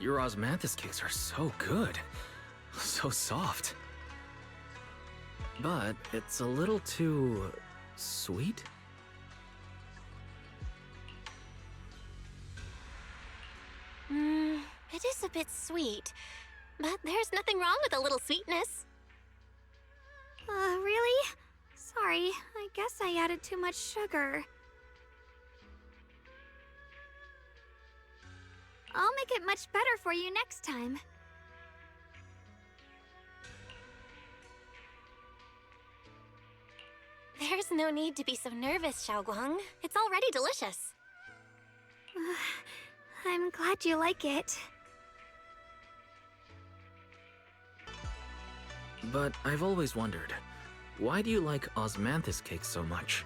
Your osmanthus cakes are so good. So soft. But it's a little too... sweet? It is a bit sweet, but there's nothing wrong with a little sweetness. Really? Sorry, I guess I added too much sugar. I'll make it much better for you next time. There's no need to be so nervous, Xiaoguang. It's already delicious. I'm glad you like it. But I've always wondered, why do you like osmanthus cakes so much?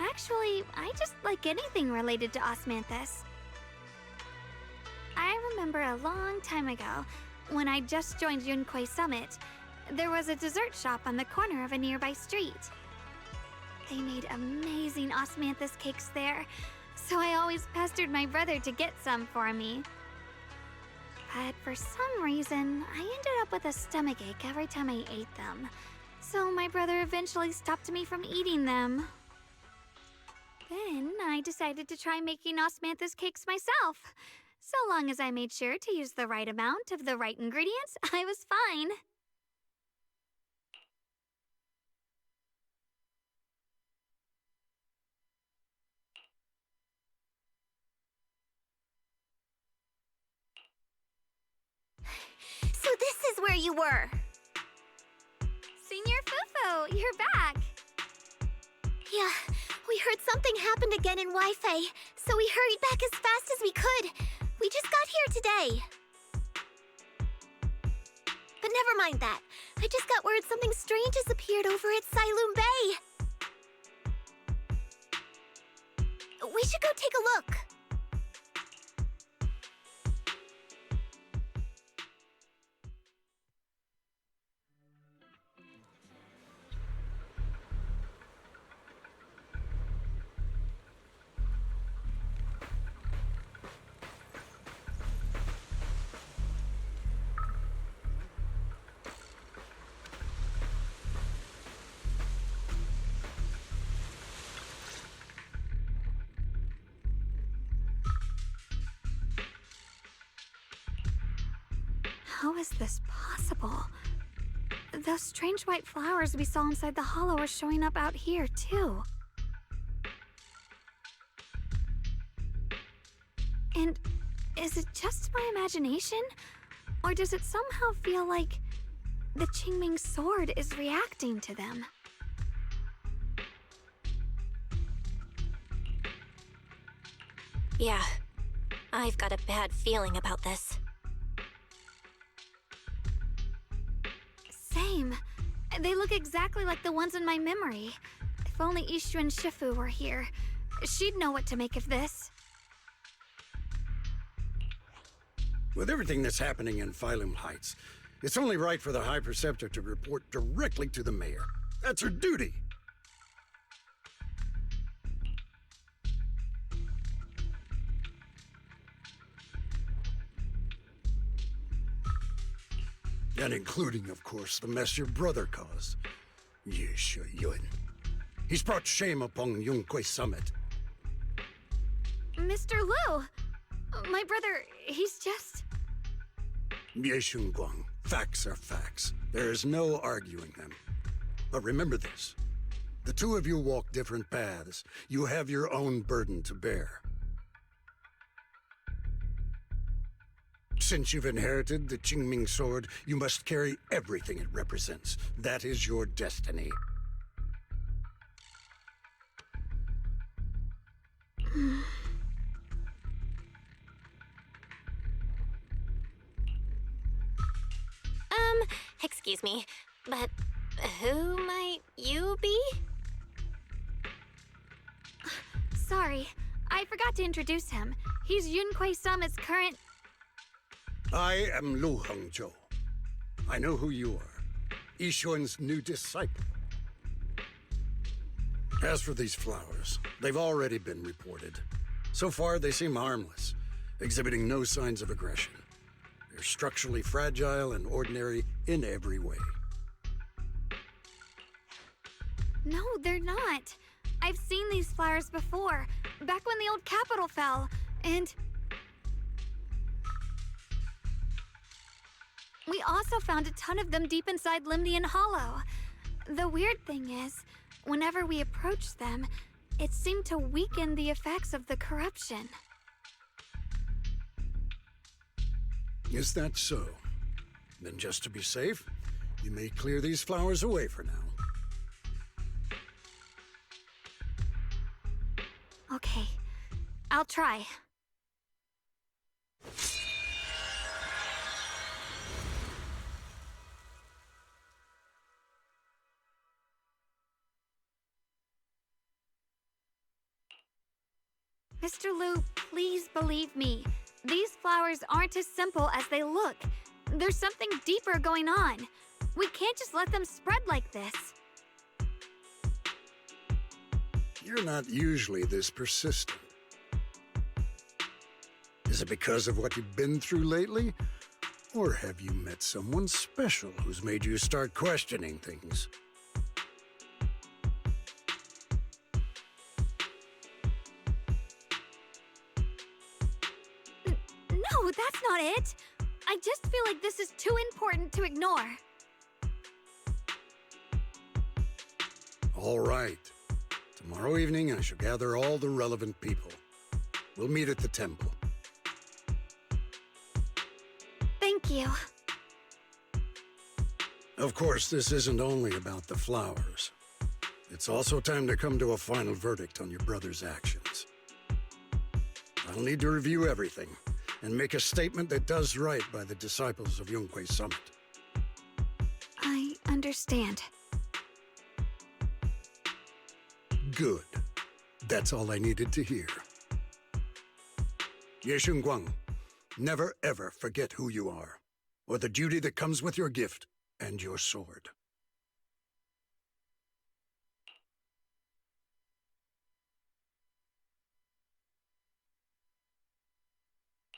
Actually, I just like anything related to osmanthus. I remember a long time ago, when I just joined Yunquei Summit, there was a dessert shop on the corner of a nearby street. They made amazing osmanthus cakes there, so I always pestered my brother to get some for me. But for some reason, I ended up with a stomachache every time I ate them, so my brother eventually stopped me from eating them. Then I decided to try making osmanthus cakes myself. So long as I made sure to use the right amount of the right ingredients, I was fine. So this is where you were. Senior Fufu, you're back. Yeah, we heard something happened again in Wi-Fi, so we hurried back as fast as we could. We just got here today. But never mind that. I just got word something strange has appeared over at Siloom Bay. We should go take a look. How is this possible? Those strange white flowers we saw inside the hollow are showing up out here, too. And is it just my imagination? Or does it somehow feel like the Qingming sword is reacting to them? Yeah, I've got a bad feeling about this. Same. They look exactly like the ones in my memory. If only Ishu and Shifu were here, she'd know what to make of this. With everything that's happening in Phylum Heights, it's only right for the High Preceptor to report directly to the mayor. That's her duty. And including, of course, the mess your brother caused. Yeshu Yun. He's brought shame upon Yunquei Summit. Mr. Liu! My brother, he's just... Yeshun Guang, facts are facts. There is no arguing them. But remember this. The two of you walk different paths. You have your own burden to bear. Since you've inherited the Qingming sword, you must carry everything it represents. That is your destiny. Excuse me, but who might you be? Sorry, I forgot to introduce him. He's Yunquei Summit's current... I am Lu Hongzhou. I know who you are. Yixuan's new disciple. As for these flowers, they've already been reported. So far, they seem harmless. exhibiting no signs of aggression. They're structurally fragile and ordinary in every way. No, they're not. I've seen these flowers before, back when the old capital fell, and... we also found a ton of them deep inside Limnian Hollow. The weird thing is, whenever we approached them, it seemed to weaken the effects of the corruption. Is that so? Then just to be safe, you may clear these flowers away for now. Okay, I'll try. Mr. Liu, please believe me. These flowers aren't as simple as they look. There's something deeper going on. We can't just let them spread like this. You're not usually this persistent. Is it because of what you've been through lately? Or have you met someone special who's made you start questioning things? No, that's not it. I just feel like this is too important to ignore. All right. Tomorrow evening, I shall gather all the relevant people. We'll meet at the temple. Thank you. Of course, this isn't only about the flowers. It's also time to come to a final verdict on your brother's actions. I'll need to review everything and make a statement that does right by the disciples of Yunquei Summit. I understand. Good. That's all I needed to hear. Ye Guang, never ever forget who you are, or the duty that comes with your gift and your sword.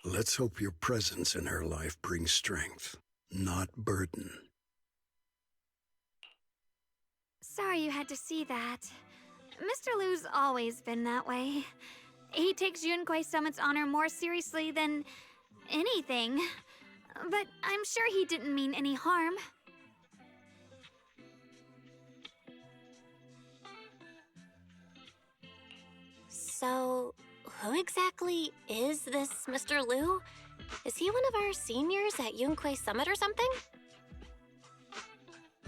Let's hope your presence in her life brings strength, not burden. Sorry you had to see that. Mr. Liu's always been that way. He takes Yunquei Summit's honor more seriously than anything. But I'm sure he didn't mean any harm. So, who exactly is this Mr. Liu? Is he one of our seniors at Yunquei Summit or something?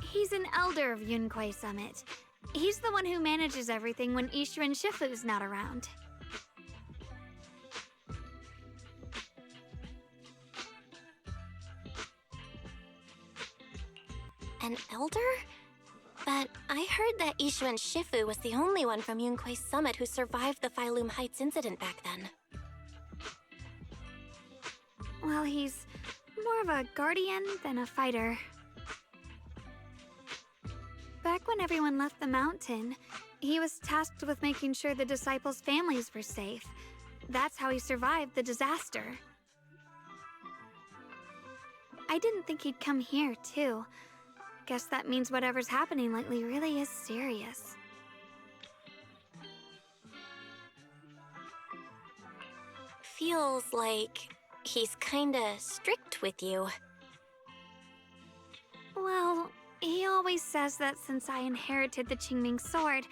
He's an elder of Yunquei Summit. He's the one who manages everything when Ishu and Shifu's not around. An elder? But I heard that Ishu and Shifu was the only one from Yunquei Summit who survived the Phylum Heights incident back then. Well, he's more of a guardian than a fighter. Back when everyone left the mountain, he was tasked with making sure the disciples' families were safe. That's how he survived the disaster. I didn't think he'd come here, too. Guess that means whatever's happening lately really is serious. Feels like he's kinda strict with you. Well, he always says that since I inherited the Qingming sword,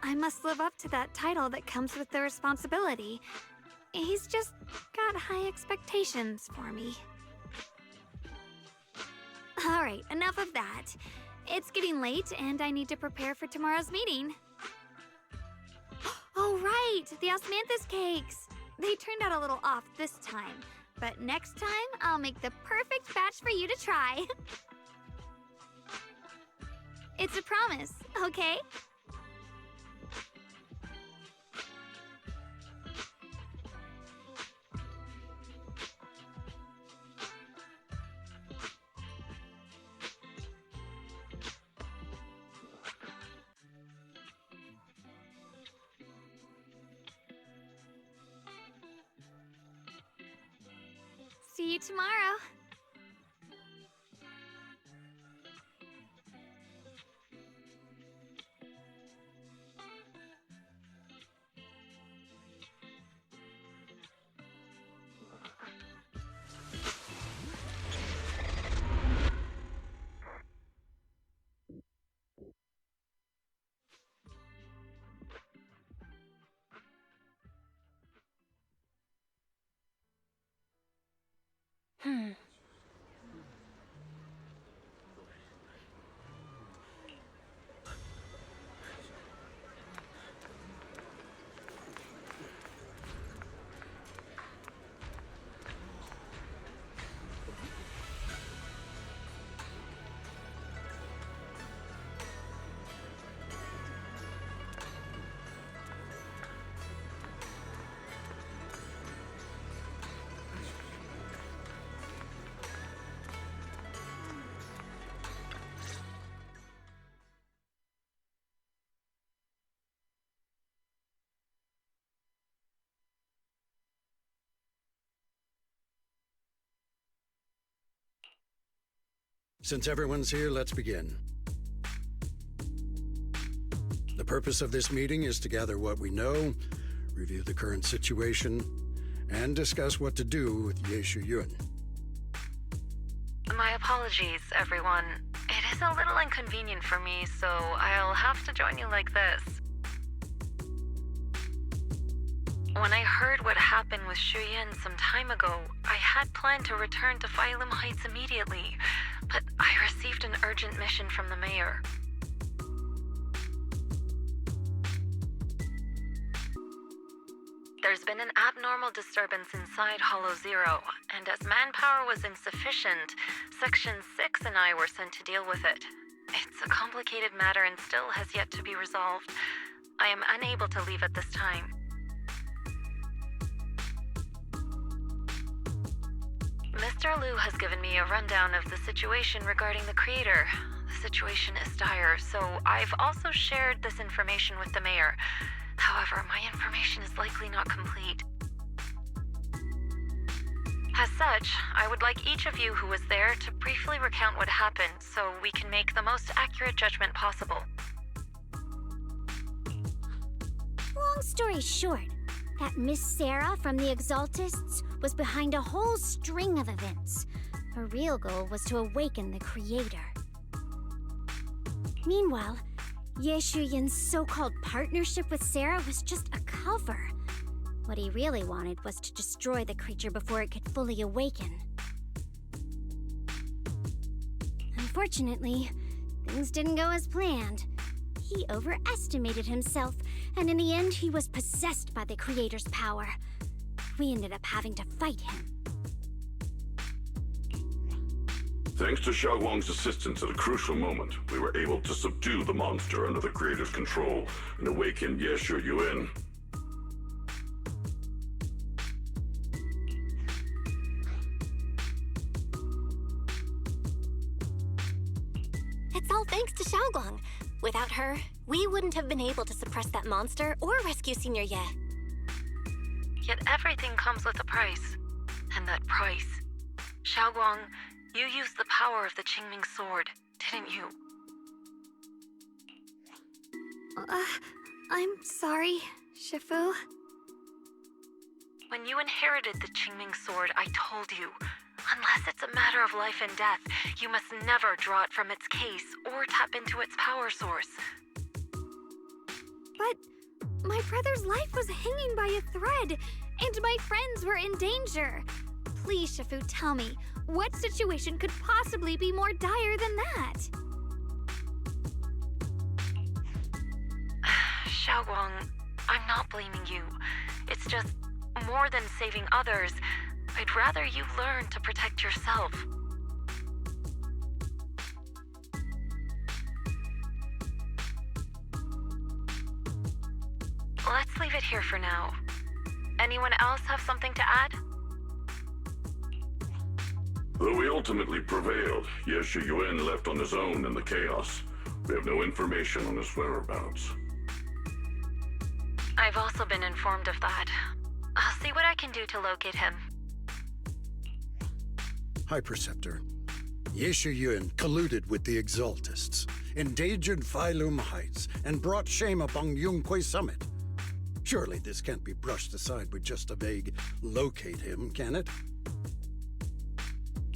I must live up to that title that comes with the responsibility. He's just got high expectations for me. Alright, enough of that. It's getting late and I need to prepare for tomorrow's meeting. Oh right, the osmanthus cakes! They turned out a little off this time, but next time I'll make the perfect batch for you to try. It's a promise, okay? See you tomorrow. Since everyone's here, let's begin. The purpose of this meeting is to gather what we know, review the current situation, and discuss what to do with Yeshu Yun. My apologies, everyone. It is a little inconvenient for me, so I'll have to join you like this. When I heard what happened with Shuyin some time ago, I had planned to return to Phylum Heights immediately, but I received an urgent mission from the mayor. There's been an abnormal disturbance inside Hollow Zero, and as manpower was insufficient, Section 6 and I were sent to deal with it. It's a complicated matter and still has yet to be resolved. I am unable to leave at this time. Mr. Liu has given me a rundown of the situation regarding the creator. The situation is dire, so I've also shared this information with the mayor. However, my information is likely not complete. As such, I would like each of you who was there to briefly recount what happened so we can make the most accurate judgment possible. Long story short, that Miss Sarah from the Exaltists was behind a whole string of events. Her real goal was to awaken the creator. Meanwhile, Yeshu Yun's so-called partnership with Sarah was just a cover. What he really wanted was to destroy the creature before it could fully awaken. Unfortunately, things didn't go as planned. He overestimated himself, and in the end, he was possessed by the creator's power. We ended up having to fight him. Thanks to Xiaoguang's assistance at a crucial moment, we were able to subdue the monster under the creator's control and awaken Yeshu Yun. It's all thanks to Xiaoguang. Without her, we wouldn't have been able to suppress that monster or rescue Senior Ye. Yet everything comes with a price. And that price... Xiaoguang, you used the power of the Qingming sword, didn't you? I'm sorry, Shifu. When you inherited the Qingming sword, I told you, unless it's a matter of life and death, you must never draw it from its case or tap into its power source. But my brother's life was hanging by a thread, and my friends were in danger. Please, Shifu, tell me, what situation could possibly be more dire than that? Xiaoguang, I'm not blaming you. It's just, more than saving others, I'd rather you learn to protect yourself. Let's leave it here for now. Anyone else have something to add? Though we ultimately prevailed, Yeshu Yun left on his own in the chaos. We have no information on his whereabouts. I've also been informed of that. I'll see what I can do to locate him. High Preceptor, Yeshu Yun colluded with the Exaltists, endangered Phylum Heights, and brought shame upon Yunquay Summit. Surely this can't be brushed aside with just a vague locate him, can it?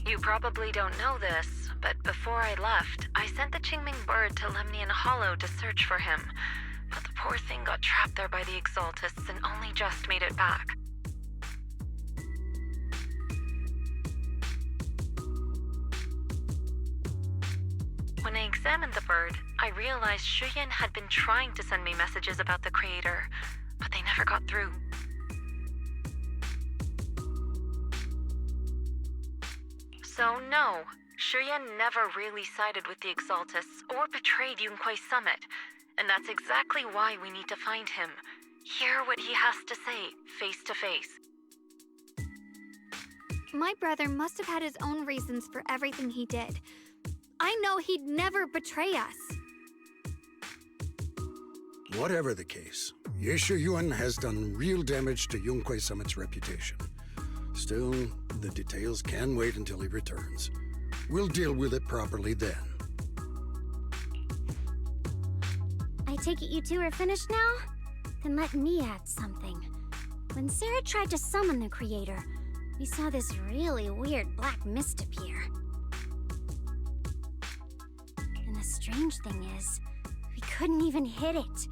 You probably don't know this, but before I left, I sent the Qingming bird to Lemnian Hollow to search for him. But the poor thing got trapped there by the Exaltists and only just made it back. When I examined the bird, I realized Shuyan had been trying to send me messages about the Creator, but they never got through. So no, Shuyan never really sided with the Exaltists or betrayed Yunquay Summit, and that's exactly why we need to find him. Hear what he has to say, face to face. My brother must have had his own reasons for everything he did. I know he'd never betray us. Whatever the case, Yeshu Yuan has done real damage to Yunquay Summit's reputation. Still, the details can wait until he returns. We'll deal with it properly then. I take it you two are finished now? Then let me add something. When Sarah tried to summon the Creator, we saw this really weird black mist appear. And the strange thing is, we couldn't even hit it.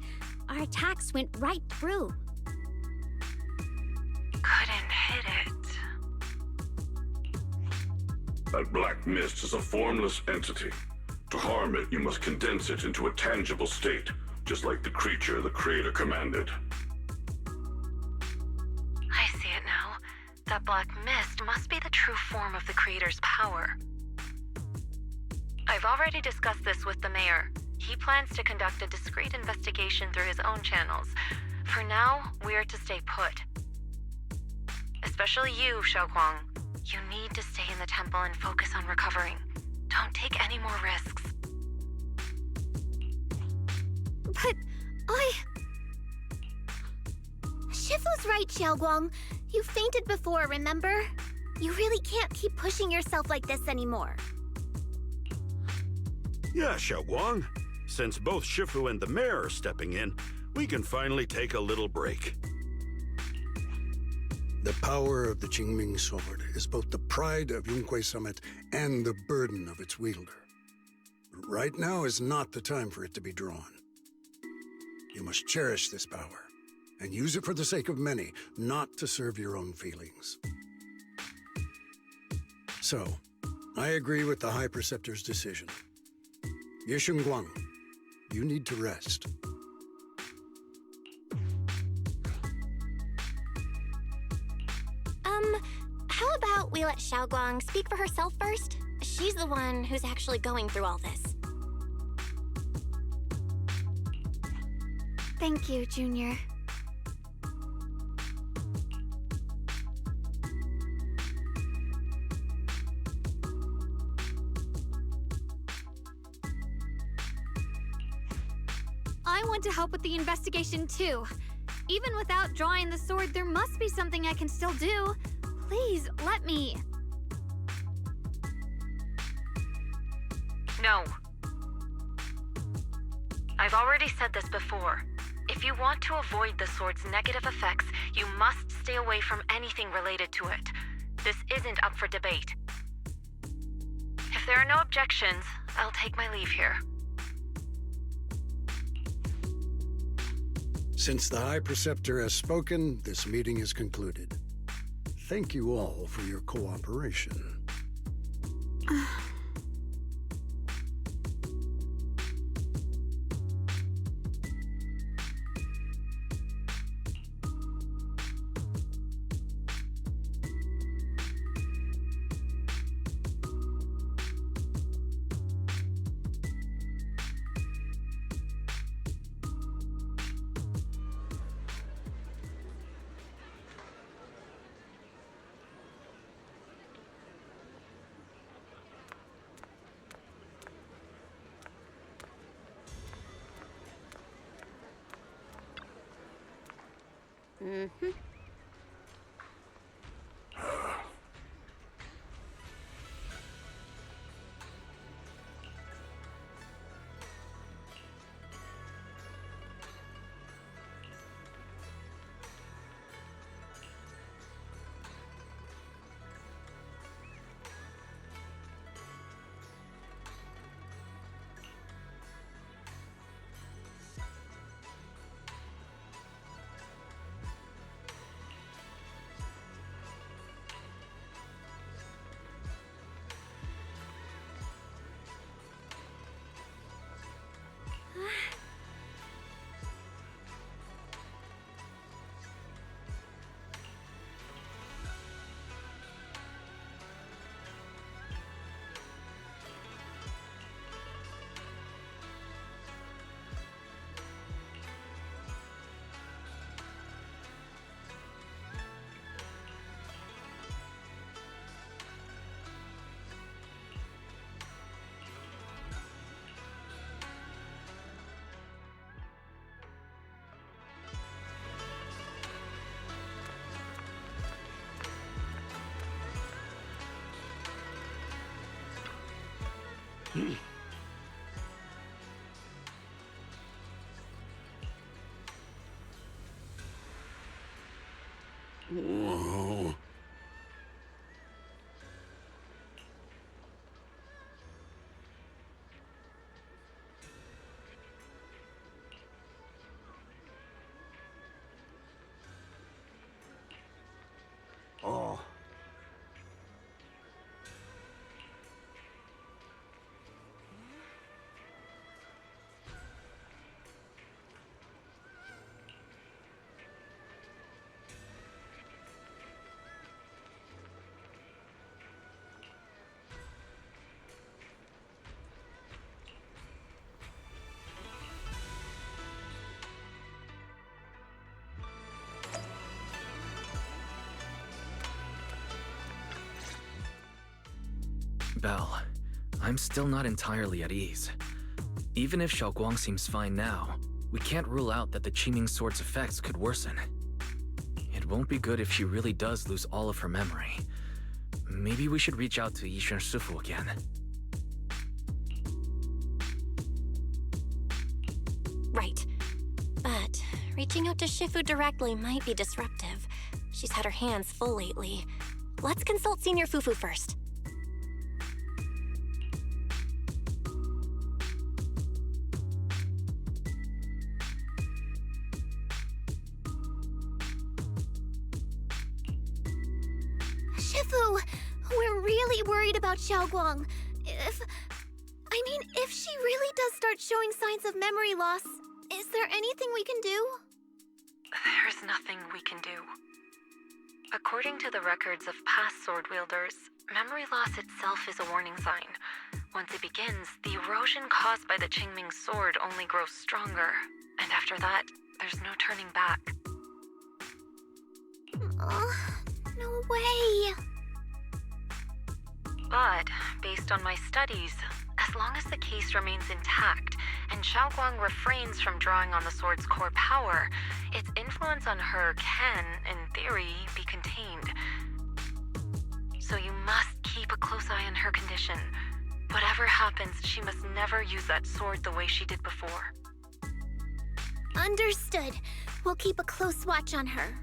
Our attacks went right through. Couldn't hit it. That black mist is a formless entity. To harm it, you must condense it into a tangible state, just like the creature the Creator commanded. I see it now. That black mist must be the true form of the Creator's power. I've already discussed this with the mayor. He plans to conduct a discreet investigation through his own channels. For now, we are to stay put. Especially you, Xiaoguang. You need to stay in the temple and focus on recovering. Don't take any more risks. But Shifu's right, Xiaoguang. You fainted before, remember? You really can't keep pushing yourself like this anymore. Yeah, Xiaoguang. Since both Shifu and the mayor are stepping in, we can finally take a little break. The power of the Qingming sword is both the pride of Yunquay Summit and the burden of its wielder. Right now is not the time for it to be drawn. You must cherish this power, and use it for the sake of many, not to serve your own feelings. So, I agree with the High Preceptor's decision. Yeshun Guang, you need to rest. How about we let Xiaoguang speak for herself first? She's the one who's actually going through all this. Thank you, Junior. I want to help with the investigation too. Even without drawing the sword, there must be something I can still do. Please, let me. No. I've already said this before. If you want to avoid the sword's negative effects, you must stay away from anything related to it. This isn't up for debate. If there are no objections, I'll take my leave here. Since the High Preceptor has spoken, this meeting is concluded. Thank you all for your cooperation. Whoa. Oh. Belle, I'm still not entirely at ease. Even if Xiaoguang seems fine now, we can't rule out that the Qingming Sword's effects could worsen. It won't be good if she really does lose all of her memory. Maybe we should reach out to Yixuan Shifu again. Right. But reaching out to Shifu directly might be disruptive. She's had her hands full lately. Let's consult Senior Fufu first. Shifu, we're really worried about Xiaoguang. If she really does start showing signs of memory loss, is there anything we can do? There's nothing we can do. According to the records of past sword wielders, memory loss itself is a warning sign. Once it begins, the erosion caused by the Qingming Sword only grows stronger, and after that, there's no turning back. No way. But, based on my studies, as long as the case remains intact and Xiaoguang refrains from drawing on the sword's core power, its influence on her can, in theory, be contained. So you must keep a close eye on her condition. Whatever happens, she must never use that sword the way she did before. Understood. We'll keep a close watch on her.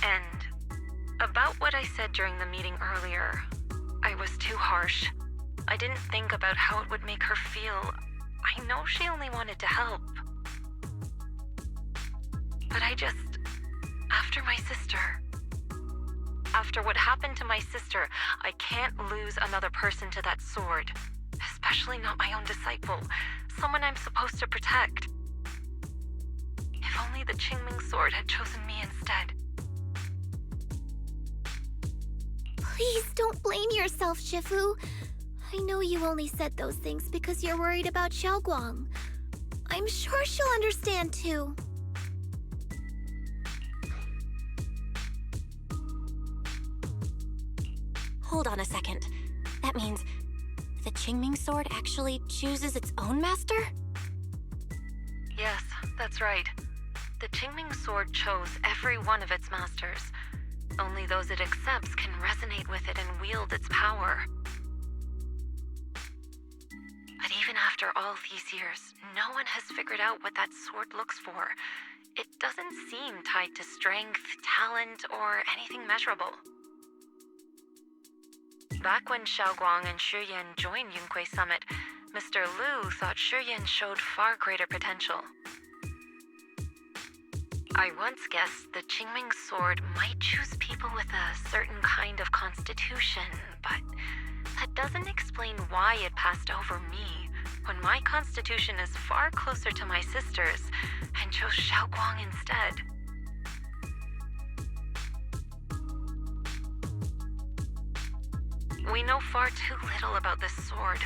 And about what I said during the meeting earlier, I was too harsh. I didn't think about how it would make her feel. I know she only wanted to help. But after my sister, after what happened to my sister, I can't lose another person to that sword. Especially not my own disciple, someone I'm supposed to protect. If only the Qingming Sword had chosen me instead. Please don't blame yourself, Shifu. I know you only said those things because you're worried about Xiaoguang. I'm sure she'll understand too. Hold on a second. That means the Qingming Sword actually chooses its own master? Yes, that's right. The Qingming Sword chose every one of its masters. Only those it accepts can resonate with it and wield its power. But even after all these years, no one has figured out what that sword looks for. It doesn't seem tied to strength, talent, or anything measurable. Back when Xiaoguang and Shiyan joined Yunque Summit, Mr. Liu thought Shiyan showed far greater potential. I once guessed the Qingming Sword might choose people with a certain kind of constitution, but that doesn't explain why it passed over me, when my constitution is far closer to my sister's, and chose Xiaoguang instead. We know far too little about this sword.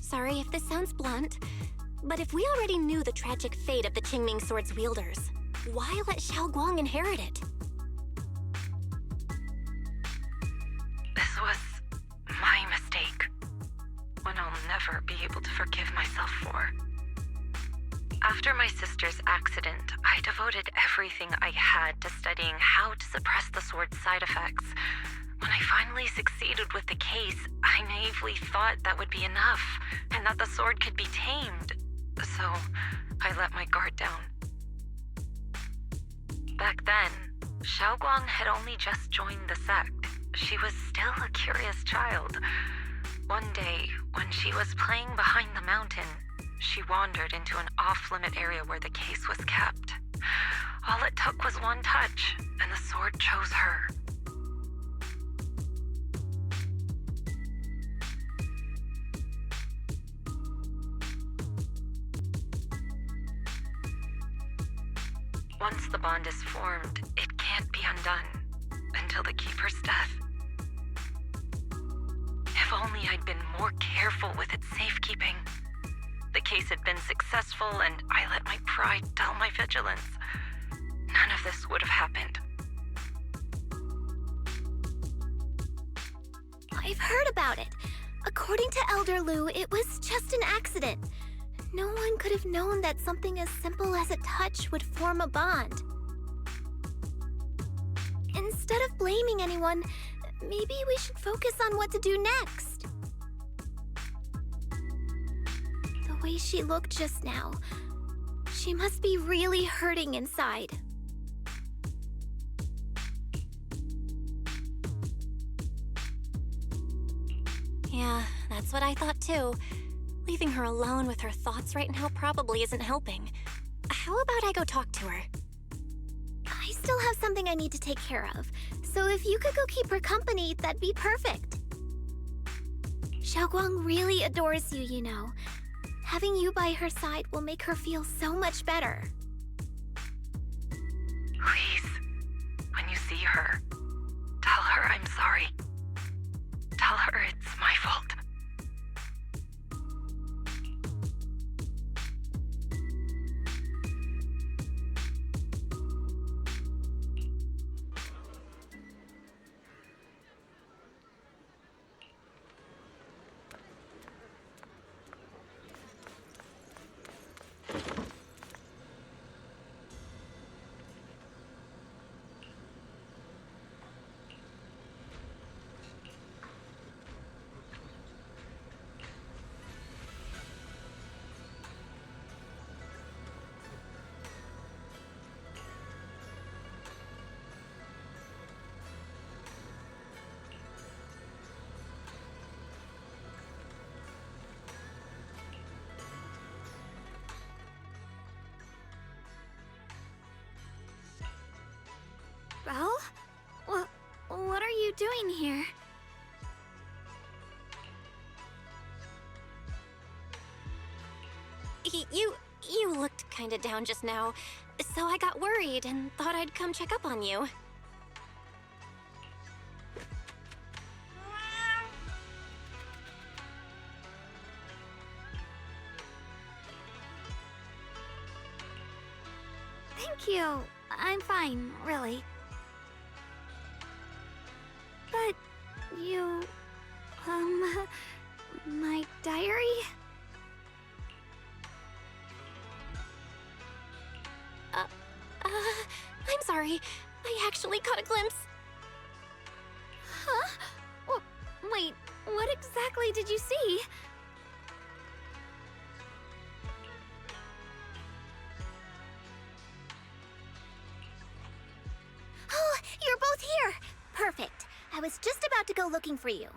Sorry if this sounds blunt, but if we already knew the tragic fate of the Qingming Sword's wielders, why let Xiaoguang inherit it? This was my mistake, one I'll never be able to forgive myself for. After my sister's accident, I devoted everything I had to studying how to suppress the sword's side effects. When I finally succeeded with the case, I naively thought that would be enough, and that the sword could be tamed. So, I let my guard down. Back then, Xiaoguang had only just joined the sect. She was still a curious child. One day, when she was playing behind the mountain, she wandered into an off-limit area where the case was kept. All it took was one touch, and the sword chose her. Once the bond is formed, it can't be undone until the Keeper's death. If only I'd been more careful with its safekeeping. The case had been successful, and I let my pride dull my vigilance. None of this would have happened. I've heard about it. According to Elder Lu, it was just an accident. No one could have known that something as simple as a touch would form a bond. Instead of blaming anyone, maybe we should focus on what to do next. The way she looked just now, she must be really hurting inside. Yeah, that's what I thought too. Leaving her alone with her thoughts right now probably isn't helping. How about I go talk to her? I still have something I need to take care of, so if you could go keep her company, that'd be perfect. Xiaoguang really adores you, you know. Having you by her side will make her feel so much better. Please, when you see her, tell her I'm sorry. Tell her it's my fault. Belle? What are you doing here? You looked kinda down just now, so I got worried and thought I'd come check up on you. Thank you. I'm fine, really. But you... my diary? I'm sorry. I actually caught a glimpse. Huh? Wait, what exactly did you see? Oh, you're both here! Perfect. I was just about to go looking for you.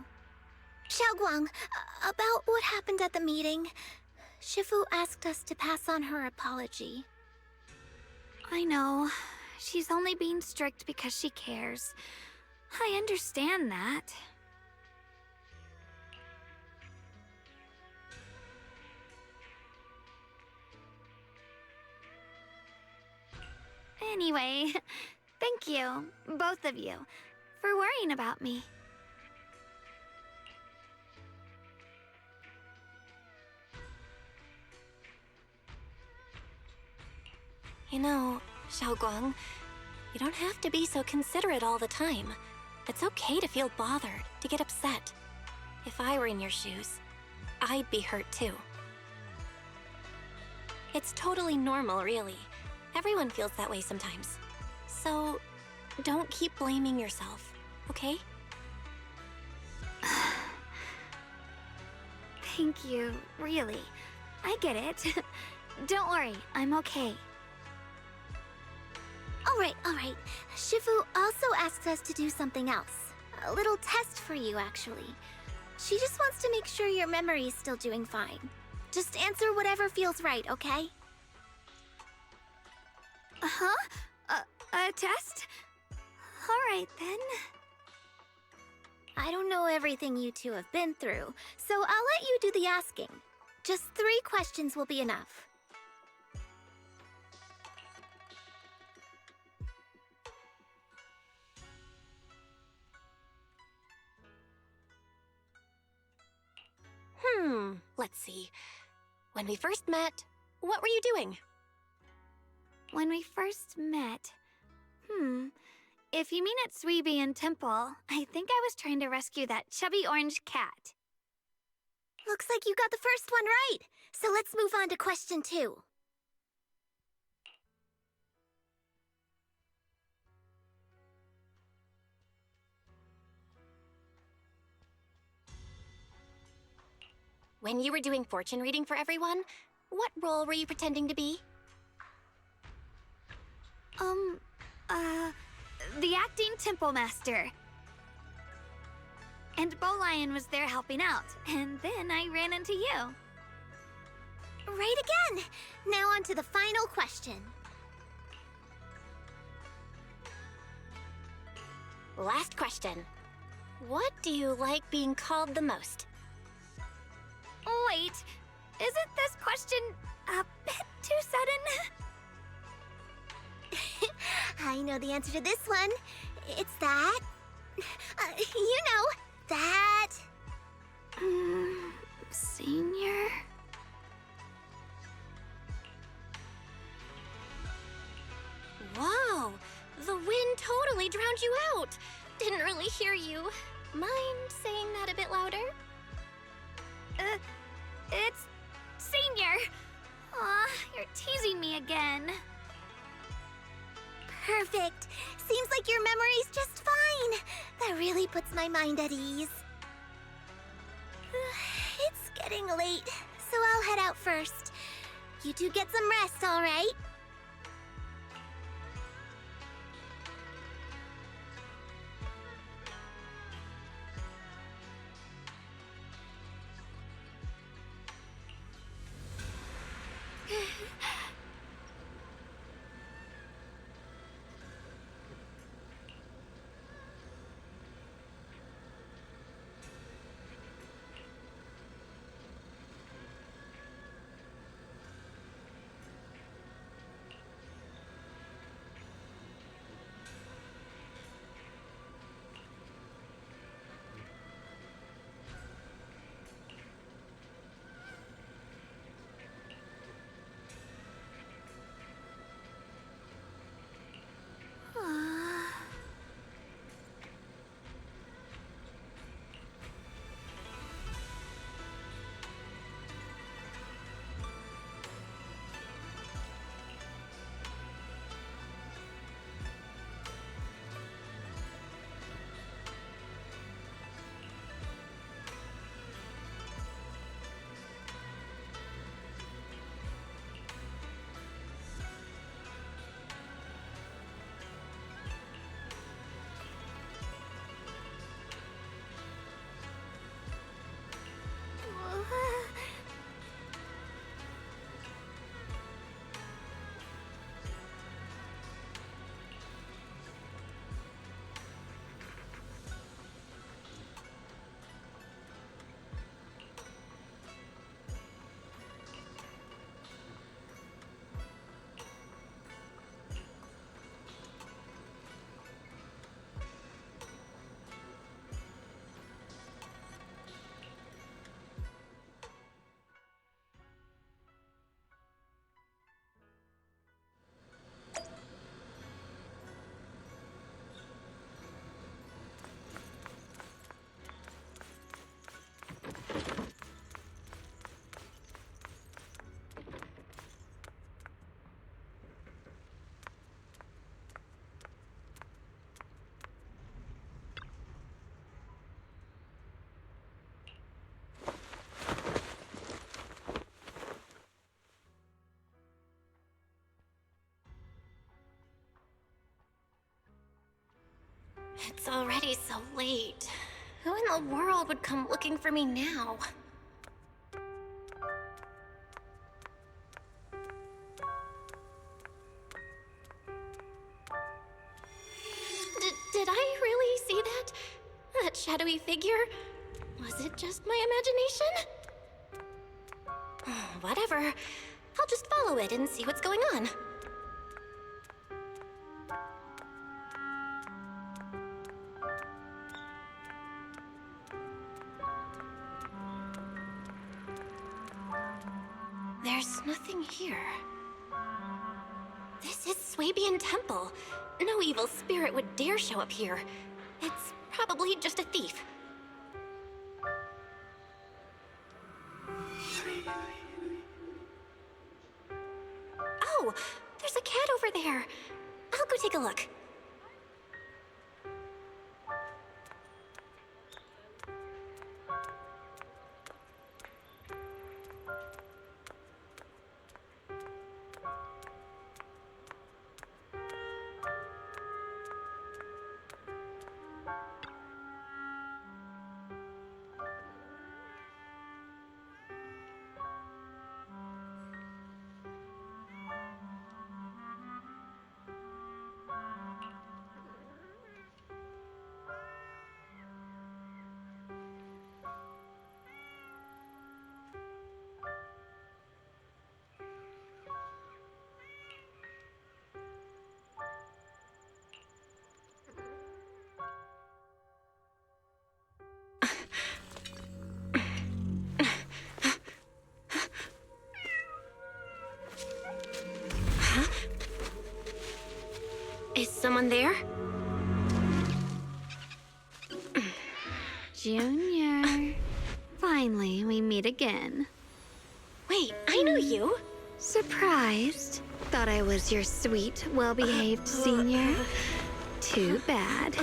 Xiaoguang, about what happened at the meeting, Shifu asked us to pass on her apology. I know. She's only being strict because she cares. I understand that. Anyway, thank you, both of you, for worrying about me. You know, Xiaoguang, you don't have to be so considerate all the time. It's okay to feel bothered, to get upset. If I were in your shoes, I'd be hurt too. It's totally normal, really. Everyone feels that way sometimes. So, don't keep blaming yourself, okay? Thank you, really. I get it. Don't worry, I'm okay. Alright. Shifu also asked us to do something else. A little test for you, actually. She just wants to make sure your memory's still doing fine. Just answer whatever feels right, okay? Huh? A test? Alright then. I don't know everything you two have been through, so I'll let you do the asking. Just 3 questions will be enough. Let's see. When we first met, what were you doing? When we first met... If you mean at Suibian Temple, I think I was trying to rescue that chubby orange cat. Looks like you got the first one right, so let's move on to question 2. When you were doing fortune reading for everyone, what role were you pretending to be? The acting temple master. And Bow Lion was there helping out, and then I ran into you. Right again! Now on to the final question. Last question. What do you like being called the most? Wait, isn't this question a bit too sudden? I know the answer to this one. It's that. You know, that. Senior? Whoa! The wind totally drowned you out! Didn't really hear you. Mind saying that a bit louder? It's Senior. Aw, you're teasing me again. Perfect. Seems like your memory's just fine. That really puts my mind at ease. It's getting late, so I'll head out first. You two get some rest, all right? It's already so late. Who in the world would come looking for me now? Did I really see that? That shadowy figure? Was it just my imagination? Whatever. I'll just follow it and see what's going on. There's nothing here. This is Swabian Temple. No evil spirit would dare show up here. It's probably just a thief. Oh, there's a cat over there. I'll go take a look. Is someone there? Junior. Finally, we meet again. Wait, I know you. Surprised? Thought I was your sweet, well-behaved senior? Too bad.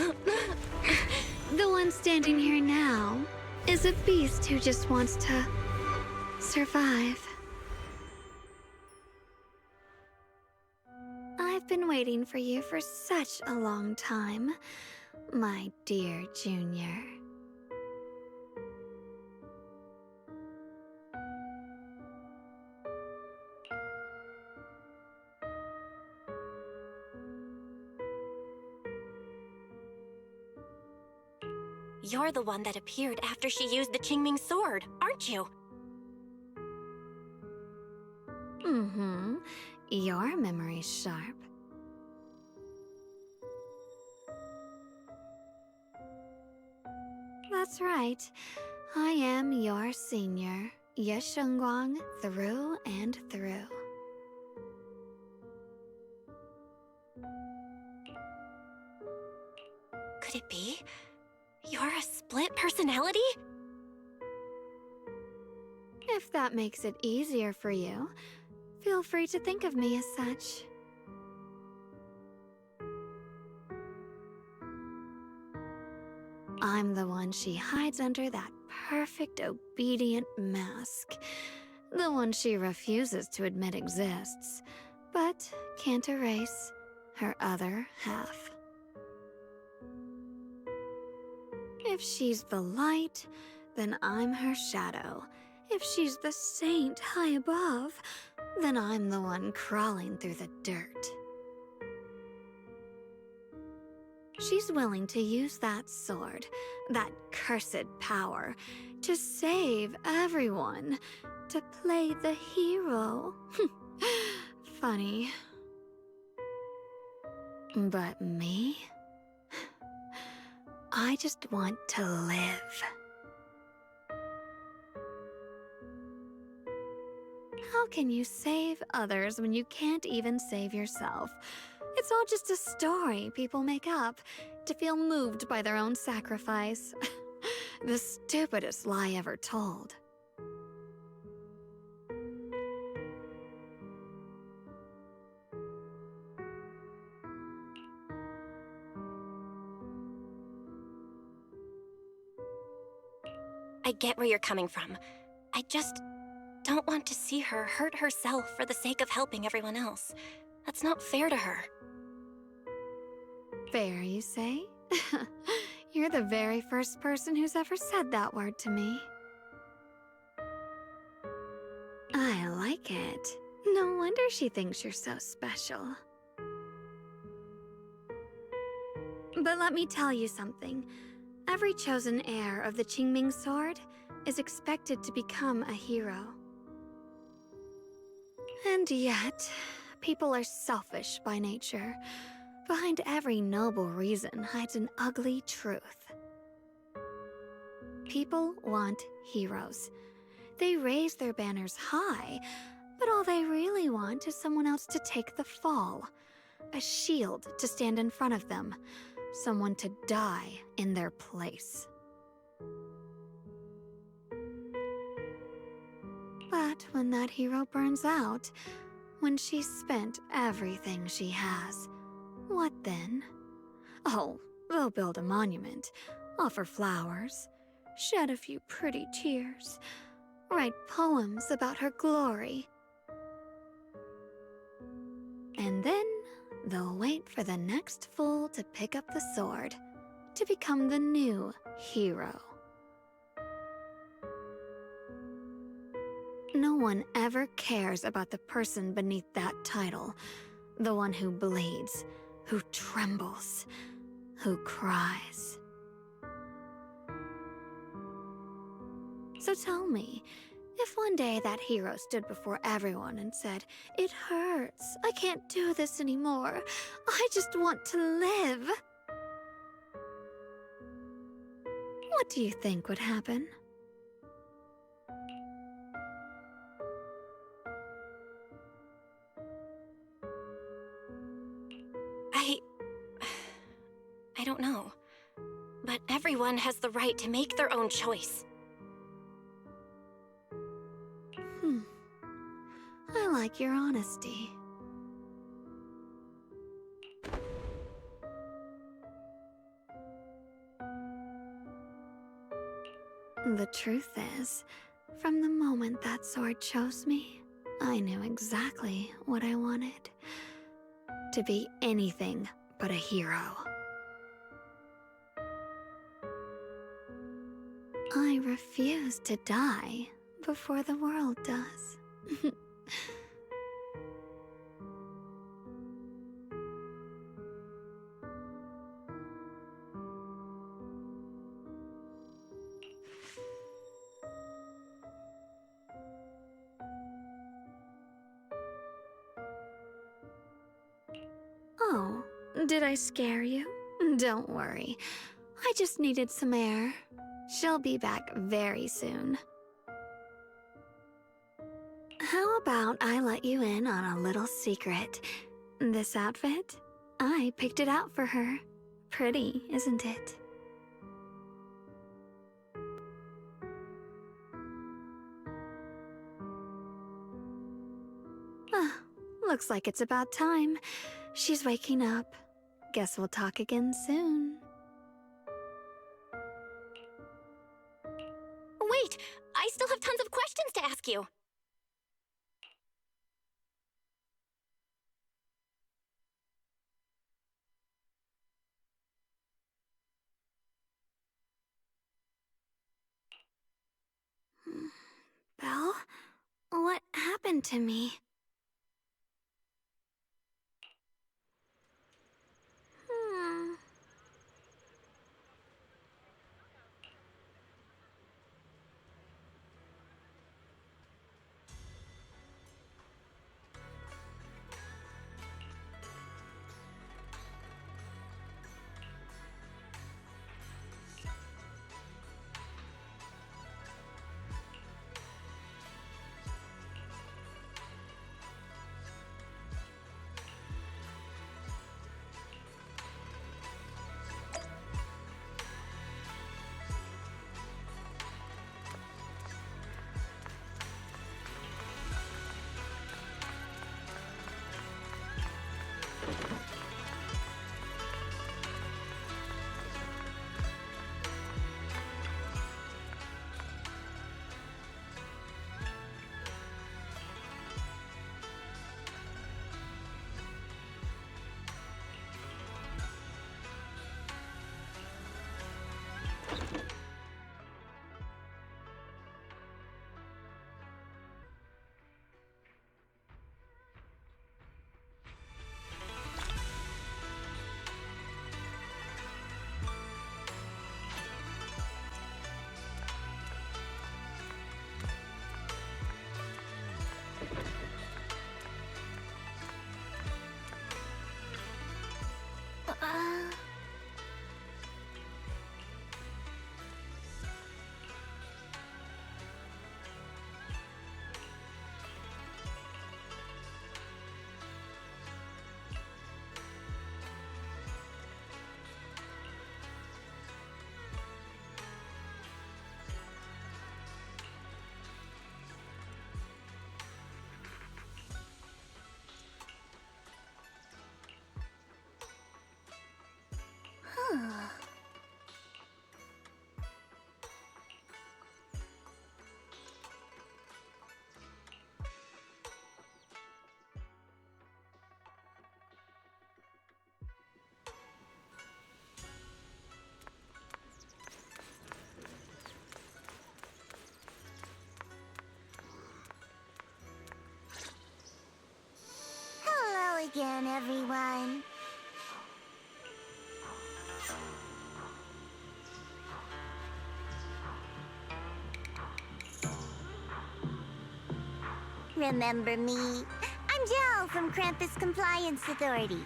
The one standing here now is a beast who just wants to survive. I've been waiting for you for such a long time, my dear Junior. You're the one that appeared after she used the Qingming sword, aren't you? Mm-hmm. Your memory's sharp. That's right. I am your senior, Yeshengguang, through and through. Could it be? You're a split personality? If that makes it easier for you, feel free to think of me as such. I'm the one she hides under that perfect, obedient mask. The one she refuses to admit exists, but can't erase her other half. If she's the light, then I'm her shadow. If she's the saint high above, then I'm the one crawling through the dirt. She's willing to use that sword, that cursed power, to save everyone, to play the hero. Funny. But me? I just want to live. How can you save others when you can't even save yourself? It's all just a story people make up to feel moved by their own sacrifice. The stupidest lie ever told. I get where you're coming from. I just don't want to see her hurt herself for the sake of helping everyone else. That's not fair to her. Fair, you say? You're the very first person who's ever said that word to me. I like it. No wonder she thinks you're so special. But let me tell you something. Every chosen heir of the Qingming sword is expected to become a hero. And yet, people are selfish by nature. Behind every noble reason hides an ugly truth. People want heroes. They raise their banners high, but all they really want is someone else to take the fall. A shield to stand in front of them. Someone to die in their place. But when that hero burns out, when she's spent everything she has, what then? Oh, they'll build a monument, offer flowers, shed a few pretty tears, write poems about her glory. And then they'll wait for the next fool to pick up the sword, to become the new hero. No one ever cares about the person beneath that title, the one who bleeds, who trembles, who cries. So tell me, if one day that hero stood before everyone and said, "It hurts, I can't do this anymore, I just want to live," what do you think would happen? I don't know. But everyone has the right to make their own choice. I like your honesty. The truth is, from the moment that sword chose me, I knew exactly what I wanted. To be anything but a hero. I refuse to die before the world does. Oh, did I scare you? Don't worry. I just needed some air. She'll be back very soon. How about I let you in on a little secret? This outfit? I picked it out for her. Pretty, isn't it? Looks like it's about time. She's waking up. Guess we'll talk again soon. Wait! I still have tons of questions to ask you! Belle? What happened to me? again, everyone. Remember me? I'm Jill from Krampus Compliance Authority.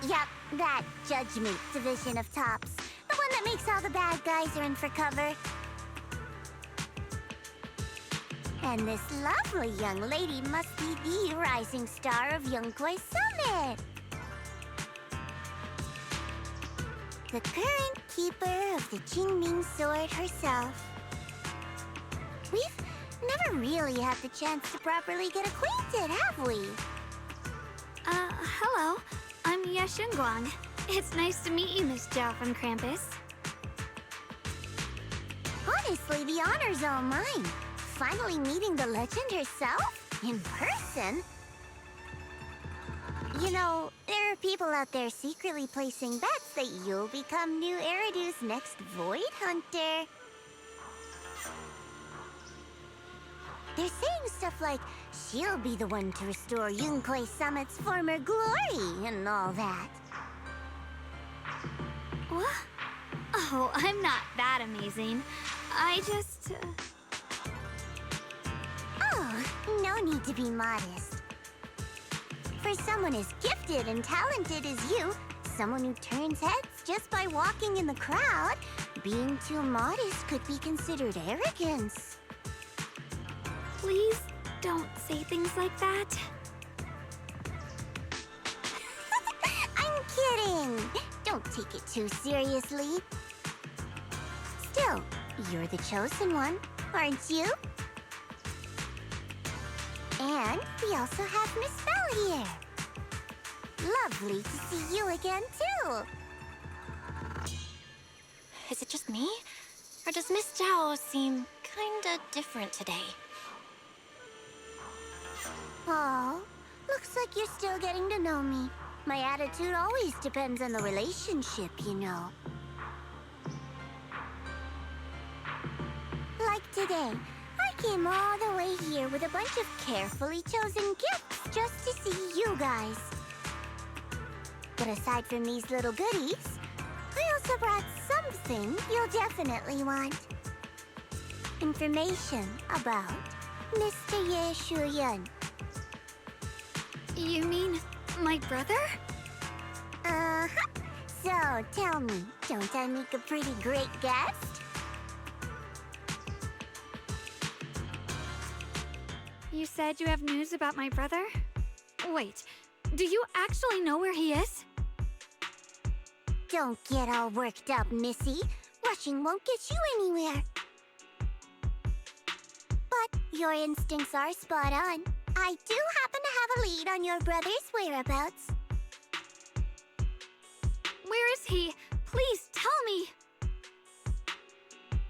Yep, that Judgment Division of Tops. The one that makes all the bad guys run for cover. And this lovely young lady must be the rising star of Yunkwei Summit. The current keeper of the Qingming Sword herself. We've never really had the chance to properly get acquainted, have we? Hello. I'm Yashunguang. It's nice to meet you, Miss Zhao from Krampus. Honestly, the honor's all mine. Finally meeting the legend herself? In person? You know, there are people out there secretly placing bets that you'll become new Eridu's next Void Hunter. They're saying stuff like, she'll be the one to restore Yunkwei Summit's former glory and all that. What? Oh, I'm not that amazing. I just... Oh, no need to be modest. For someone as gifted and talented as you, someone who turns heads just by walking in the crowd, being too modest could be considered arrogance. Please don't say things like that. I'm kidding. Don't take it too seriously. Still, you're the chosen one, aren't you? And we also have Miss Belle here. Lovely to see you again, too. Is it just me? Or does Miss Zhao seem kinda different today? Oh, looks like you're still getting to know me. My attitude always depends on the relationship, you know. Like today, I came all the way here with a bunch of carefully chosen gifts just to see you guys. But aside from these little goodies, I also brought something you'll definitely want. Information about Mr. Ye Shuyan. You mean my brother? Uh-huh. So, tell me, don't I make a pretty great guest? You said you have news about my brother? Wait, do you actually know where he is? Don't get all worked up, Missy. Rushing won't get you anywhere. But your instincts are spot on. I do happen to have a lead on your brother's whereabouts. Where is he? Please tell me.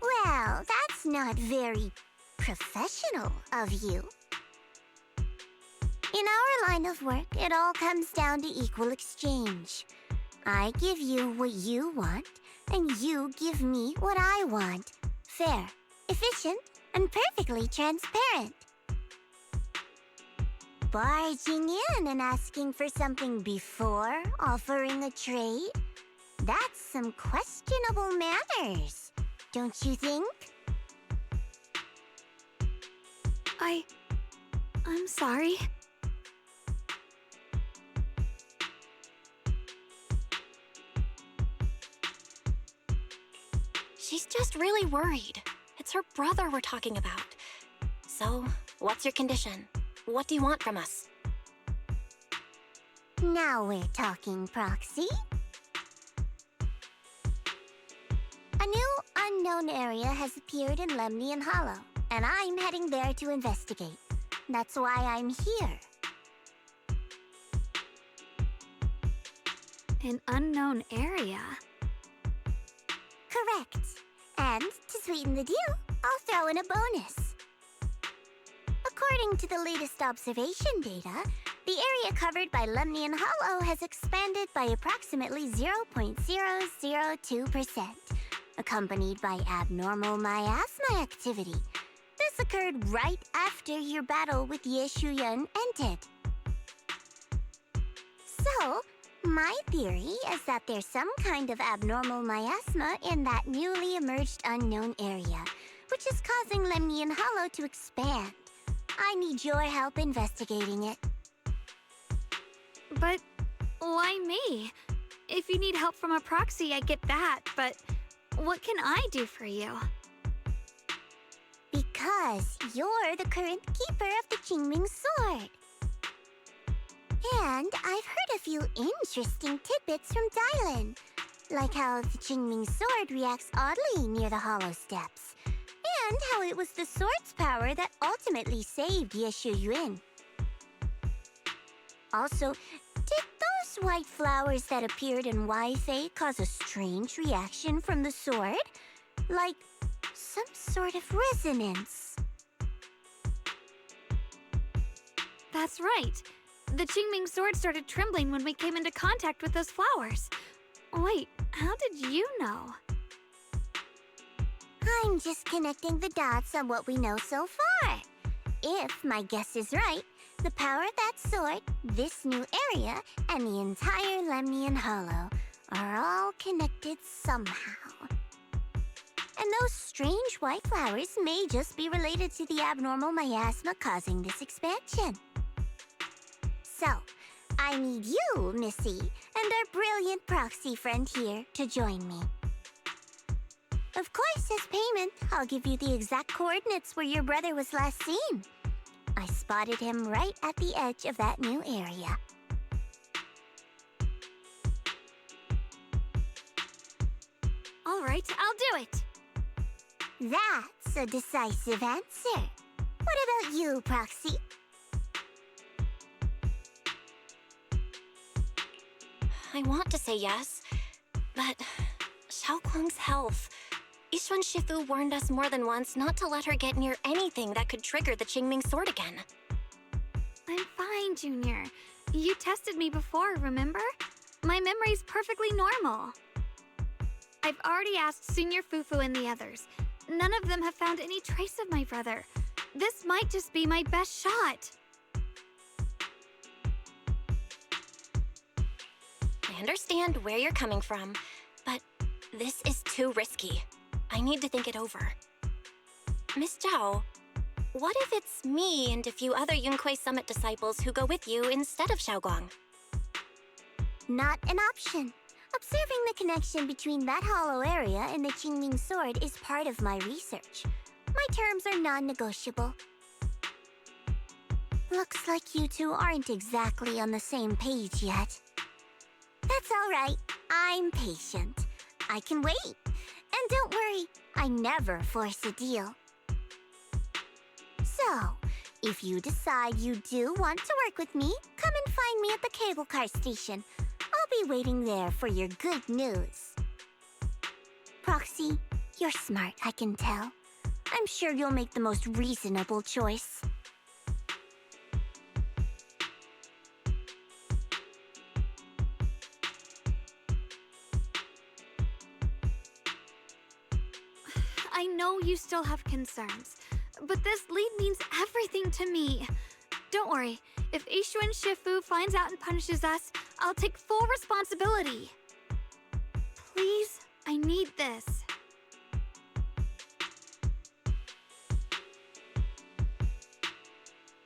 Well, that's not very professional of you. In our line of work, it all comes down to equal exchange. I give you what you want, and you give me what I want. Fair, efficient, and perfectly transparent. Barging in and asking for something before offering a trade? That's some questionable manners, don't you think? I'm sorry. She's just really worried. It's her brother we're talking about. So, what's your condition? What do you want from us? Now we're talking, Proxy. A new unknown area has appeared in Lemnian Hollow, and I'm heading there to investigate. That's why I'm here. An unknown area? Correct. And to sweeten the deal, I'll throw in a bonus. According to the latest observation data, the area covered by Lemnian Hollow has expanded by approximately 0.002%, accompanied by abnormal miasma activity. This occurred right after your battle with Ye Shuyan ended. So, my theory is that there's some kind of abnormal miasma in that newly emerged unknown area, which is causing Lemnian Hollow to expand. I need your help investigating it. But why me? If you need help from a proxy, I get that, but what can I do for you? Because you're the current keeper of the Qingming Sword. And I've heard a few interesting tidbits from Dylan, like how the Qingming Sword reacts oddly near the Hollow Steps, and how it was the sword's power that ultimately saved Yeshu Yuan. Also, did those white flowers that appeared in Wi-Fi cause a strange reaction from the sword? Like some sort of resonance. That's right. The Qingming sword started trembling when we came into contact with those flowers. Wait, how did you know? I'm just connecting the dots on what we know so far. If my guess is right, the power of that sword, this new area, and the entire Lemnian Hollow are all connected somehow. And those strange white flowers may just be related to the abnormal miasma causing this expansion. So, I need you, Missy, and our brilliant proxy friend here to join me. Of course, as payment, I'll give you the exact coordinates where your brother was last seen. I spotted him right at the edge of that new area. All right, I'll do it. That's a decisive answer. What about you, Proxy? I want to say yes, but Xiaoguang's health. Yishuan Shifu warned us more than once not to let her get near anything that could trigger the Qingming sword again. I'm fine, Junior. You tested me before, remember? My memory's perfectly normal. I've already asked Senior Fufu and the others. None of them have found any trace of my brother. This might just be my best shot. I understand where you're coming from, but this is too risky. I need to think it over. Miss Zhao, what if it's me and a few other Yunquei Summit disciples who go with you instead of Xiaoguang? Not an option. Observing the connection between that hollow area and the Qingming sword is part of my research. My terms are non-negotiable. Looks like you two aren't exactly on the same page yet. That's all right. I'm patient. I can wait. And don't worry, I never force a deal. So, if you decide you do want to work with me, come and find me at the cable car station. I'll be waiting there for your good news. Proxy, you're smart, I can tell. I'm sure you'll make the most reasonable choice. I know you still have concerns, but this lead means everything to me. Don't worry, if Yishuan Shifu finds out and punishes us, I'll take full responsibility. Please, I need this.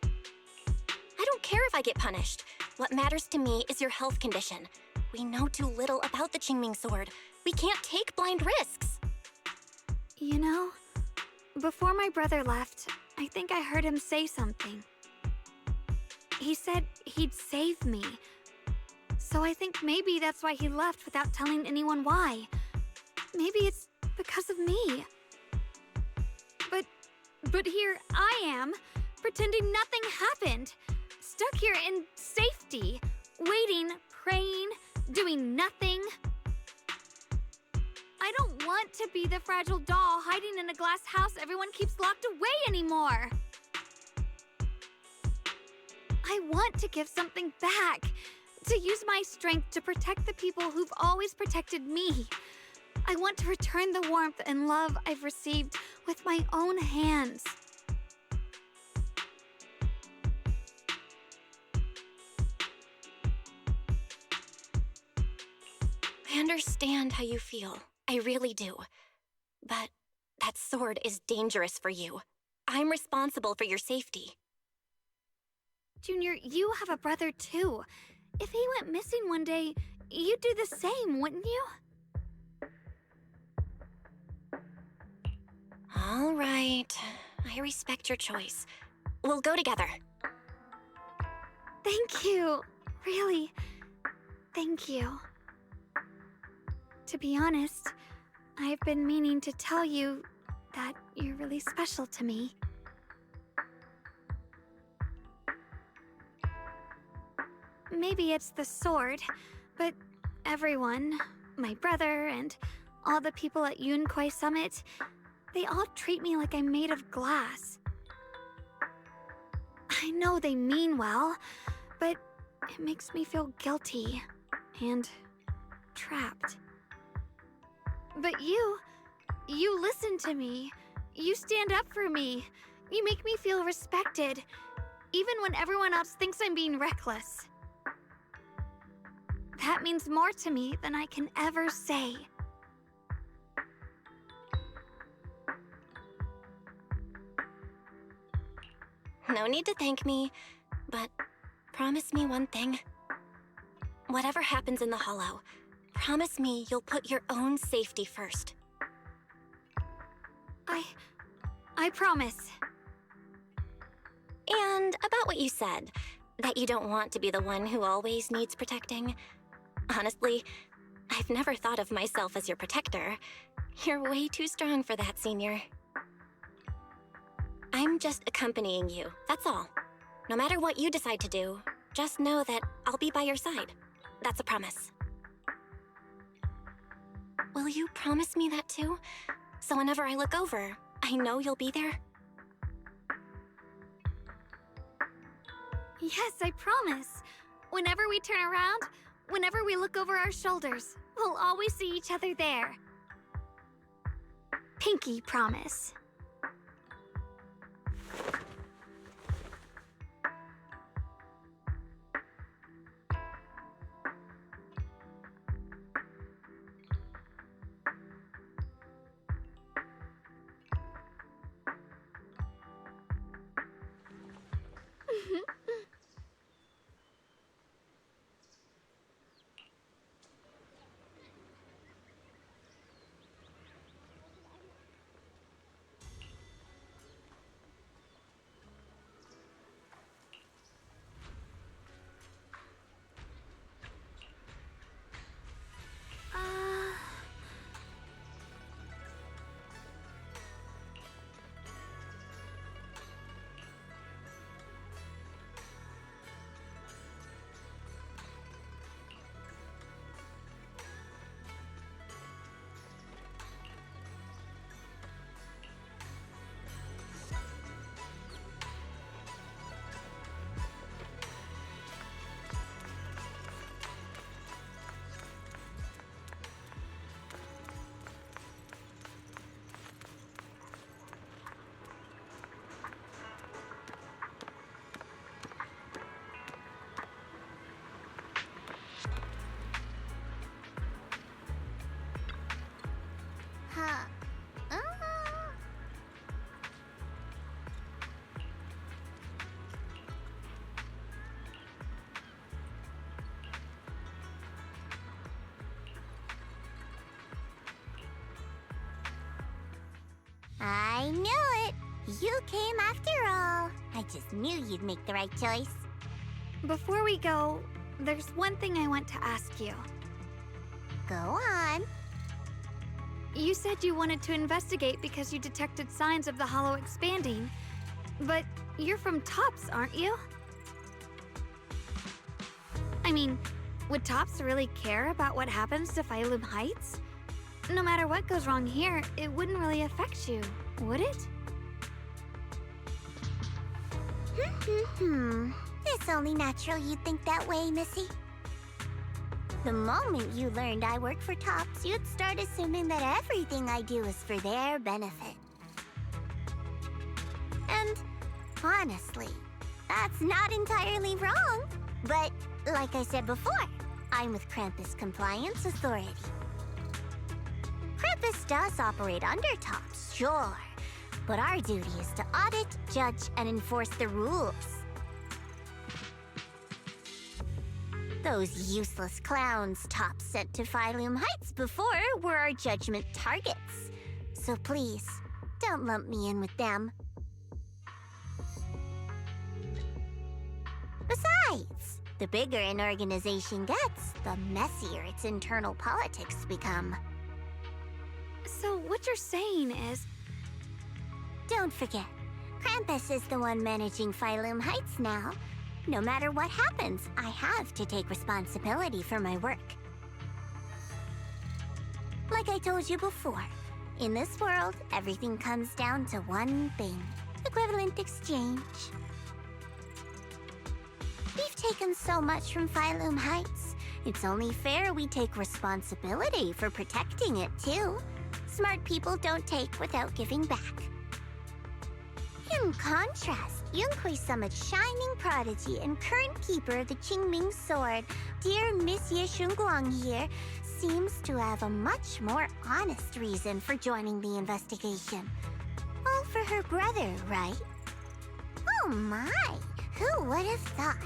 I don't care if I get punished. What matters to me is your health condition. We know too little about the Qingming sword. We can't take blind risks. You know, before my brother left, I think I heard him say something. He said he'd save me. So I think maybe that's why he left without telling anyone why. Maybe it's because of me. But here I am, pretending nothing happened. Stuck here in safety, waiting, praying, doing nothing. I don't want to be the fragile doll hiding in a glass house everyone keeps locked away anymore. I want to give something back, to use my strength to protect the people who've always protected me. I want to return the warmth and love I've received with my own hands. understand how you feel. I really do. But that sword is dangerous for you. I'm responsible for your safety. Junior, you have a brother too. If he went missing one day, you'd do the same, wouldn't you? All right. I respect your choice. We'll go together. Thank you. Really, thank you. To be honest, I've been meaning to tell you that you're really special to me. Maybe it's the sword, but everyone, my brother and all the people at Yunquai Summit, they all treat me like I'm made of glass. I know they mean well, but it makes me feel guilty and trapped. But you listen to me. You stand up for me. You make me feel respected, even when everyone else thinks I'm being reckless. That means more to me than I can ever say. No need to thank me, but promise me one thing. Whatever happens in the Hollow, promise me you'll put your own safety first. I promise. And about what you said, that you don't want to be the one who always needs protecting. Honestly, I've never thought of myself as your protector. You're way too strong for that, Senior. I'm just accompanying you, that's all. No matter what you decide to do, just know that I'll be by your side. That's a promise. Will you promise me that too? So whenever I look over, I know you'll be there? Yes, I promise. Whenever we turn around, whenever we look over our shoulders, we'll always see each other there. Pinky promise. I knew it! You came after all. I just knew you'd make the right choice. Before we go, there's one thing I want to ask you. Go on. You said you wanted to investigate because you detected signs of the Hollow expanding. But you're from Tops, aren't you? I mean, would Tops really care about what happens to Phylum Heights? No matter what goes wrong here, it wouldn't really affect you, would it? It's only natural you'd think that way, Missy. The moment you learned I work for Tops, you'd start assuming that everything I do is for their benefit. And honestly, that's not entirely wrong. But like I said before, I'm with Krampus Compliance Authority. Krampus does operate under tops, sure, but our duty is to audit, judge, and enforce the rules. Those useless clowns Tops sent to Phylum Heights before were our judgment targets. So please, don't lump me in with them. Besides, the bigger an organization gets, the messier its internal politics become. So what you're saying is... Don't forget, Krampus is the one managing Phylum Heights now. No matter what happens, I have to take responsibility for my work. Like I told you before, in this world, everything comes down to one thing: equivalent exchange. We've taken so much from Phylum Heights. It's only fair we take responsibility for protecting it, too. Smart people don't take without giving back. In contrast, Yunhui Summit's shining prodigy and current keeper of the Qingming Sword, dear Miss Ye Shunguang here, seems to have a much more honest reason for joining the investigation. All for her brother, right? Oh my! Who would have thought?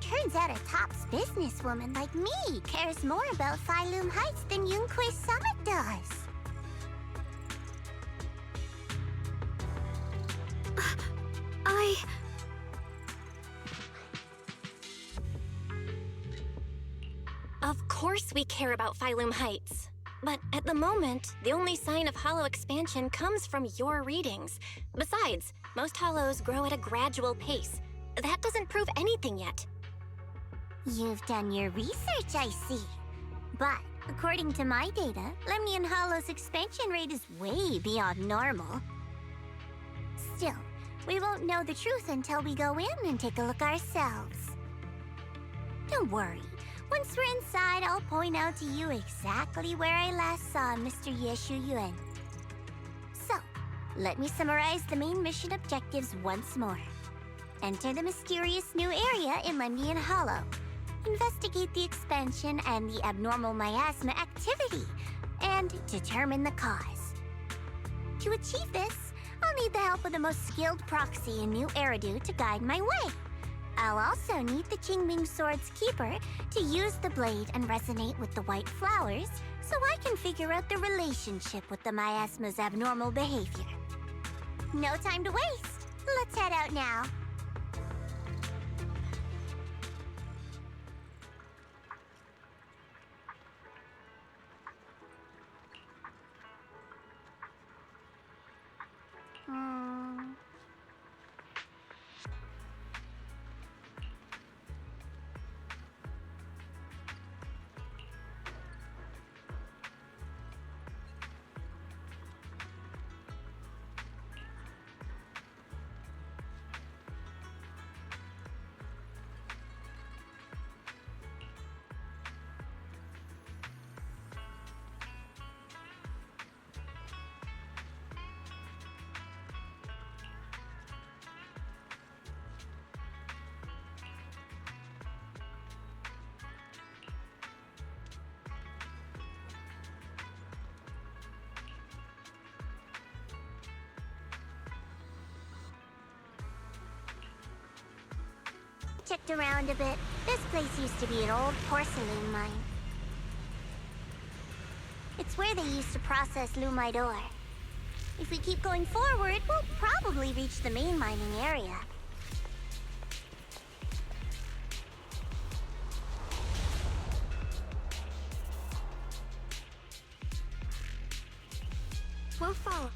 Turns out a Tops businesswoman like me cares more about Phylum Heights than Yunhui Summit does. Of course we care about Phylum Heights. But at the moment, the only sign of hollow expansion comes from your readings. Besides, most hollows grow at a gradual pace. That doesn't prove anything yet. You've done your research, I see. But according to my data, Lemnian Hollow's expansion rate is way beyond normal. Still, we won't know the truth until we go in and take a look ourselves. Don't worry. Once we're inside, I'll point out to you exactly where I last saw Mr. Yeshu Yuan. So, let me summarize the main mission objectives once more. Enter the mysterious new area in Lemnian Hollow. Investigate the expansion and the abnormal miasma activity, and determine the cause. To achieve this, I'll need the help of the most skilled proxy in New Eridu to guide my way. I'll also need the Qingming Sword's keeper to use the blade and resonate with the white flowers so I can figure out the relationship with the miasma's abnormal behavior. No time to waste. Let's head out now. Checked around a bit. This place used to be an old porcelain mine. It's where they used to process lumite ore. If we keep going forward, we'll probably reach the main mining area. We'll follow.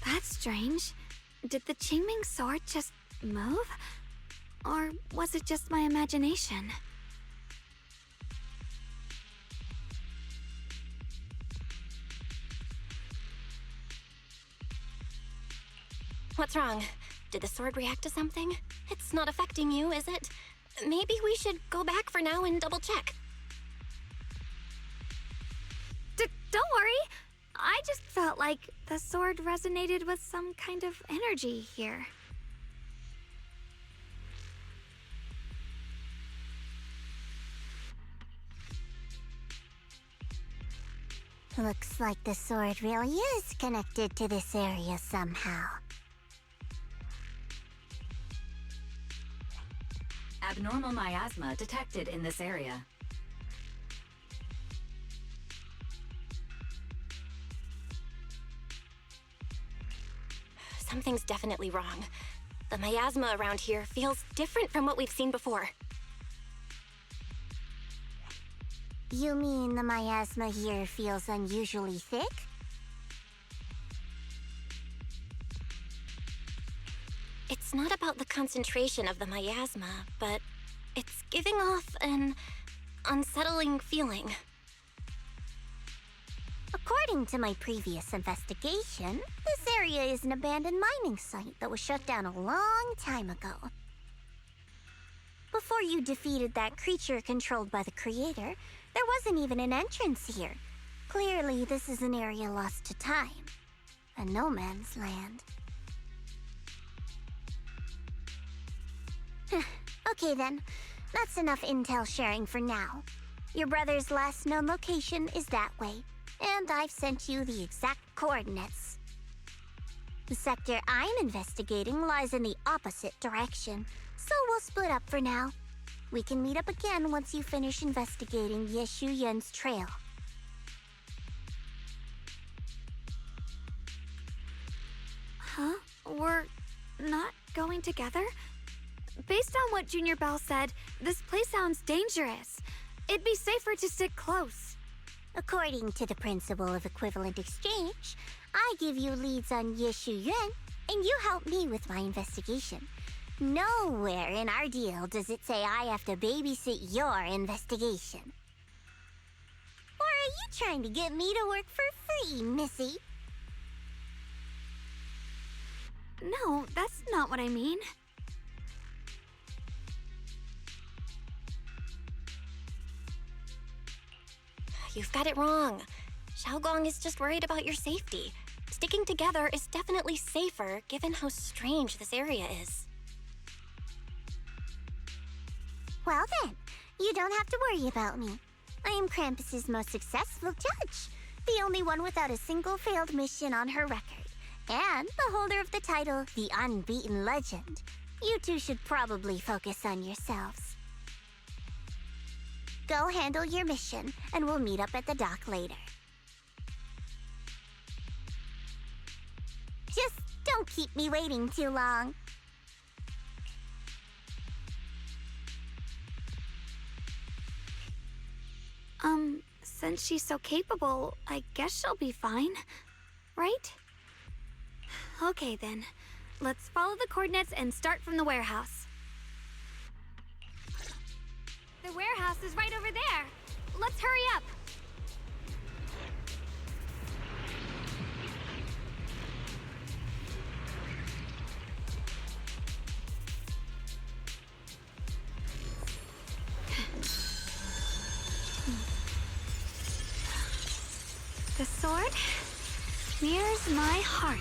That's strange. Did the Qingming Sword just move? Or was it just my imagination? What's wrong? Did the sword react to something? It's not affecting you, is it? Maybe we should go back for now and double check. don't worry. I just felt like the sword resonated with some kind of energy here. Looks like the sword really is connected to this area somehow. Abnormal miasma detected in this area. Something's definitely wrong. The miasma around here feels different from what we've seen before. You mean the miasma here feels unusually thick? It's not about the concentration of the miasma, but it's giving off an unsettling feeling. According to my previous investigation, this area is an abandoned mining site that was shut down a long time ago. Before you defeated that creature controlled by the Creator, there wasn't even an entrance here. Clearly, this is an area lost to time. A no man's land. Okay then, that's enough intel sharing for now. Your brother's last known location is that way, and I've sent you the exact coordinates. The sector I'm investigating lies in the opposite direction, so we'll split up for now. We can meet up again once you finish investigating Yeshu Yun's trail. Huh? We're not going together? Based on what Junior Bell said, this place sounds dangerous. It'd be safer to stick close. According to the principle of equivalent exchange, I give you leads on Yeshu Yun, and you help me with my investigation. Nowhere in our deal does it say I have to babysit your investigation. Or are you trying to get me to work for free, Missy? No, that's not what I mean. You've got it wrong. Xiaoguang is just worried about your safety. Sticking together is definitely safer given how strange this area is. Well then, you don't have to worry about me. I am Krampus's most successful judge, the only one without a single failed mission on her record, and the holder of the title, the Unbeaten Legend. You two should probably focus on yourselves. Go handle your mission, and we'll meet up at the dock later. Just don't keep me waiting too long. Since she's so capable, I guess she'll be fine, right? Okay then, let's follow the coordinates and start from the warehouse. The warehouse is right over there. Let's hurry up. The sword mirrors my heart.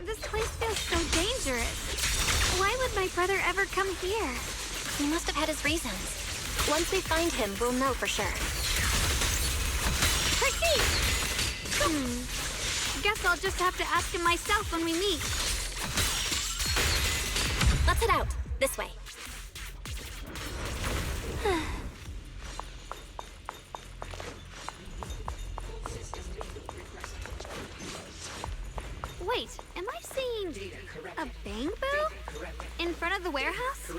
This place feels so dangerous. Why would my brother ever come here? He must have had his reasons. Once we find him, we'll know for sure. Proceed! Guess I'll just have to ask him myself when we meet. Let's head out. This way. Wait, am I seeing a bang-boo in front of the warehouse?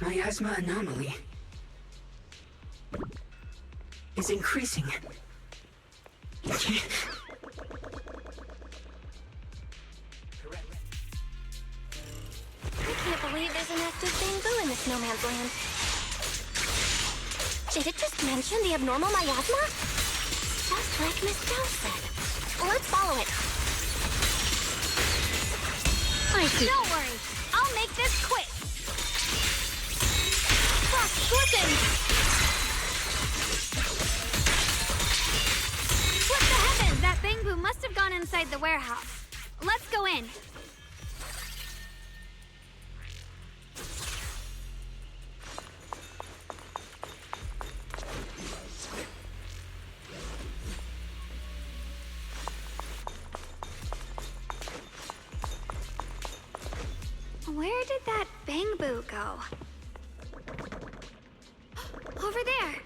Miasma anomaly. is increasing. I can't believe there's an active bamboo in this no man's land. Did it just mention the abnormal miasma? Just like Miss Zhao said. Let's follow it. Don't worry, I'll make this quick. Frost glisten! Flip the heavens! That bamboo must have gone inside the warehouse. Let's go in. Where did that bamboo go? Over there!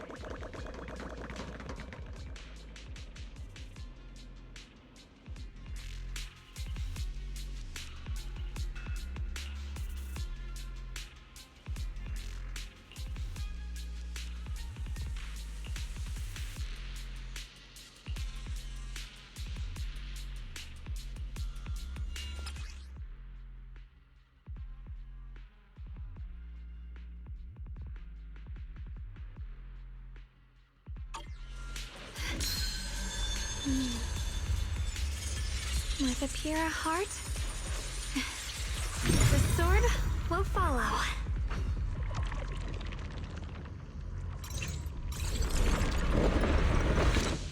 With a pure heart, the sword will follow.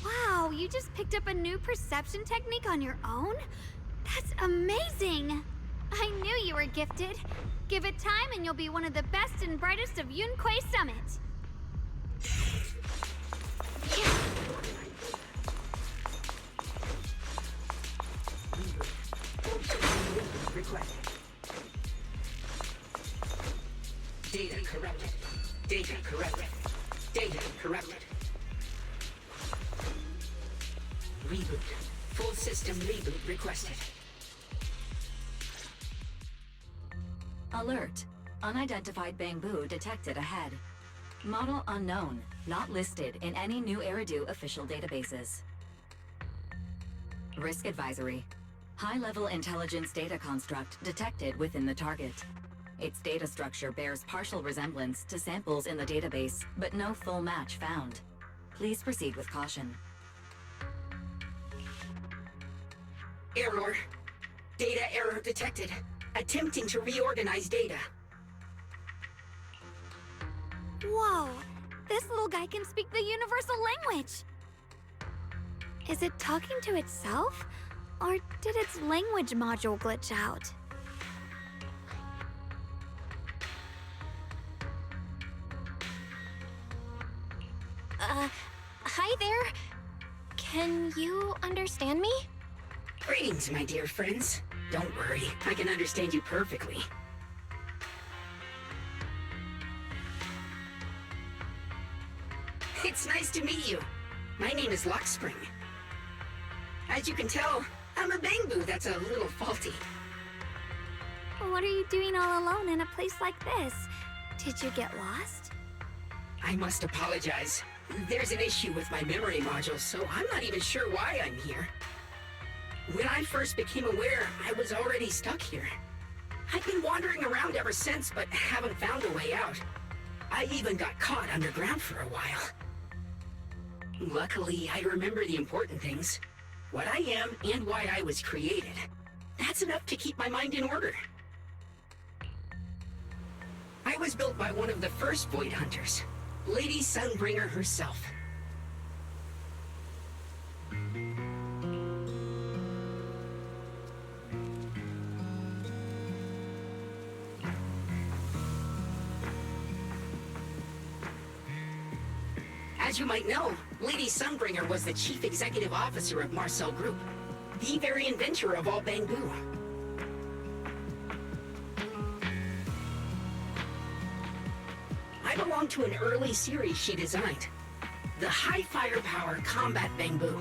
Wow, you just picked up a new perception technique on your own? That's amazing! I knew you were gifted. Give it time and you'll be one of the best and brightest of Yunquay Summit. Data corrupted. Data corrupted. Data corrupted. Reboot. Full system reboot requested. Alert. Unidentified bamboo detected ahead. Model unknown. Not listed in any new Eridu official databases. Risk advisory. High-level intelligence data construct detected within the target. Its data structure bears partial resemblance to samples in the database, but no full match found. Please proceed with caution. Error. Data error detected. Attempting to reorganize data. Whoa! This little guy can speak the universal language! Is it talking to itself? Or did its language module glitch out? Hi there. Can you understand me? Greetings, my dear friends. Don't worry, I can understand you perfectly. It's nice to meet you. My name is Lockspring. As you can tell, I'm a bamboo that's a little faulty. What are you doing all alone in a place like this? Did you get lost? I must apologize. There's an issue with my memory module, so I'm not even sure why I'm here. When I first became aware, I was already stuck here. I've been wandering around ever since, but haven't found a way out. I even got caught underground for a while. Luckily, I remember the important things. What I am and why I was created. That's enough to keep my mind in order. I was built by one of the first Void Hunters, Lady Sunbringer herself. As you might know, Lady Sunbringer was the chief executive officer of Marcel Group, the very inventor of all bamboo. I belong to an early series she designed, the High Firepower Combat Bamboo,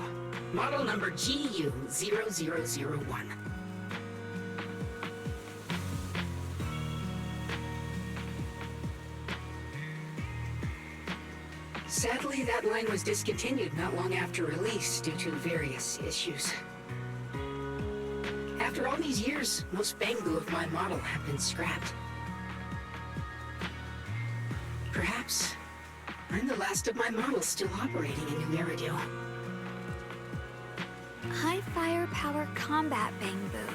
model number GU0001. Sadly, that line was discontinued not long after release due to various issues. After all these years, most bamboo of my model have been scrapped. Perhaps I'm the last of my models still operating in New Eridu. High firepower combat bamboo.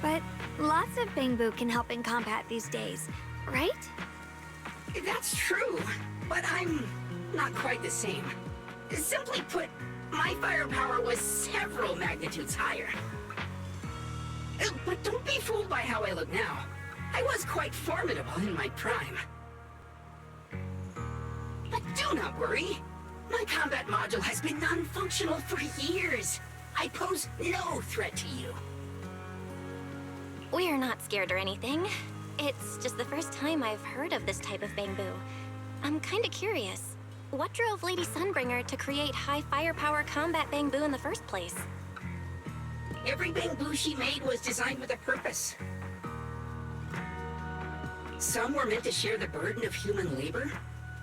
But lots of bamboo can help in combat these days, right? That's true, but I'm not quite the same. Simply put, my firepower was several magnitudes higher. But don't be fooled by how I look now. I was quite formidable in my prime. But do not worry. My combat module has been non-functional for years. I pose no threat to you. We're not scared or anything. It's just the first time I've heard of this type of bamboo. I'm kinda curious. What drove Lady Sunbringer to create high firepower combat bamboo in the first place? Every bamboo she made was designed with a purpose. Some were meant to share the burden of human labor.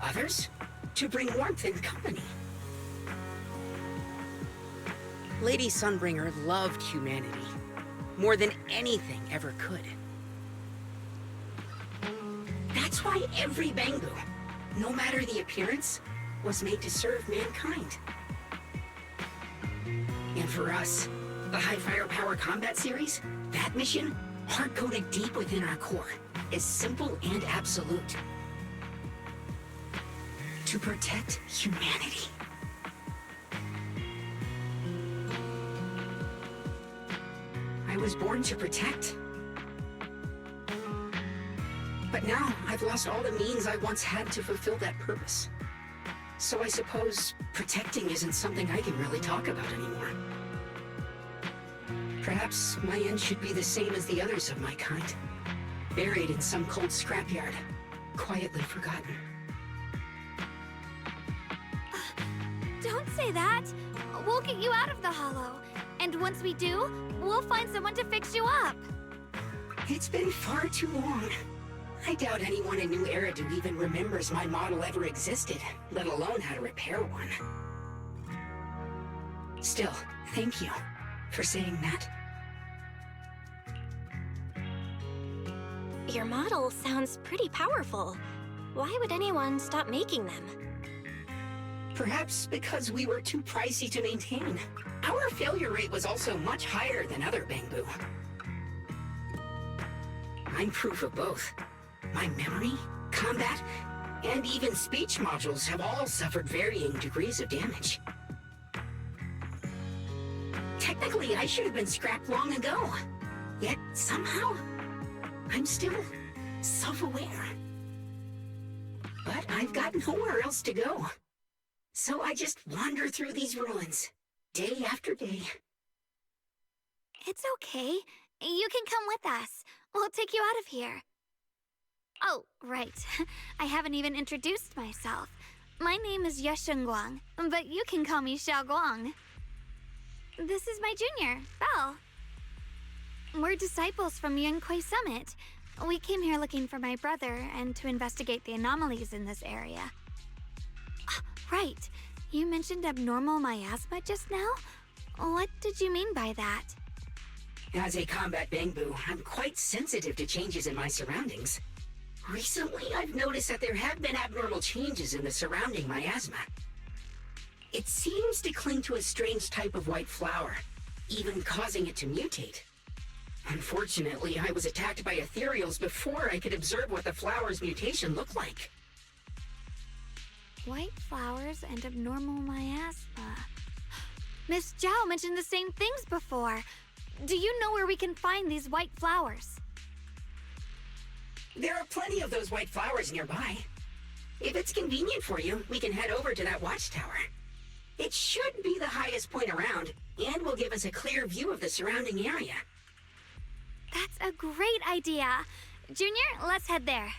Others, to bring warmth and company. Lady Sunbringer loved humanity more than anything ever could. That's why every bamboo, no matter the appearance, was made to serve mankind. And for us, the High Firepower Combat Series, that mission, hard-coded deep within our core, is simple and absolute. To protect humanity. I was born to protect. But now, I've lost all the means I once had to fulfill that purpose. So I suppose protecting isn't something I can really talk about anymore. Perhaps my end should be the same as the others of my kind. Buried in some cold scrapyard, quietly forgotten. Don't say that! We'll get you out of the hollow. And once we do, we'll find someone to fix you up. It's been far too long. I doubt anyone in New Eridu even remembers my model ever existed, let alone how to repair one. Still, thank you for saying that. Your model sounds pretty powerful. Why would anyone stop making them? Perhaps because we were too pricey to maintain. Our failure rate was also much higher than other bamboo. I'm proof of both. My memory, combat, and even speech modules have all suffered varying degrees of damage. Technically, I should have been scrapped long ago. Yet, somehow, I'm still self-aware. But I've got nowhere else to go. So I just wander through these ruins, day after day. It's okay. You can come with us. We'll take you out of here. Oh, right. I haven't even introduced myself. My name is Guang, but you can call me Guang. This is my junior, Belle. We're disciples from Yunquay Summit. We came here looking for my brother and to investigate the anomalies in this area. Right. You mentioned abnormal miasma just now? What did you mean by that? As a combat bamboo, I'm quite sensitive to changes in my surroundings. Recently, I've noticed that there have been abnormal changes in the surrounding miasma. It seems to cling to a strange type of white flower, even causing it to mutate. Unfortunately, I was attacked by ethereals before I could observe what the flower's mutation looked like. White flowers and abnormal miasma. Miss Zhao mentioned the same things before. Do you know where we can find these white flowers? There are plenty of those white flowers nearby. If it's convenient for you, we can head over to that watchtower. It should be the highest point around, and will give us a clear view of the surrounding area. That's a great idea. Junior, let's head there.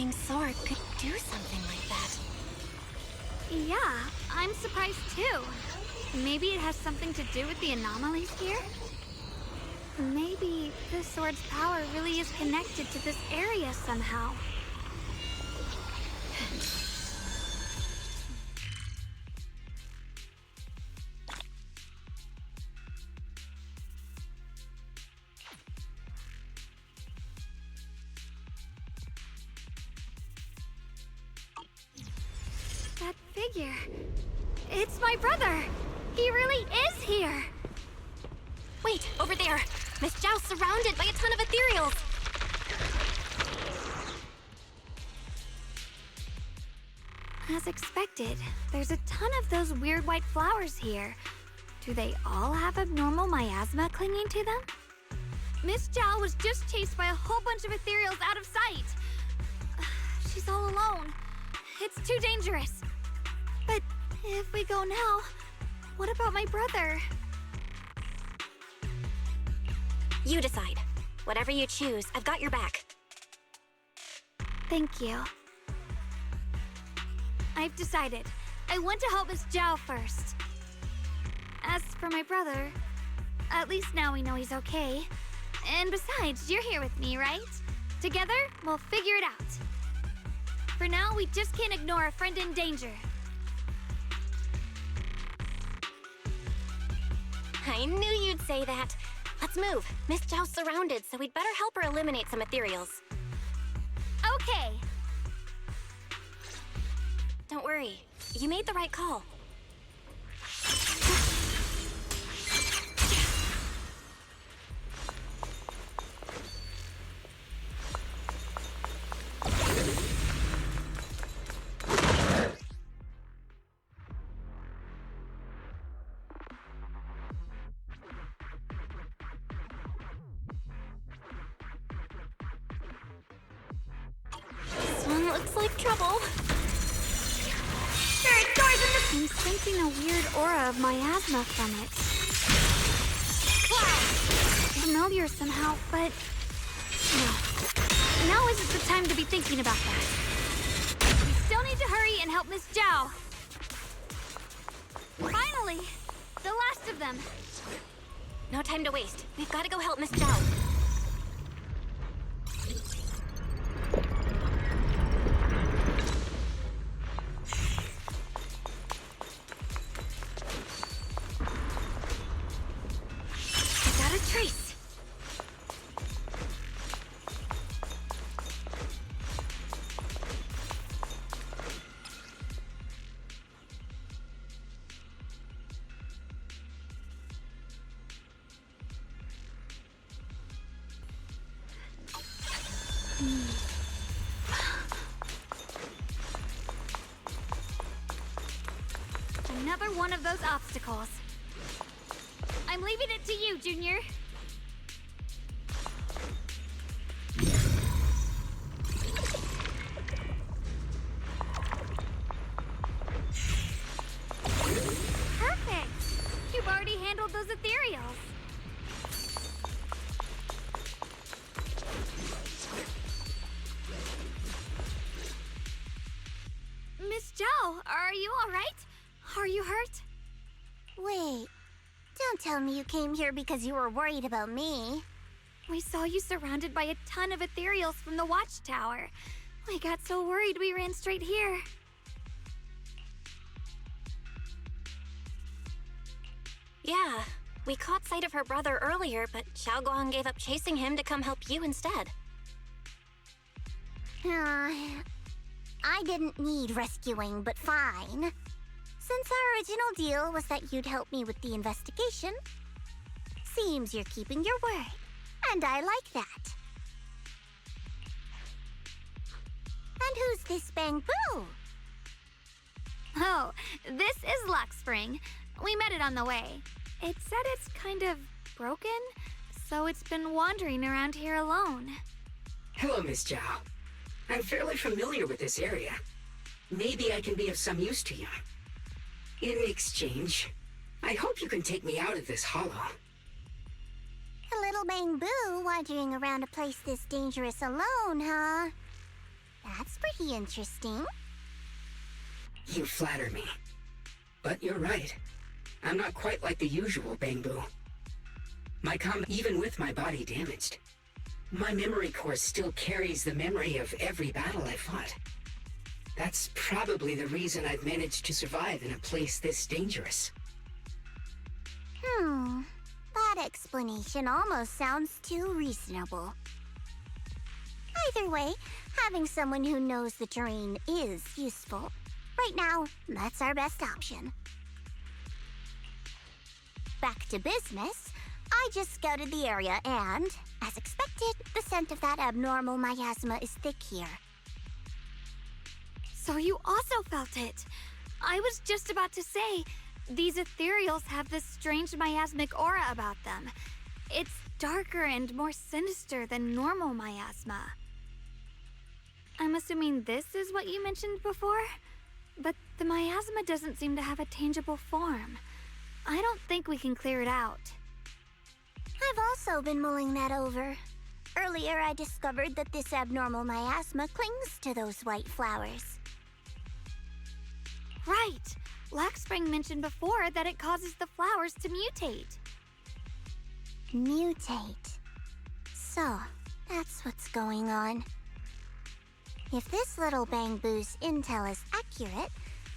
flaming sword could do something like that. Yeah, I'm surprised too. Maybe it has something to do with the anomalies here? Maybe the sword's power really is connected to this area somehow. That figure. It's my brother! He really is here! Wait, over there! Miss Zhao's surrounded by a ton of ethereals! As expected, there's a ton of those weird white flowers here. Do they all have abnormal miasma clinging to them? Miss Zhao was just chased by a whole bunch of ethereals out of sight. She's all alone. It's too dangerous. But if we go now, what about my brother? You decide. Whatever you choose, I've got your back. Thank you. I've decided. I want to help Miss Zhao first. As for my brother, at least now we know he's okay. And besides, you're here with me, right? Together, we'll figure it out. For now, we just can't ignore a friend in danger. I knew you'd say that. Let's move. Miss Zhao's surrounded, so we'd better help her eliminate some ethereals. Okay. Don't worry. You made the right call. This one looks like trouble. I'm sensing a weird aura of miasma from it. Familiar somehow, but no. Now isn't the time to be thinking about that. We still need to hurry and help Miss Zhao. Finally! The last of them! No time to waste. We've got to go help Miss Zhao. Trace! Another one of those obstacles. I'm leaving it to you, Junior. Perfect! You've already handled those ethereals. Miss Zhao, are you all right? Are you hurt? Wait, don't tell me you came here because you were worried about me. We saw you surrounded by a ton of ethereals from the watchtower. We got so worried we ran straight here. Yeah, we caught sight of her brother earlier, but Xiaoguang gave up chasing him to come help you instead. I didn't need rescuing, but fine. Since our original deal was that you'd help me with the investigation, seems you're keeping your word, and I like that. And who's this Bang-Boo? Oh, this is Luxspring. We met it on the way. It said it's kind of broken, so it's been wandering around here alone. Hello, Miss Zhao. I'm fairly familiar with this area. Maybe I can be of some use to you. In exchange, I hope you can take me out of this hollow. A little Bang-Boo wandering around a place this dangerous alone, huh? That's pretty interesting. You flatter me. But you're right. I'm not quite like the usual Bangbu. Even with my body damaged, my memory core still carries the memory of every battle I fought. That's probably the reason I've managed to survive in a place this dangerous. That explanation almost sounds too reasonable. Either way, having someone who knows the terrain is useful. Right now, that's our best option. Back to business, I just scouted the area and, as expected, the scent of that abnormal miasma is thick here. So you also felt it. I was just about to say, these ethereals have this strange miasmic aura about them. It's darker and more sinister than normal miasma. I'm assuming this is what you mentioned before? But the miasma doesn't seem to have a tangible form. I don't think we can clear it out. I've also been mulling that over. Earlier, I discovered that this abnormal miasma clings to those white flowers. Right! Blackspring mentioned before that it causes the flowers to mutate. Mutate. So, that's what's going on. If this little Bangbu's intel is accurate,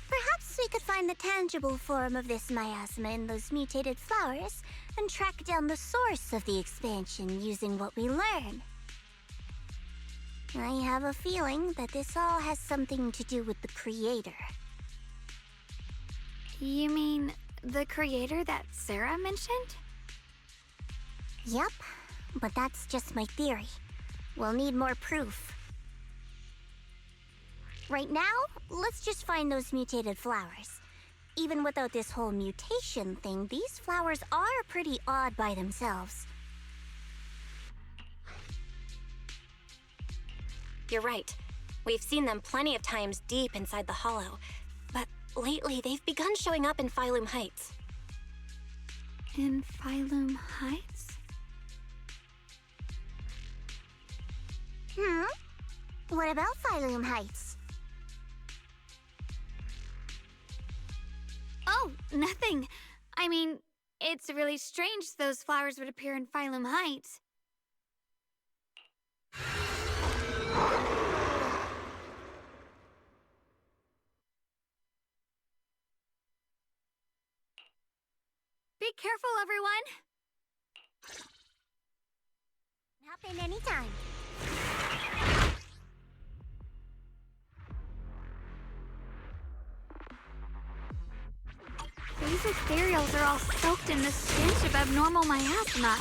perhaps we could find the tangible form of this miasma in those mutated flowers and track down the source of the expansion using what we learn. I have a feeling that this all has something to do with the creator. You mean the creator that Sarah mentioned? Yep, but that's just my theory. We'll need more proof. Right now, let's just find those mutated flowers. Even without this whole mutation thing, these flowers are pretty odd by themselves. You're right. We've seen them plenty of times deep inside the hollow, but lately they've begun showing up in Phylum Heights. In Phylum Heights? What about Phylum Heights? Oh, nothing. I mean, it's really strange those flowers would appear in Phylum Heights. Be careful, everyone! Happen anytime. These ethereals are all soaked in the stench of abnormal miasma.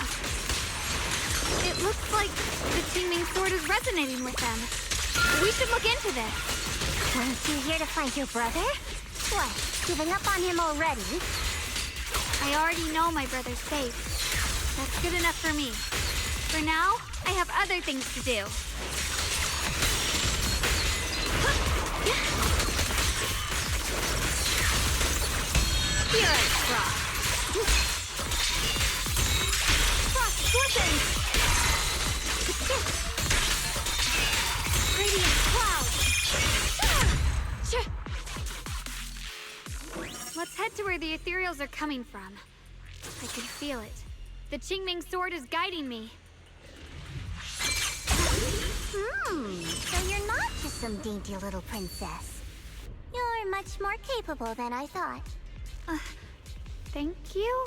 It looks like the teeming sword is resonating with them. We should look into this. Weren't you here to find your brother? What, giving up on him already? I already know my brother's safe. That's good enough for me. For now, I have other things to do. Here I frost. Frost slipping! Radiant cloud! Let's head to where the ethereals are coming from. I can feel it. The Qingming sword is guiding me. So you're not just some dainty little princess. You're much more capable than I thought. Thank you?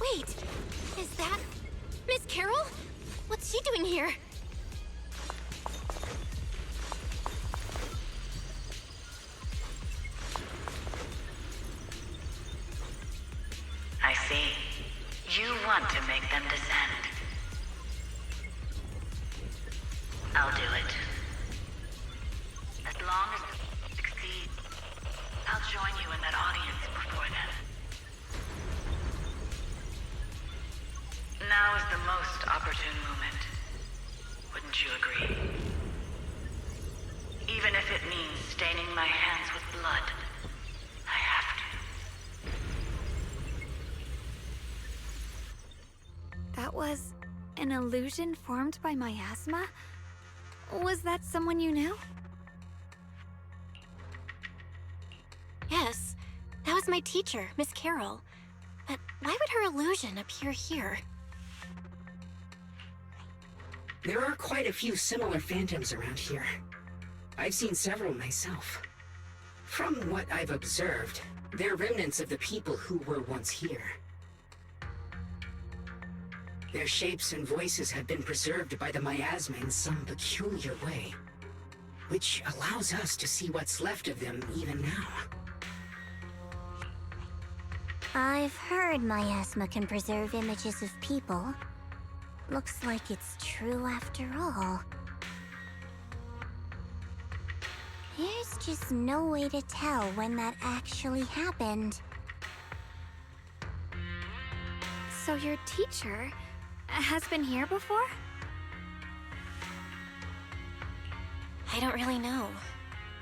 Wait, is that Miss Carol? What's she doing here? I see. You want to make them descend. I'll do it. As long as you succeed, I'll join you in that audience before then. Now is the most opportune moment. Wouldn't you agree? Even if it means staining my hands with blood, I have to. That was an illusion formed by miasma? Was that someone you knew? Yes, that was my teacher, Miss Carroll. But why would her illusion appear here? There are quite a few similar phantoms around here. I've seen several myself. From what I've observed, they're remnants of the people who were once here. Their shapes and voices have been preserved by the miasma in some peculiar way, which allows us to see what's left of them even now. I've heard miasma can preserve images of people. Looks like it's true after all. There's just no way to tell when that actually happened. So your teacher has been here before? I don't really know.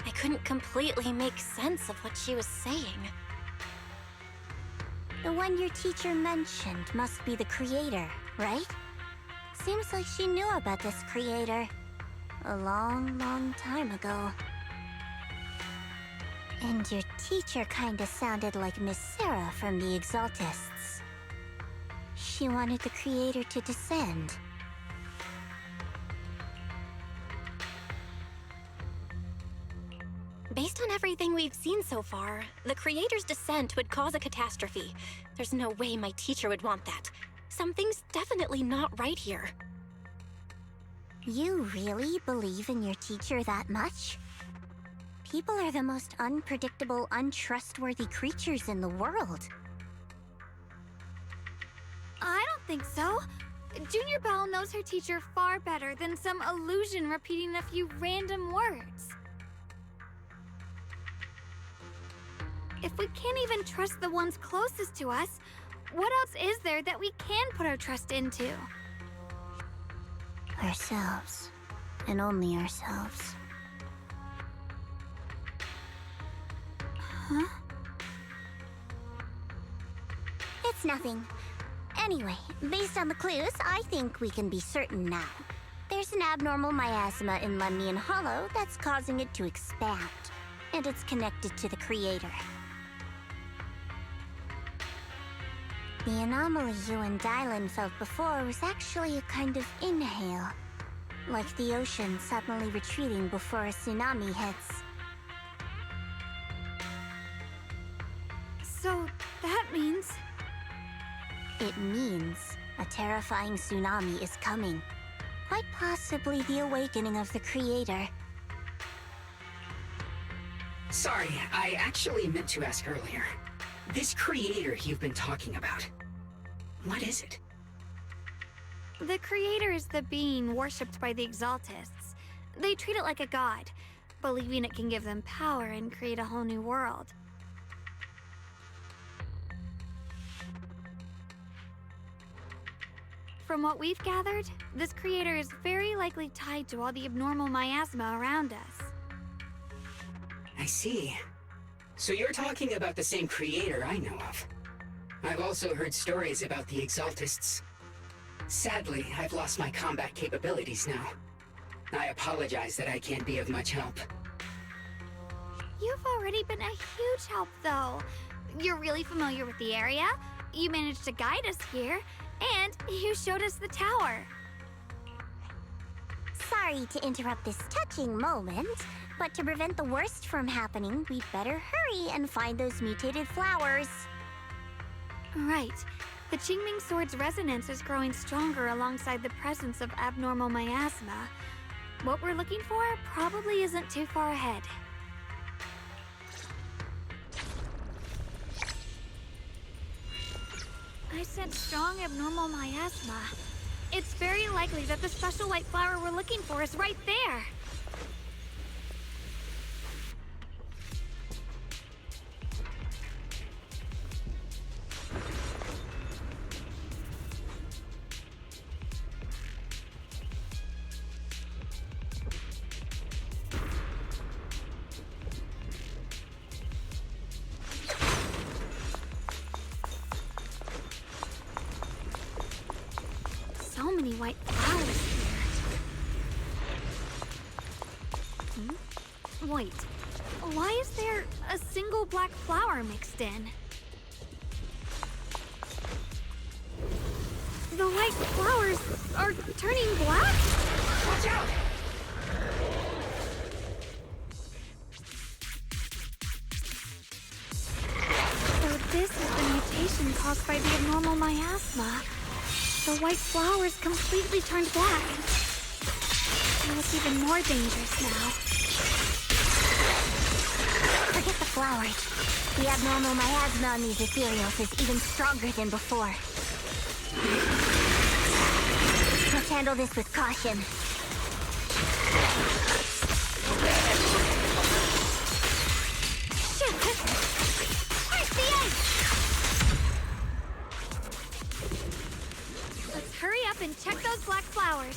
I couldn't completely make sense of what she was saying. The one your teacher mentioned must be the creator, right? Seems like she knew about this creator a long time ago. And your teacher kinda sounded like Miss Sarah from the Exaltists. She wanted the creator to descend. Based on everything we've seen so far, the creator's descent would cause a catastrophe. There's no way my teacher would want that. Something's definitely not right here. You really believe in your teacher that much? People are the most unpredictable, untrustworthy creatures in the world. I don't think so. Junior Belle knows her teacher far better than some illusion repeating a few random words. If we can't even trust the ones closest to us, what else is there that we can put our trust into? Ourselves. And only ourselves. Huh? It's nothing. Anyway, based on the clues, I think we can be certain now. There's an abnormal miasma in Lemnian Hollow that's causing it to expand. And it's connected to the creator. The anomaly you and Dylan felt before was actually a kind of inhale. Like the ocean suddenly retreating before a tsunami hits. So that means... It means a terrifying tsunami is coming. Quite possibly the awakening of the creator. Sorry, I actually meant to ask earlier. This creator you've been talking about, what is it? The creator is the being worshipped by the Exaltists. They treat it like a god, believing it can give them power and create a whole new world. From what we've gathered, this creator is very likely tied to all the abnormal miasma around us. I see. So you're talking about the same creator I know of. I've also heard stories about the Exaltists. Sadly, I've lost my combat capabilities now. I apologize that I can't be of much help. You've already been a huge help, though. You're really familiar with the area, you managed to guide us here, and you showed us the tower. Sorry to interrupt this touching moment, but to prevent the worst from happening, we'd better hurry and find those mutated flowers. Right. The Qingming Sword's resonance is growing stronger alongside the presence of abnormal miasma. What we're looking for probably isn't too far ahead. I sense strong abnormal miasma. It's very likely that the special white flower we're looking for is right there. white flowers here. Wait, why is there a single black flower mixed in? The white flowers are turning black? Watch out! So this is the mutation caused by the abnormal miasma. The white flowers completely turned black. They look even more dangerous now. Forget the flowers. The abnormal miasma on these ethereals is even stronger than before. Let's handle this with caution. Shit! Where's the ice? Let's hurry up and check those black flowers.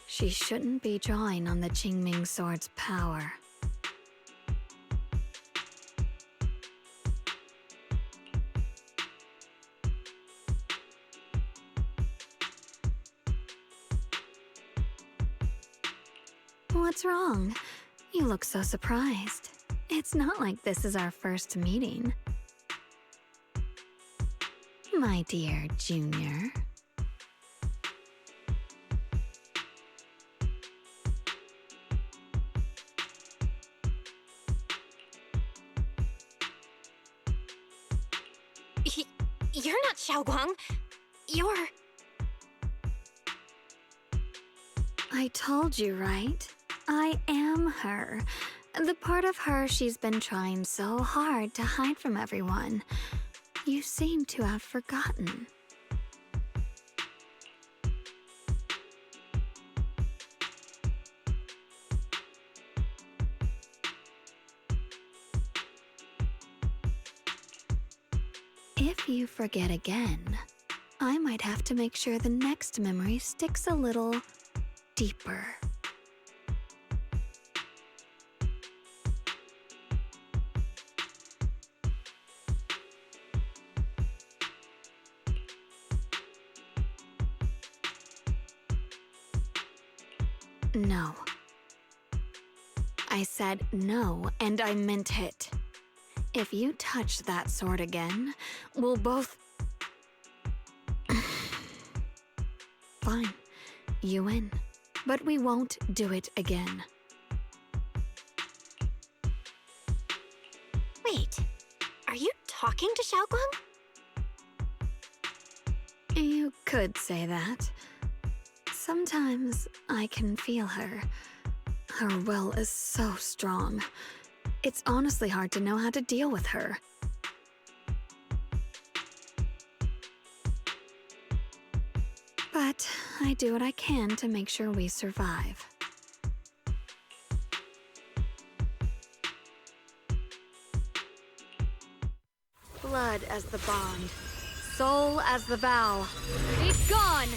She shouldn't be drawing on the Qingming sword's power. What's wrong? You look so surprised. It's not like this is our first meeting. My dear Junior. You're not Xiaoguang. You're... I told you, right? I am her. The part of her she's been trying so hard to hide from everyone. You seem to have forgotten. If you forget again, I might have to make sure the next memory sticks a little deeper. No. I said no, and I meant it. If you touch that sword again, we'll both... Fine. You win. But we won't do it again. Wait, are you talking to Xiaoguang? You could say that. Sometimes I can feel her. Her will is so strong. It's honestly hard to know how to deal with her. But I do what I can to make sure we survive. Blood as the bond, soul as the vow. Be gone!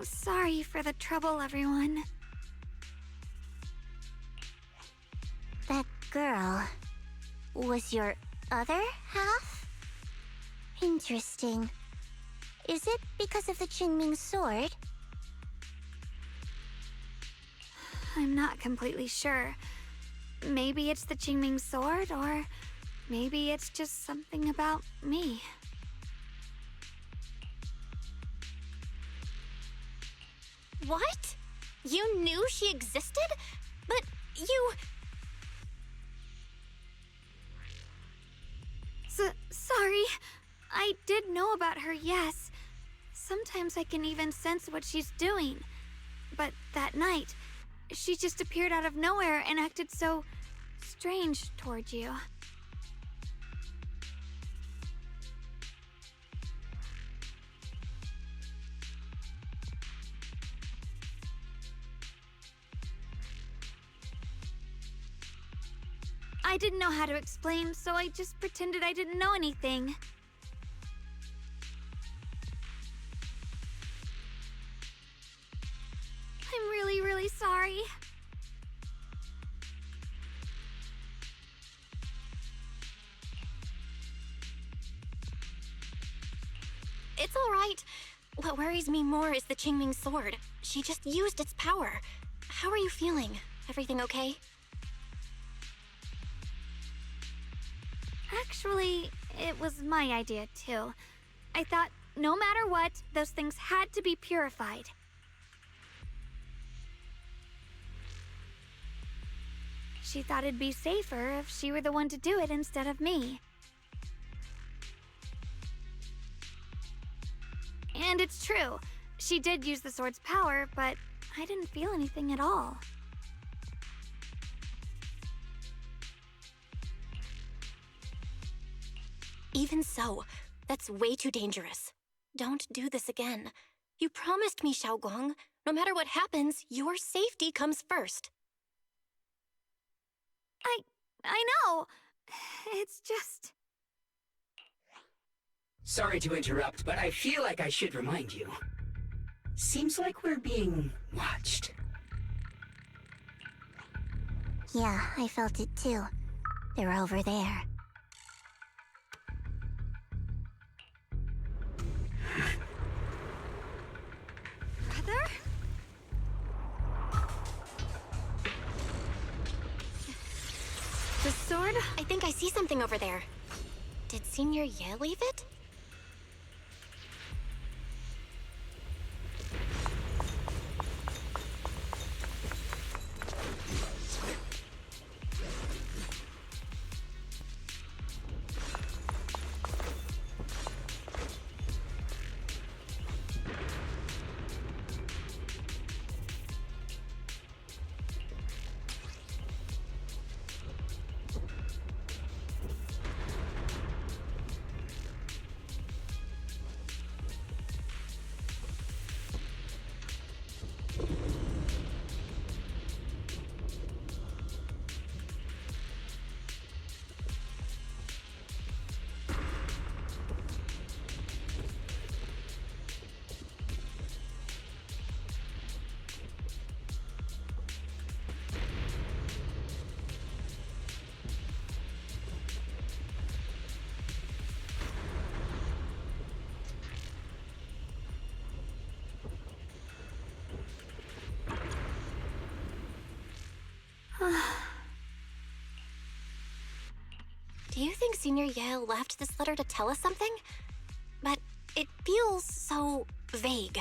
Sorry for the trouble, everyone. That girl was your other half? Interesting. Is it because of the Qingming sword? I'm not completely sure. Maybe it's the Qingming sword, or maybe it's just something about me. What? You knew she existed? But you... Sorry. I did know about her, yes. Sometimes I can even sense what she's doing. But that night, she just appeared out of nowhere and acted so strange toward you. I didn't know how to explain, so I just pretended I didn't know anything. I'm really, really sorry. It's all right. What worries me more is the Qingming sword. She just used its power. How are you feeling? Everything okay? Actually, it was my idea, too. I thought, no matter what, those things had to be purified. She thought it'd be safer if she were the one to do it instead of me. And it's true. She did use the sword's power, but I didn't feel anything at all. Even so, that's way too dangerous. Don't do this again. You promised me, Xiaoguang. No matter what happens, your safety comes first. I know. It's just... Sorry to interrupt, but I feel like I should remind you. Seems like we're being watched. Yeah, I felt it too. They're over there. Brother? The sword? I think I see something over there. Did Senior Ye leave it? Do you think Senior Ye left this letter to tell us something? But it feels so vague.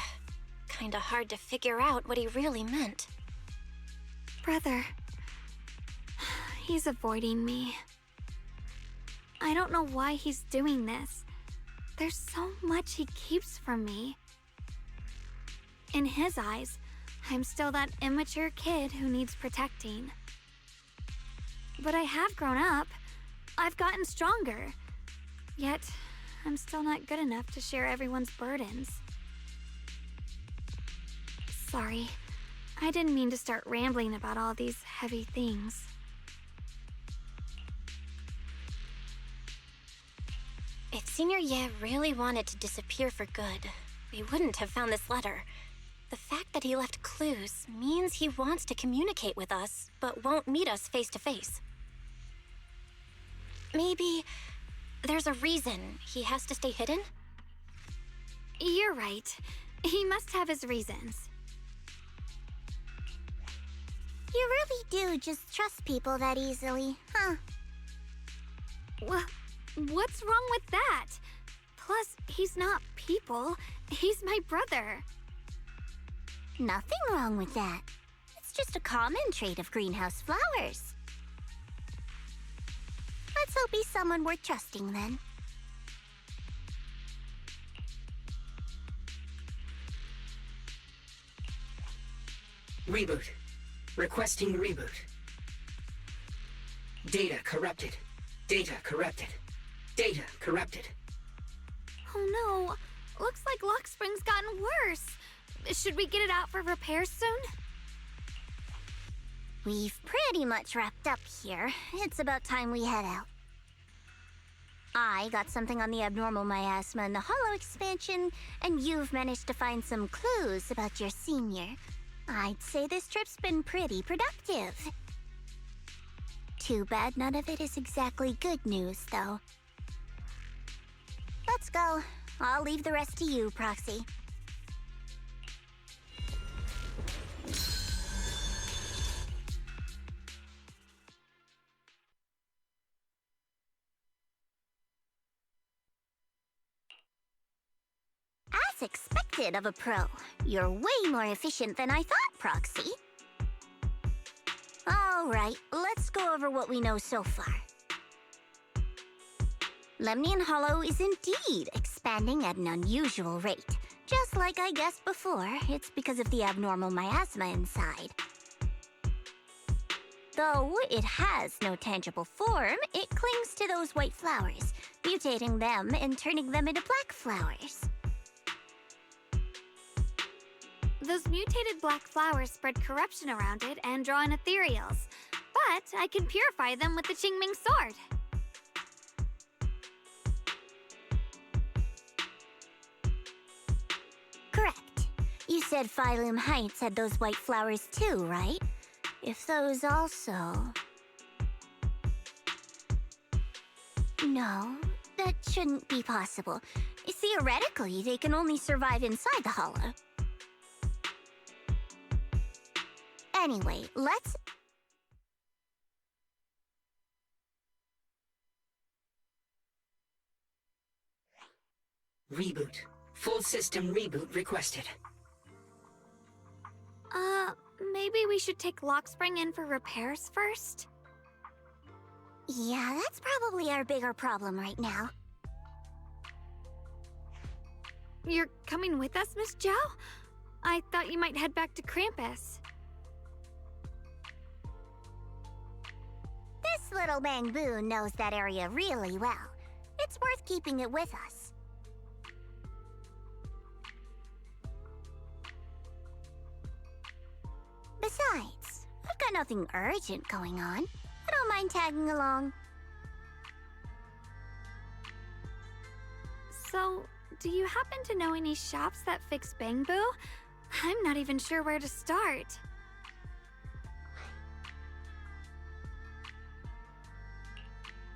Kinda hard to figure out what he really meant. Brother. He's avoiding me. I don't know why he's doing this. There's so much he keeps from me. In his eyes, I'm still that immature kid who needs protecting. But I have grown up. I've gotten stronger. Yet, I'm still not good enough to share everyone's burdens. Sorry. I didn't mean to start rambling about all these heavy things. If Senior Ye really wanted to disappear for good, we wouldn't have found this letter. The fact that he left clues means he wants to communicate with us, but won't meet us face to face. Maybe there's a reason he has to stay hidden? You're right. He must have his reasons. You really do just trust people that easily, huh? What's wrong with that? Plus, he's not people. He's my brother. Nothing wrong with that. It's just a common trait of greenhouse flowers. Let's hope he's someone worth trusting then. Reboot. Requesting reboot. Data corrupted. Data corrupted. Data corrupted. Oh no. Looks like Lock Spring's gotten worse. Should we get it out for repairs soon? We've pretty much wrapped up here. It's about time we head out. I got something on the abnormal miasma and the hollow expansion, and you've managed to find some clues about your senior. I'd say this trip's been pretty productive. Too bad none of it is exactly good news, though. Let's go. I'll leave the rest to you, Proxy. As expected of a pro, you're way more efficient than I thought, Proxy. Alright, let's go over what we know so far. Lemnian Hollow is indeed expanding at an unusual rate. Just like I guessed before, it's because of the abnormal miasma inside. Though it has no tangible form, it clings to those white flowers, mutating them and turning them into black flowers. Those mutated black flowers spread corruption around it and draw in ethereals. But I can purify them with the Qingming sword. Correct. You said Phylum Heights had those white flowers too, right? If those also... No, that shouldn't be possible. Theoretically, they can only survive inside the hollow. Anyway, let's... Reboot. Full system reboot requested. Maybe we should take Lock Spring in for repairs first? Yeah, that's probably our bigger problem right now. You're coming with us, Miss Zhao? I thought you might head back to Krampus. This little bamboo knows that area really well. It's worth keeping it with us. Besides, I've got nothing urgent going on. I don't mind tagging along. So, do you happen to know any shops that fix bamboo? I'm not even sure where to start.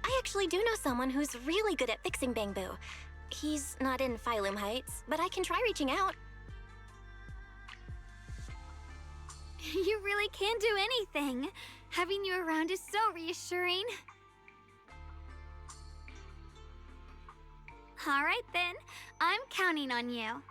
I actually do know someone who's really good at fixing bamboo. He's not in Phylum Heights, but I can try reaching out. You really can do anything. Having you around is so reassuring. All right then, I'm counting on you.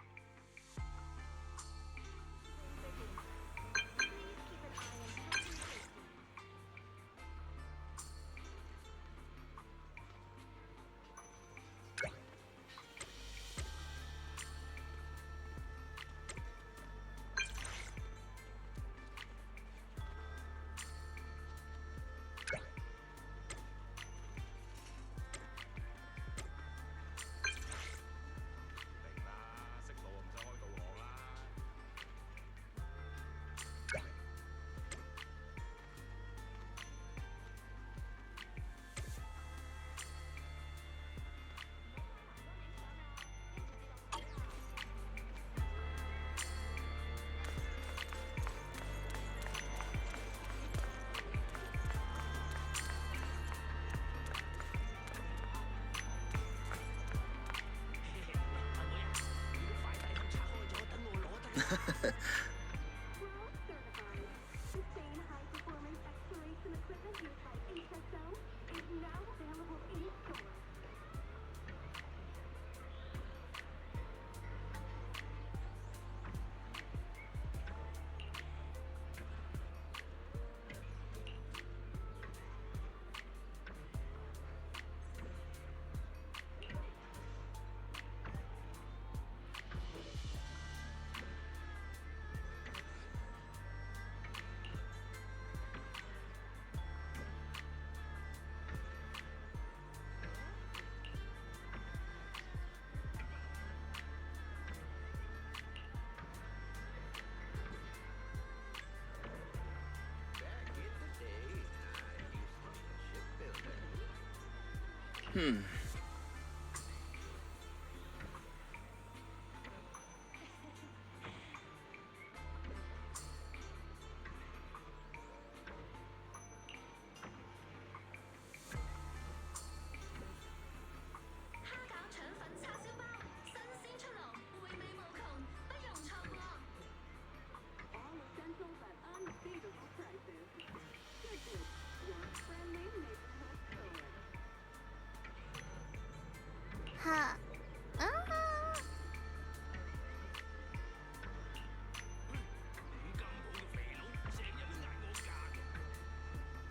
Huh.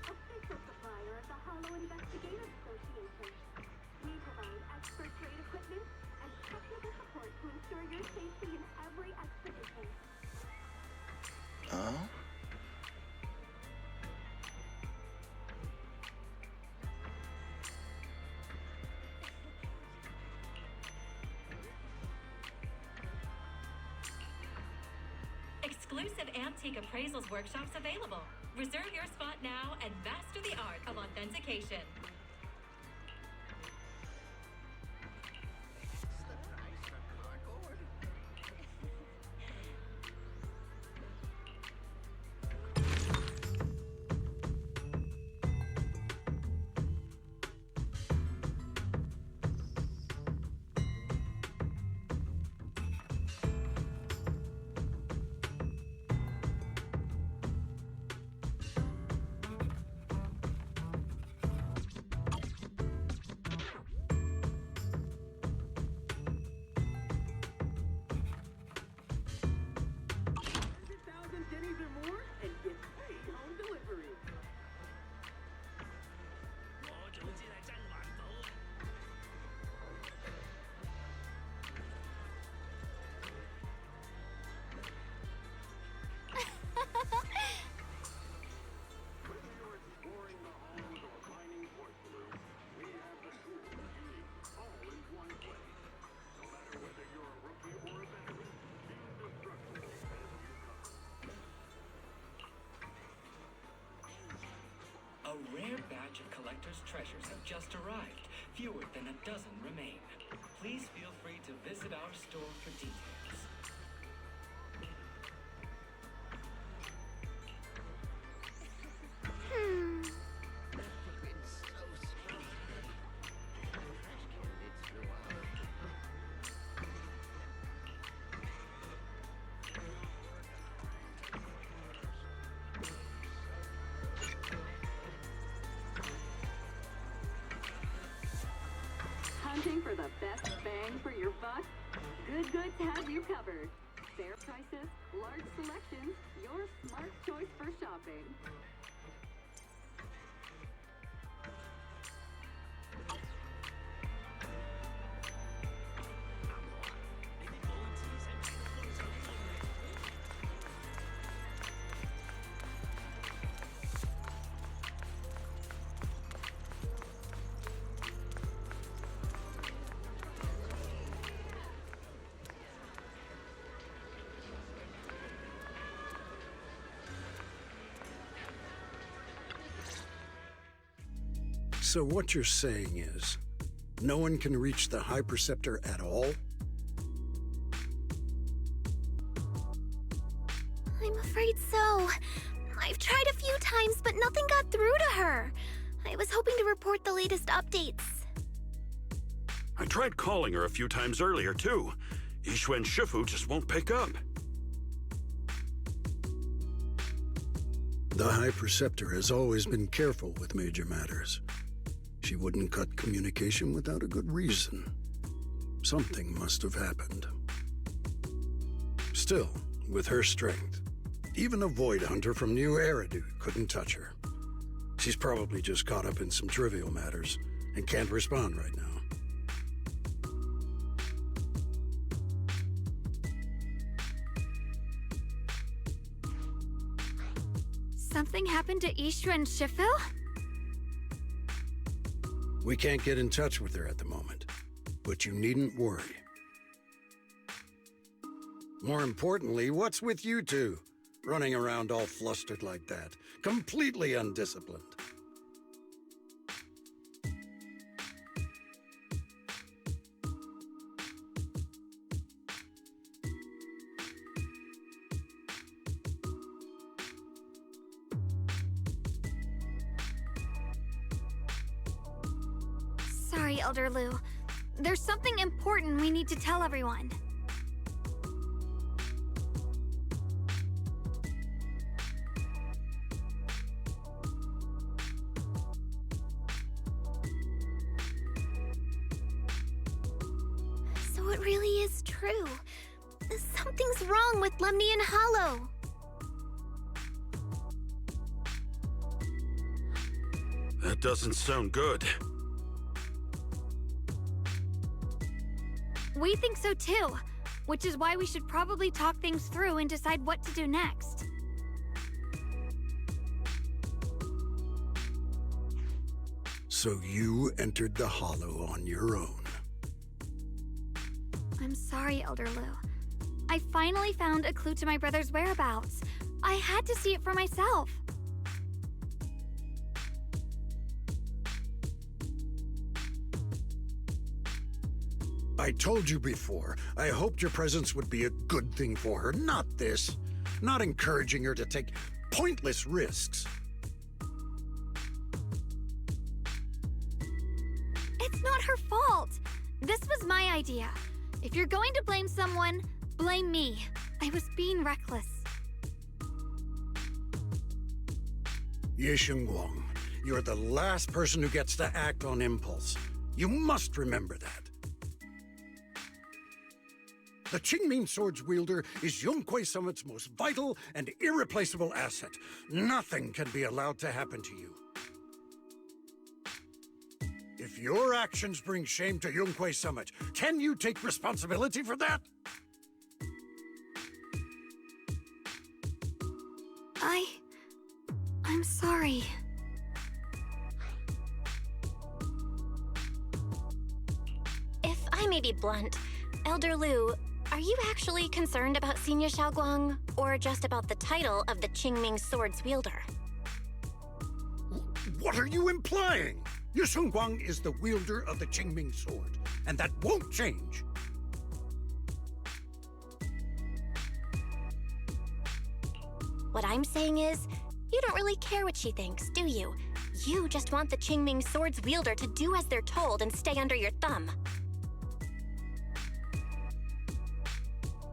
Official supplier of the Hollow Investigative Association. We provide expert-grade equipment and technical support to ensure your safety in every expedition. Exclusive antique appraisals workshops available. Reserve your spot now and master the art of authentication. A rare batch of collector's treasures have just arrived. Fewer than a dozen remain. Please feel free to visit our store for details. Hunting for the best bang for your buck? Good Goods has you covered. Fair prices, large selections, your smart choice for shopping. So what you're saying is, no one can reach the High Preceptor at all? I'm afraid so. I've tried a few times, but nothing got through to her. I was hoping to report the latest updates. I tried calling her a few times earlier, too. Yishu and Shifu just won't pick up. The High Preceptor has always been careful with major matters. She wouldn't cut communication without a good reason. Something must have happened. Still, with her strength, even a Void Hunter from New Eridu couldn't touch her. She's probably just caught up in some trivial matters and can't respond right now. Something happened to Yishu and Shifu? We can't get in touch with her at the moment, but you needn't worry. More importantly, what's with you two? Running around all flustered like that, completely undisciplined. sorry, Elder Lu. There's something important we need to tell everyone. So it really is true. Something's wrong with Lemnian Hollow. That doesn't sound good. We think so too, which is why we should probably talk things through and decide what to do next. So you entered the Hollow on your own. I'm sorry, Elder Lu. I finally found a clue to my brother's whereabouts. I had to see it for myself. I told you before, I hoped your presence would be a good thing for her, not this. Not encouraging her to take pointless risks. It's not her fault. This was my idea. If you're going to blame someone, blame me. I was being reckless. Ye Shengguang, you're the last person who gets to act on impulse. You must remember that. The Qingming Sword's wielder is Yunhui Summit's most vital and irreplaceable asset. Nothing can be allowed to happen to you. If your actions bring shame to Yunhui Summit, can you take responsibility for that? I'm sorry. If I may be blunt, Elder Lu, are you actually concerned about Senior Xiaoguang, or just about the title of the Qingming Sword's wielder? What are you implying? Ye Shengguang is the wielder of the Qingming Sword, and that won't change. What I'm saying is, you don't really care what she thinks, do you? You just want the Qingming Sword's wielder to do as they're told and stay under your thumb.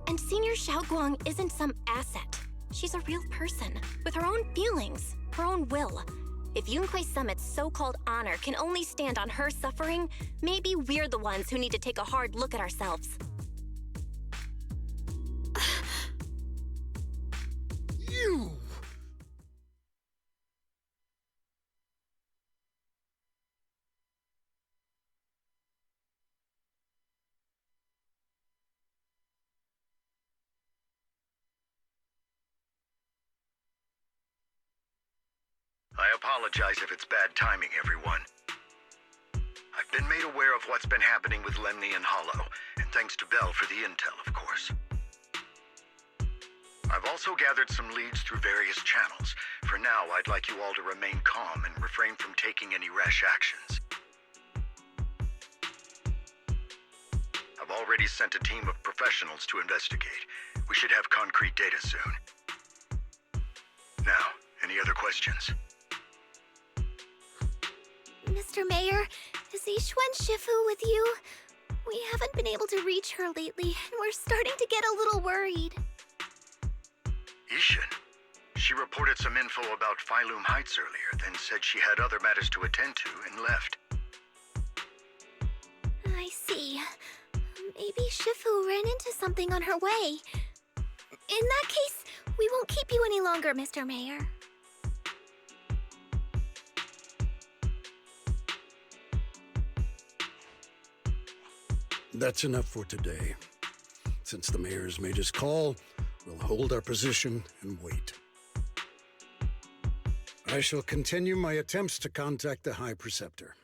And Senior Xiaoguang isn't some asset. She's a real person, with her own feelings, her own will. If Yunhui Summit's so-called honor can only stand on her suffering, maybe we're the ones who need to take a hard look at ourselves. You! I apologize if it's bad timing, everyone. I've been made aware of what's been happening with Lemnian Hollow, and thanks to Bell for the intel, of course. I've also gathered some leads through various channels. For now, I'd like you all to remain calm and refrain from taking any rash actions. I've already sent a team of professionals to investigate. We should have concrete data soon. Now, any other questions? Mr. Mayor, is Yixuan Shifu with you? We haven't been able to reach her lately, and we're starting to get a little worried. Ishan? She reported some info about Phylum Heights earlier, then said she had other matters to attend to and left. I see. Maybe Shifu ran into something on her way. In that case, we won't keep you any longer, Mr. Mayor. That's enough for today. Since the mayor's made his call, we'll hold our position and wait. I shall continue my attempts to contact the High Preceptor.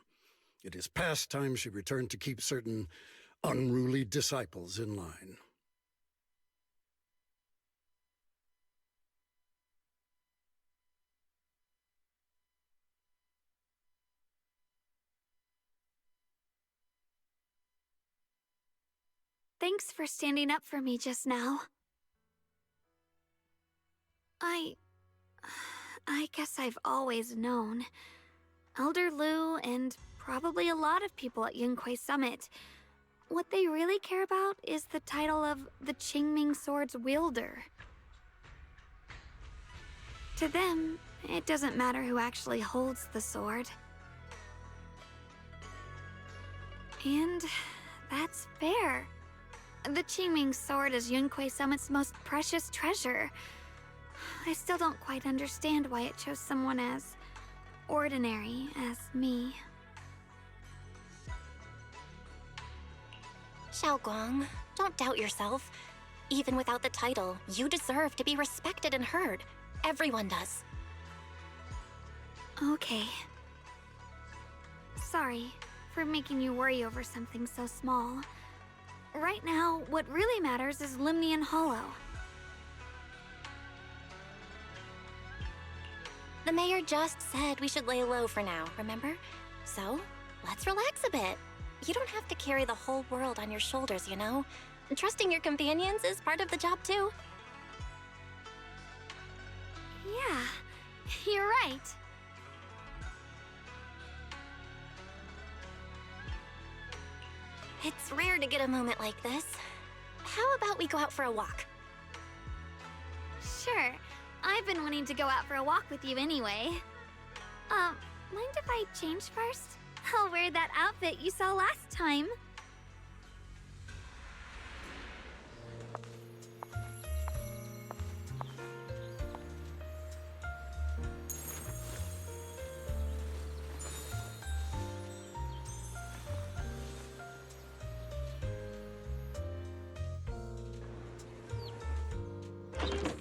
It is past time she returned to keep certain unruly disciples in line. Thanks for standing up for me just now. I guess I've always known. Elder Lu and probably a lot of people at Yunquei Summit. What they really care about is the title of the Qingming Sword's wielder. To them, it doesn't matter who actually holds the sword. And that's fair. The Qingming Sword is Yunquei Summit's most precious treasure. I still don't quite understand why it chose someone as ordinary as me. Xiaoguang, don't doubt yourself. Even without the title, you deserve to be respected and heard. Everyone does. Okay. Sorry for making you worry over something so small. Right now, what really matters is Limnian Hollow. The mayor just said we should lay low for now, remember? So, let's relax a bit. You don't have to carry the whole world on your shoulders, you know? Trusting your companions is part of the job, too. Yeah, you're right. It's rare to get a moment like this. How about we go out for a walk? Sure. I've been wanting to go out for a walk with you anyway. Mind if I change first? I'll wear that outfit you saw last time.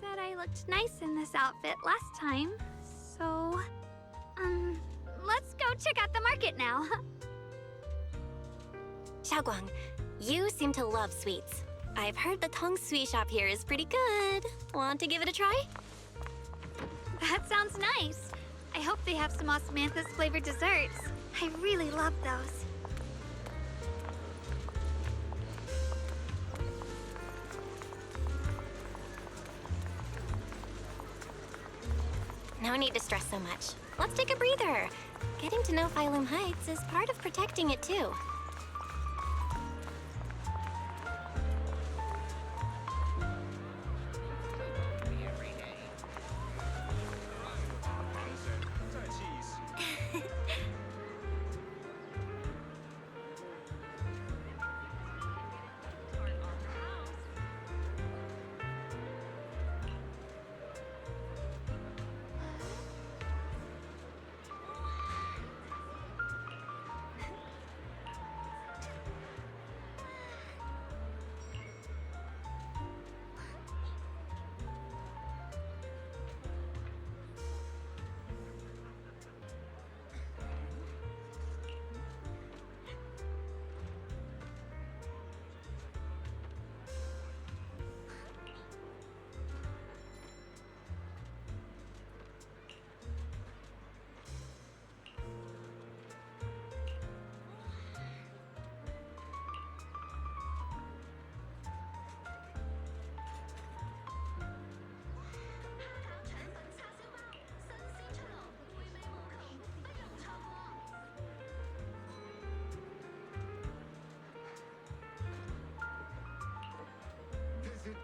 Said I looked nice in this outfit last time, so... let's go check out the market now. Xiaoguang, you seem to love sweets. I've heard the Tong Sui shop here is pretty good. Want to give it a try? That sounds nice. I hope they have some osmanthus flavored desserts. I really love those. No need to stress so much. Let's take a breather. Getting to know Phylum Heights is part of protecting it, too.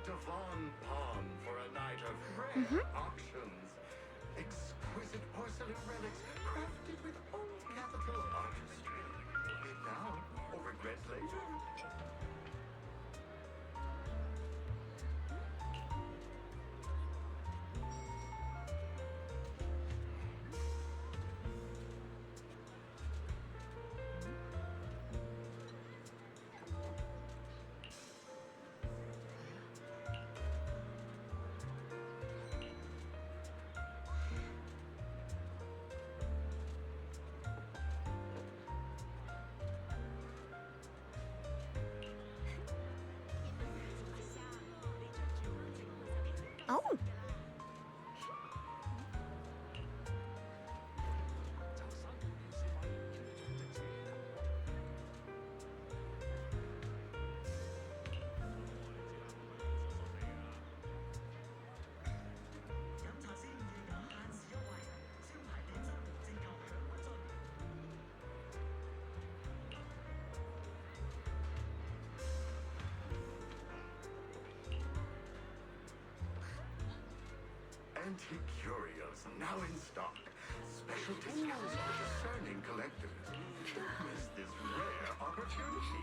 Devon Pond for a night of rare auctions. Exquisite porcelain relics crafted with old capital artistry. Bid now or regret later. Oh. antique curios now in stock. Special discounts for discerning collectors. Don't miss this rare opportunity.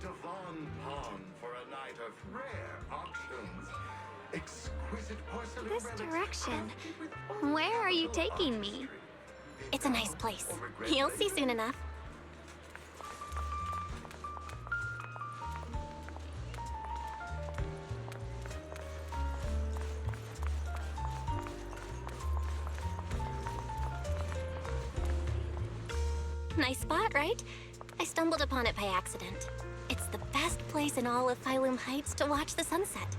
Devon Pond for a night of rare auctions. Exquisite porcelain This relics direction. crafted with Where are you taking me? It's a nice place. You'll see soon enough. Nice spot, right? I stumbled upon it by accident. It's the best place in all of Phylum Heights to watch the sunset.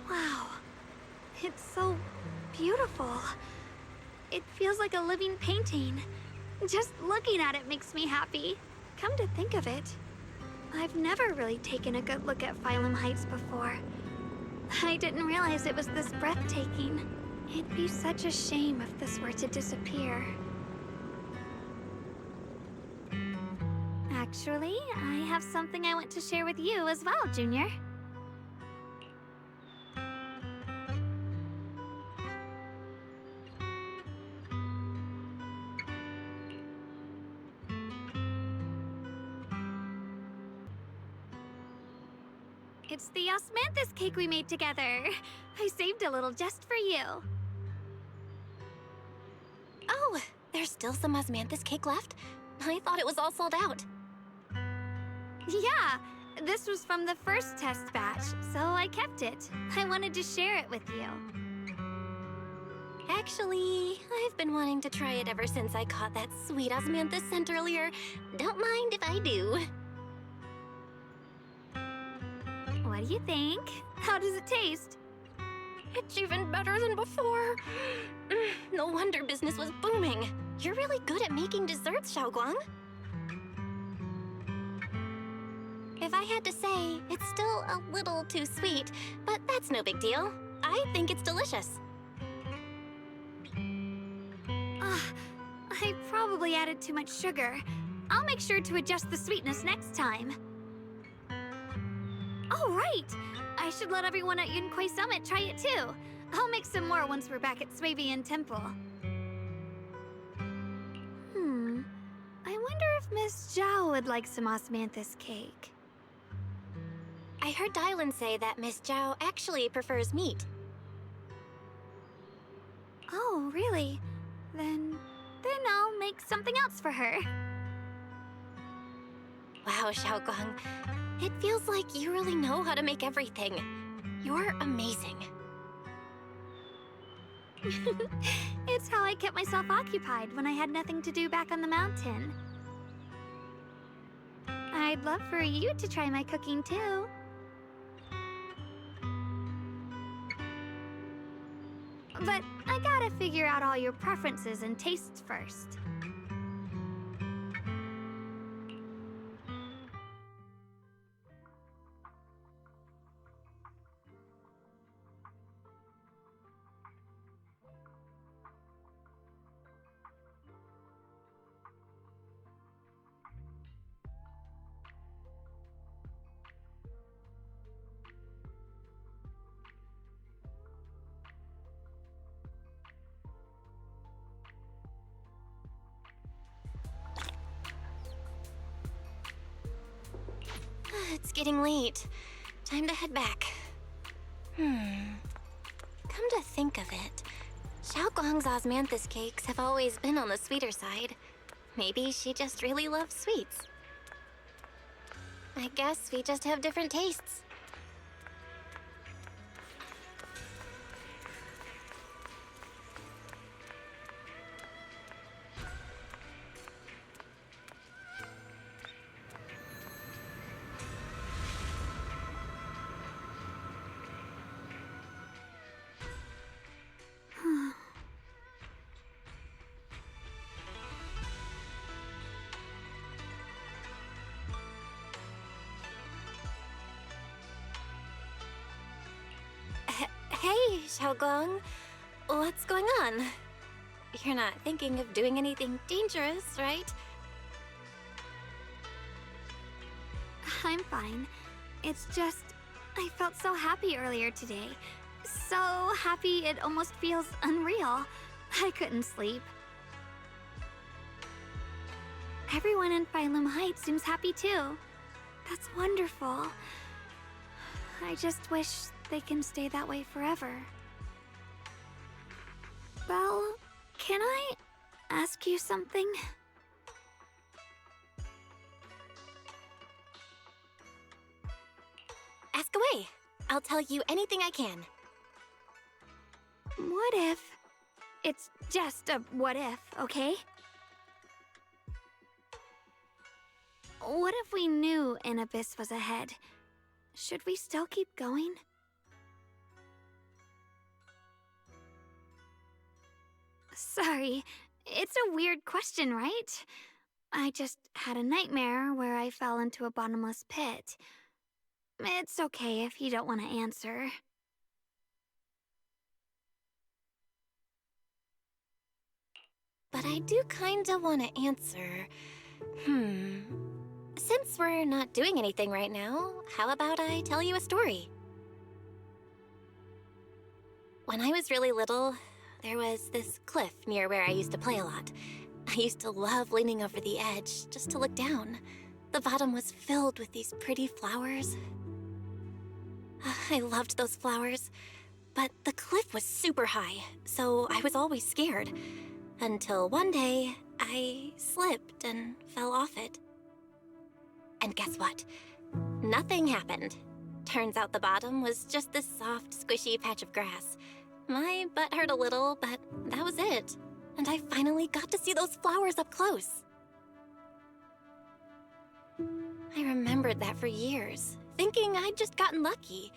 Wow. It's so beautiful. It feels like a living painting. Just looking at it makes me happy. Come to think of it, I've never really taken a good look at Phylum Heights before. I didn't realize it was this breathtaking. It'd be such a shame if this were to disappear. Actually, I have something I want to share with you as well, Junior. It's the osmanthus cake we made together. I saved a little just for you. Oh, there's still some osmanthus cake left? I thought it was all sold out. Yeah, this was from the first test batch, so I kept it. I wanted to share it with you. Actually, I've been wanting to try it ever since I caught that sweet osmanthus scent earlier. Don't mind if I do. What do you think? How does it taste? It's even better than before. No wonder business was booming. You're really good at making desserts, Xiaoguang. If I had to say, it's still a little too sweet, but that's no big deal. I think it's delicious. I probably added too much sugar. I'll make sure to adjust the sweetness next time. Oh, right! I should let everyone at Yunquay Summit try it too. I'll make some more once we're back at Swabian Temple. I wonder if Miss Zhao would like some osmanthus cake. I heard Dylan say that Miss Zhao actually prefers meat. Oh, really? Then I'll make something else for her. Wow, Xiaoguang. It feels like you really know how to make everything. You're amazing. It's how I kept myself occupied when I had nothing to do back on the mountain. I'd love for you to try my cooking too. But I gotta figure out all your preferences and tastes first. It's getting late. Time to head back. Come to think of it, Xiaoguang's osmanthus cakes have always been on the sweeter side. Maybe she just really loves sweets. I guess we just have different tastes. Hey, Xiaoguang. What's going on? You're not thinking of doing anything dangerous, right? I'm fine. It's just, I felt so happy earlier today. So happy it almost feels unreal. I couldn't sleep. Everyone in Phylum Heights seems happy too. That's wonderful. I just wish they can stay that way forever. Belle, can I ask you something? Ask away. I'll tell you anything I can. What if... It's just a what if, okay? What if we knew an abyss was ahead? Should we still keep going? Sorry, it's a weird question, right? I just had a nightmare where I fell into a bottomless pit. It's okay if you don't want to answer. But I do kinda want to answer. Since we're not doing anything right now, how about I tell you a story? When I was really little, there was this cliff near where I used to play a lot. I used to love leaning over the edge just to look down. The bottom was filled with these pretty flowers. I loved those flowers, but the cliff was super high, so I was always scared. Until one day, I slipped and fell off it. And guess what? Nothing happened. Turns out the bottom was just this soft, squishy patch of grass. My butt hurt a little, but that was it. And I finally got to see those flowers up close. I remembered that for years, thinking I'd just gotten lucky.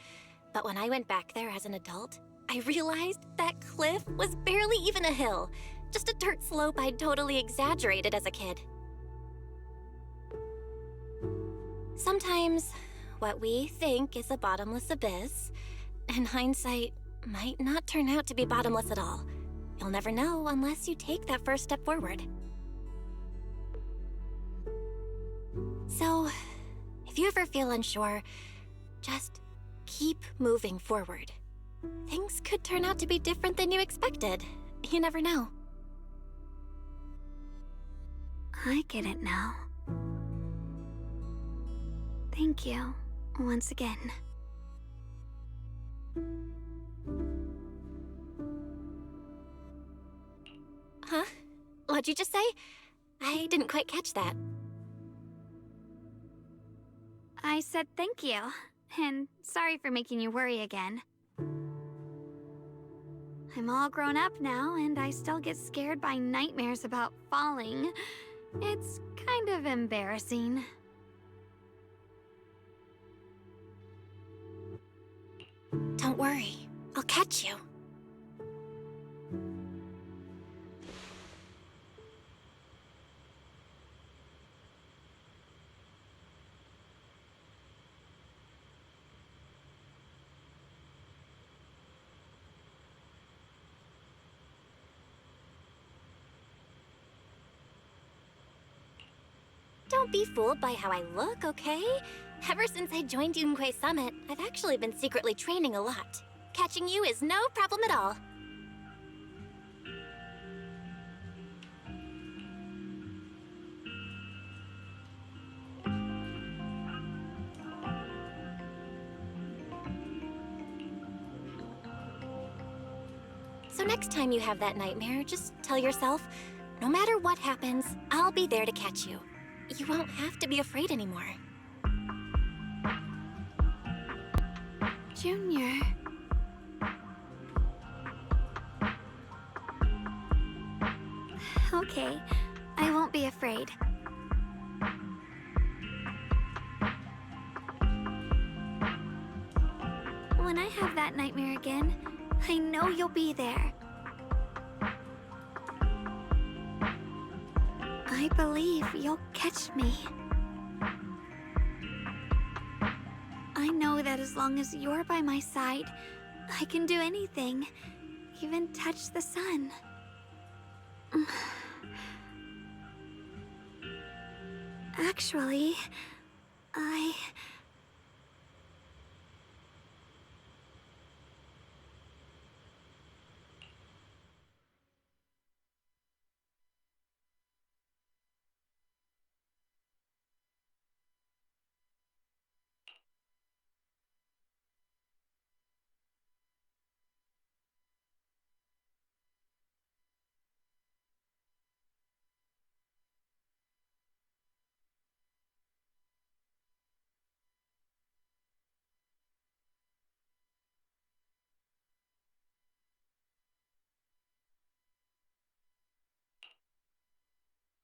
But when I went back there as an adult, I realized that cliff was barely even a hill. Just a dirt slope I'd totally exaggerated as a kid. Sometimes, what we think is a bottomless abyss, in hindsight, might not turn out to be bottomless at all. You'll never know unless you take that first step forward. So, if you ever feel unsure, just keep moving forward. Things could turn out to be different than you expected. You never know. I get it now. Thank you, once again. Huh? What'd you just say? I didn't quite catch that. I said thank you, and sorry for making you worry again. I'm all grown up now, and I still get scared by nightmares about falling. It's kind of embarrassing. Don't worry, I'll catch you. Don't be fooled by how I look, okay? Ever since I joined Yunquei Summit, I've actually been secretly training a lot. Catching you is no problem at all. So next time you have that nightmare, just tell yourself, no matter what happens, I'll be there to catch you. You won't have to be afraid anymore. Junior. Okay, I won't be afraid. When I have that nightmare again, I know you'll be there. I believe you'll catch me. I know that as long as you're by my side, I can do anything, even touch the sun. Actually,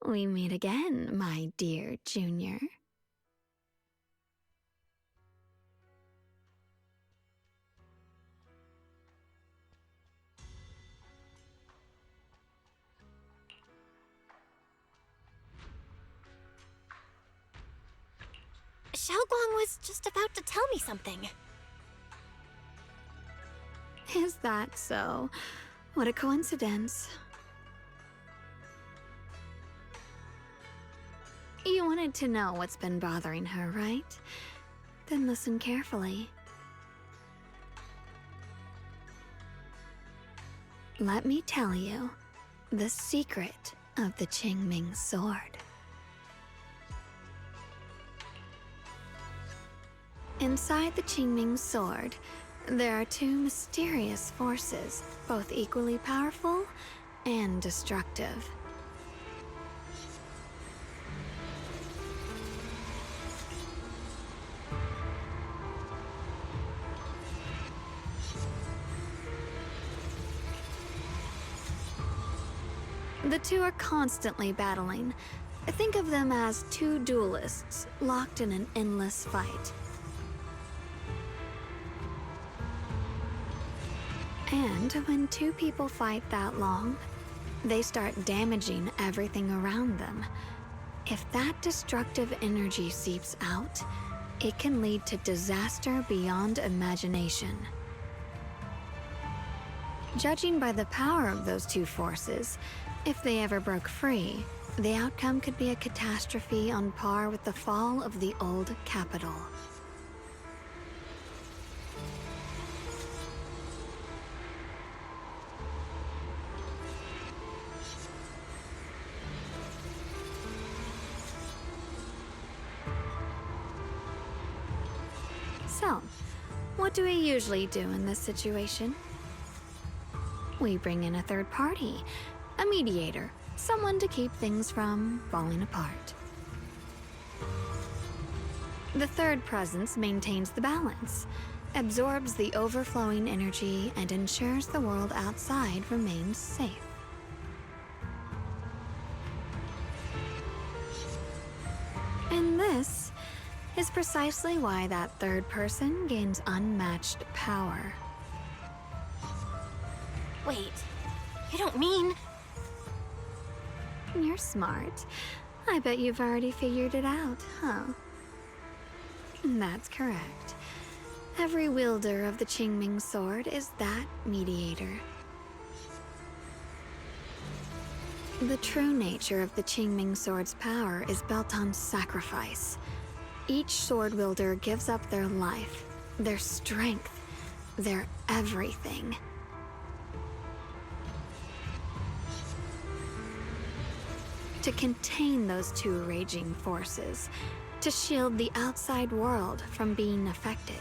we meet again, my dear Junior. Xiaoguang was just about to tell me something. Is that so? What a coincidence. You wanted to know what's been bothering her, right? Then listen carefully. Let me tell you the secret of the Qingming sword. Inside the Qingming sword, there are two mysterious forces, both equally powerful and destructive. The two are constantly battling. Think of them as two duelists locked in an endless fight. And when two people fight that long, they start damaging everything around them. If that destructive energy seeps out, it can lead to disaster beyond imagination. Judging by the power of those two forces, if they ever broke free, the outcome could be a catastrophe on par with the fall of the old capital. So, what do we usually do in this situation? We bring in a third party, a mediator, someone to keep things from falling apart. The third presence maintains the balance. absorbs the overflowing energy and ensures the world outside remains safe. And this is precisely why that third person gains unmatched power. Wait, you don't mean... You're smart. I bet you've already figured it out, huh? That's correct. Every wielder of the Qingming sword is that mediator. The true nature of the Qingming sword's power is built on sacrifice. Each sword wielder gives up their life, their strength, their everything. To contain those two raging forces, to shield the outside world from being affected.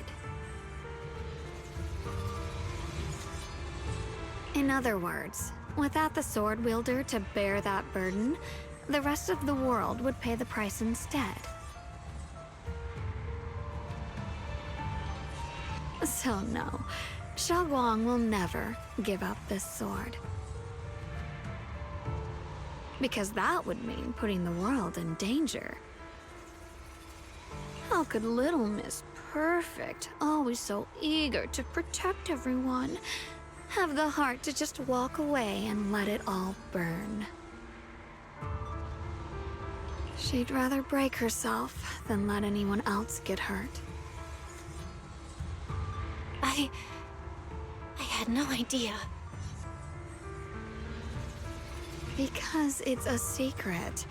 In other words, without the sword wielder to bear that burden, the rest of the world would pay the price instead. So no, Xiaoguang will never give up this sword. Because that would mean putting the world in danger. How could little Miss Perfect, always so eager to protect everyone, have the heart to just walk away and let it all burn? She'd rather break herself than let anyone else get hurt. I had no idea. Because it's a secret.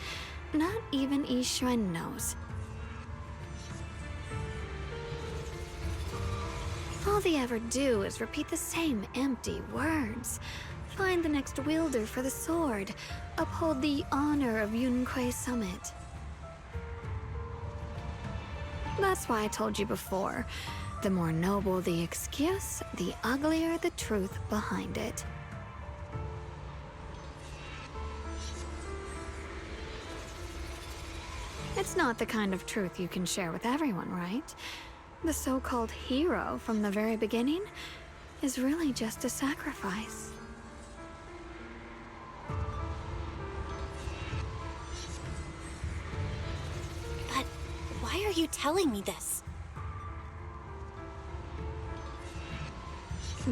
Not even Yixuan knows. All they ever do is repeat the same empty words. Find the next wielder for the sword. Uphold the honor of Yunquei Summit. That's why I told you before. The more noble the excuse, the uglier the truth behind it. It's not the kind of truth you can share with everyone, right? The so-called hero from the very beginning is really just a sacrifice. But why are you telling me this?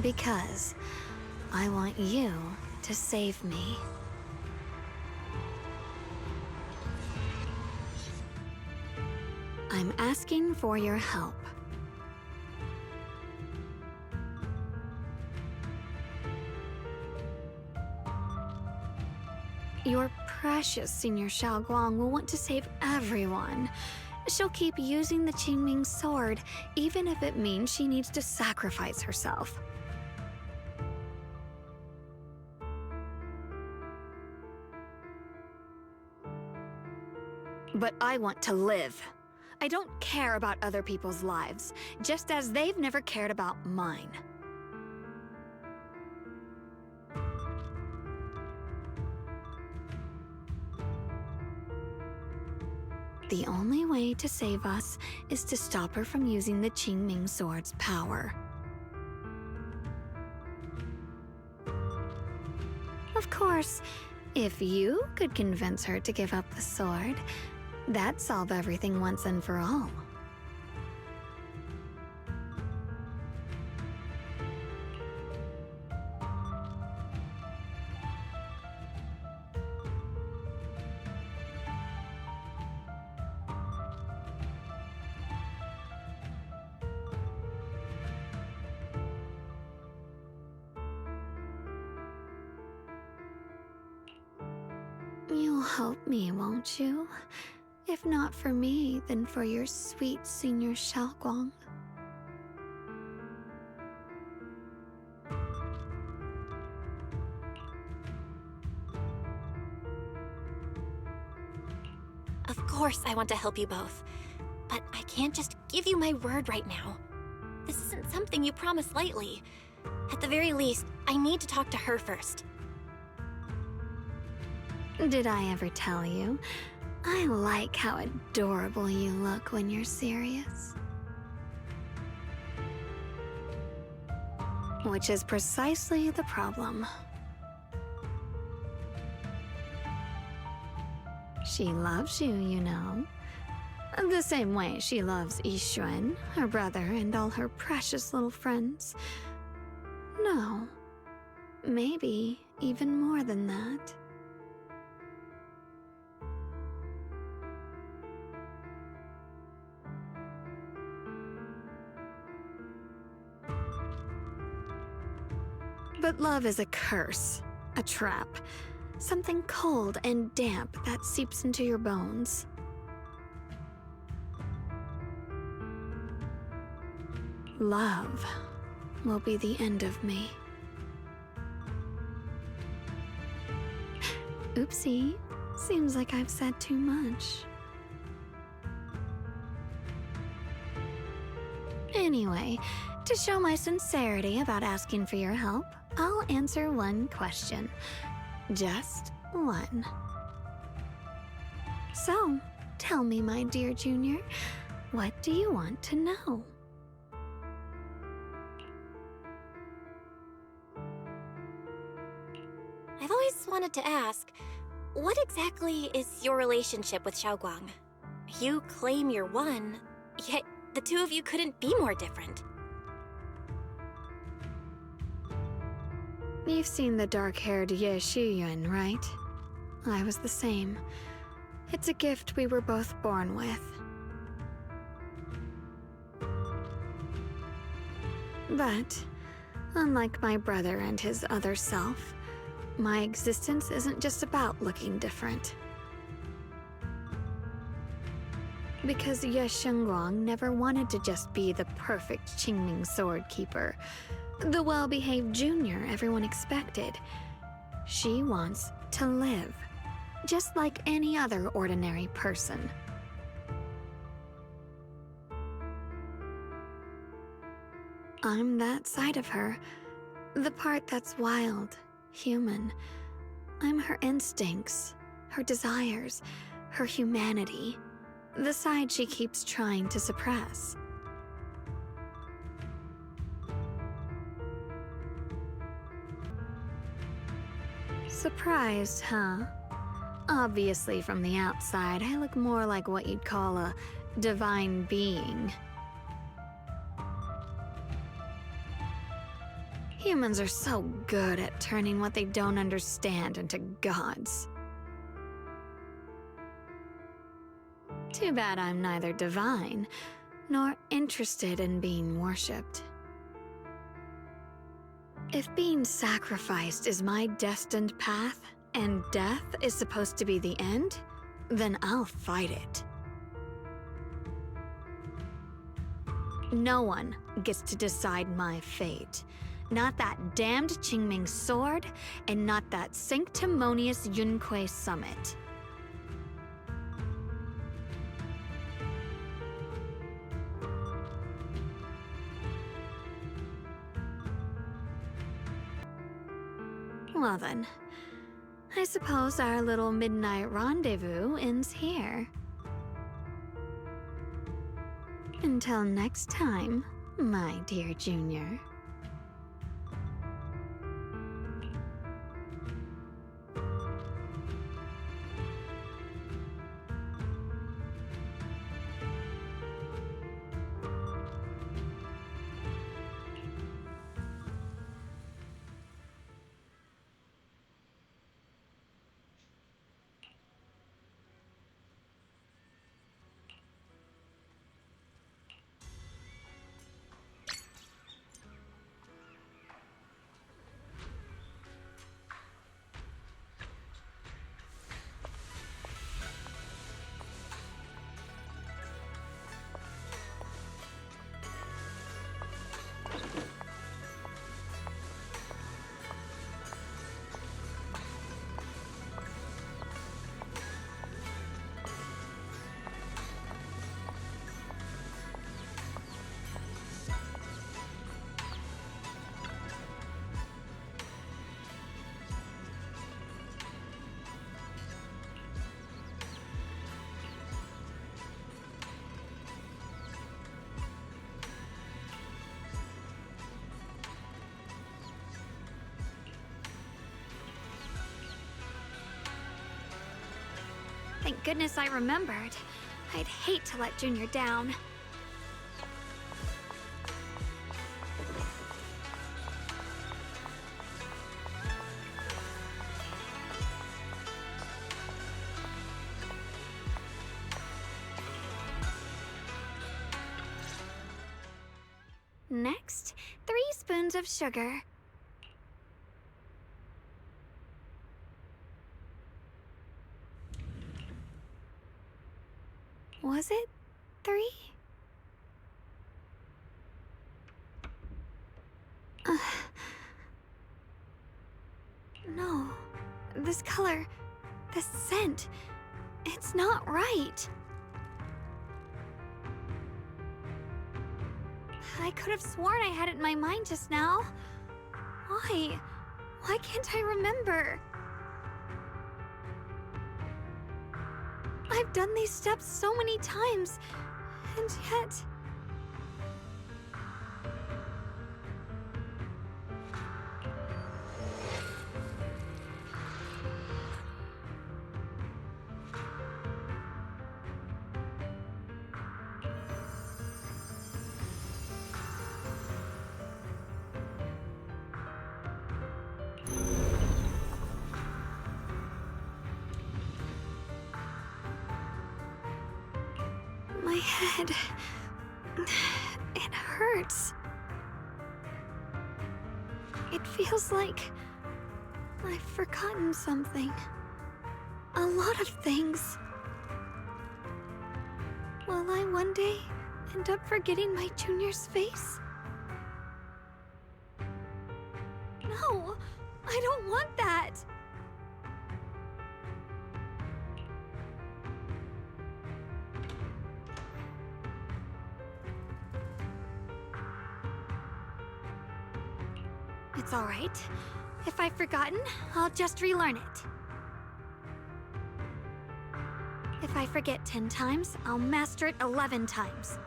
Because I want you to save me. I'm asking for your help. Your precious Senior Xiaoguang will want to save everyone. She'll keep using the Qingming sword, even if it means she needs to sacrifice herself. But I want to live. I don't care about other people's lives, just as they've never cared about mine. The only way to save us is to stop her from using the Qingming sword's power. Of course, if you could convince her to give up the sword, that'd solve everything once and for all. You'll help me, won't you? If not for me, then for your sweet Senior Xiaoguang. Of course I want to help you both, but I can't just give you my word right now. This isn't something you promise lightly. At the very least, I need to talk to her first. Did I ever tell you? I like how adorable you look when you're serious. Which is precisely the problem. She loves you, you know. The same way she loves Yixuan, her brother, and all her precious little friends. No. Maybe even more than that. But love is a curse, a trap, something cold and damp that seeps into your bones. Love will be the end of me. Oopsie, seems like I've said too much. Anyway, to show my sincerity about asking for your help, I'll answer one question. Just one. So, tell me, my dear Junior, what do you want to know? I've always wanted to ask, what exactly is your relationship with Xiaoguang? You claim you're one, yet the two of you couldn't be more different. You've seen the dark-haired Ye Shiyuan, right? I was the same. It's a gift we were both born with. But, unlike my brother and his other self, my existence isn't just about looking different. Because Ye Shengguang never wanted to just be the perfect Qingming sword keeper, the well-behaved junior everyone expected. She wants to live, just like any other ordinary person. I'm that side of her, the part that's wild, human. I'm her instincts, her desires, her humanity, the side she keeps trying to suppress. Surprised, huh? Obviously, from the outside, I look more like what you'd call a divine being. Humans are so good at turning what they don't understand into gods. Too bad I'm neither divine, nor interested in being worshipped. If being sacrificed is my destined path, and death is supposed to be the end, then I'll fight it. No one gets to decide my fate. Not that damned Qingming sword, and not that sanctimonious Yunque summit. Well then, I suppose our little midnight rendezvous ends here. Until next time, my dear Junior. Thank goodness I remembered. I'd hate to let Junior down. Next, 3 spoons of sugar. Was it 3? No. This color, this scent, it's not right. I could have sworn I had it in my mind just now. Why? Why can't I remember? I've done these steps so many times, and yet... My head... it hurts. It feels like I've forgotten something. A lot of things. Will I one day end up forgetting my Junior's face? No, I don't want that. It's all right. If I've forgotten, I'll just relearn it. If I forget 10 times, I'll master it 11 times.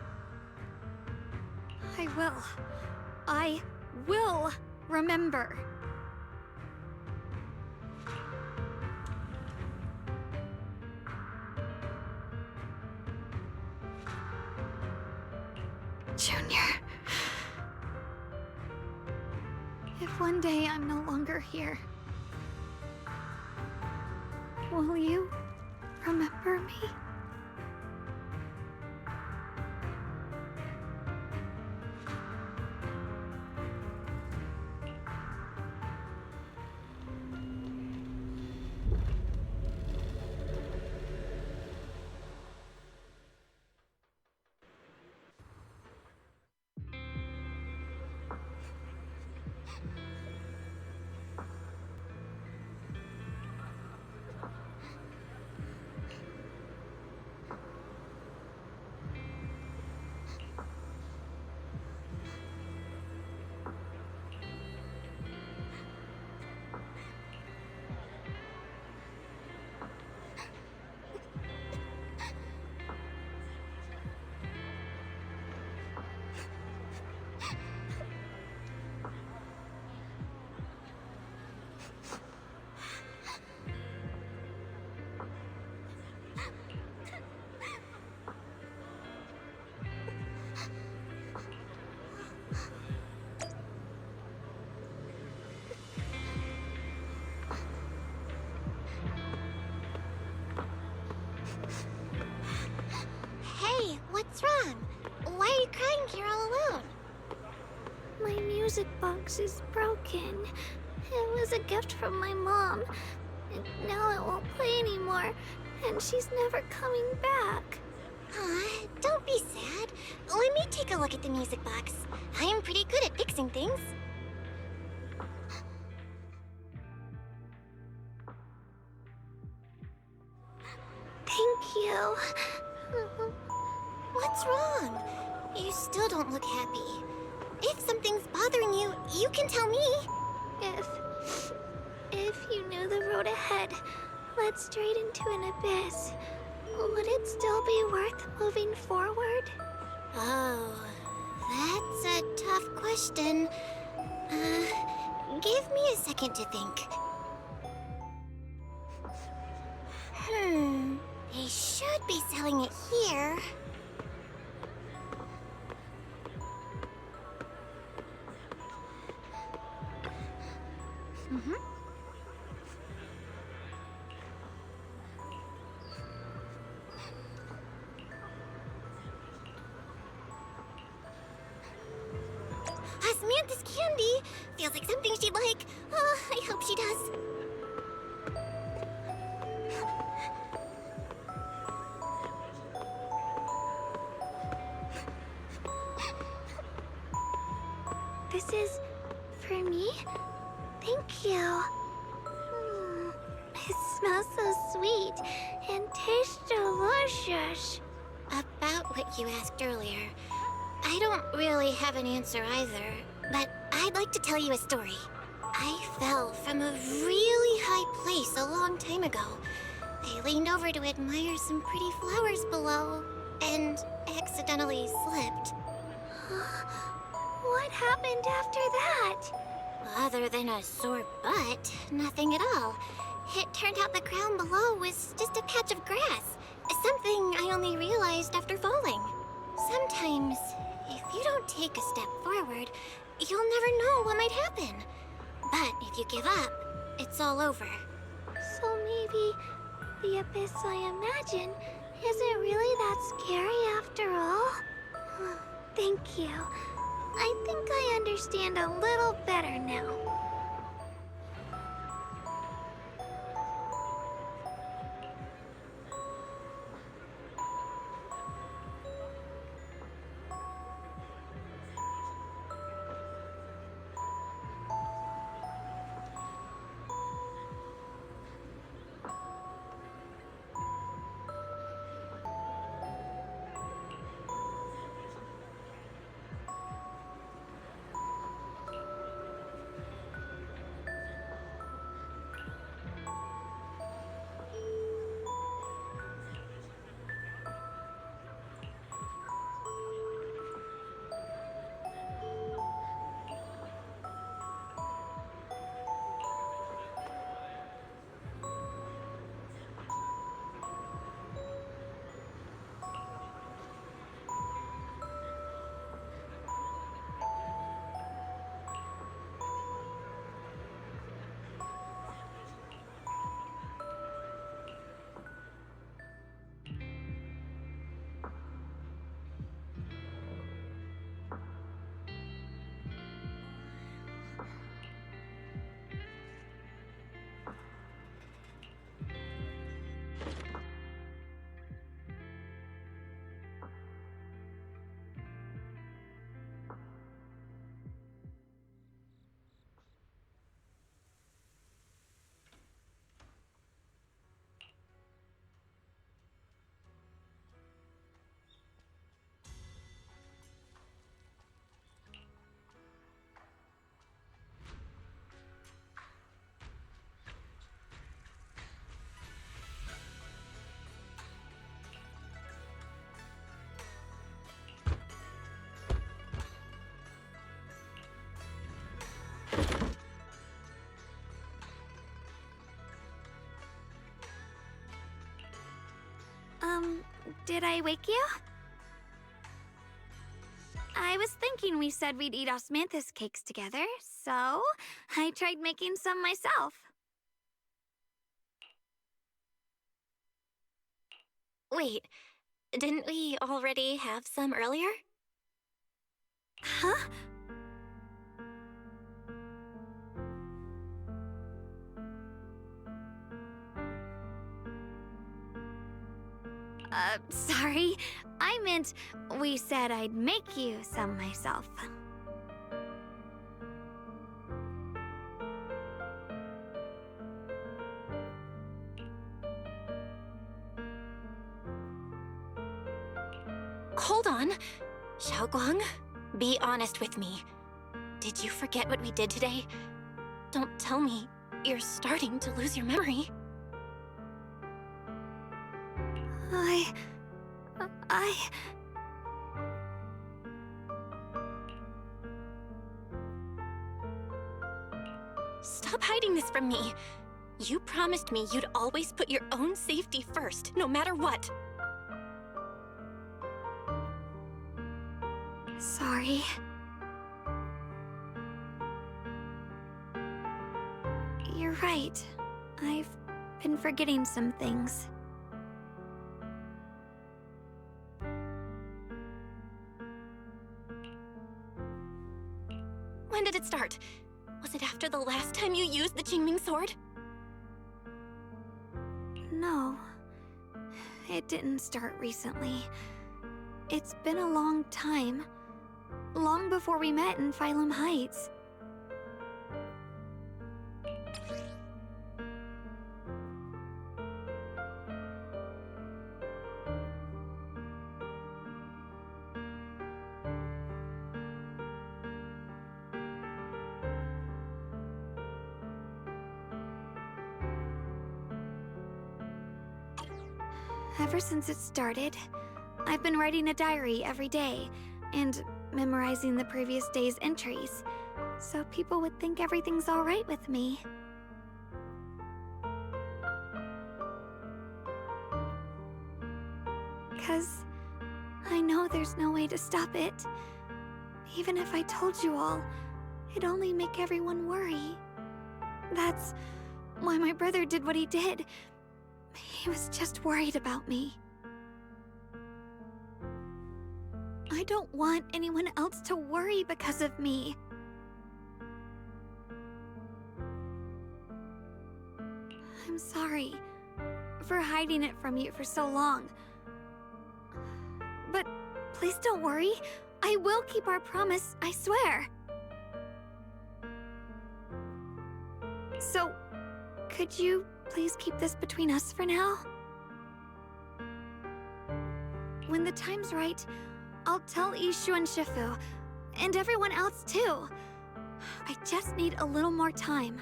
I will remember. Junior. If one day I'm no longer here, will you remember me? What's wrong? Why are you crying here all alone? My music box is broken. It was a gift from my mom. And now it won't play anymore, and she's never coming back. Don't be sad. Let me take a look at the music box. I am pretty good at fixing things. Thank you. What's wrong? You still don't look happy. If something's bothering you, you can tell me. If you knew the road ahead led straight into an abyss, would it still be worth moving forward? Oh, that's a tough question. Give me a second to think. be selling it here. Osmanthus candy! Feels like something she'd like. Oh, I hope she does. This is for me? Thank you. It smells so sweet and tastes delicious. About what you asked earlier, I don't really have an answer either, but I'd like to tell you a story. I fell from a really high place a long time ago. I leaned over to admire some pretty flowers below, and accidentally slipped. What happened after that? Other than a sore butt, nothing at all. It turned out the ground below was just a patch of grass. Something I only realized after falling. Sometimes, if you don't take a step forward, you'll never know what might happen. But if you give up, it's all over. So maybe the abyss I imagine isn't really that scary after all? Thank you. I think I understand a little better now. Did I wake you? I was thinking we said we'd eat osmanthus cakes together, so I tried making some myself. Wait, didn't we already have some earlier? Huh? Sorry. I meant we said I'd make you some myself. Hold on. Xiaoguang, be honest with me. Did you forget what we did today? Don't tell me you're starting to lose your memory. Stop hiding this from me. You promised me you'd always put your own safety first, no matter what. Sorry. You're right. I've been forgetting some things. When did it start? Was it after the last time you used the Qingming sword? No. It didn't start recently. It's been a long time. Long before we met in Phylum Heights. Ever since it started, I've been writing a diary every day and memorizing the previous day's entries, so people would think everything's all right with me. Because I know there's no way to stop it. Even if I told you all, it'd only make everyone worry. That's why my brother did what he did. He was just worried about me. I don't want anyone else to worry because of me. I'm sorry for hiding it from you for so long. But please don't worry. I will keep our promise, I swear. So, could you please keep this between us for now? When the time's right, I'll tell Ishu and Shifu, and everyone else too. I just need a little more time.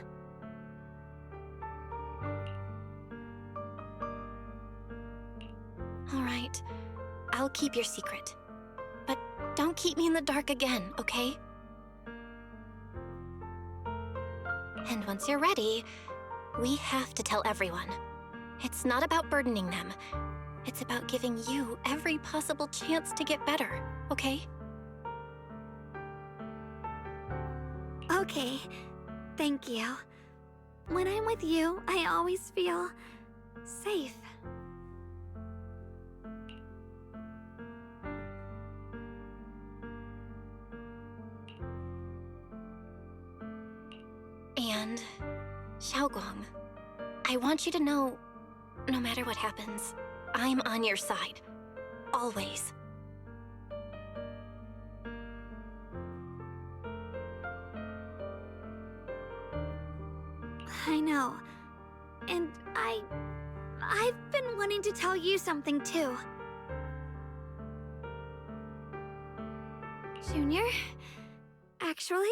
All right, I'll keep your secret. But don't keep me in the dark again, okay? And once you're ready, we have to tell everyone. It's not about burdening them. It's about giving you every possible chance to get better, okay? Okay, thank you. When I'm with you, I always feel safe. And Xiaoguang, I want you to know, no matter what happens, I'm on your side. Always. I know. And I've been wanting to tell you something too. Junior, actually,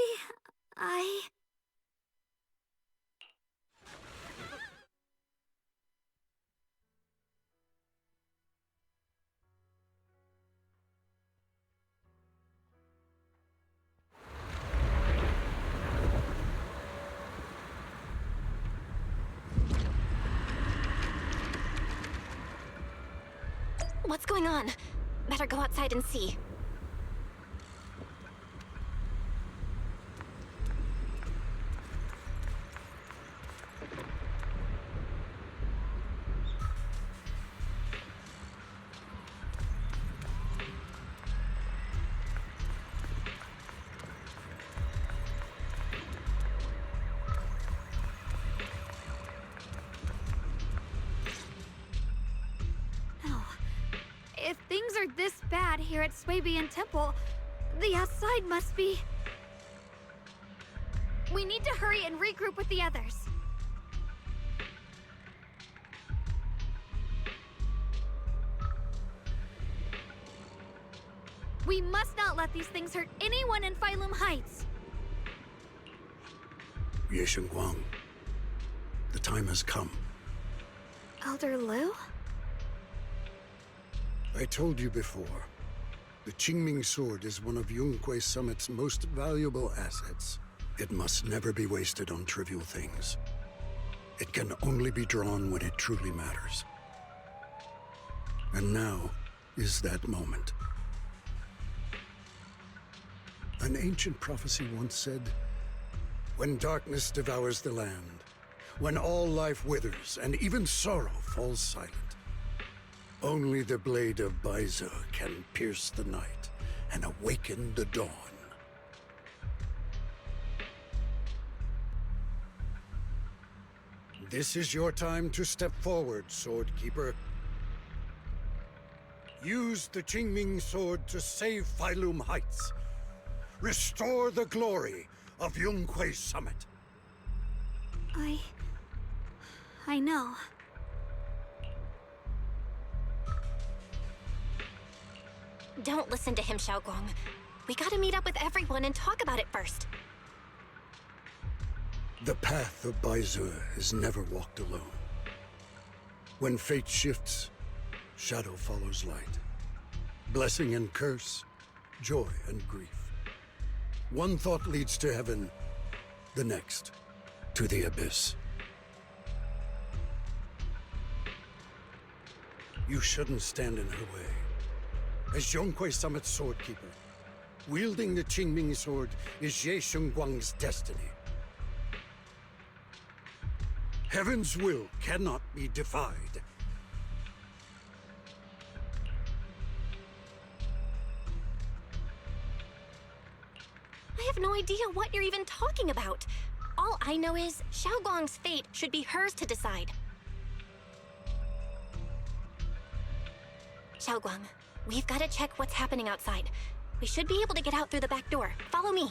What's going on? Better go outside and see. if things are this bad here at Swabian Temple, the outside must be... We need to hurry and regroup with the others. We must not let these things hurt anyone in Phylum Heights. Yeshen Guang, the time has come. Elder Liu? I told you before, the Qingming sword is one of Yunque Summit's most valuable assets. It must never be wasted on trivial things. It can only be drawn when it truly matters. And now is that moment. An ancient prophecy once said, when darkness devours the land, when all life withers and even sorrow falls silent, only the blade of Baiza can pierce the night and awaken the dawn. This is your time to step forward, Sword Keeper. Use the Qingming sword to save Failum Heights. Restore the glory of Yunhui Summit. I know. Don't listen to him, Xiaoguang. We gotta meet up with everyone and talk about it first. The path of Baizu is never walked alone. When fate shifts, shadow follows light. Blessing and curse, joy and grief. One thought leads to heaven, the next to the abyss. You shouldn't stand in her way. As Yonghui Summit's sword keeper, wielding the Qingming sword is Ye Shengguang's destiny. Heaven's will cannot be defied. I have no idea what you're even talking about. All I know is Xiaoguang's fate should be hers to decide. Xiaoguang, we've got to check what's happening outside. We should be able to get out through the back door. Follow me.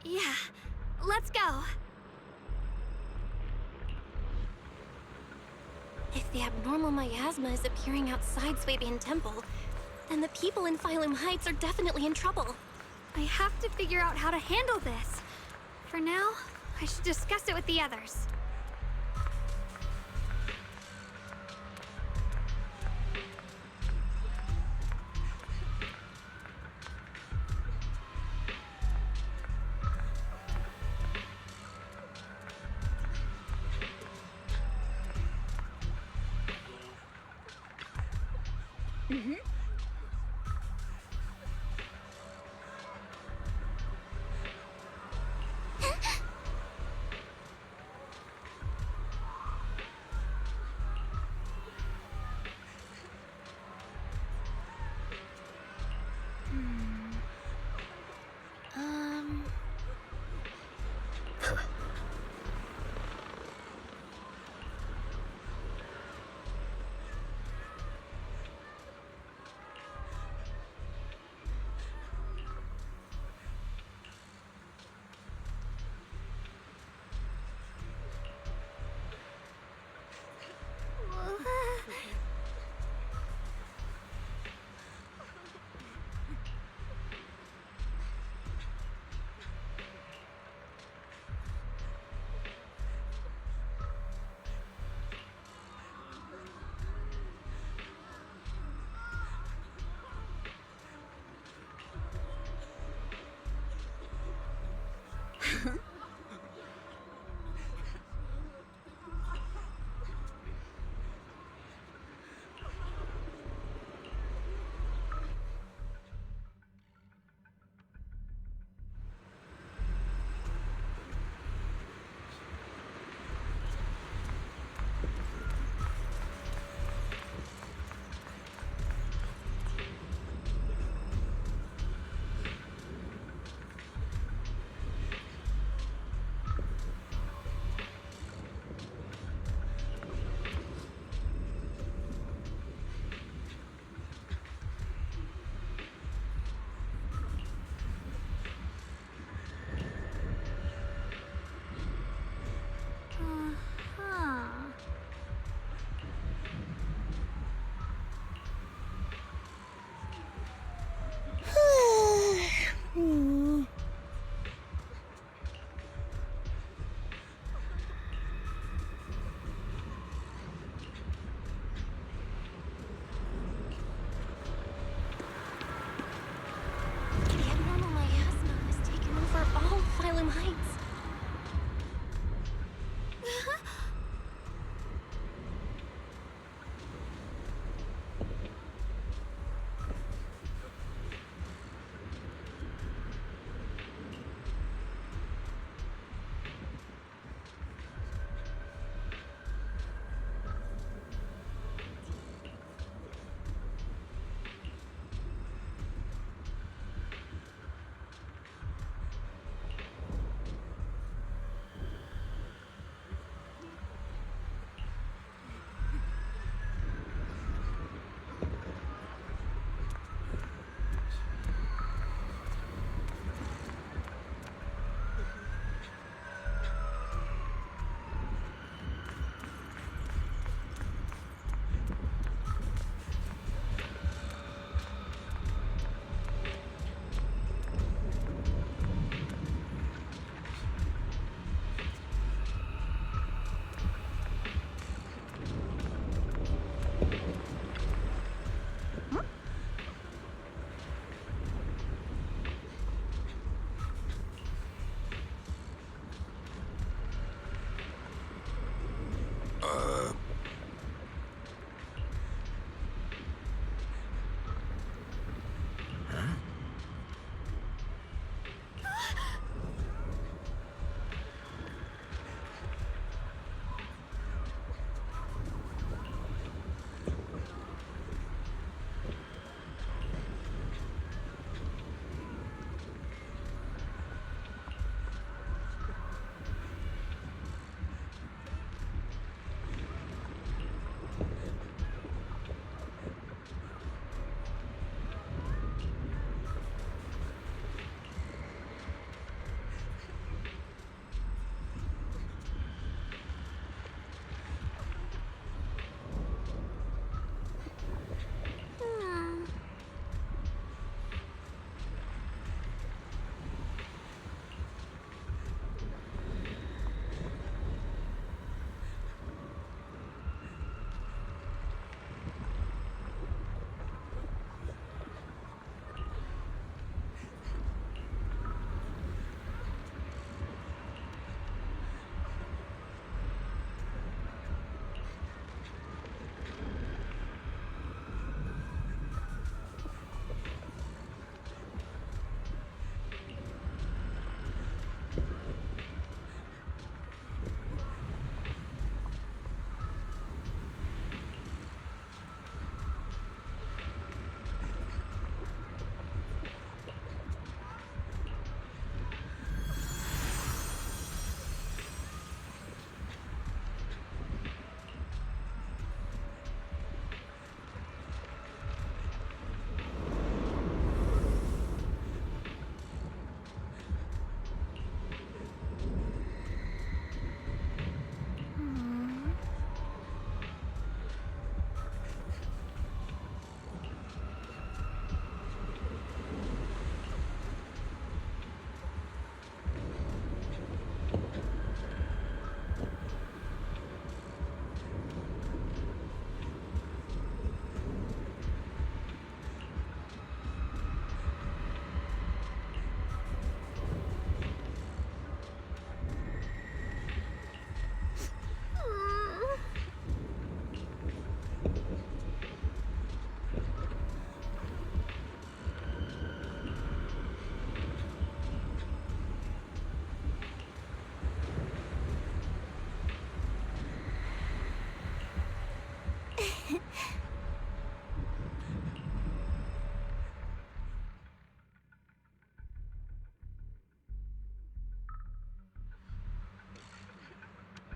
Yeah, let's go. If the abnormal miasma is appearing outside Swabian Temple, then the people in Phylum Heights are definitely in trouble. I have to figure out how to handle this. For now, I should discuss it with the others.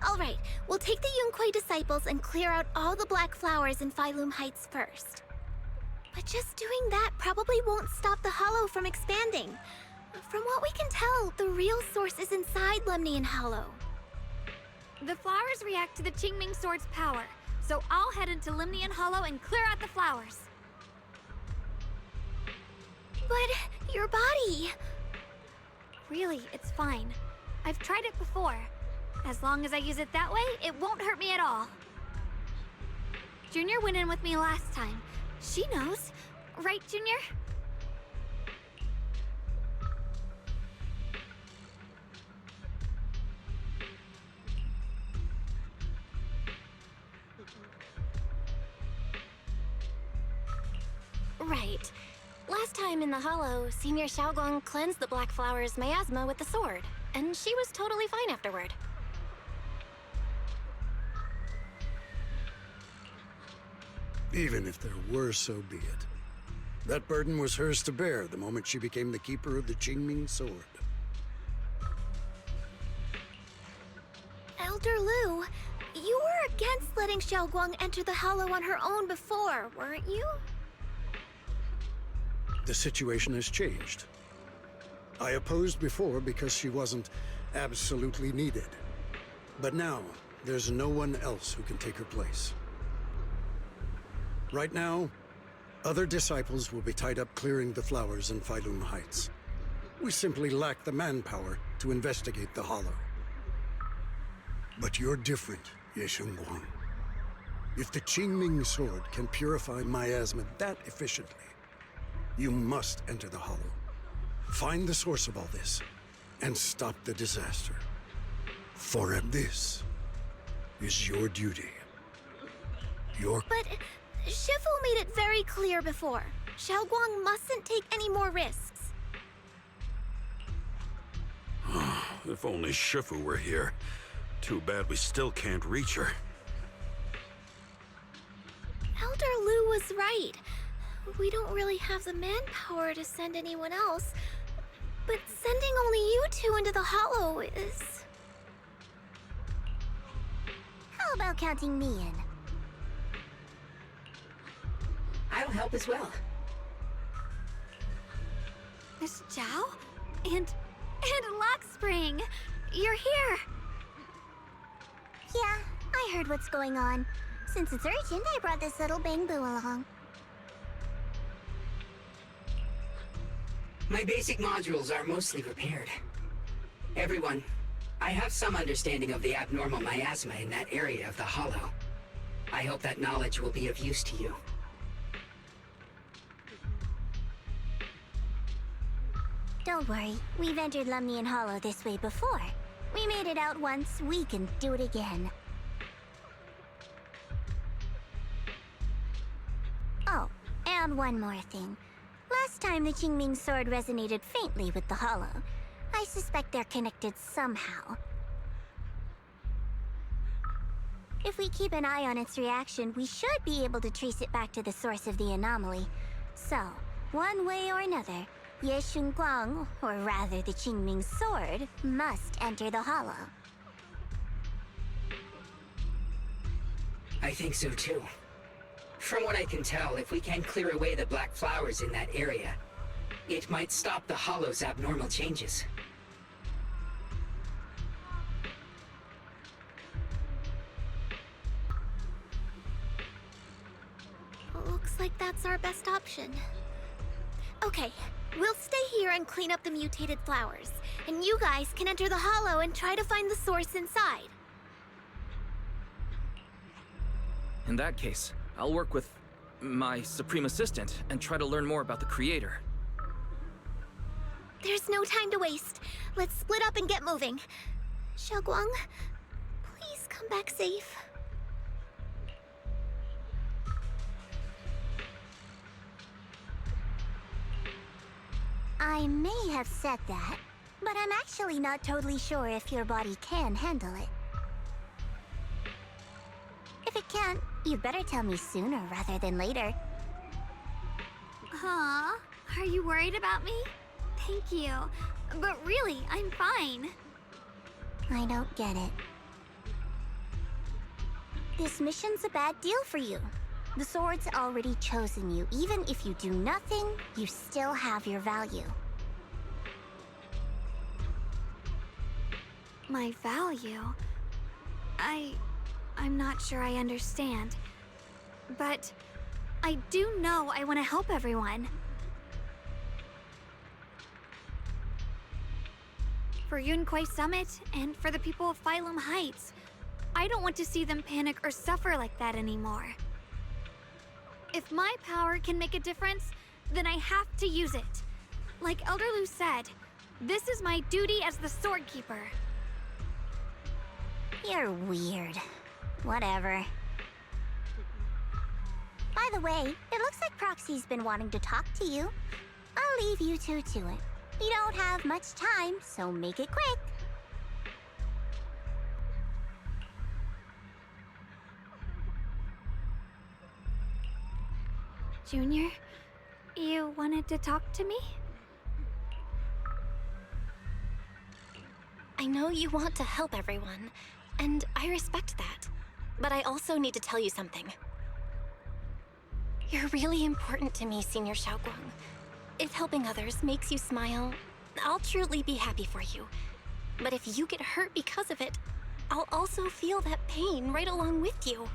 Alright, we'll take the Yunquei disciples and clear out all the black flowers in Phylum Heights first. But just doing that probably won't stop the Hollow from expanding. From what we can tell, the real source is inside Lemnian Hollow. The flowers react to the Qingming Sword's power, so I'll head into Lemnian Hollow and clear out the flowers. But your body... Really, it's fine. I've tried it before. As long as I use it that way, it won't hurt me at all. Junior went in with me last time. She knows. Right, Junior? Right. Last time in the Hollow, Senior Xiaoguang cleansed the Black Flower's miasma with the sword, and she was totally fine afterward. Even if there were, so be it. That burden was hers to bear the moment she became the keeper of the Qingming Sword. Elder Lu, you were against letting Xiaoguang enter the Hollow on her own before, weren't you? The situation has changed. I opposed before because she wasn't absolutely needed. But now, there's no one else who can take her place. Right now, other disciples will be tied up clearing the flowers in Phylum Heights. We simply lack the manpower to investigate the Hollow. But you're different, Ye Shengguang. If the Qingming Sword can purify miasma that efficiently, you must enter the Hollow. Find the source of all this, and stop the disaster. For this is your duty. But Shifu made it very clear before. Xiaoguang mustn't take any more risks. If only Shifu were here. Too bad we still can't reach her. Elder Lu was right. We don't really have the manpower to send anyone else. But sending only you two into the Hollow is... How about counting me in? I'll help as well. Miss Zhao? And Lockspring! You're here! Yeah, I heard what's going on. Since it's urgent, I brought this little bang-boo along. My basic modules are mostly repaired. Everyone, I have some understanding of the abnormal miasma in that area of the Hollow. I hope that knowledge will be of use to you. Don't worry, we've entered Lemnian Hollow this way before. We made it out once, we can do it again. Oh, and one more thing. Last time the Qingming Sword resonated faintly with the Hollow. I suspect they're connected somehow. If we keep an eye on its reaction, we should be able to trace it back to the source of the anomaly. So, one way or another, Ye Shengguang, or rather the Qingming Sword, must enter the Hollow. I think so too. From what I can tell, if we can clear away the black flowers in that area, it might stop the Hollow's abnormal changes. Looks like that's our best option. Okay, we'll stay here and clean up the mutated flowers, and you guys can enter the Hollow and try to find the source inside. In that case, I'll work with my Supreme Assistant and try to learn more about the Creator. There's no time to waste. Let's split up and get moving. Xiaoguang, please come back safe. I may have said that, but I'm actually not totally sure if your body can handle it. If it can't, you'd better tell me sooner rather than later. Huh? Are you worried about me? Thank you. But really, I'm fine. I don't get it. This mission's a bad deal for you. The sword's already chosen you. Even if you do nothing, you still have your value. My value? I'm not sure I understand. But I do know I want to help everyone. For Yunquay Summit, and for the people of Phylum Heights. I don't want to see them panic or suffer like that anymore. If my power can make a difference, then I have to use it. Like Elder Lu said, this is my duty as the Sword Keeper. You're weird. Whatever. By the way, it looks like Proxy's been wanting to talk to you. I'll leave you two to it. You don't have much time, so make it quick. Junior, you wanted to talk to me? I know you want to help everyone, and I respect that. But I also need to tell you something. You're really important to me, Senior Xiaoguang. If helping others makes you smile, I'll truly be happy for you. But if you get hurt because of it, I'll also feel that pain right along with you.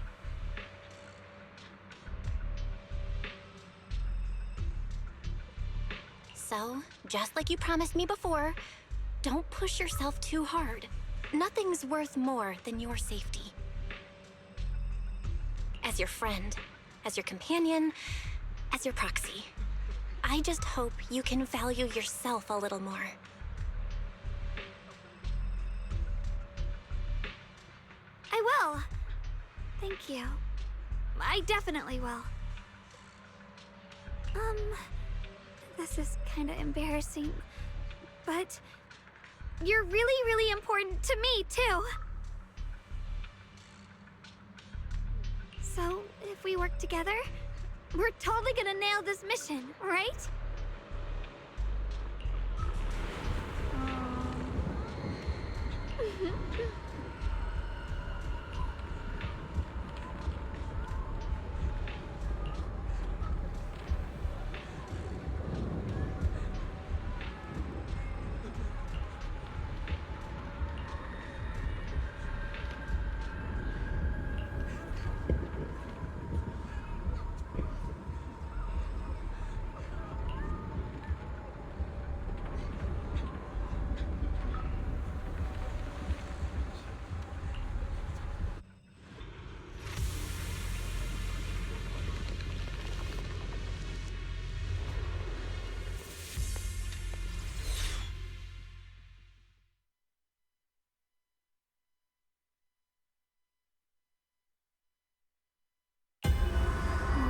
So, just like you promised me before, don't push yourself too hard. Nothing's worth more than your safety. As your friend, as your companion, as your proxy, I just hope you can value yourself a little more. I will. Thank you. I definitely will. This is kind of embarrassing, but you're really, really important to me, too. So, if we work together, we're totally gonna nail this mission, right?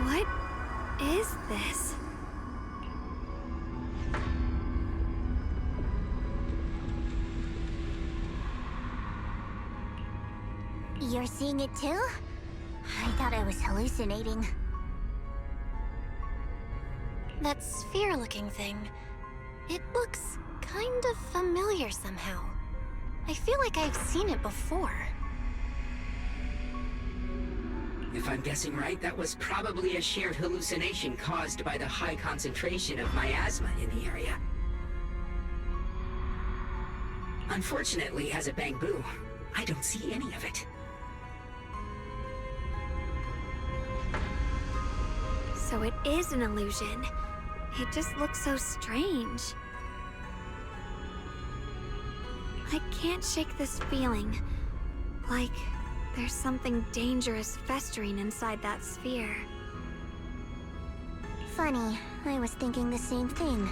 What is this? You're seeing it too? I thought I was hallucinating. That sphere-looking thing, it looks kind of familiar somehow. I feel like I've seen it before. If I'm guessing right, that was probably a shared hallucination caused by the high concentration of miasma in the area. Unfortunately, as a Bangbu, I don't see any of it. So it is an illusion. It just looks so strange. I can't shake this feeling. Like there's something dangerous festering inside that sphere. Funny, I was thinking the same thing.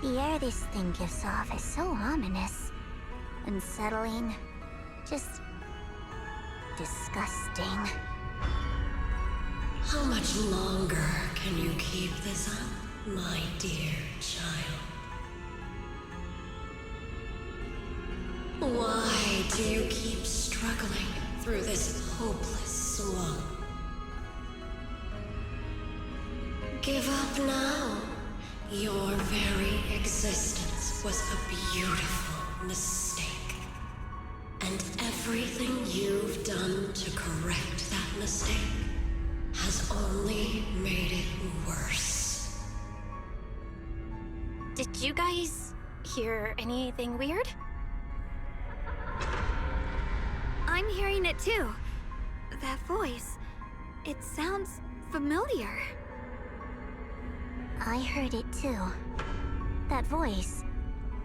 The air this thing gives off is so ominous. Unsettling. Just disgusting. How much longer can you keep this up, my dear child? Why do you keep struggling through this hopeless swung. Give up now. Your very existence was a beautiful mistake. And everything you've done to correct that mistake has only made it worse. Did you guys hear anything weird? I'm hearing it too. That voice. It sounds familiar. I heard it too. That voice.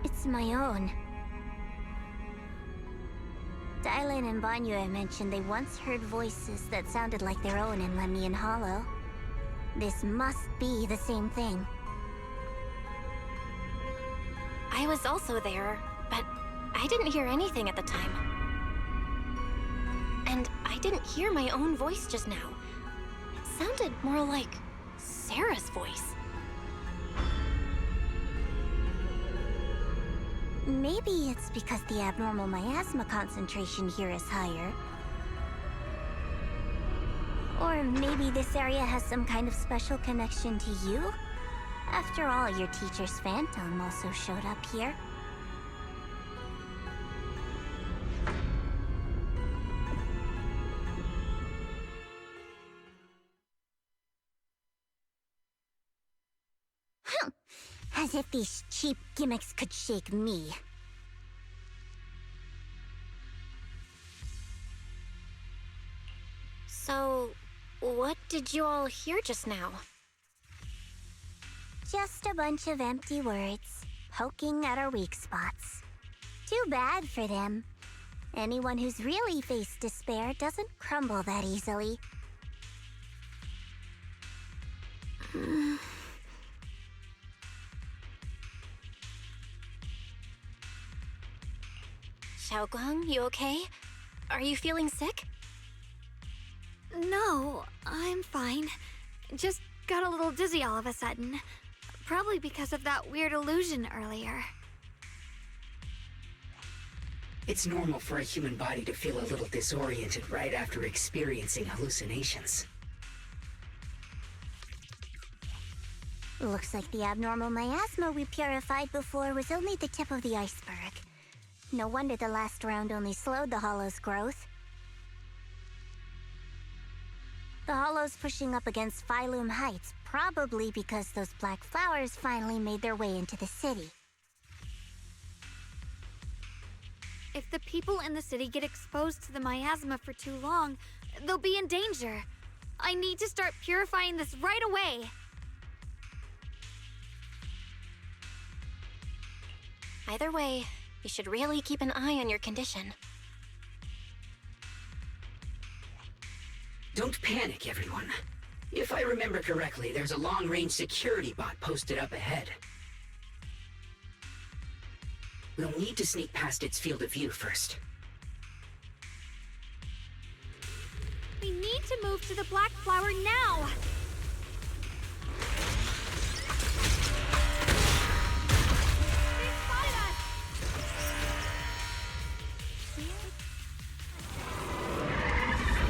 It's my own. Dylan and Banyue mentioned they once heard voices that sounded like their own in Lemnian Hollow. This must be the same thing. I was also there, but I didn't hear anything at the time. And I didn't hear my own voice just now. It sounded more like Sarah's voice. Maybe it's because the abnormal miasma concentration here is higher. Or maybe this area has some kind of special connection to you? After all, your teacher's phantom also showed up here. As if these cheap gimmicks could shake me. So, what did you all hear just now? Just a bunch of empty words, poking at our weak spots. Too bad for them. Anyone who's really faced despair doesn't crumble that easily. Xiaoguang, you okay? Are you feeling sick? No, I'm fine. Just got a little dizzy all of a sudden. Probably because of that weird illusion earlier. It's normal for a human body to feel a little disoriented right after experiencing hallucinations. Looks like the abnormal miasma we purified before was only the tip of the iceberg. No wonder the last round only slowed the Hollow's growth. The Hollow's pushing up against Phylum Heights, probably because those black flowers finally made their way into the city. If the people in the city get exposed to the miasma for too long, they'll be in danger. I need to start purifying this right away. Either way, you should really keep an eye on your condition. Don't panic, everyone. If I remember correctly, there's a long-range security bot posted up ahead. We'll need to sneak past its field of view first. We need to move to the black flower now! They spotted us!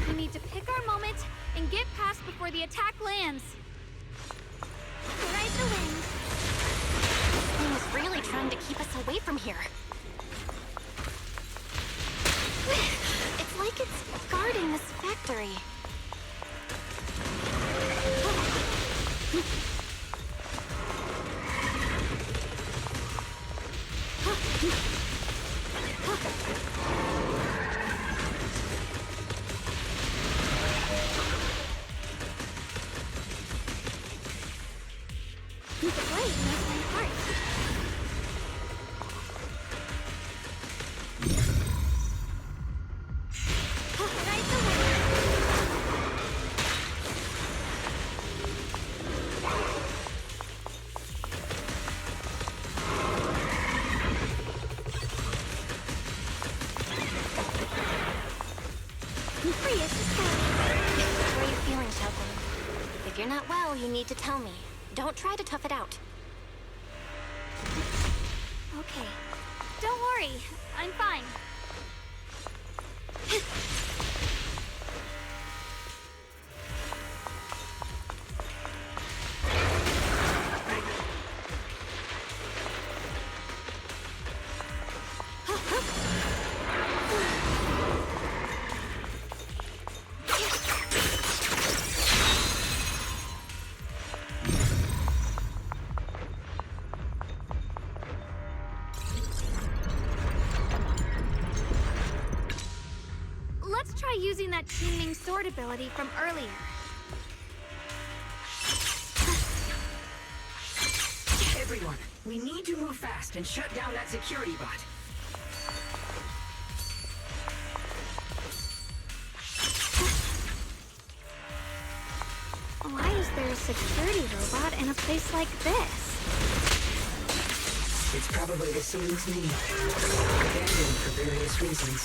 We need to pick our moment and get past before the attack lands. Ride the wind. This thing is really trying to keep us away from here. It's like it's guarding this factory. The blade knows my heart. Ride the wind. Free as the sky. How are you feeling, Xiaoguang? If you're not well, you need to tell me. Don't try to tough it out. Okay. Don't worry. I'm fine. let's try using that teaming sword ability from earlier. Everyone, we need to move fast and shut down that security bot. Why is there a security robot in a place like this? It's probably the scene's need. Abandoned for various reasons.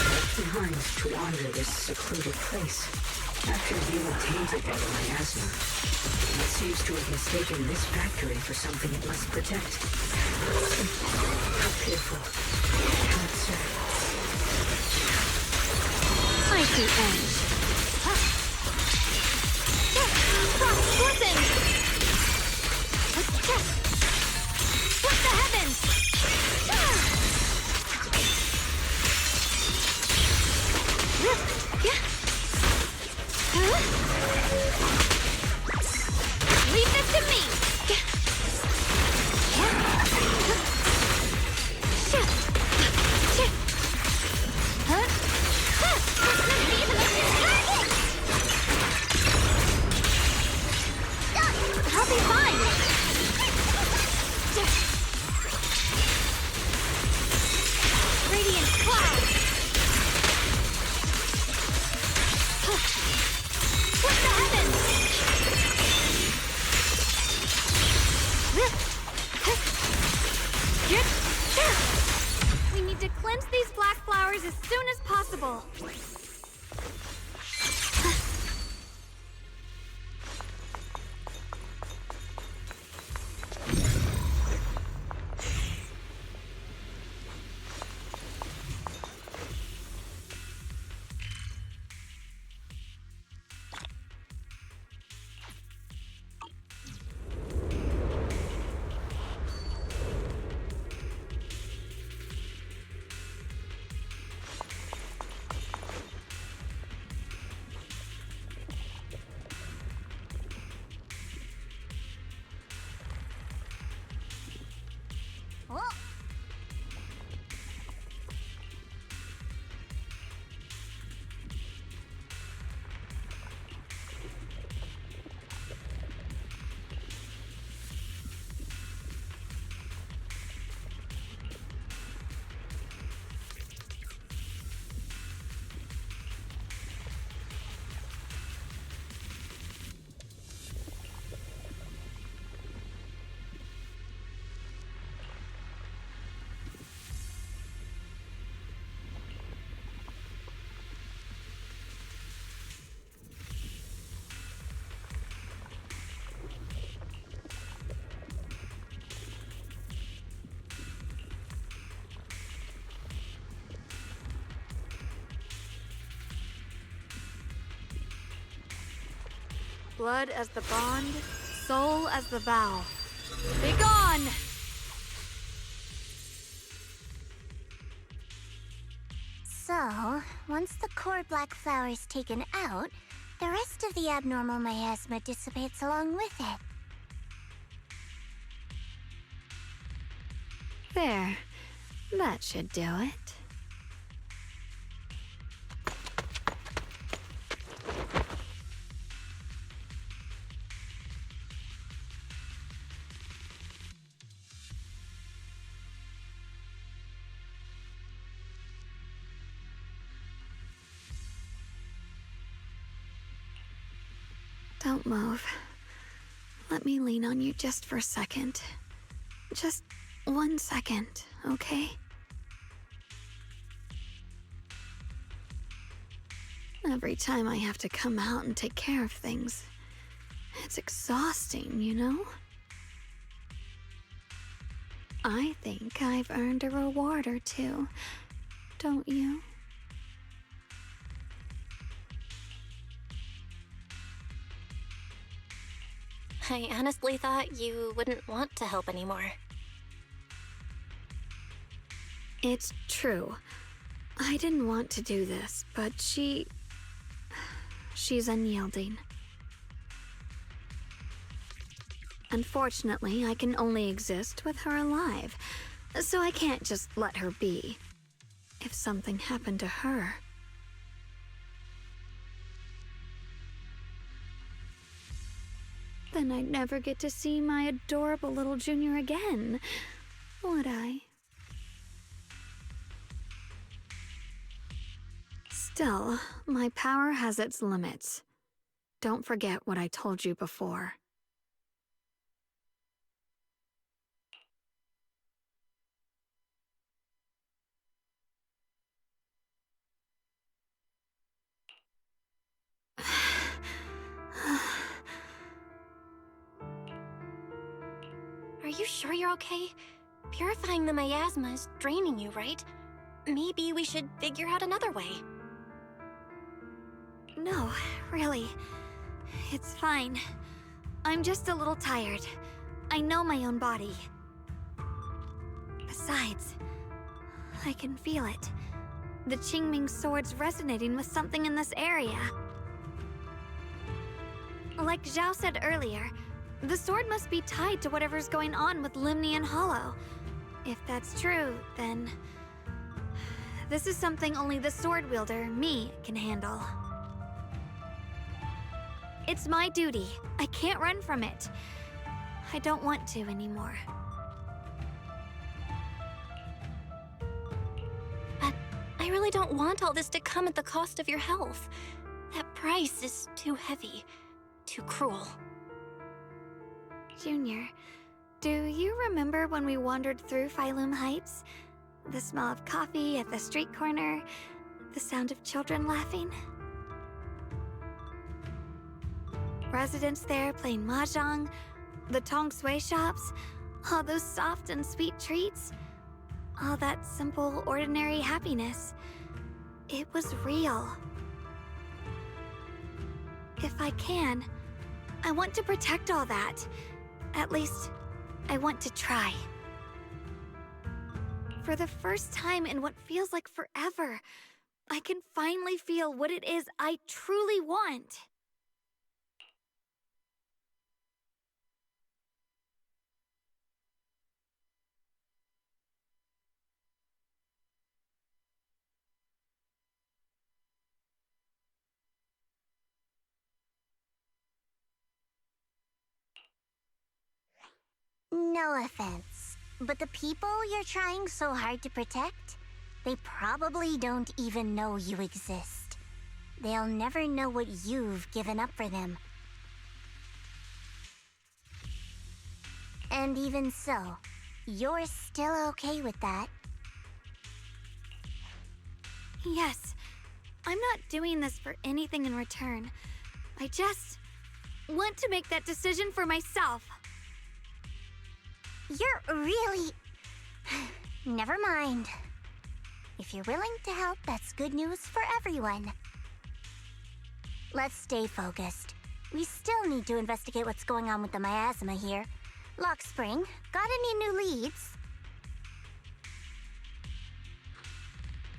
Left behind to wander this secluded place. After being tainted by the miasma, it seems to have mistaken this factory for something it must protect. How pitiful. How sad. I see edge. Cross-forcing! Split the heavens! Leave this to me! I'll be fine! Radiant cloud! Split the heavens! We need to cleanse these black flowers as soon as possible. Blood as the bond, soul as the vow. Be gone! So, once the core black flower is taken out, the rest of the abnormal miasma dissipates along with it. There. That should do it. Don't move. Let me lean on you just for a second. Just 1 second, okay? Every time I have to come out and take care of things, it's exhausting, you know? I think I've earned a reward or two, don't you? I honestly thought you wouldn't want to help anymore. It's true. I didn't want to do this, but she's unyielding. Unfortunately, I can only exist with her alive, so I can't just let her be. If something happened to her, then I'd never get to see my adorable little junior again, would I? Still, my power has its limits. Don't forget what I told you before. Are you sure you're okay? Purifying the miasma is draining you, right? Maybe we should figure out another way. No, really. It's fine. I'm just a little tired. I know my own body. Besides, I can feel it. The Qingming sword's resonating with something in this area. Like Zhao said earlier, the sword must be tied to whatever's going on with Limnian Hollow. If that's true, then this is something only the sword wielder, me, can handle. It's my duty. I can't run from it. I don't want to anymore. But I really don't want all this to come at the cost of your health. That price is too heavy, too cruel. Junior, do you remember when we wandered through Phylum Heights? The smell of coffee at the street corner, the sound of children laughing? Residents there playing mahjong, the tong sui shops, all those soft and sweet treats, all that simple, ordinary happiness. It was real. If I can, I want to protect all that. At least, I want to try. For the first time in what feels like forever, I can finally feel what it is I truly want. No offense, but the people you're trying so hard to protect, they probably don't even know you exist. They'll never know what you've given up for them. And even so, you're still okay with that. Yes, I'm not doing this for anything in return. I just want to make that decision for myself. You're really... Never mind. If you're willing to help, that's good news for everyone. Let's stay focused. We still need to investigate what's going on with the miasma here. Lock Spring, got any new leads?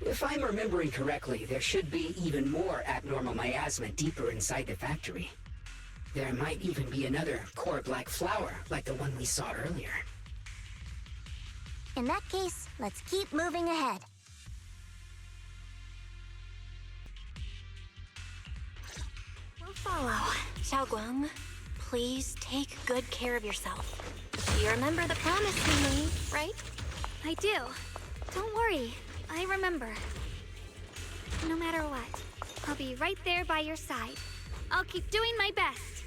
If I'm remembering correctly, there should be even more abnormal miasma deeper inside the factory. There might even be another core black flower, like the one we saw earlier. In that case, let's keep moving ahead. We'll follow. Xiaoguang, please take good care of yourself. You remember the promise we made, right? I do. Don't worry, I remember. No matter what, I'll be right there by your side. I'll keep doing my best.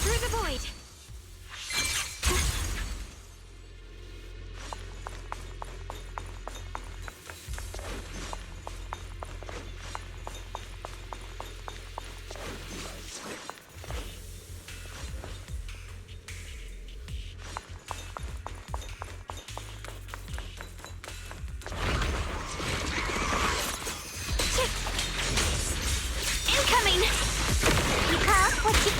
Through the void! Incoming! Yuka, what you...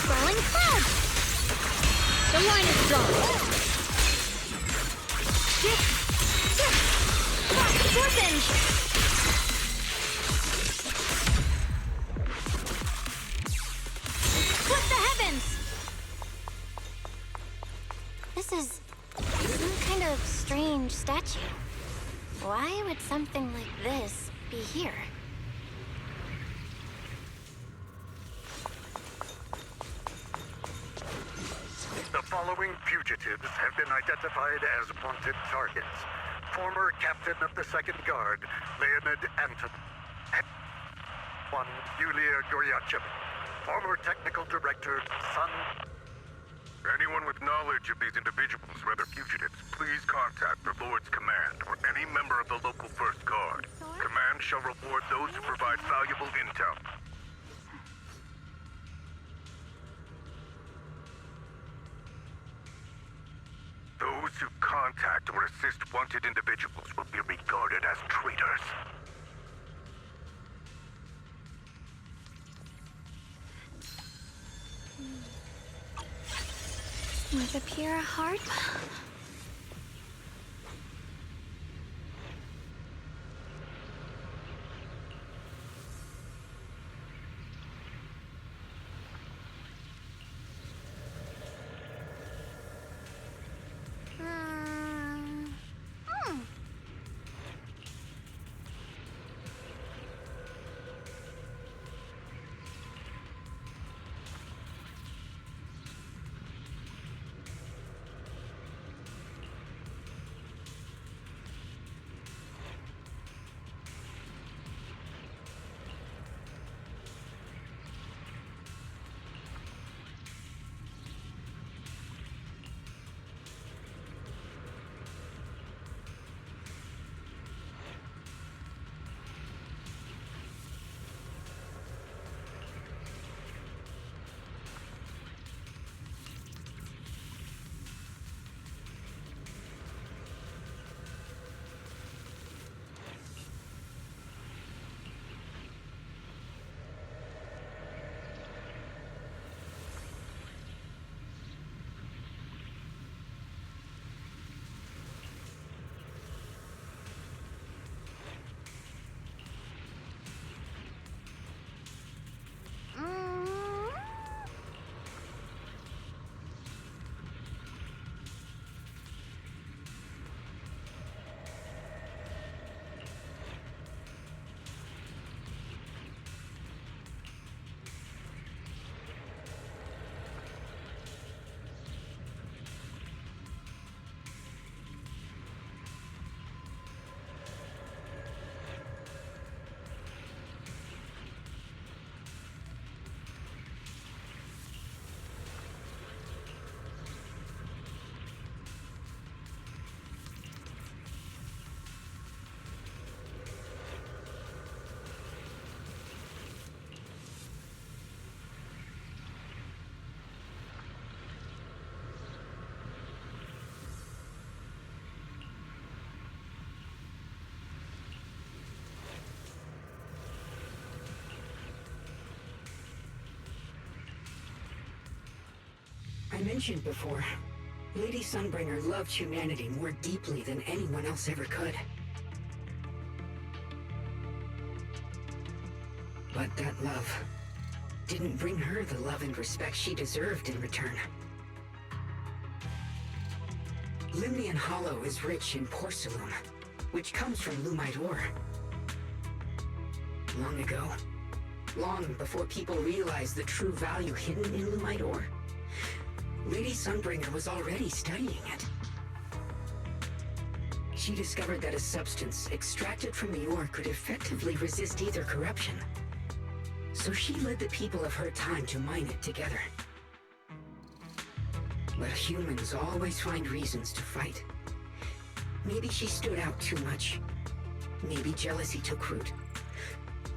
Rolling cloud! The line is drawn. Force Some kind of strange statue. Why would something like this be here? The following fugitives have been identified as wanted targets. Former Captain of the Second Guard, Leonid Anton. One, Yulia Goryachev. Former Technical Director, Sun. Anyone with knowledge of these individuals, whether fugitives, please contact the Lord's Command or any member of the local First Guard. Command shall reward those who provide valuable intel. Those who contact or assist wanted individuals will be regarded as traitors. With a pure heart. I mentioned before, Lady Sunbringer loved humanity more deeply than anyone else ever could. But that love didn't bring her the love and respect she deserved in return. Limnian Hollow is rich in porcelain, which comes from Lumite ore. Long ago, long before people realized the true value hidden in Lumite ore, Lady Sunbringer was already studying it. She discovered that a substance extracted from the ore could effectively resist either corruption. So she led the people of her time to mine it together. But humans always find reasons to fight. Maybe she stood out too much. Maybe jealousy took root.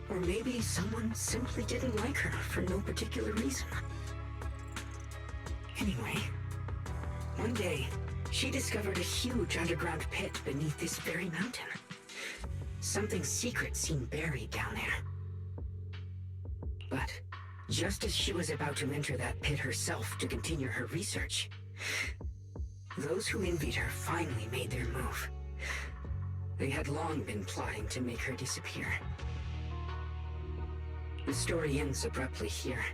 Or maybe someone simply didn't like her for no particular reason. Anyway, one day, she discovered a huge underground pit beneath this very mountain. Something secret seemed buried down there. But just as she was about to enter that pit herself to continue her research, those who envied her finally made their move. They had long been plotting to make her disappear. The story ends abruptly here.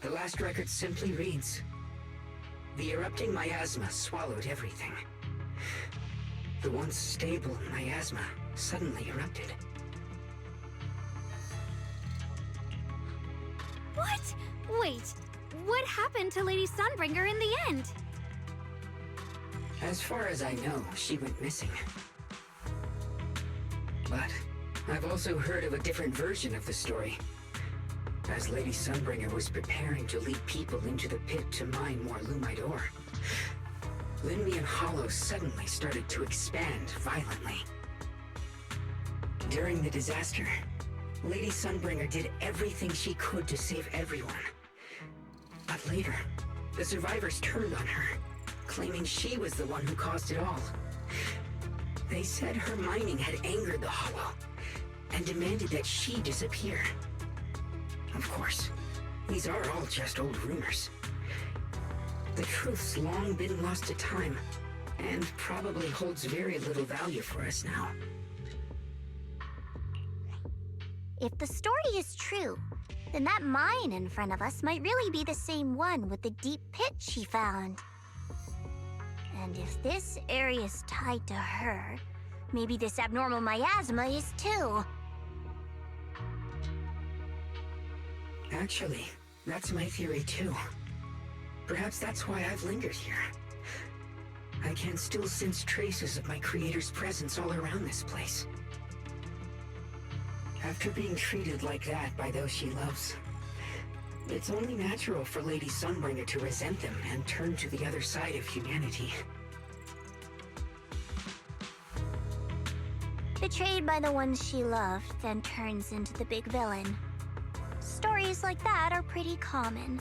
The last record simply reads, The erupting miasma swallowed everything. The once stable miasma suddenly erupted. What? Wait, what happened to Lady Sunbringer in the end? As far as I know, she went missing. But I've also heard of a different version of the story. As Lady Sunbringer was preparing to lead people into the pit to mine more Lumite ore, Linmian Hollow suddenly started to expand violently. During the disaster, Lady Sunbringer did everything she could to save everyone. But later, the survivors turned on her, claiming she was the one who caused it all. They said her mining had angered the Hollow, and demanded that she disappear. Of course, these are all just old rumors. The truth's long been lost to time, and probably holds very little value for us now. If the story is true, then that mine in front of us might really be the same one with the deep pit she found. And if this area is tied to her, maybe this abnormal miasma is too. Actually, that's my theory too. Perhaps that's why I've lingered here. I can still sense traces of my creator's presence all around this place. After being treated like that by those she loves, it's only natural for Lady Sunbringer to resent them and turn to the other side of humanity. Betrayed by the ones she loved, then turns into the big villain. Stories like that are pretty common.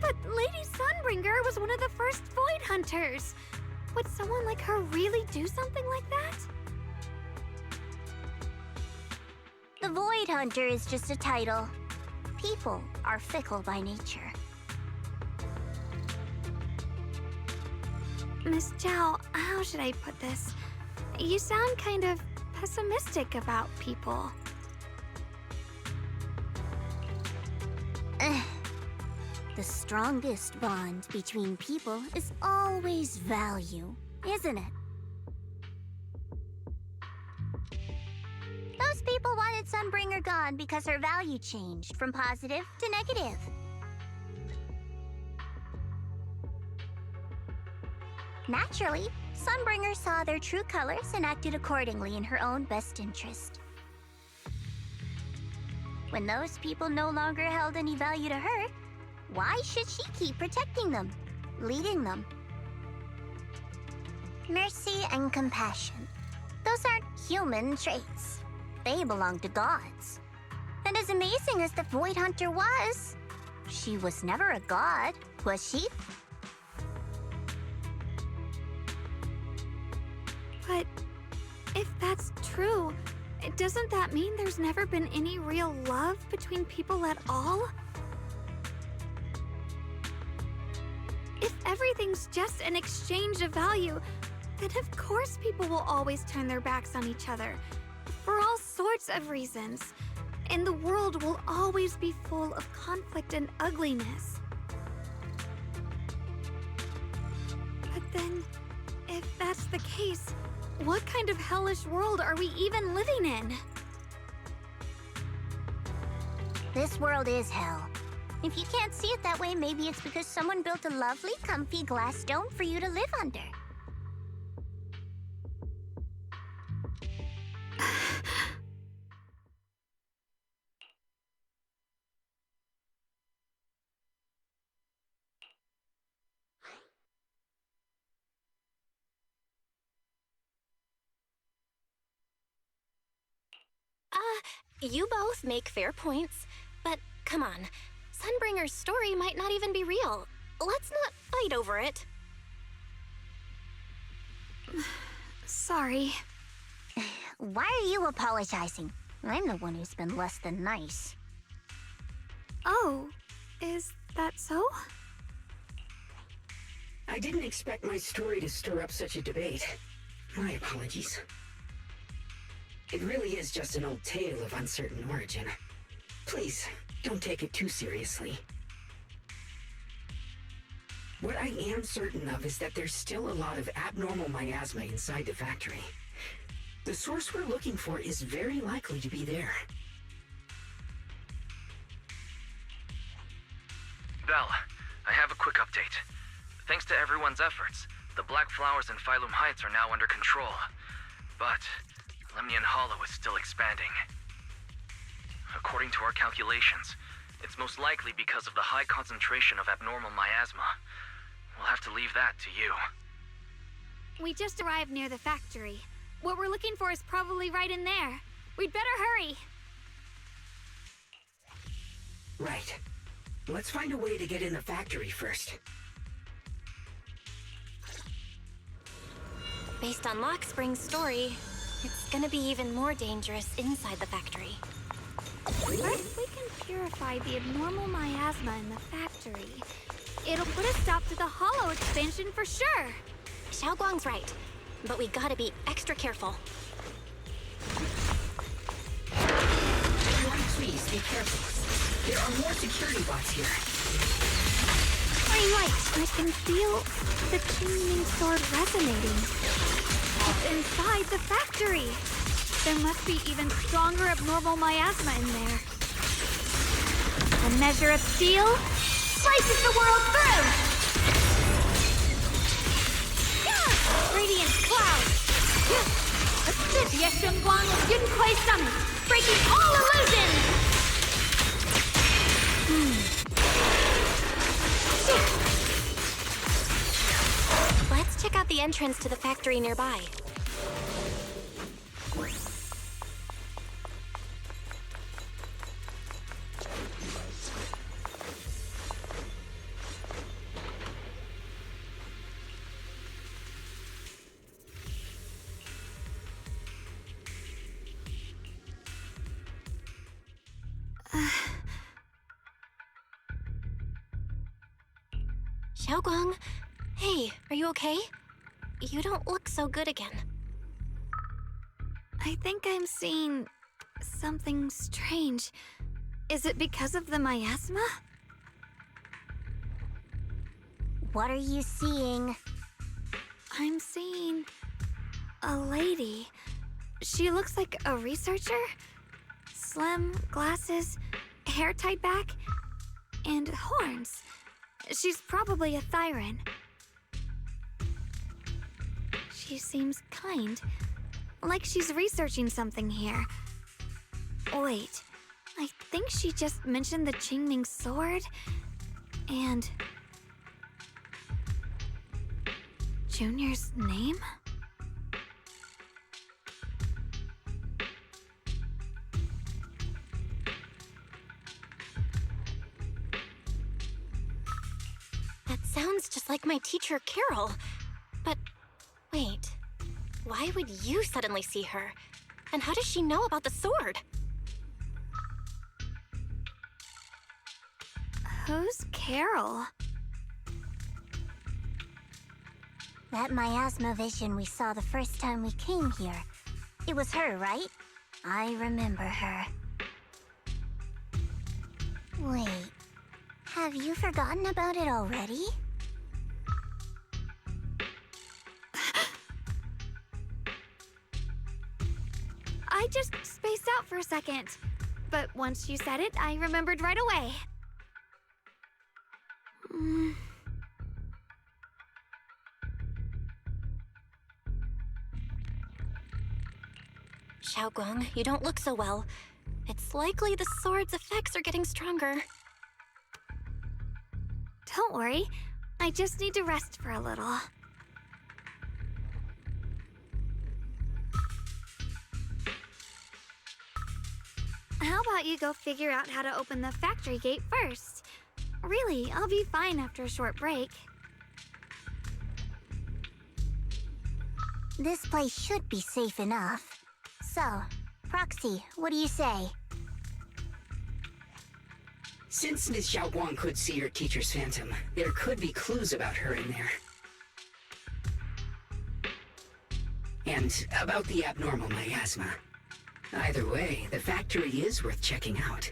But Lady Sunbringer was one of the first Void Hunters. Would someone like her really do something like that? The Void Hunter is just a title. People are fickle by nature. Miss Zhao, how should I put this? You sound kind of pessimistic about people. The strongest bond between people is always value, isn't it? Those people wanted Sunbringer gone because her value changed from positive to negative. Naturally, Sunbringer saw their true colors and acted accordingly in her own best interest. When those people no longer held any value to her, why should she keep protecting them, leading them? Mercy and compassion. Those aren't human traits. They belong to gods. And as amazing as the Void Hunter was, she was never a god, was she? But if that's true, doesn't that mean there's never been any real love between people at all? If everything's just an exchange of value, then of course people will always turn their backs on each other, for all sorts of reasons. And the world will always be full of conflict and ugliness. But then, if that's the case, what kind of hellish world are we even living in? This world is hell. If you can't see it that way, maybe it's because someone built a lovely, comfy glass dome for you to live under. You both make fair points, but come on. Sunbringer's story might not even be real. Let's not fight over it. Sorry. Why are you apologizing? I'm the one who's been less than nice. Oh, is that so? I didn't expect my story to stir up such a debate. My apologies. It really is just an old tale of uncertain origin. Please, don't take it too seriously. What I am certain of is that there's still a lot of abnormal miasma inside the factory. The source we're looking for is very likely to be there. Belle, I have a quick update. Thanks to everyone's efforts, the Black Flowers in Phylum Heights are now under control. But Lemnian Hollow is still expanding. According to our calculations, it's most likely because of the high concentration of abnormal miasma. We'll have to leave that to you. We just arrived near the factory. What we're looking for is probably right in there. We'd better hurry. Right. Let's find a way to get in the factory first. Based on Lockspring's story, it's gonna be even more dangerous inside the factory. If we can purify the abnormal miasma in the factory, it'll put a stop to the Hollow expansion for sure. Xiaoguang's right, but we gotta be extra careful. Everyone, please be careful. There are more security bots here. Green light! I can feel the Qingming sword resonating. It's inside the factory. There must be even stronger abnormal miasma in there. A measure of steel slices the world through! Radiant cloud! Assist Yeshunguang with Yunquei Summit, breaking all illusions! Let's check out the entrance to the factory nearby. Xiaoguang, hey, are you okay? You don't look so good again. I think I'm seeing something strange. Is it because of the miasma? What are you seeing? I'm seeing a lady. She looks like a researcher. Slim, glasses, hair tied back, and horns. She's probably a Thyran. She seems kind, like she's researching something here. Wait, I think she just mentioned the Qingming sword and Junior's name? That sounds just like my teacher, Carol. But wait, why would you suddenly see her? And how does she know about the sword? Who's Carol? That miasma vision we saw the first time we came here. It was her, right? I remember her. Wait, have you forgotten about it already? I just spaced out for a second. But once you said it, I remembered right away. Xiaoguang, you don't look so well. It's likely the sword's effects are getting stronger. Don't worry. I just need to rest for a little. How about you go figure out how to open the factory gate first? Really, I'll be fine after a short break. This place should be safe enough. So, Proxy, what do you say? Since Ms. Xiaoguang could see her teacher's phantom, there could be clues about her in there. And about the abnormal miasma. Either way, the factory is worth checking out.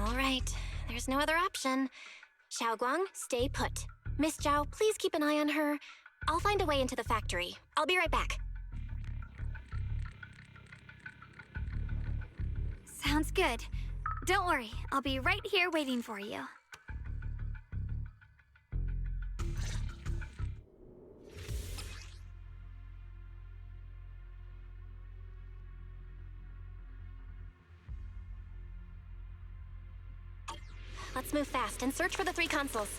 All right, there's no other option. Xiaoguang, stay put. Miss Zhao, please keep an eye on her. I'll find a way into the factory. I'll be right back. Sounds good. Don't worry, I'll be right here waiting for you. Let's move fast and search for the 3 consoles.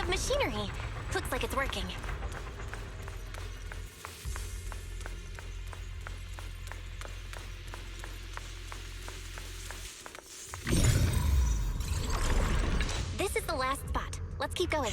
Machinery. Looks like it's working. This is the last spot. Let's keep going.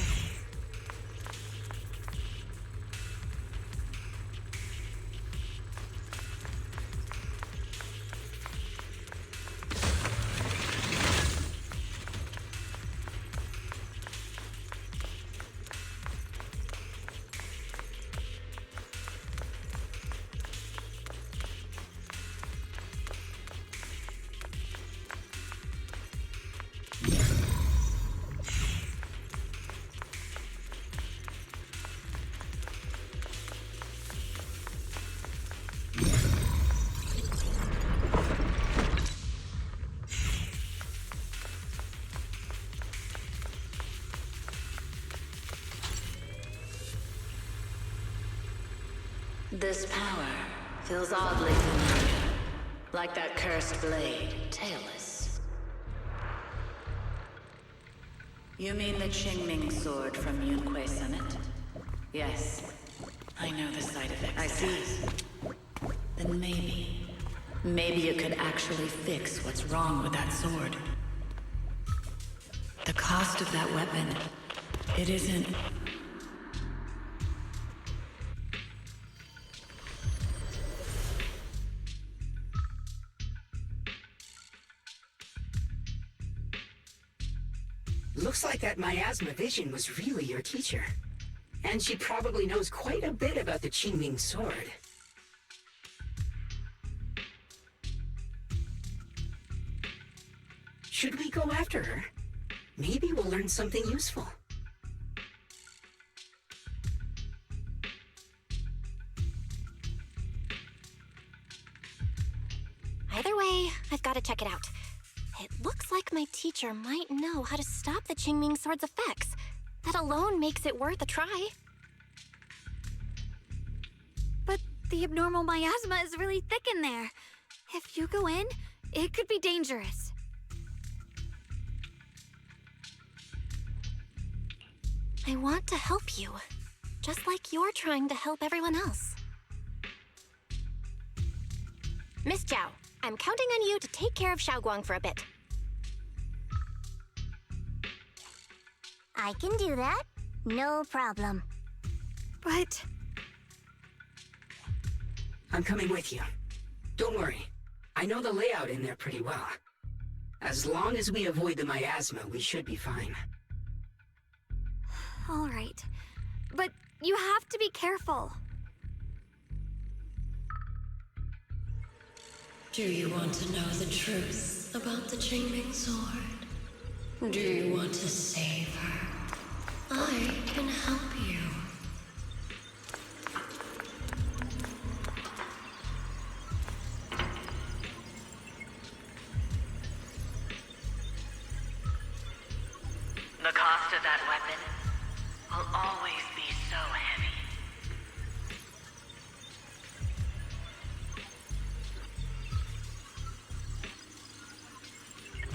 This power feels oddly familiar, like that cursed blade, tailless. You mean the Qingming sword from Yunquei Summit? Yes, I know the side effects. I see. Then maybe you could actually fix what's wrong with that sword. The cost of that weapon, it isn't... Looks like that miasma vision was really your teacher. And she probably knows quite a bit about the Qingming sword. Should we go after her? Maybe we'll learn something useful. Either way, I've got to check it out. It looks like my teacher might know how to stop the Qingming sword's effects. That alone makes it worth a try. But the abnormal miasma is really thick in there. If you go in, it could be dangerous. I want to help you, just like you're trying to help everyone else. Miss Zhao, I'm counting on you to take care of Xiaoguang for a bit. I can do that. No problem. But... I'm coming with you. Don't worry. I know the layout in there pretty well. As long as we avoid the miasma, we should be fine. All right. But you have to be careful. Do you want to know the truth about the Qingming sword? Do you want to save her? I can help you. The cost of that weapon will always be so heavy.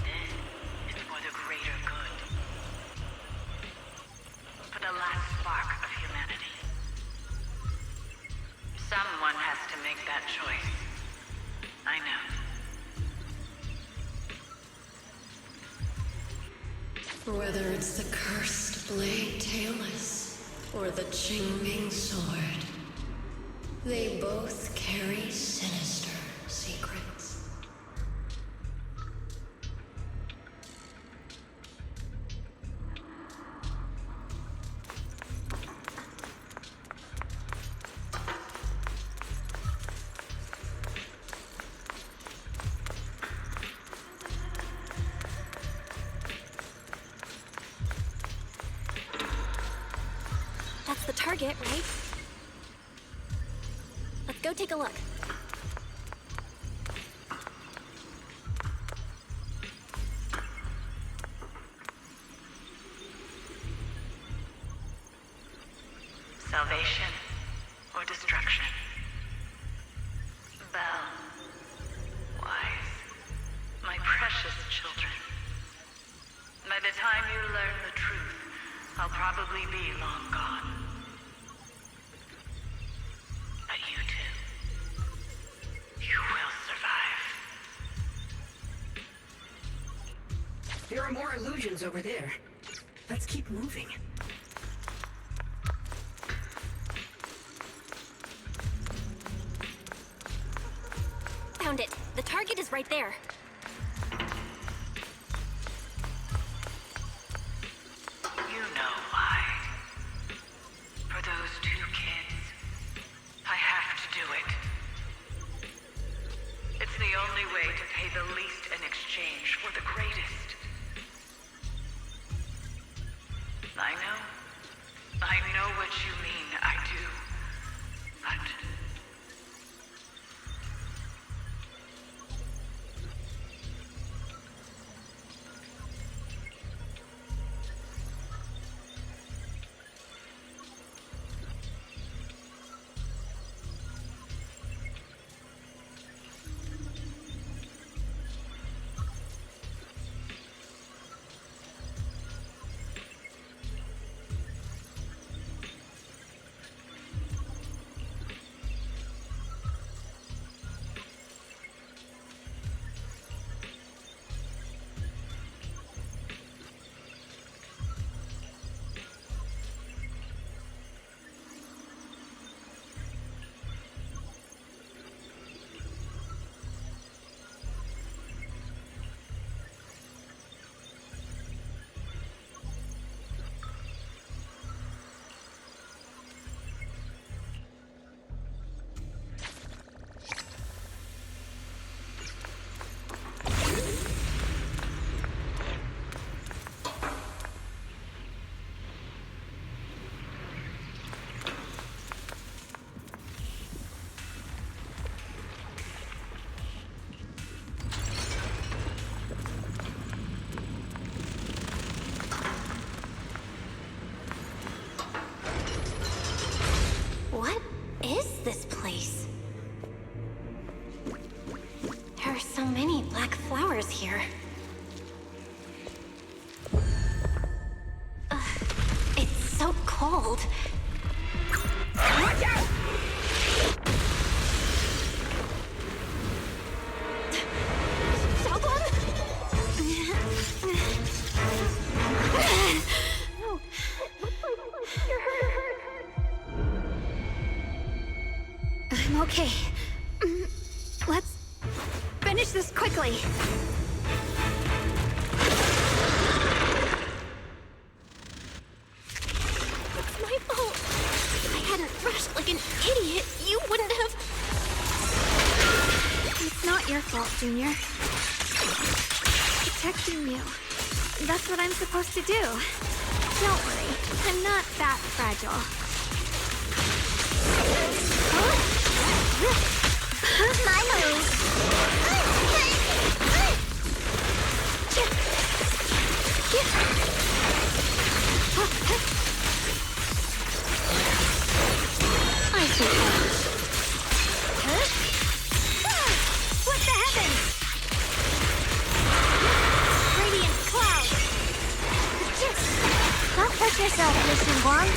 This is for the greater good. For the last spark of humanity. Someone has to make that choice. I know. Whether it's the cursed blade tailless or the Qingming sword, they both carry sinister secrets. That's the target, right? Let's go take a look. Salvation or destruction? Belle, Wise, my precious children. By the time you learn the truth, I'll probably be long gone. But you two, you will survive. There are more illusions over there. Let's keep moving. Found it. The target is right there. You know why. For those two kids, I have to do it. It's the only way to pay the least in exchange for the greatest. I know what you mean, I do. But What is this place? There are so many black flowers here. It's so cold. Watch out! I'm okay. Let's finish this quickly. It's my fault. If I hadn't rushed like an idiot, you wouldn't have... It's not your fault, Junior. Protecting you. That's what I'm supposed to do. Don't worry. I'm not that fragile. My move. I suppose. What the heavens? Radiant cloud. Don't hurt yourself, Mission Guang.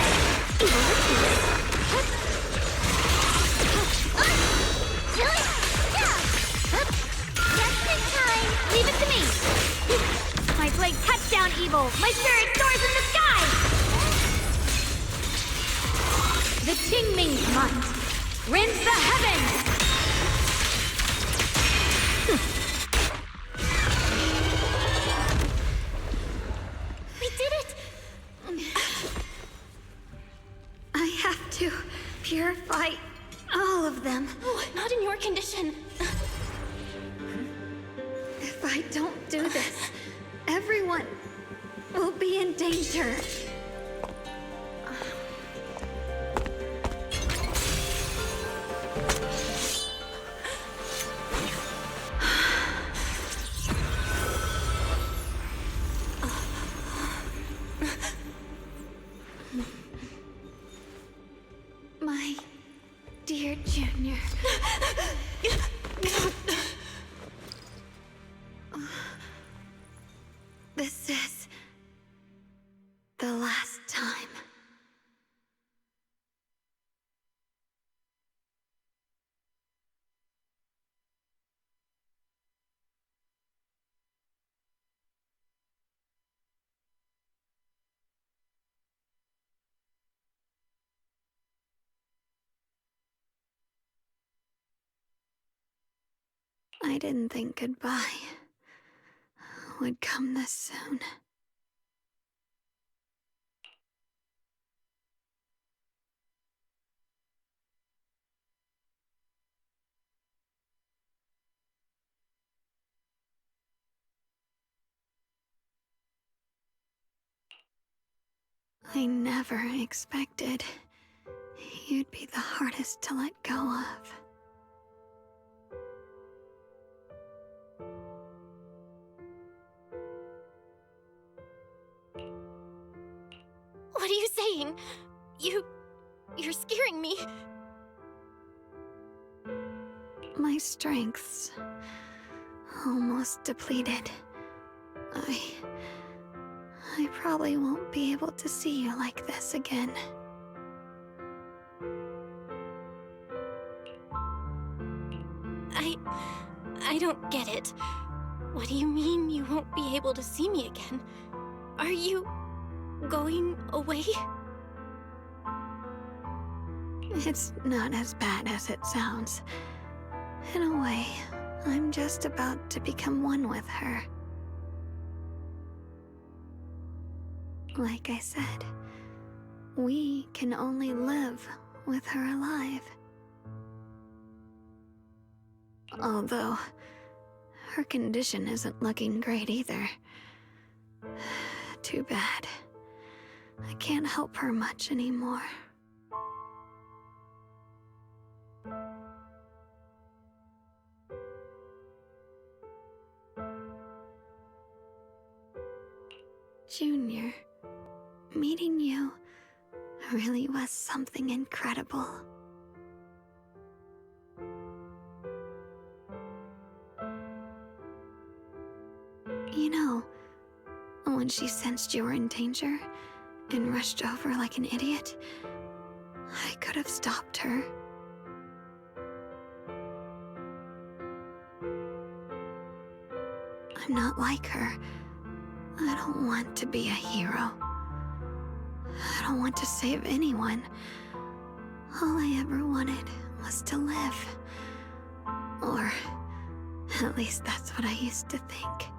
Behold, my spirit soars in the sky! The Qingming's might rends the heavens! We did it! I have to purify all of them. Oh, not in your condition. If I don't do this, everyone will be in danger. My dear Junior. This is the last time. I didn't think goodbye would come this soon. I never expected you'd be the hardest to let go of. What are you saying? You're scaring me. My strength's almost depleted. I probably won't be able to see you like this again. I don't get it. What do you mean you won't be able to see me again? Are you going away? It's not as bad as it sounds. In a way, I'm just about to become one with her. Like I said, we can only live with her alive. Although, her condition isn't looking great either. Too bad. I can't help her much anymore. Junior, meeting you really was something incredible. You know, when she sensed you were in danger and rushed over like an idiot, I could have stopped her. I'm not like her. I don't want to be a hero. I don't want to save anyone. All I ever wanted was to live. Or at least that's what I used to think.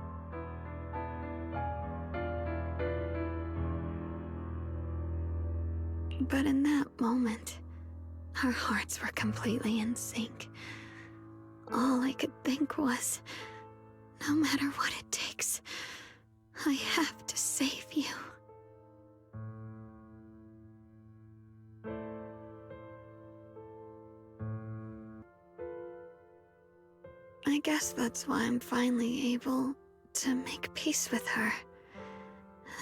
But in that moment, our hearts were completely in sync. All I could think was, no matter what it takes, I have to save you. I guess that's why I'm finally able to make peace with her.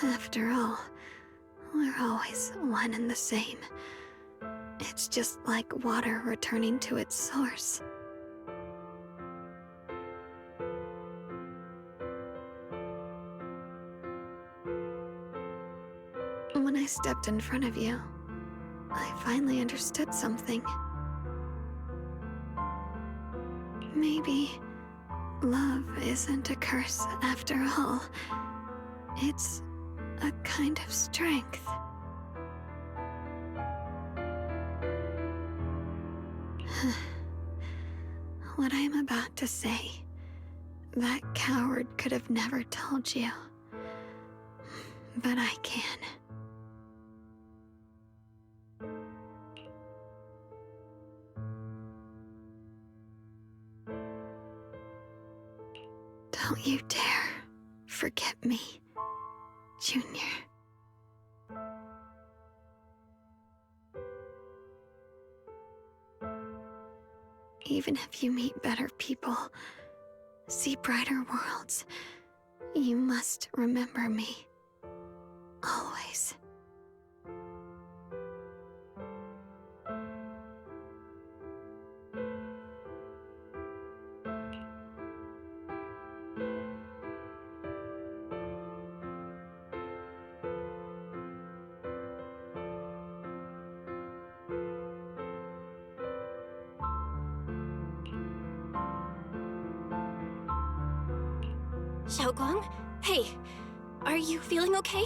After all, we're always one and the same. It's just like water returning to its source. When I stepped in front of you, I finally understood something. Maybe love isn't a curse after all. It's a kind of strength. What I'm about to say, that coward could have never told you. But I can. Don't you dare forget me, Junior. Even if you meet better people, see brighter worlds, you must remember me. Always. Xiaoguang? Hey, are you feeling okay?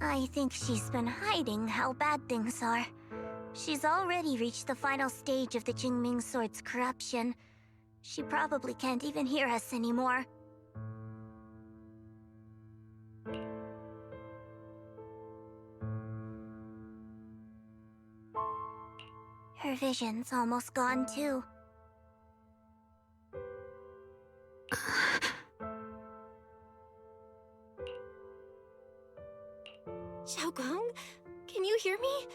I think she's been hiding how bad things are. She's already reached the final stage of the Jingming Sword's corruption. She probably can't even hear us anymore. Her vision's almost gone too. Xiaoguang, can you hear me?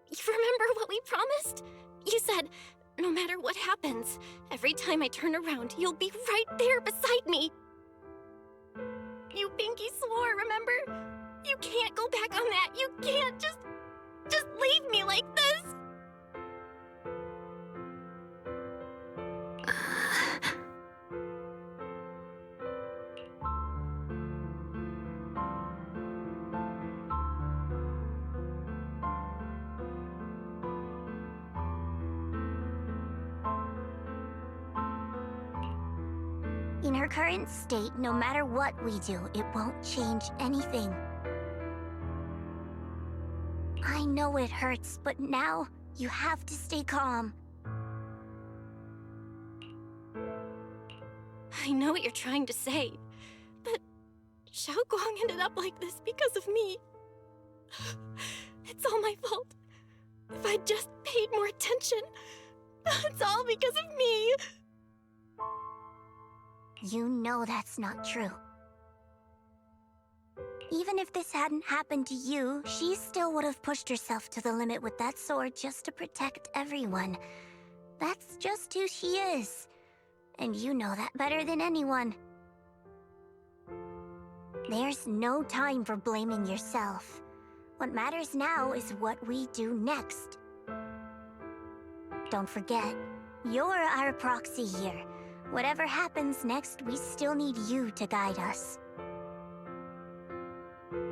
You remember what we promised? You said, no matter what happens, every time I turn around, you'll be right there beside me. You pinky swore, remember? You can't go back on that. You can't just leave me like this. In her current state, no matter what we do, it won't change anything. I know it hurts, but now you have to stay calm. I know what you're trying to say, but Xiaoguang ended up like this because of me. It's all my fault. If I'd just paid more attention, it's all because of me. You know that's not true. Even if this hadn't happened to you, she still would have pushed herself to the limit with that sword just to protect everyone. That's just who she is. And you know that better than anyone. There's no time for blaming yourself. What matters now is what we do next. Don't forget, you're our proxy here. Whatever happens next, we still need you to guide us.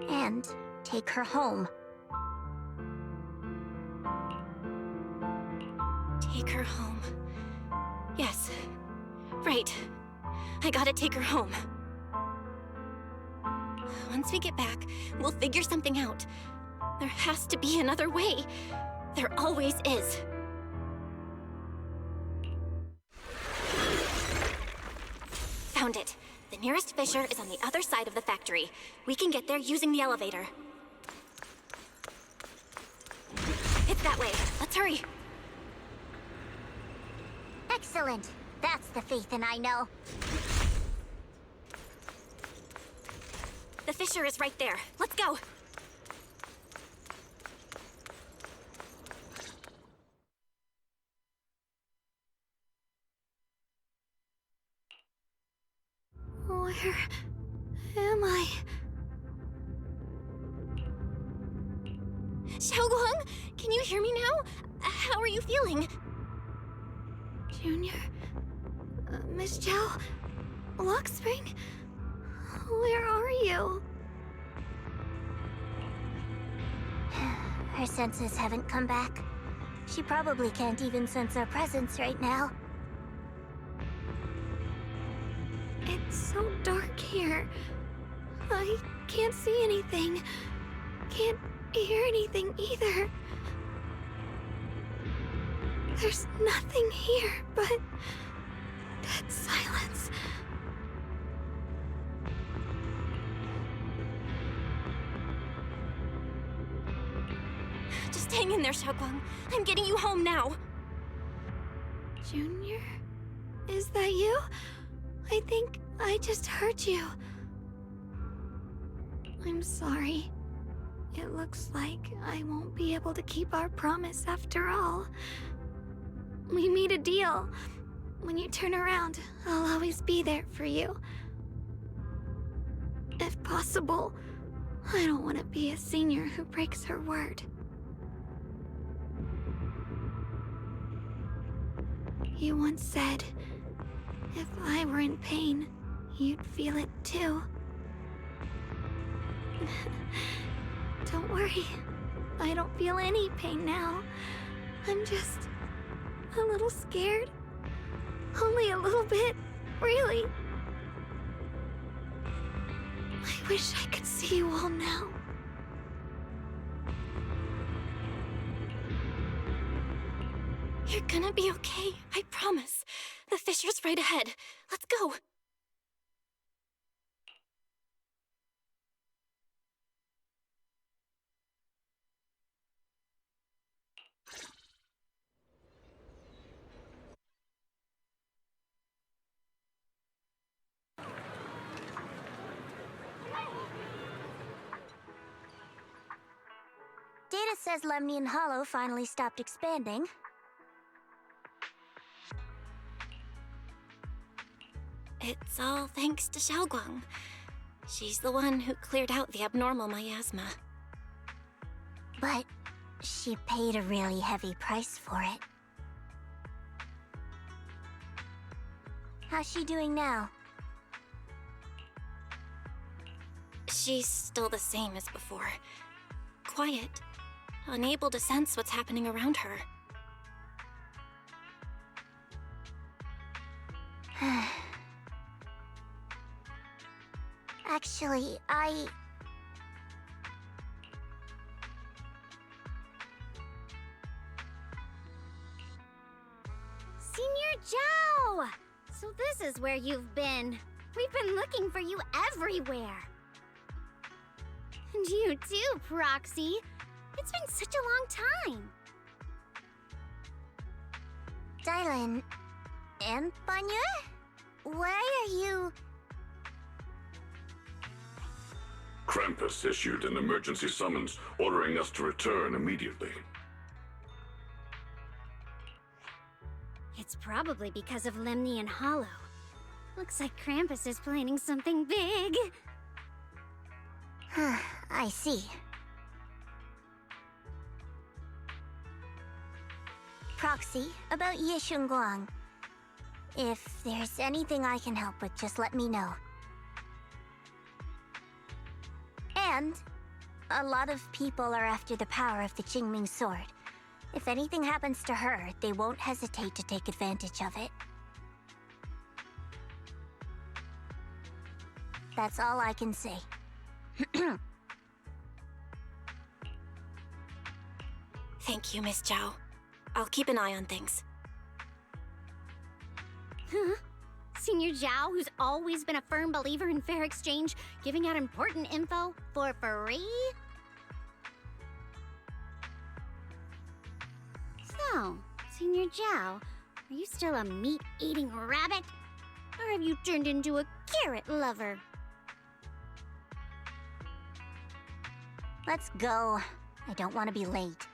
And take her home. Take her home. Yes. Right. I gotta take her home. Once we get back, we'll figure something out. There has to be another way. There always is. Found it. The nearest fissure is on the other side of the factory. We can get there using the elevator. It's that way. Let's hurry. Excellent. That's the Phaethon I know. The fissure is right there. Let's go. Where am I? Xiaoguang, can you hear me now? How are you feeling? Junior? Miss Zhao? Luxspring? Where are you? Her senses haven't come back. She probably can't even sense our presence right now. It's so dark here. I can't see anything. Can't hear anything either. There's nothing here but dead silence. Just hang in there, Xiaoguang. I'm getting you home now. Junior? Is that you? I think I just heard you. I'm sorry. It looks like I won't be able to keep our promise after all. We made a deal. When you turn around, I'll always be there for you. If possible, I don't want to be a senior who breaks her word. You once said, if I were in pain, you'd feel it too. Don't worry, I don't feel any pain now. I'm just a little scared. Only a little bit, really. I wish I could see you all now. You're gonna be okay, I promise. The fissure's right ahead. Let's go. Data says Lemnian Hollow finally stopped expanding. It's all thanks to Xiaoguang. She's the one who cleared out the abnormal miasma. But she paid a really heavy price for it. How's she doing now? She's still the same as before. Quiet, unable to sense what's happening around her. Actually, Senior Zhao! So this is where you've been. We've been looking for you everywhere. And you too, Proxy. It's been such a long time. Dylan and Banya? Why are you... Krampus issued an emergency summons ordering us to return immediately. It's probably because of Lemnian Hollow. Looks like Krampus is planning something big. I see. Proxy, about Ye Shunguang. If there's anything I can help with, just let me know. And a lot of people are after the power of the Qingming sword. If anything happens to her, they won't hesitate to take advantage of it. That's all I can say. Thank you, Miss Zhao. I'll keep an eye on things. Huh? Senior Zhao, who's always been a firm believer in fair exchange, giving out important info for free? So, Senior Zhao, are you still a meat-eating rabbit? Or have you turned into a carrot lover? Let's go. I don't want to be late.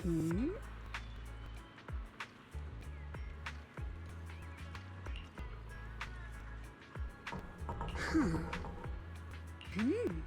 Hmm? Huh. Hmm.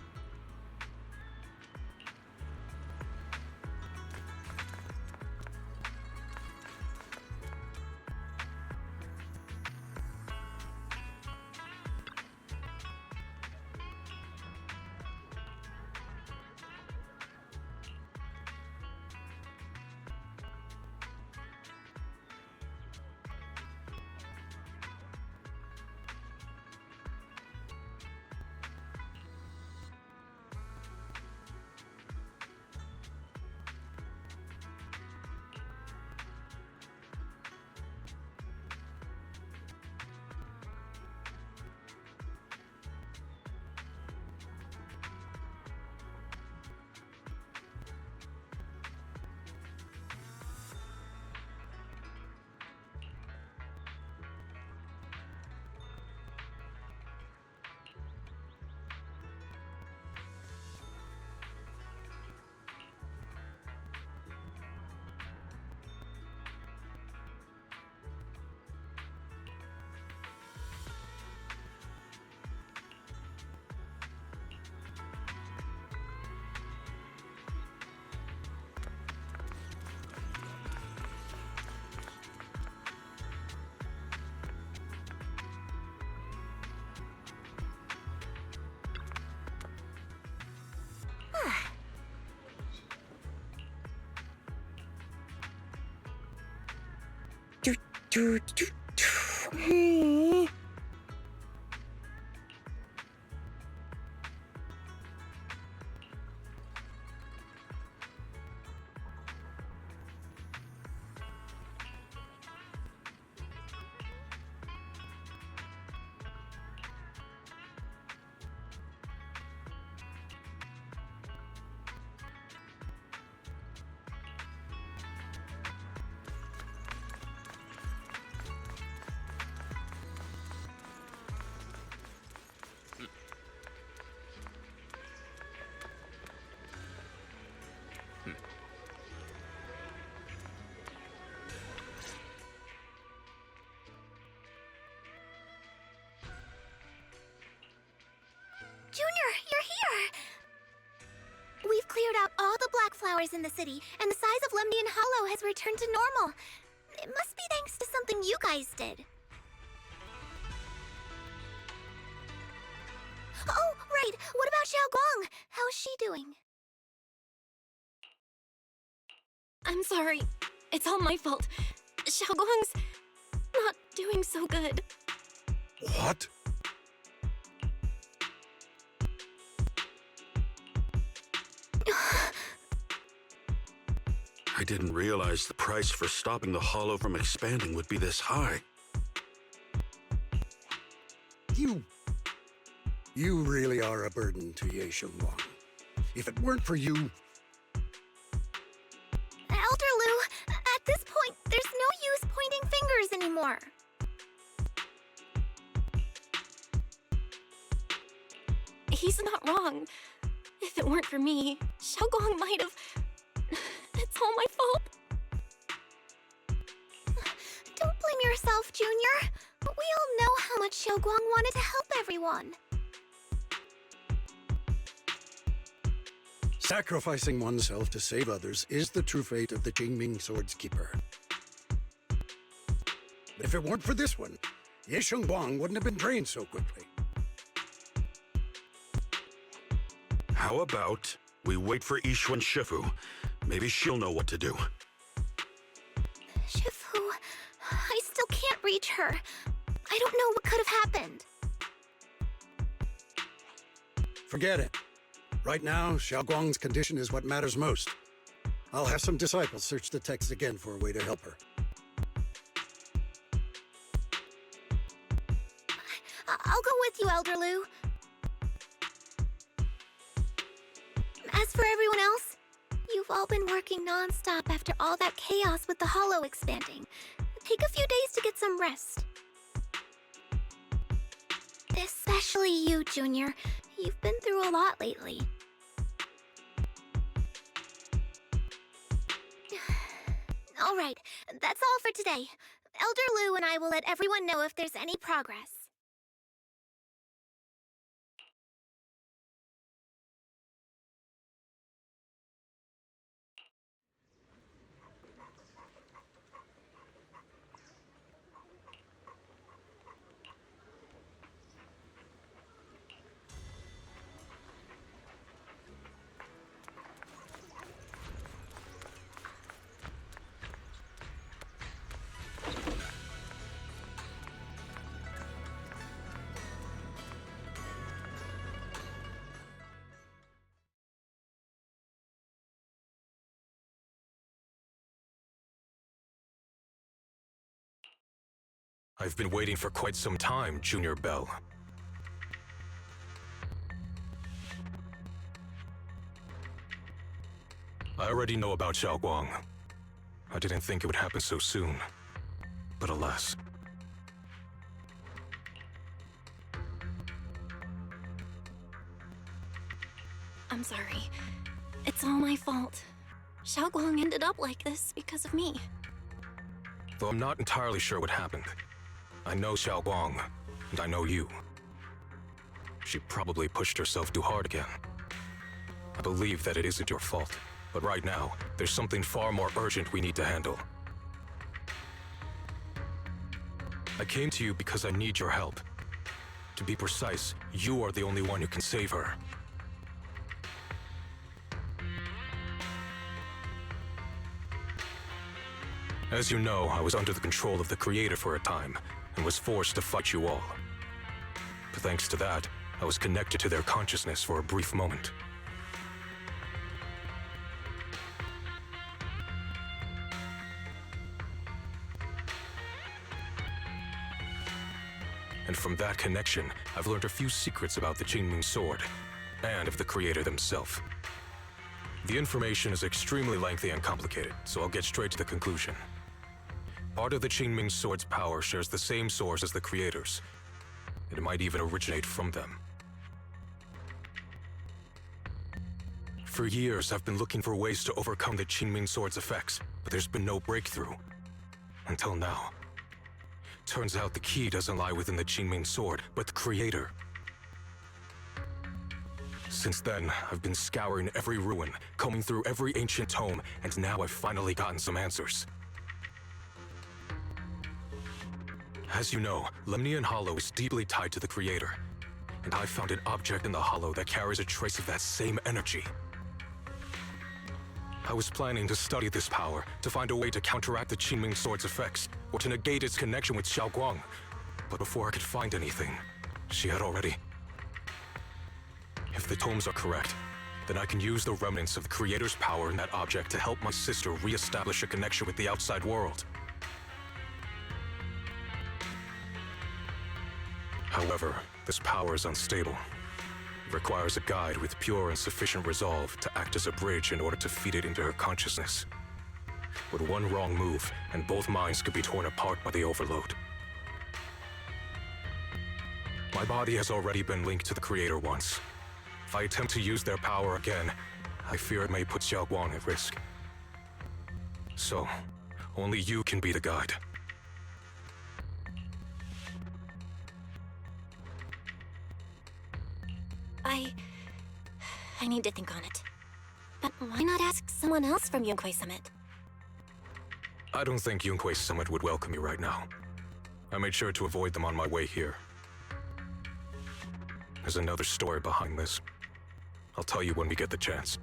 Junior, you're here! We've cleared out all the black flowers in the city, and the size of Lemnian Hollow has returned to normal. It must be thanks to something you guys did. Oh, right! What about Xiaoguang? How's she doing? I'm sorry. It's all my fault. Xiaoguang's not doing so good. What? I didn't realize the price for stopping the hollow from expanding would be this high. You really are a burden to Ye Xiongguang. If it weren't for you... Elder Lu, at this point, there's no use pointing fingers anymore. He's not wrong. If it weren't for me, Xiaoguang might have... It's all my fault. Don't blame yourself, Junior. We all know how much Xiaoguang wanted to help everyone. Sacrificing oneself to save others is the true fate of the Qingming Sword's Keeper. If it weren't for this one, Ye Xiongguang wouldn't have been drained so quickly. How about we wait for Yixuan Shifu? Maybe she'll know what to do. Shifu, I still can't reach her. I don't know what could have happened. Forget it. Right now, Xiaoguang's condition is what matters most. I'll have some disciples search the text again for a way to help her. I'll go with you, Elder Lu. As for everyone else, you've all been working non-stop after all that chaos with the hollow expanding. Take a few days to get some rest. Especially you, Junior. You've been through a lot lately. All right, that's all for today. Elder Lu and I will let everyone know if there's any progress. I've been waiting for quite some time, Junior Bell. I already know about Xiaoguang. I didn't think it would happen so soon. But alas. I'm sorry. It's all my fault. Xiaoguang ended up like this because of me. Though I'm not entirely sure what happened. I know Xiaoguang, and I know you. She probably pushed herself too hard again. I believe that it isn't your fault, but right now, there's something far more urgent we need to handle. I came to you because I need your help. To be precise, you are the only one who can save her. As you know, I was under the control of the Creator for a time, and was forced to fight you all. But thanks to that, I was connected to their consciousness for a brief moment. And from that connection, I've learned a few secrets about the Qingming Sword, and of the Creator themselves. The information is extremely lengthy and complicated, so I'll get straight to the conclusion. Part of the Qingming Sword's power shares the same source as the Creator's. It might even originate from them. For years, I've been looking for ways to overcome the Qingming Sword's effects, but there's been no breakthrough. Until now. Turns out the key doesn't lie within the Qingming Sword, but the Creator. Since then, I've been scouring every ruin, combing through every ancient tome, and now I've finally gotten some answers. As you know, Lemnian Hollow is deeply tied to the Creator, and I found an object in the Hollow that carries a trace of that same energy. I was planning to study this power, to find a way to counteract the Qingming Sword's effects, or to negate its connection with Xiaoguang. But before I could find anything, she had already... If the tomes are correct, then I can use the remnants of the Creator's power in that object to help my sister re-establish a connection with the outside world. However, this power is unstable. It requires a guide with pure and sufficient resolve to act as a bridge in order to feed it into her consciousness. With one wrong move, and both minds could be torn apart by the overload. My body has already been linked to the Creator once. If I attempt to use their power again, I fear it may put Xiaoguang at risk. So, only you can be the guide. I need to think on it. But why not ask someone else from Yunquei Summit? I don't think Yunquei Summit would welcome me right now. I made sure to avoid them on my way here. There's another story behind this. I'll tell you when we get the chance.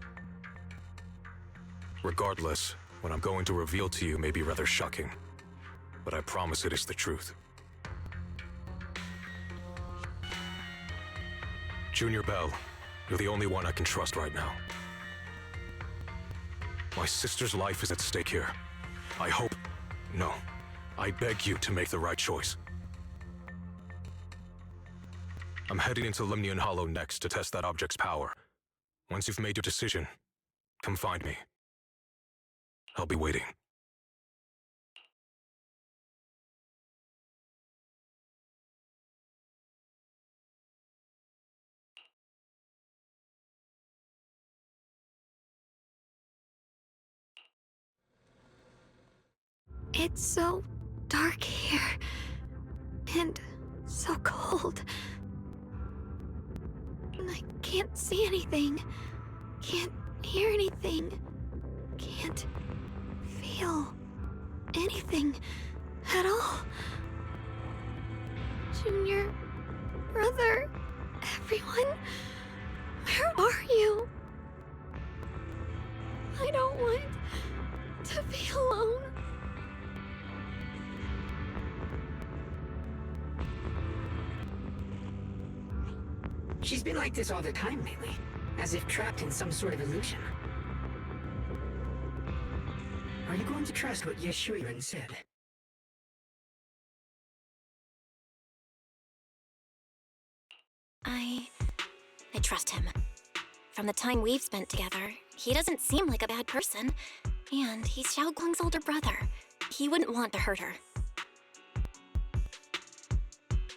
Regardless, what I'm going to reveal to you may be rather shocking, but I promise it is the truth. Junior Bell, you're the only one I can trust right now. My sister's life is at stake here. I hope... No. I beg you to make the right choice. I'm heading into Lemnian Hollow next to test that object's power. Once you've made your decision, come find me. I'll be waiting. It's so dark here. And so cold. And I can't see anything. Can't hear anything. Can't feel anything at all. Junior, brother, everyone, where are you? I don't want to be alone. She's been like this all the time lately, as if trapped in some sort of illusion. Are you going to trust what Yeshuyan said? I trust him. From the time we've spent together, he doesn't seem like a bad person. And he's Xiaoguang's older brother. He wouldn't want to hurt her.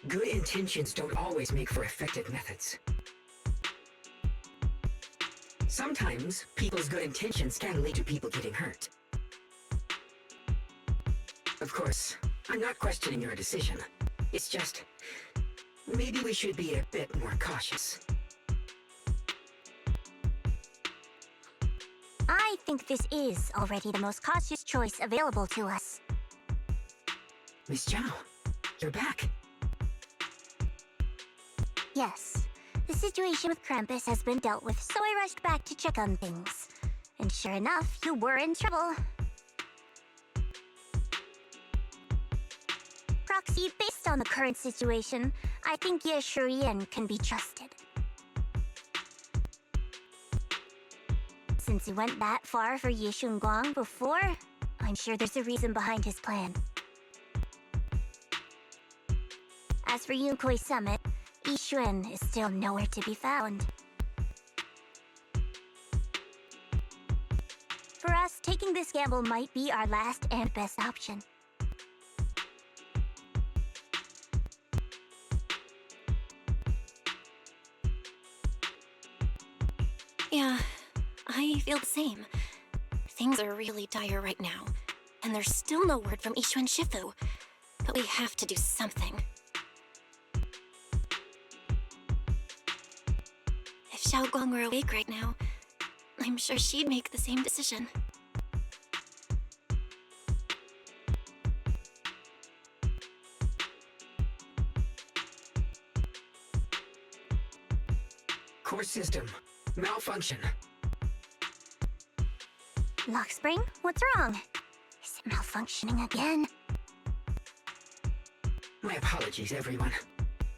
Good intentions don't always make for effective methods. Sometimes, people's good intentions can lead to people getting hurt. Of course, I'm not questioning your decision. It's just, maybe we should be a bit more cautious. I think this is already the most cautious choice available to us. Miss Zhao, you're back. Yes, the situation with Krampus has been dealt with, so I rushed back to check on things. And sure enough, you were in trouble. Proxy, based on the current situation, I think Ye Shurian can be trusted. Since he went that far for Ye Shunguang before, I'm sure there's a reason behind his plan. As for Yunkuei Summit, Yixuan is still nowhere to be found. For us, taking this gamble might be our last and best option. Yeah, I feel the same. Things are really dire right now, and there's still no word from Yixuan Shifu. But we have to do something. If Xiaoguang were awake right now, I'm sure she'd make the same decision. Core system. Malfunction. Lock spring? What's wrong? Is it malfunctioning again? My apologies, everyone.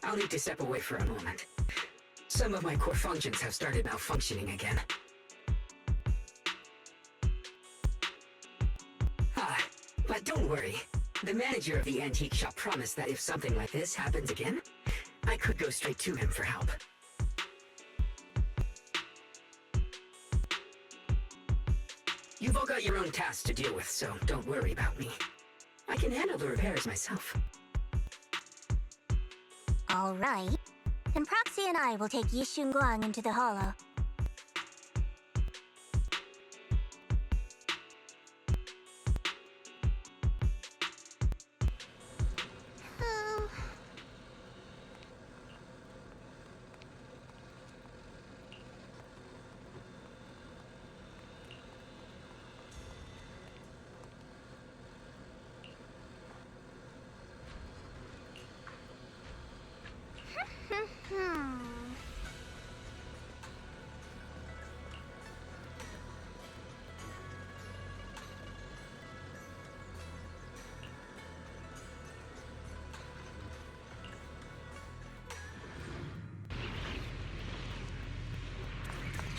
I'll need to step away for a moment. Some of my core functions have started malfunctioning again. But don't worry. The manager of the antique shop promised that if something like this happens again, I could go straight to him for help. You've all got your own tasks to deal with, so don't worry about me. I can handle the repairs myself. All right. Then Proxy and I will take Yixun Guang into the hollow.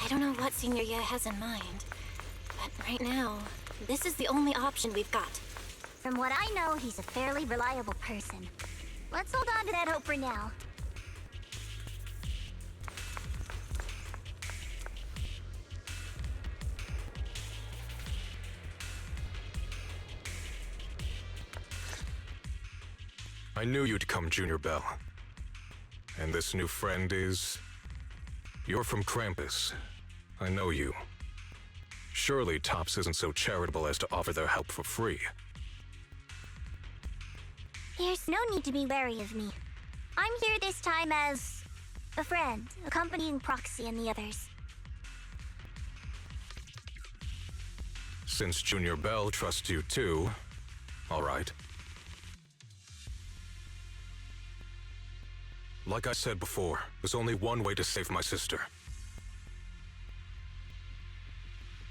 I don't know what Senior Ye has in mind, but right now, this is the only option we've got. From what I know, he's a fairly reliable person. Let's hold on to that hope for now. I knew you'd come, Junior Bell. And this new friend is... You're from Krampus. I know you. Surely Tops isn't so charitable as to offer their help for free. There's no need to be wary of me. I'm here this time as a friend, accompanying Proxy and the others. Since Junior Bell trusts you too, all right. Like I said before, there's only one way to save my sister.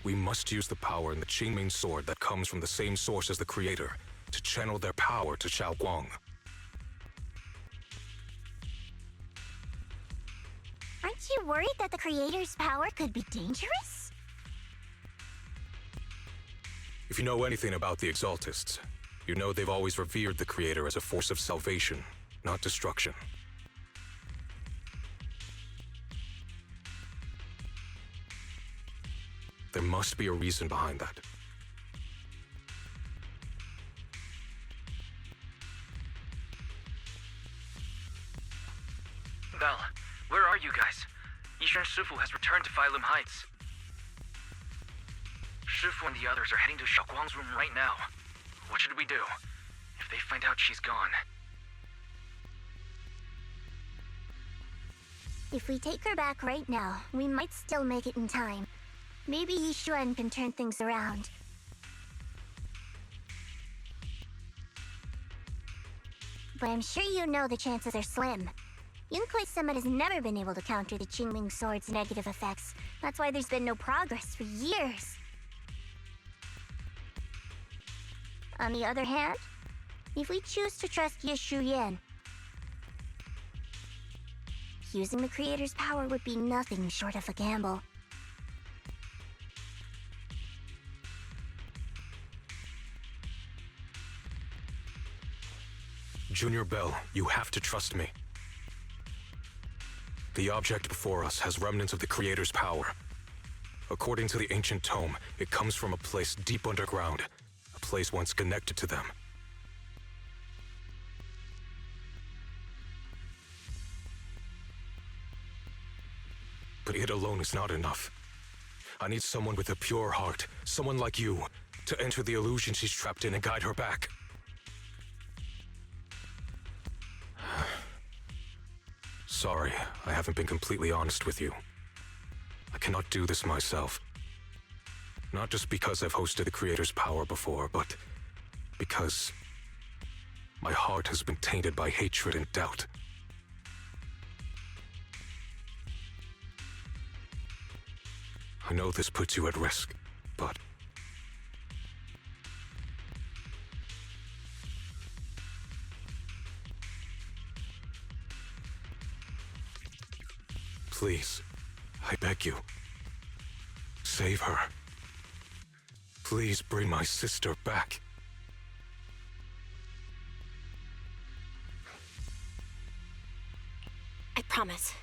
We must use the power in the Qingming sword that comes from the same source as the creator to channel their power to Xiaoguang. Aren't you worried that the creator's power could be dangerous? If you know anything about the Exaltists, you know they've always revered the creator as a force of salvation, not destruction. There must be a reason behind that. Bell, where are you guys? Yishan Shifu has returned to Phylum Heights. Shifu and the others are heading to Xiaoguang's room right now. What should we do? If they find out she's gone. If we take her back right now, we might still make it in time. Maybe Yishuan can turn things around. But I'm sure you know the chances are slim. Yunkwei Summit has never been able to counter the Qingming Sword's negative effects. That's why there's been no progress for years. On the other hand, if we choose to trust Yishu Yan, using the creator's power would be nothing short of a gamble. Junior Bell, you have to trust me. The object before us has remnants of the creator's power. According to the ancient tome, it comes from a place deep underground, a place once connected to them. But it alone is not enough. I need someone with a pure heart, someone like you, to enter the illusion she's trapped in and guide her back. Sorry, I haven't been completely honest with you. I cannot do this myself. Not just because I've hosted the creator's power before, but because my heart has been tainted by hatred and doubt. I know this puts you at risk, but please, I beg you, save her. Please bring my sister back. I promise.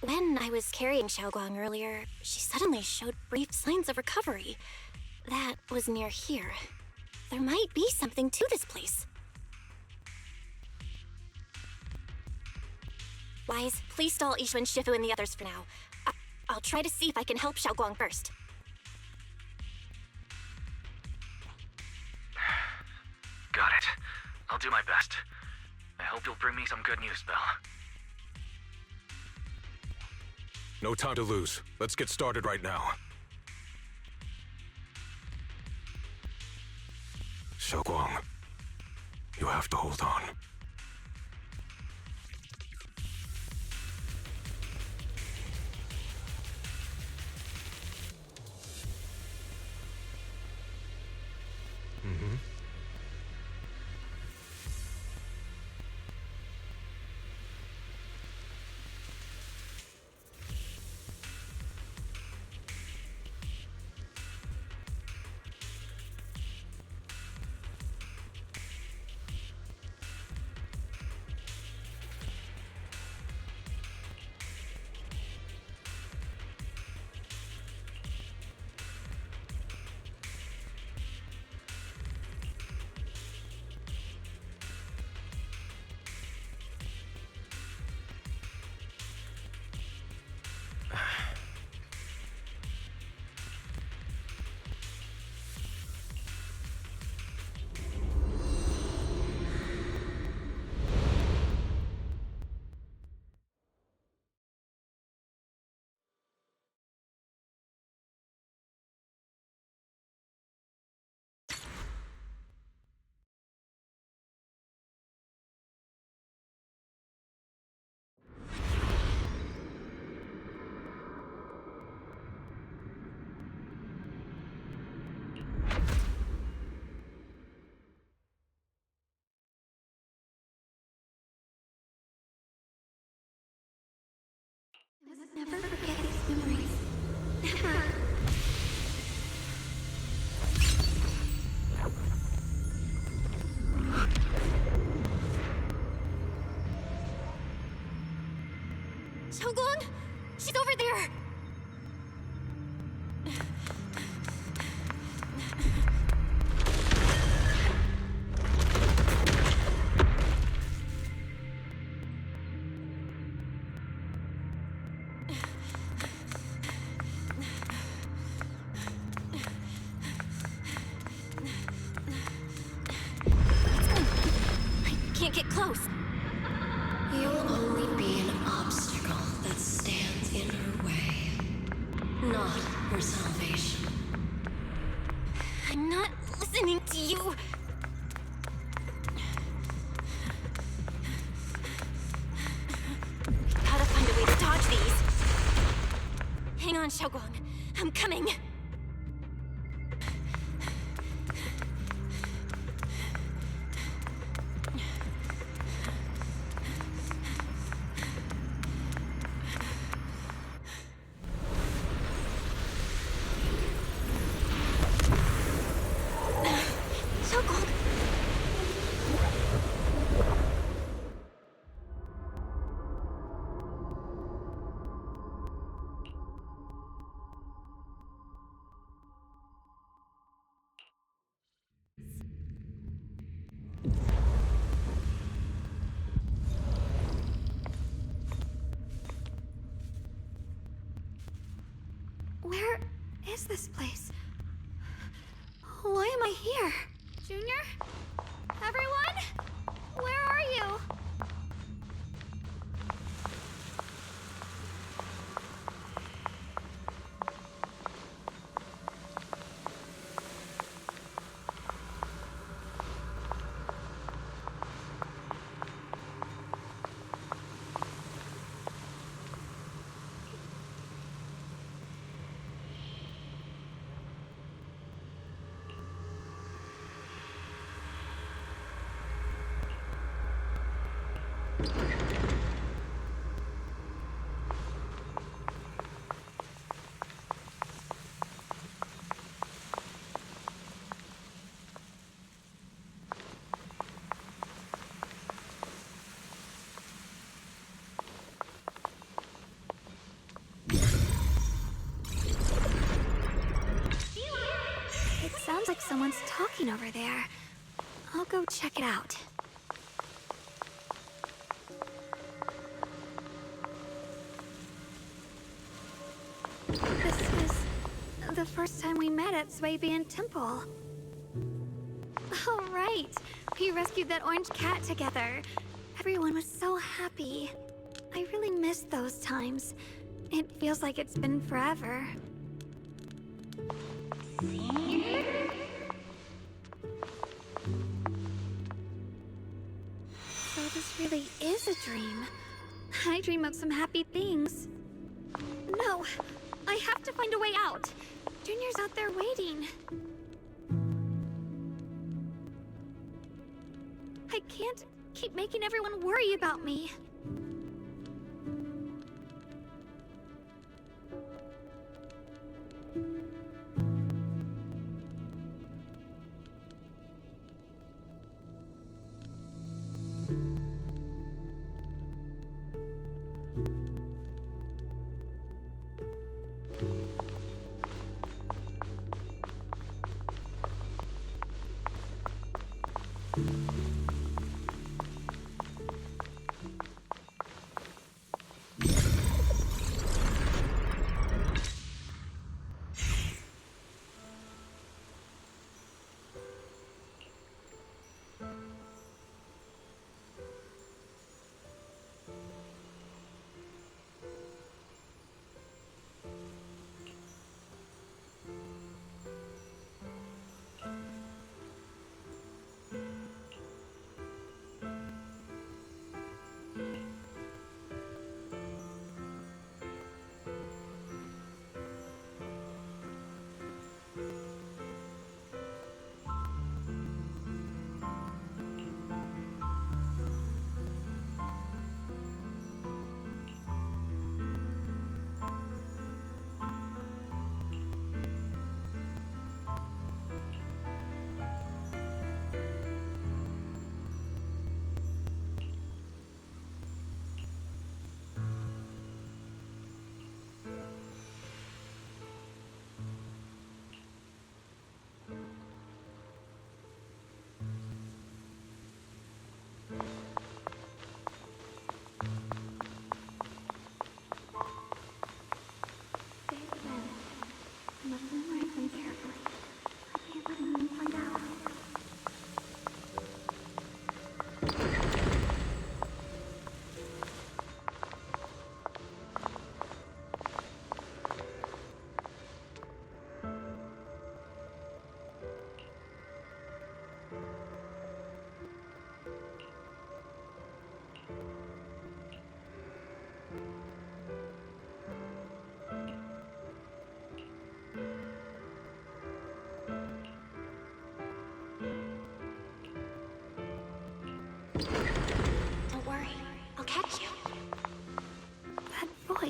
When I was carrying Xiaoguang earlier, she suddenly showed brief signs of recovery. That was near here. There might be something to this place. Wise, please stall Yishuan, Shifu, and the others for now. I'll try to see if I can help Xiaoguang first. Got it. I'll do my best. I hope you'll bring me some good news, Bell. No time to lose. Let's get started right now. Xiaoguang, you have to hold on. Xiaoguang? She's over there! Can't get close. You'll only be an obstacle that stands in her way, not her salvation. I'm not listening to you. Gotta find a way to dodge these. Hang on, Xiaoguang. I'm coming. Where is this place? Why am I here? Junior? Everyone? Where are you? Sounds like someone's talking over there. I'll go check it out. This is the first time we met at Swabian Temple. Oh, right. We rescued that orange cat together. Everyone was so happy. I really missed those times. It feels like it's been forever. So this really is a dream. I dream of some happy things. No, I have to find a way out. Junior's out there waiting. I can't keep making everyone worry about me.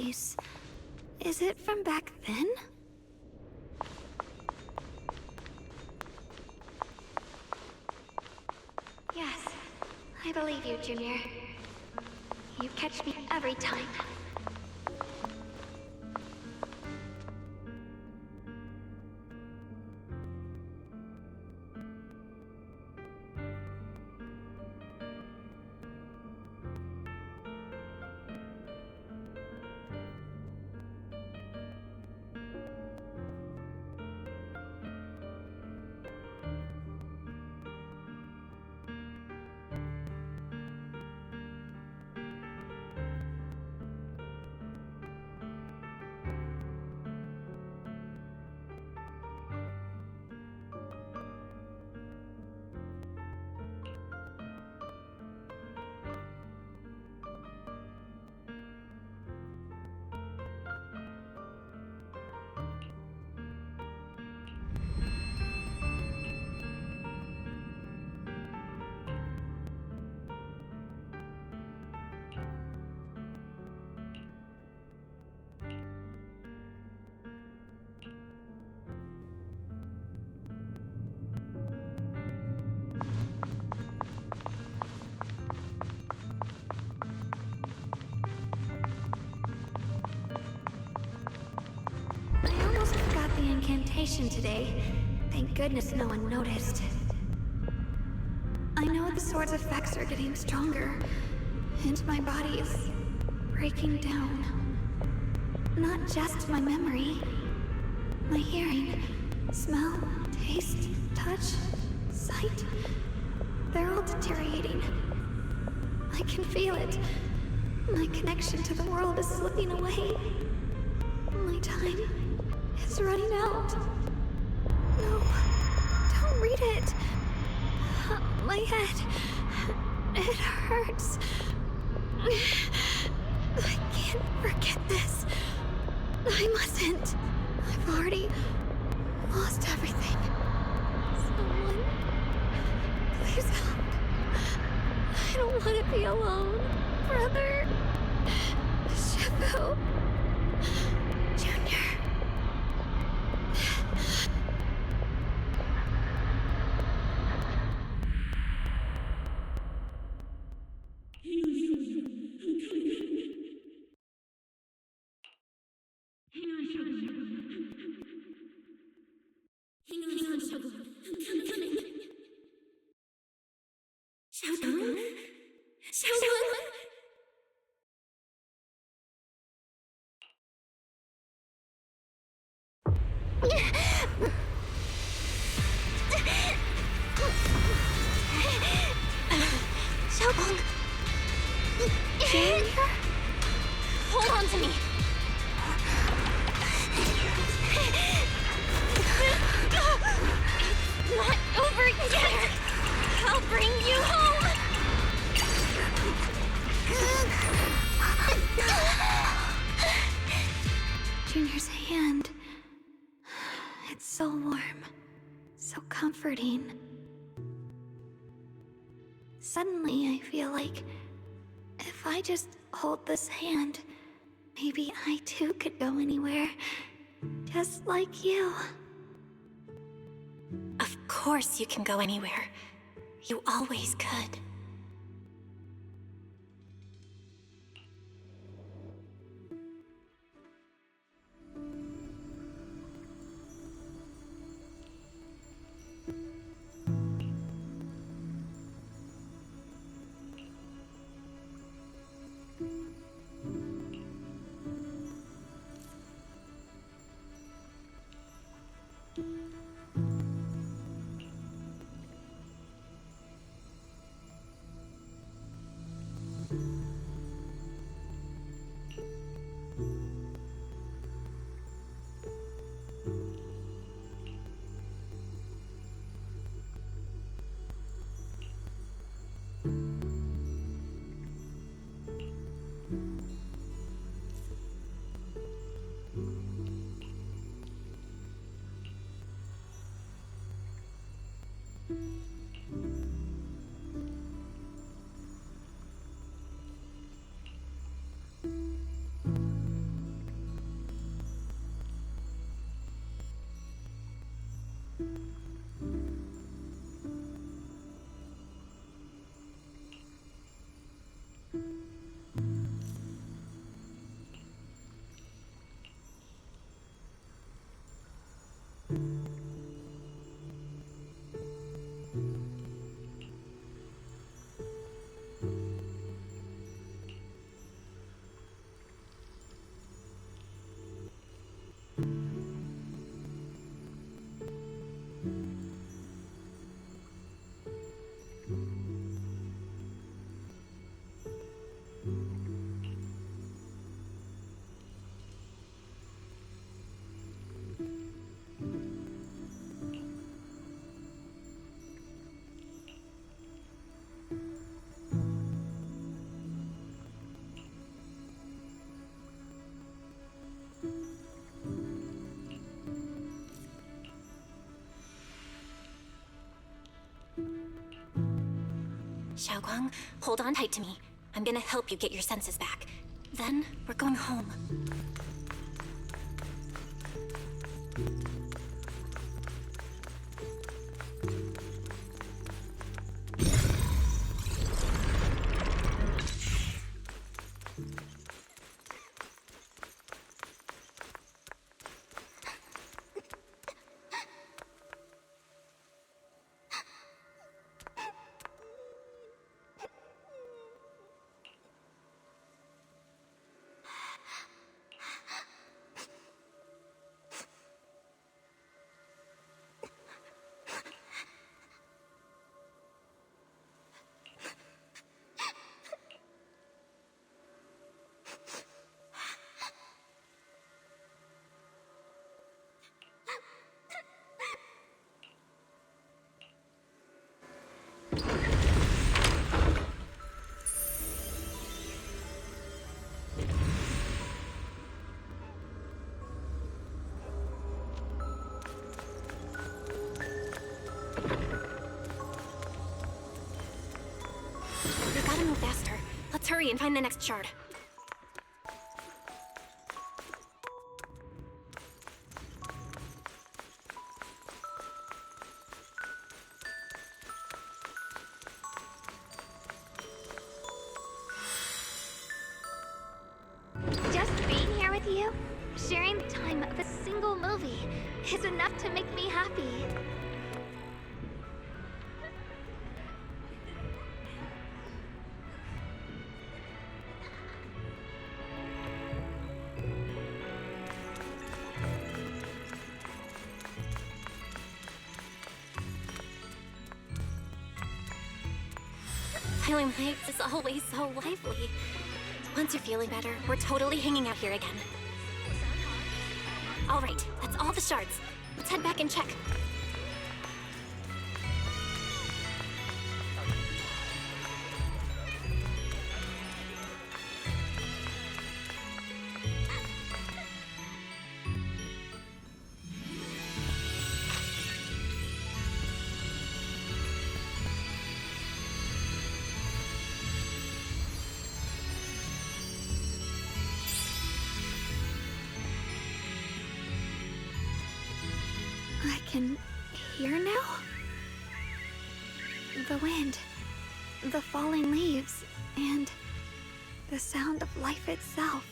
face. Is it from back then? Yes, I believe you, Junior. You catch me every time. The incantation today. Thank goodness no one noticed. I know the sword's effects are getting stronger, and my body is breaking down. Not just my memory. My hearing, smell, taste, touch, sight. They're all deteriorating. I can feel it. My connection to the world is slipping away. My time is running out. No, don't read it. My head, it hurts. I can't forget this. I mustn't. I've already lost everything. Someone, please help. I don't want to be alone. Brother, Shifu, Junior. Hold on to me. It's not over yet. I'll bring you home. Junior's hand. It's so warm. So comforting. Suddenly I feel like if I just hold this hand, maybe I too could go anywhere. Just like you. Of course you can go anywhere. You always could. Xiaoguang, hold on tight to me. I'm gonna help you get your senses back. Then, we're going home. We gotta move faster. Let's hurry and find the next shard. Just being here with you, sharing the time of a single movie, is enough to make me happy. Island Nights is always so lively. Once you're feeling better, we're totally hanging out here again. All right, that's all the shards. Let's head back and check. I can hear now? The wind, the falling leaves, and the sound of life itself.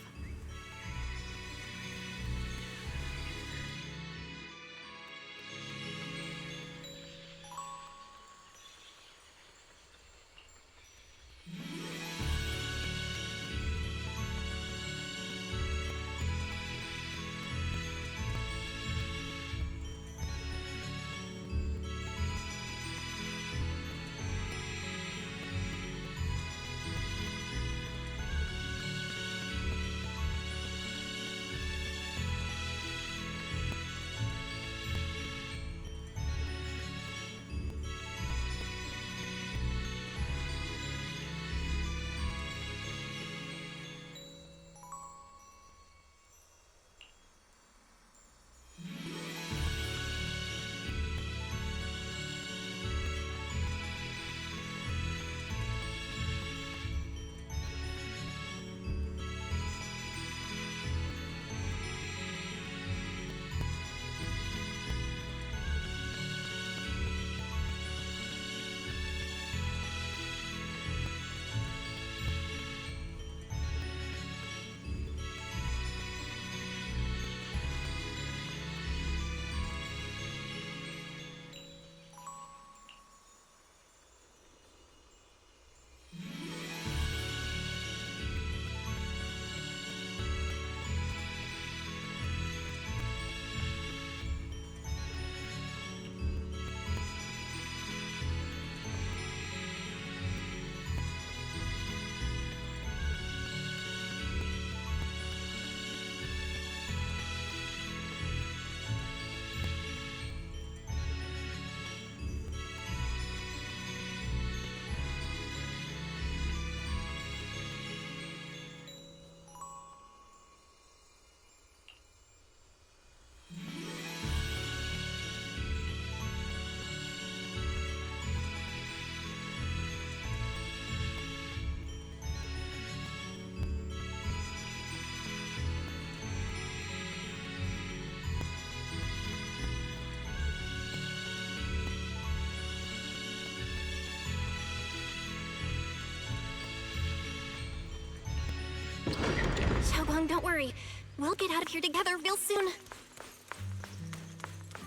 Xiaoguang, don't worry. We'll get out of here together real soon.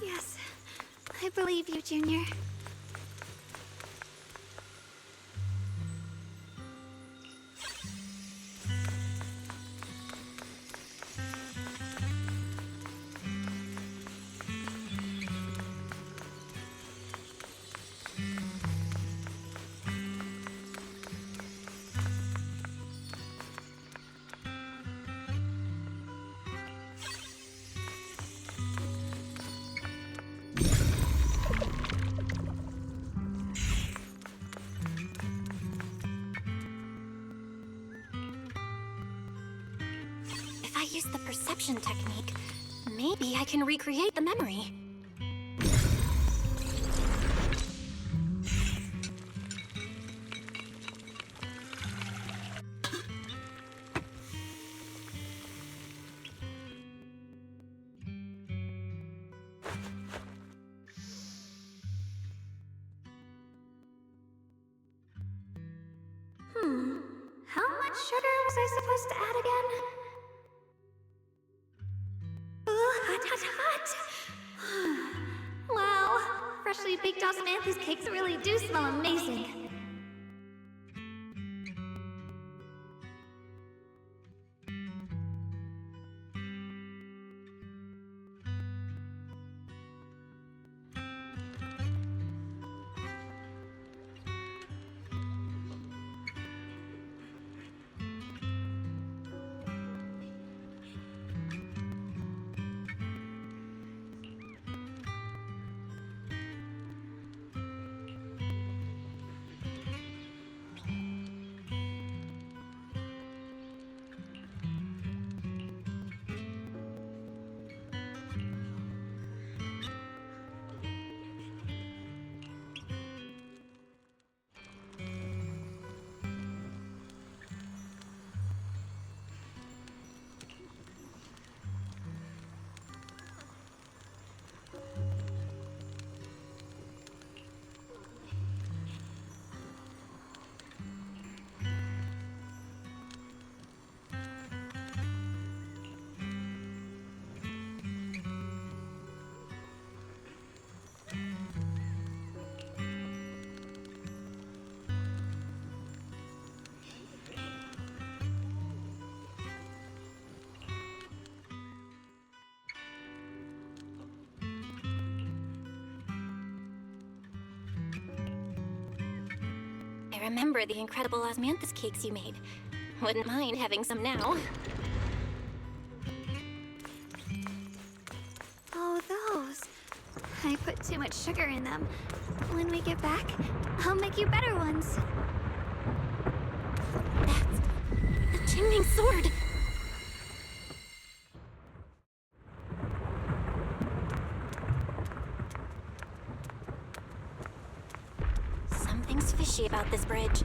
Yes, I believe you, Junior. If I use the perception technique, maybe I can recreate the memory. How much sugar was I supposed to add again? Ooh, hot, hot, hot! Wow, freshly baked osmanthus cakes really do smell amazing. I remember the incredible osmanthus cakes you made. Wouldn't mind having some now. Oh, those. I put too much sugar in them. When we get back, I'll make you better ones. That's the Qingming sword! Something's fishy about this bridge.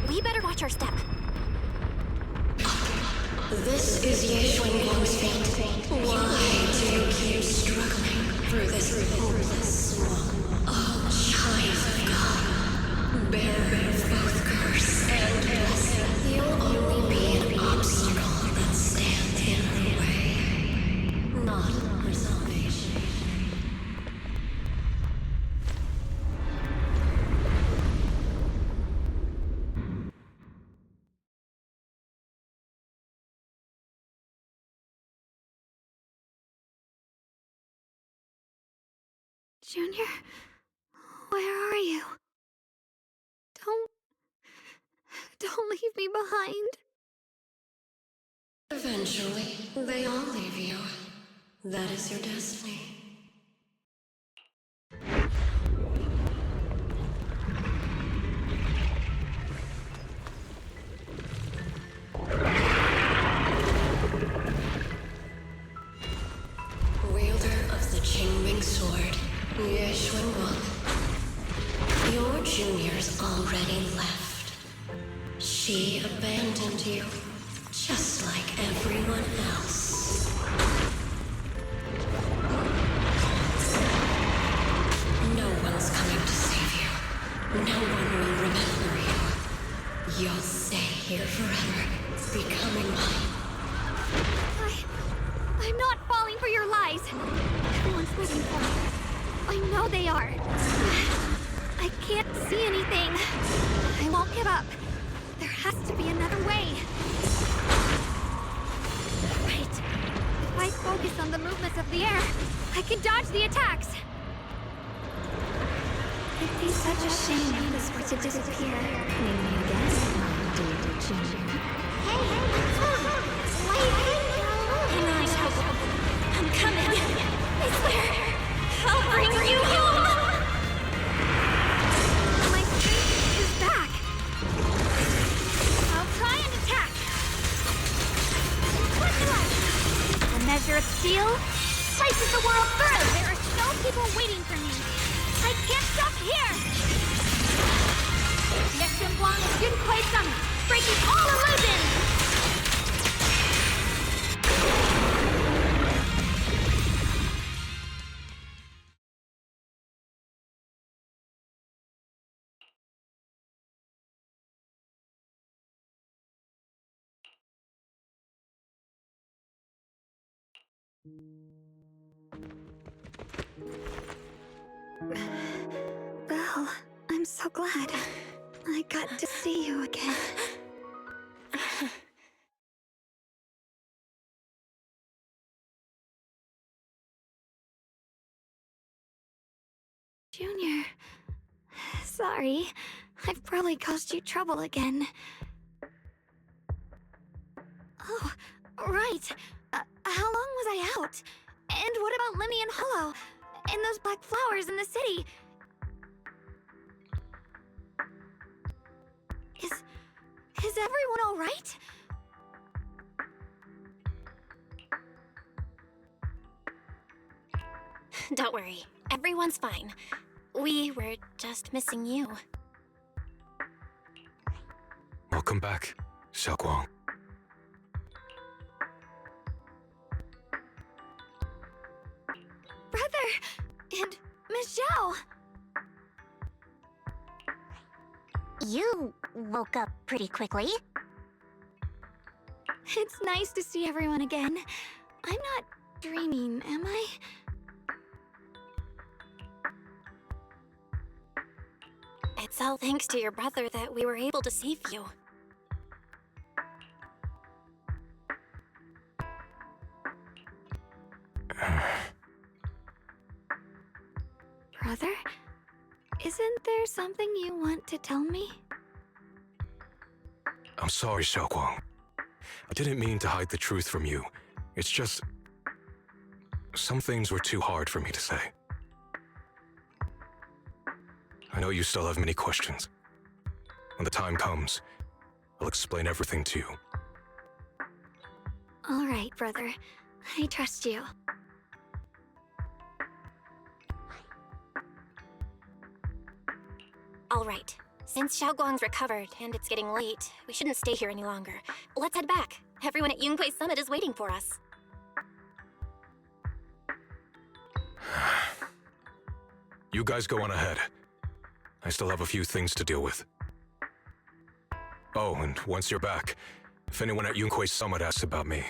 We better watch our step. This is Xuanguang's fate. Why do you keep struggling through this hopeless swamp? Oh, child of God, bearer of both curse and blessing, you'll only be an obstacle that stands in her way, not her salvation. Junior, where are you? Don't leave me behind. Eventually, they all leave you. That is your destiny. Wielder of the Qingming sword, Xuanguang. Your junior's already left. She abandoned you, just like everyone else. No one's coming to save you. No one will remember you. You'll stay here forever, becoming mine. Everyone's waiting for me. I know they are. I can't see anything. I won't give up. There has to be another way. Right. If I focus on the movements of the air, I can dodge the attacks. It'd be such a shame if this were to disappear. Maybe again, dear Junior. Hey, wait! Hang on, I'm coming. I swear, I'll bring you home. My strength is back. I'll try and attack. The measure of steel slices the world through. There are still people waiting for me. I can't stop here. Next one is Yunquei Summit, breaking all illusions. Belle, I'm so glad. I got to see you again. Junior, sorry. I've probably caused you trouble again. Oh, right. How long was I out? And what about Lemmy and Hollow? And those black flowers in the city? Is everyone all right? Don't worry. Everyone's fine. We were just missing you. Welcome back, Xiaoguang. Brother! And Miss Zhao! You woke up pretty quickly. It's nice to see everyone again. I'm not dreaming, am I? It's all thanks to your brother that we were able to save you. Brother? Isn't there something you want to tell me? I'm sorry, Xiaoguang. I didn't mean to hide the truth from you. It's just... some things were too hard for me to say. I know you still have many questions. When the time comes, I'll explain everything to you. All right, brother. I trust you. All right. Since Xiaoguang's recovered and it's getting late, we shouldn't stay here any longer. Let's head back. Everyone at Yunquei Summit is waiting for us. You guys go on ahead. I still have a few things to deal with. Oh, and once you're back, if anyone at Yunquei Summit asks about me,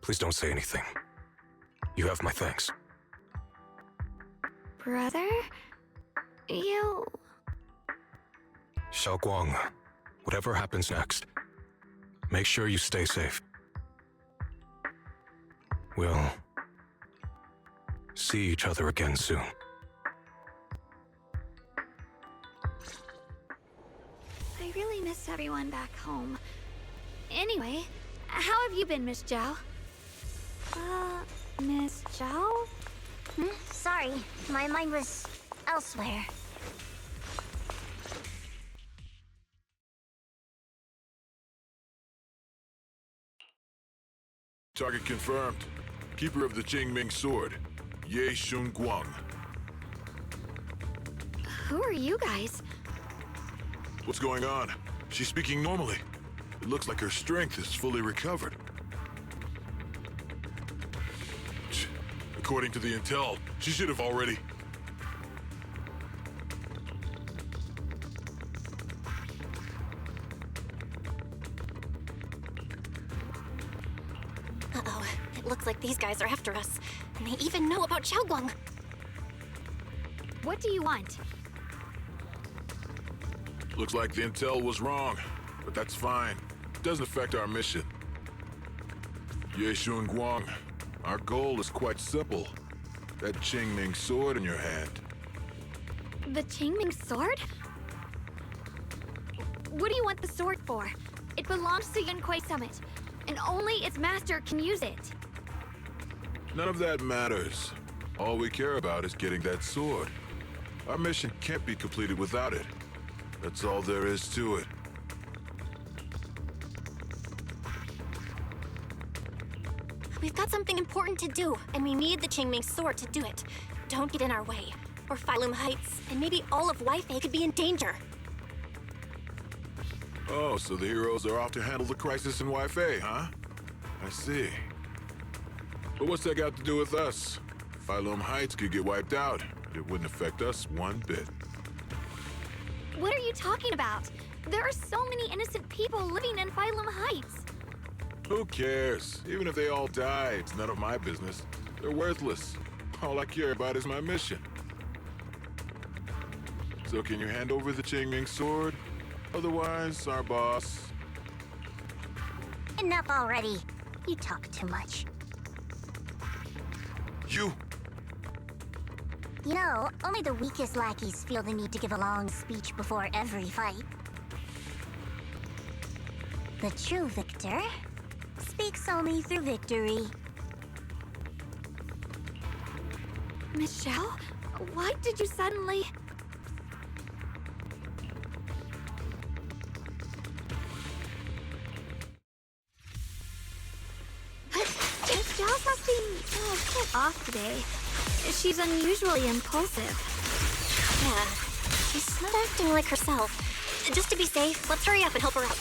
please don't say anything. You have my thanks. Brother? You... Xiaoguang, whatever happens next, make sure you stay safe. We'll see each other again soon. I really miss everyone back home. Anyway, how have you been, Miss Zhao? Miss Zhao? Sorry, my mind was elsewhere. Target confirmed. Keeper of the Qingming Sword, Ye Shunguang. Who are you guys? What's going on? She's speaking normally. It looks like her strength is fully recovered. According to the intel, she should have already... Uh-oh. It looks like the These guys are after us, and they even know about Xiaoguang. What do you want? Looks like the intel was wrong, but that's fine. It doesn't affect our mission. Ye Guang, our goal is quite simple. That Qingming sword in your hand. The Qingming sword? What do you want the sword for? It belongs to Yunquei Summit, and only its master can use it. None of that matters. All we care about is getting that sword. Our mission can't be completed without it. That's all there is to it. We've got something important to do, and we need the Qingming sword to do it. Don't get in our way, or Phylum Heights, and maybe all of Wi-Fi could be in danger. Oh, so the heroes are off to handle the crisis in Wi-Fi, huh? I see. But what's that got to do with us? Phylum Heights could get wiped out. It wouldn't affect us one bit. What are you talking about? There are so many innocent people living in Phylum Heights. Who cares? Even if they all die, it's none of my business. They're worthless. All I care about is my mission. So can you hand over the Qingming sword? Otherwise, our boss... Enough already. You talk too much. You! You know, only the weakest lackeys feel the need to give a long speech before every fight. The true victor speaks only through victory. Miss Zhao, why did you suddenly... Miss Zhao's must be a bit off today. She's unusually impulsive. Yeah, she's not acting like herself. Just to be safe, let's hurry up and help her out.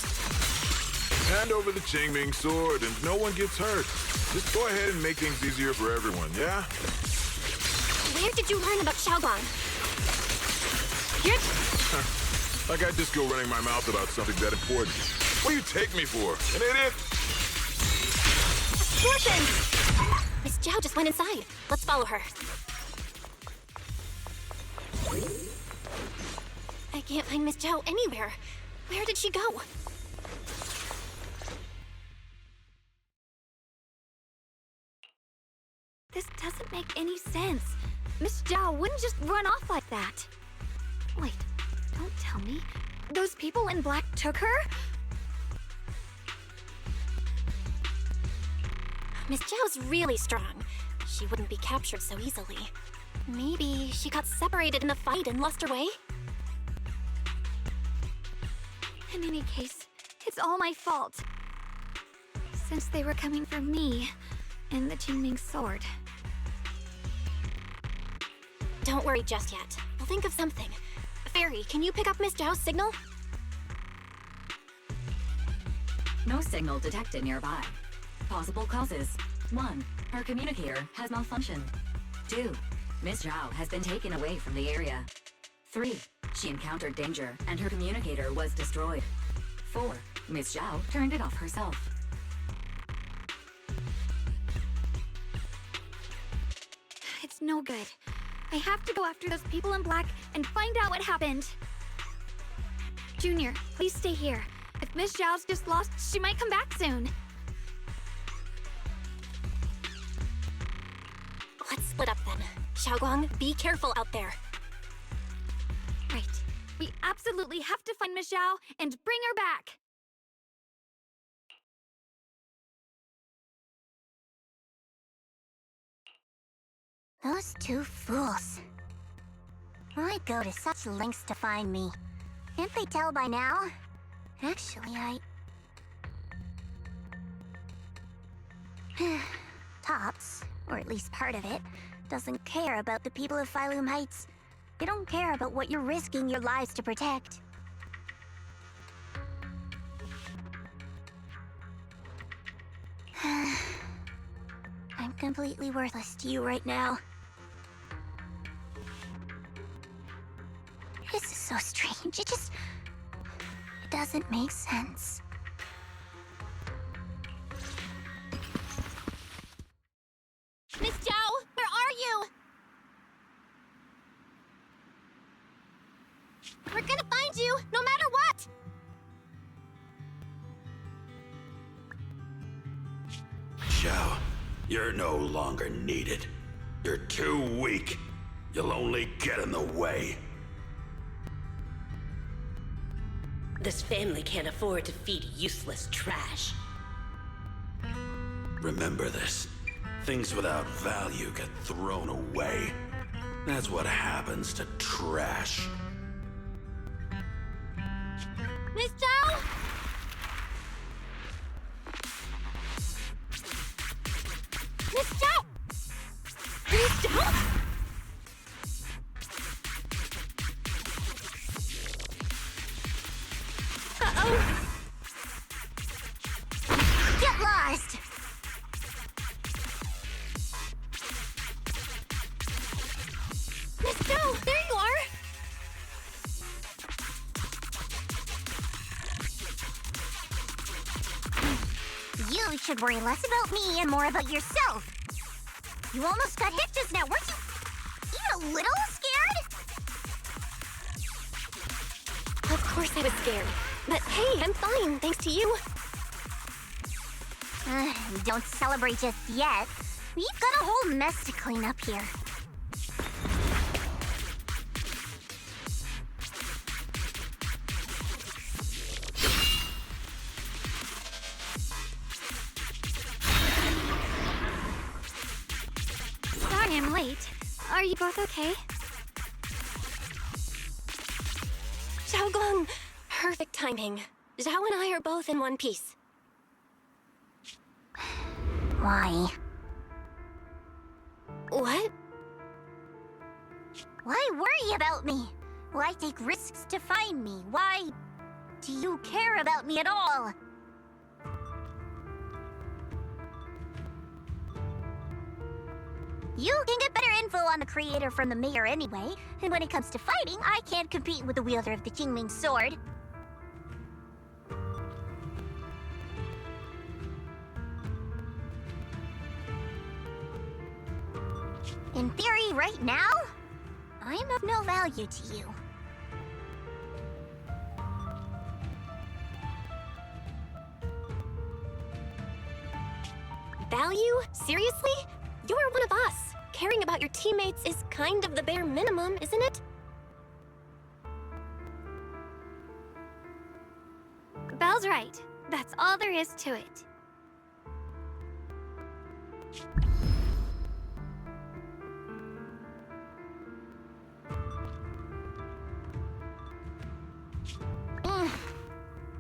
Hand over the Qingming sword and no one gets hurt. Just go ahead and make things easier for everyone, yeah? Where did you learn about Xiaoguang? Get! Like I just go running my mouth about something that important. What do you take me for? An idiot? Listen! Miss Zhao just went inside. Let's follow her. I can't find Miss Zhao anywhere. Where did she go? This doesn't make any sense. Miss Zhao wouldn't just run off like that. Wait, don't tell me. Those people in black took her? Miss Zhao's really strong. She wouldn't be captured so easily. Maybe she got separated in the fight and lost her way? In any case, it's all my fault. Since they were coming for me and the Qingming sword. Don't worry just yet. We'll think of something. Fairy, can you pick up Miss Zhao's signal? No signal detected nearby. Possible causes. 1. Her communicator has malfunctioned. 2. Miss Zhao has been taken away from the area. 3. She encountered danger and her communicator was destroyed. 4. Miss Zhao turned it off herself. It's no good. I have to go after those people in black and find out what happened. Junior, please stay here. If Miss Zhao's just lost, she might come back soon. Let's split up then. Xiaoguang, be careful out there. Right. We absolutely have to find Miss Zhao and bring her back. Those two fools. Why go to such lengths to find me? Can't they tell by now? Actually, Tops, or at least part of it, doesn't care about the people of Phylum Heights. They don't care about what you're risking your lives to protect. I'm completely worthless to you right now. This is so strange. It doesn't make sense. You're no longer needed. You're too weak. You'll only get in the way. This family can't afford to feed useless trash. Remember this. Things without value get thrown away. That's what happens to trash. Miss Zhao? Miss Zhao! Miss Zhao? Uh-oh! Get lost! Miss Zhao, there you are! You should worry less about me and more about yourself. You almost got hit just now, weren't you even a little scared? Of course I was scared. But hey, I'm fine, thanks to you. Don't celebrate just yet. We've got a whole mess to clean up here. Sorry I'm late. Are you both okay? Xiaoguang, perfect timing. Zhao and I are both in one piece. Why? What? Why worry about me? Why take risks to find me? Why do you care about me at all? You can get better info on the creator from the mayor anyway, and when it comes to fighting, I can't compete with the wielder of the Qingming sword. In theory, right now, I'm of no value to you. Value? Seriously? You're one of us. Caring about your teammates is kind of the bare minimum, isn't it? Belle's right. That's all there is to it.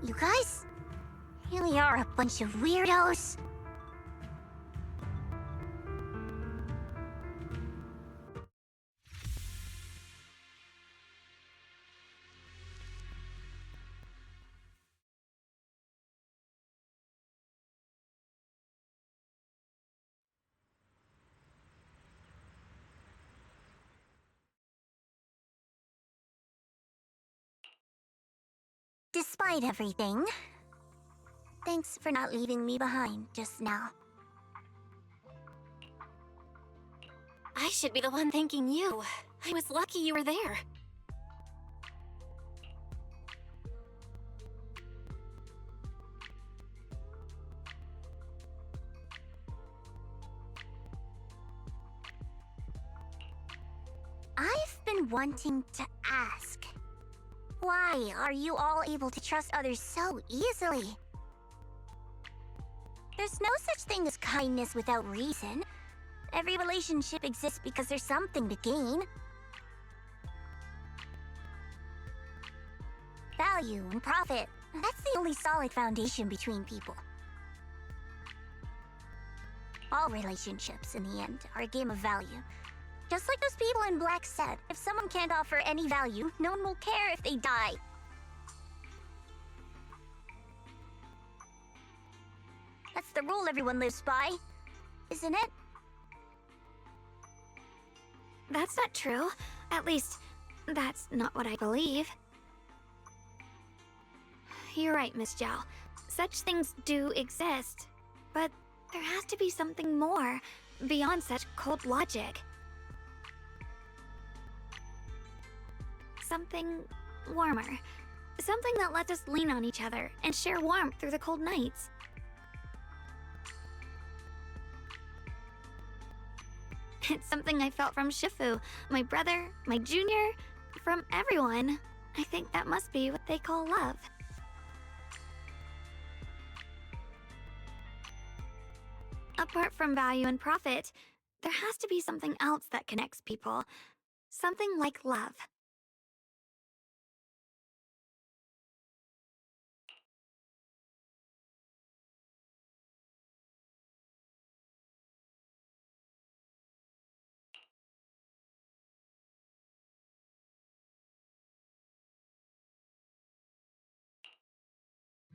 You guys really are a bunch of weirdos. Despite everything, thanks for not leaving me behind just now. I should be the one thanking you. I was lucky you were there. I've been wanting to ask. Why are you all able to trust others so easily? There's no such thing as kindness without reason. Every relationship exists because there's something to gain. Value and profit. That's the only solid foundation between people. All relationships, in the end, are a game of value. Just like those people in Black said, if someone can't offer any value, no one will care if they die. That's the rule everyone lives by, isn't it? That's not true. At least, that's not what I believe. You're right, Miss Zhao. Such things do exist. But there has to be something more, beyond such cold logic. Something warmer. Something that lets us lean on each other and share warmth through the cold nights. It's something I felt from Shifu, my brother, my junior, from everyone. I think that must be what they call love. Apart from value and profit, there has to be something else that connects people. Something like love.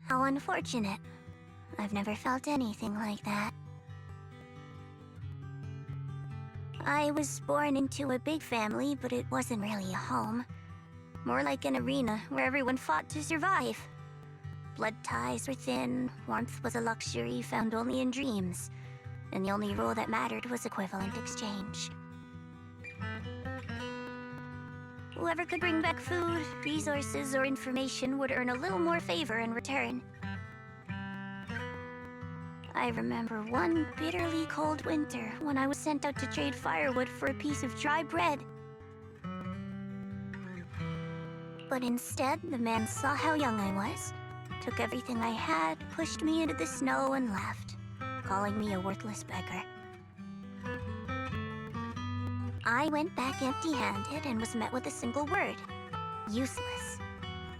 How unfortunate. I've never felt anything like that. I was born into a big family, but it wasn't really a home. More like an arena where everyone fought to survive. Blood ties were thin, warmth was a luxury found only in dreams, and the only rule that mattered was equivalent exchange. Whoever could bring back food, resources, or information would earn a little more favor in return. I remember one bitterly cold winter when I was sent out to trade firewood for a piece of dry bread. But instead, the man saw how young I was, took everything I had, pushed me into the snow, and left, calling me a worthless beggar. I went back empty-handed and was met with a single word: useless,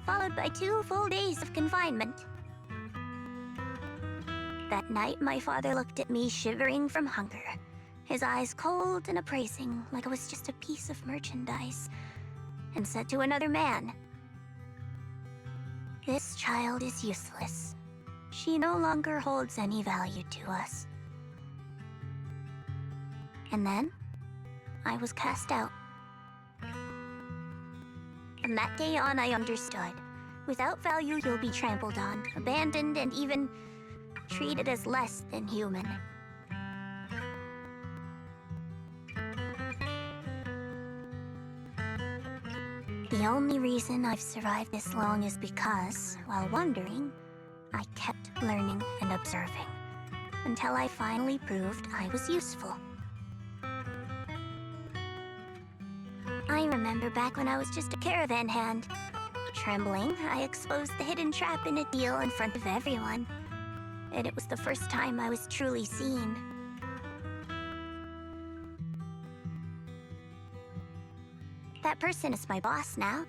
followed by 2 full days of confinement. That night, my father looked at me shivering from hunger, his eyes cold and appraising like I was just a piece of merchandise, and said to another man, "This child is useless. She no longer holds any value to us." And then, I was cast out. From that day on, I understood. Without value, you'll be trampled on, abandoned, and even treated as less than human. The only reason I've survived this long is because, while wandering, I kept learning and observing, until I finally proved I was useful. I remember back when I was just a caravan hand. Trembling, I exposed the hidden trap in a deal in front of everyone. And it was the first time I was truly seen. That person is my boss now.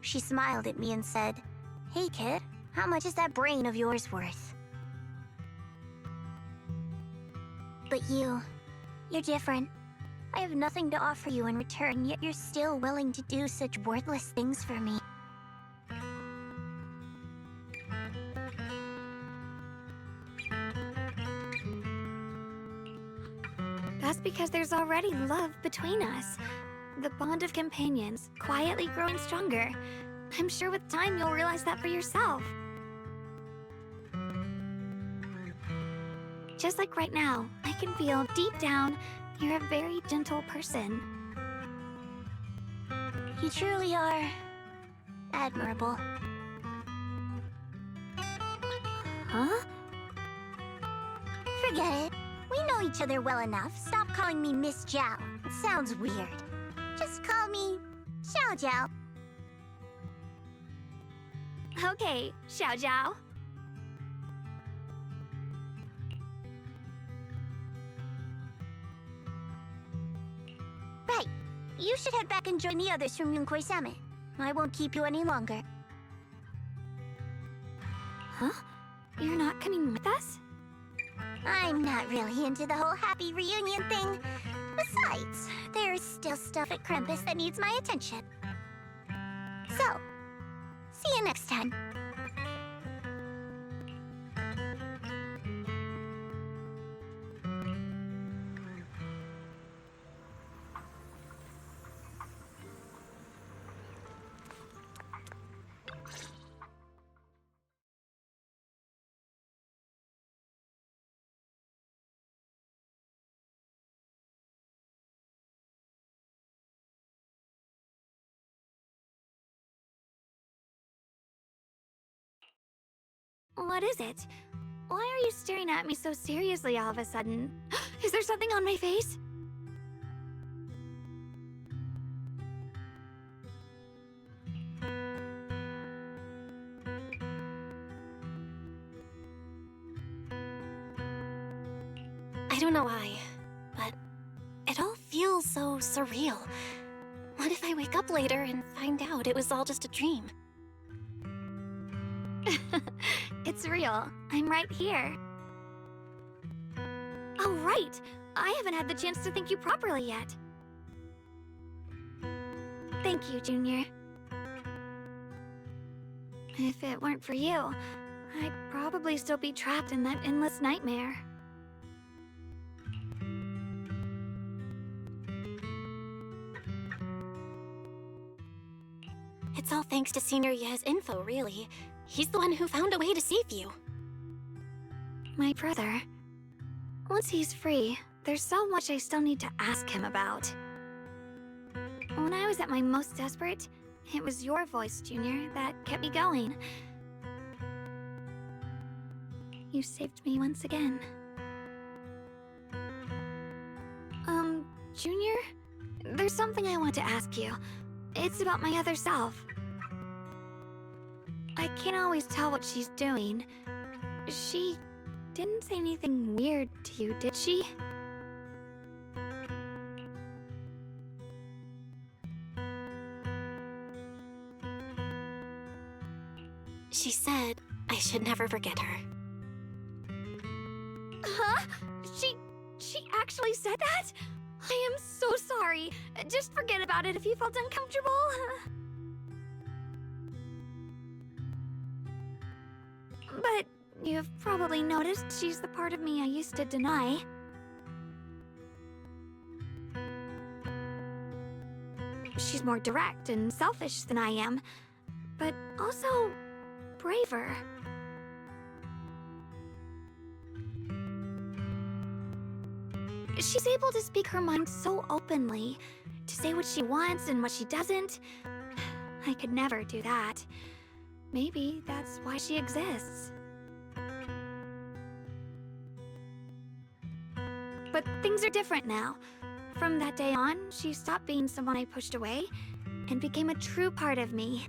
She smiled at me and said, "Hey kid, how much is that brain of yours worth?" But you're different. I have nothing to offer you in return, yet you're still willing to do such worthless things for me. That's because there's already love between us. The bond of companions, quietly growing stronger. I'm sure with time you'll realize that for yourself. Just like right now, I can feel deep down you're a very gentle person. You truly are admirable. Huh? Forget it. We know each other well enough. Stop calling me Miss Zhao. It sounds weird. Just call me Xiao Zhao. Okay, Xiao Zhao. Right. You should head back and join the others from Yunquei Summit. I won't keep you any longer. Huh? You're not coming with us? I'm not really into the whole happy reunion thing. Besides, there's still stuff at Krampus that needs my attention. So, see you next time. What is it? Why are you staring at me so seriously all of a sudden? Is there something on my face? know why, but it all feels so surreal. What if I wake up later and find out it was all just a dream? It's real. I'm right here. Oh, right! I haven't had the chance to thank you properly yet. Thank you, Junior. If it weren't for you, I'd probably still be trapped in that endless nightmare. It's all thanks to Senior Ye's info, really. He's the one who found a way to save you. My brother. Once he's free, there's so much I still need to ask him about. When I was at my most desperate, it was your voice, Junior, that kept me going. You saved me once again. Junior? There's something I want to ask you. It's about my other self. I can't always tell what she's doing. She didn't say anything weird to you, did she? She said I should never forget her. Huh? She actually said that? I am so sorry. Just forget about it if you felt uncomfortable. But you've probably noticed she's the part of me I used to deny. She's more direct and selfish than I am, but also braver. She's able to speak her mind so openly, to say what she wants and what she doesn't. I could never do that. Maybe that's why she exists. But things are different now. From that day on, she stopped being someone I pushed away and became a true part of me.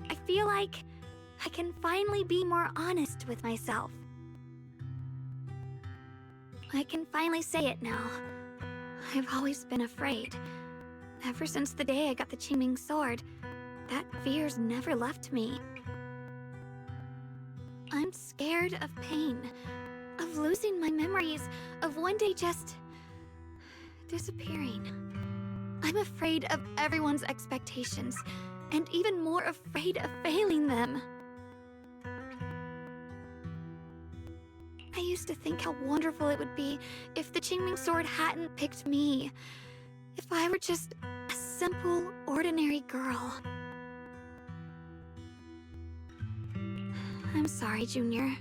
I feel like I can finally be more honest with myself. I can finally say it now. I've always been afraid. Ever since the day I got the Qingming sword, that fear's never left me. I'm scared of pain, of losing my memories, of one day just disappearing. I'm afraid of everyone's expectations, and even more afraid of failing them. I used to think how wonderful it would be if the Qingming sword hadn't picked me. If I were just a simple, ordinary girl. I'm sorry, Junior.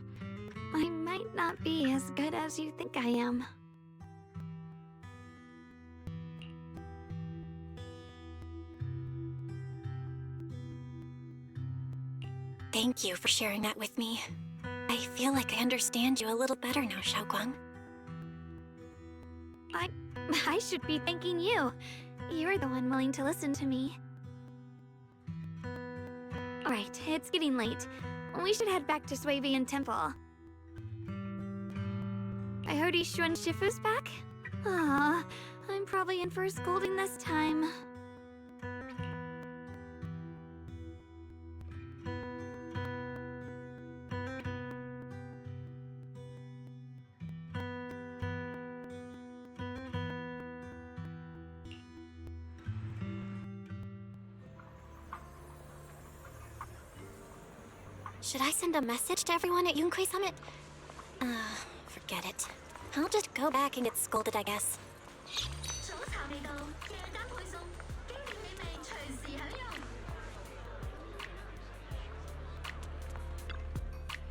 I might not be as good as you think I am. Thank you for sharing that with me. I feel like I understand you a little better now, Xiaoguang. I should be thanking you. You're the one willing to listen to me. Alright, it's getting late. We should head back to Swavian Temple. I heard Ishu and Shifu's back? Aw, I'm probably in for a scolding this time. Should I send a message to everyone at Yunquei Summit? Forget it. I'll just go back and get scolded, I guess.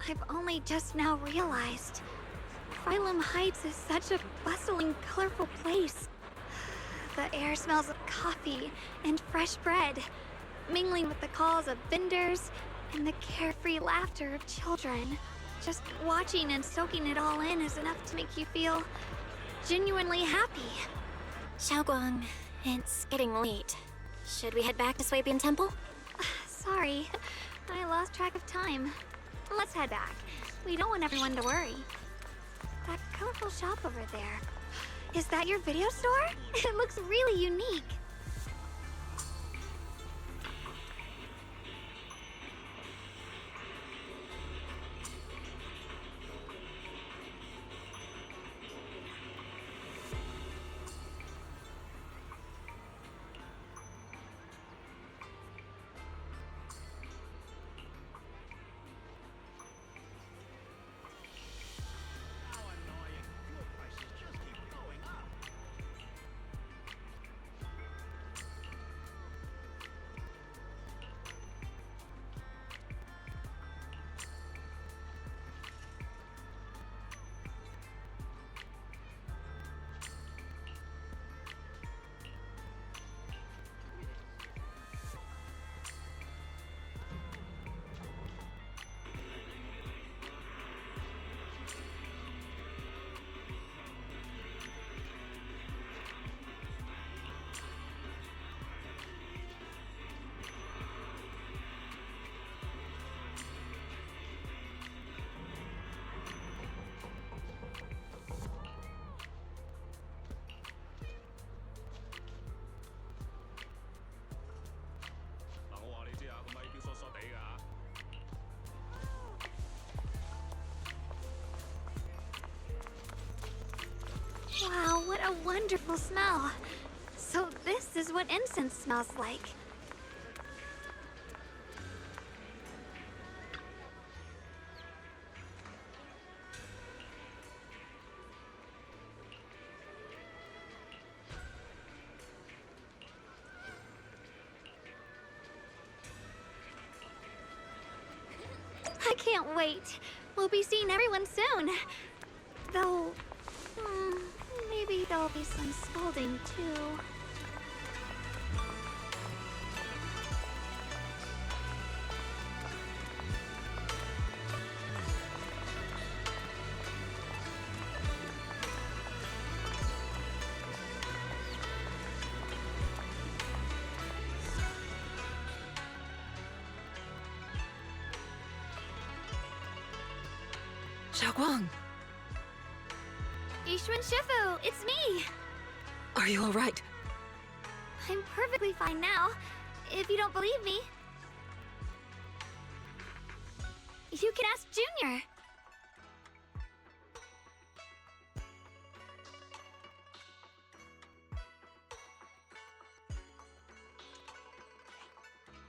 I've only just now realized. Phylum Heights is such a bustling, colorful place. The air smells of coffee and fresh bread, mingling with the calls of vendors and the carefree laughter of children. Just watching and soaking it all in is enough to make you feel genuinely happy. Xiaoguang, it's getting late. Should we head back to Swabian Temple? Sorry, I lost track of time. Let's head back. We don't want everyone to worry. That colorful shop over there. Is that your video store? It looks really unique. Wow, what a wonderful smell. So this is what incense smells like. I can't wait. We'll be seeing everyone soon. Though, maybe there'll be some scolding too. Xiaoguang, Yixuan Shifu, it's me! are you alright? I'm perfectly fine now, if you don't believe me. You can ask Junior.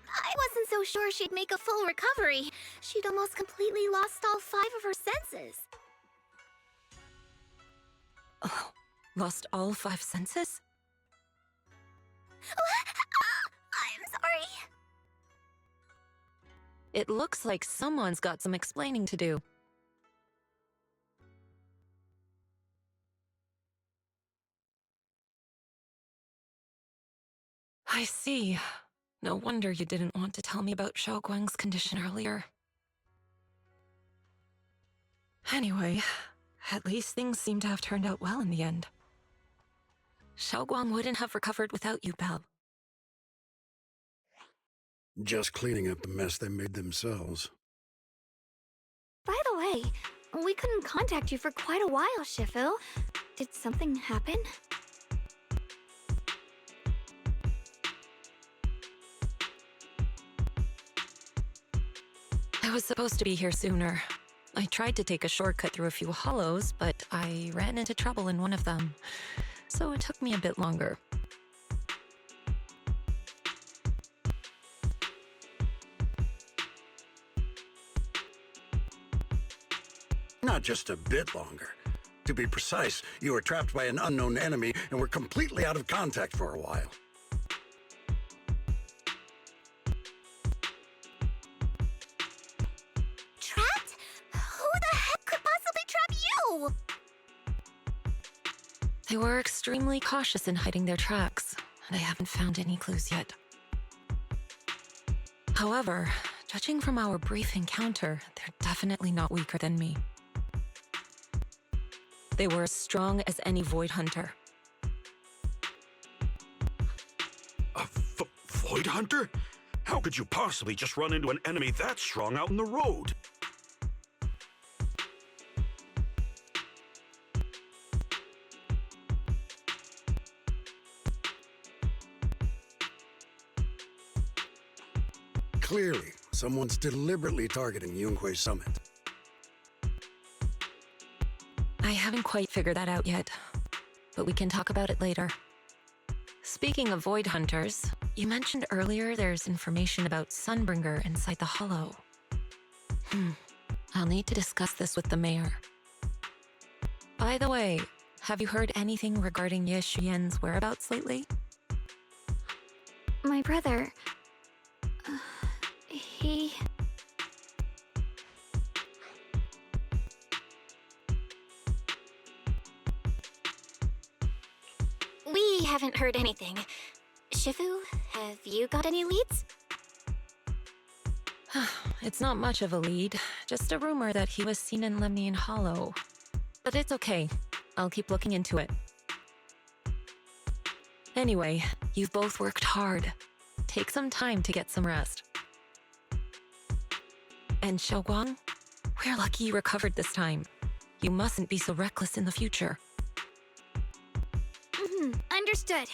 I wasn't so sure she'd make a full recovery. She'd almost completely lost all 5 of her senses. Oh, lost all 5 senses? I'm sorry. It looks like someone's got some explaining to do. I see. No wonder you didn't want to tell me about Xiaoguang's condition earlier. Anyway, at least things seem to have turned out well in the end. Xiaoguang wouldn't have recovered without you, Belle. Just cleaning up the mess they made themselves. By the way, we couldn't contact you for quite a while, Shifu. Did something happen? I was supposed to be here sooner. I tried to take a shortcut through a few hollows, but I ran into trouble in one of them, so it took me a bit longer. Not just a bit longer. To be precise, you were trapped by an unknown enemy and were completely out of contact for a while. Trapped? Who the heck could possibly trap you? They were extremely cautious in hiding their tracks, and I haven't found any clues yet. However, judging from our brief encounter, they're definitely not weaker than me. They were as strong as any Void Hunter. A Void Hunter? How could you possibly just run into an enemy that strong out in the road? Clearly, someone's deliberately targeting Yunquei Summit. I haven't quite figured that out yet, but we can talk about it later. Speaking of Void Hunters, you mentioned earlier there's information about Sunbringer inside the Hollow. I'll need to discuss this with the mayor. By the way, have you heard anything regarding Ye Xuyan's whereabouts lately? My brother... he... We haven't heard anything. Shifu, have you got any leads? It's not much of a lead, just a rumor that he was seen in Lemnian Hollow. But it's okay. I'll keep looking into it. Anyway, you've both worked hard. Take some time to get some rest. And Xiaoguang, we're lucky you recovered this time. You mustn't be so reckless in the future. Understood.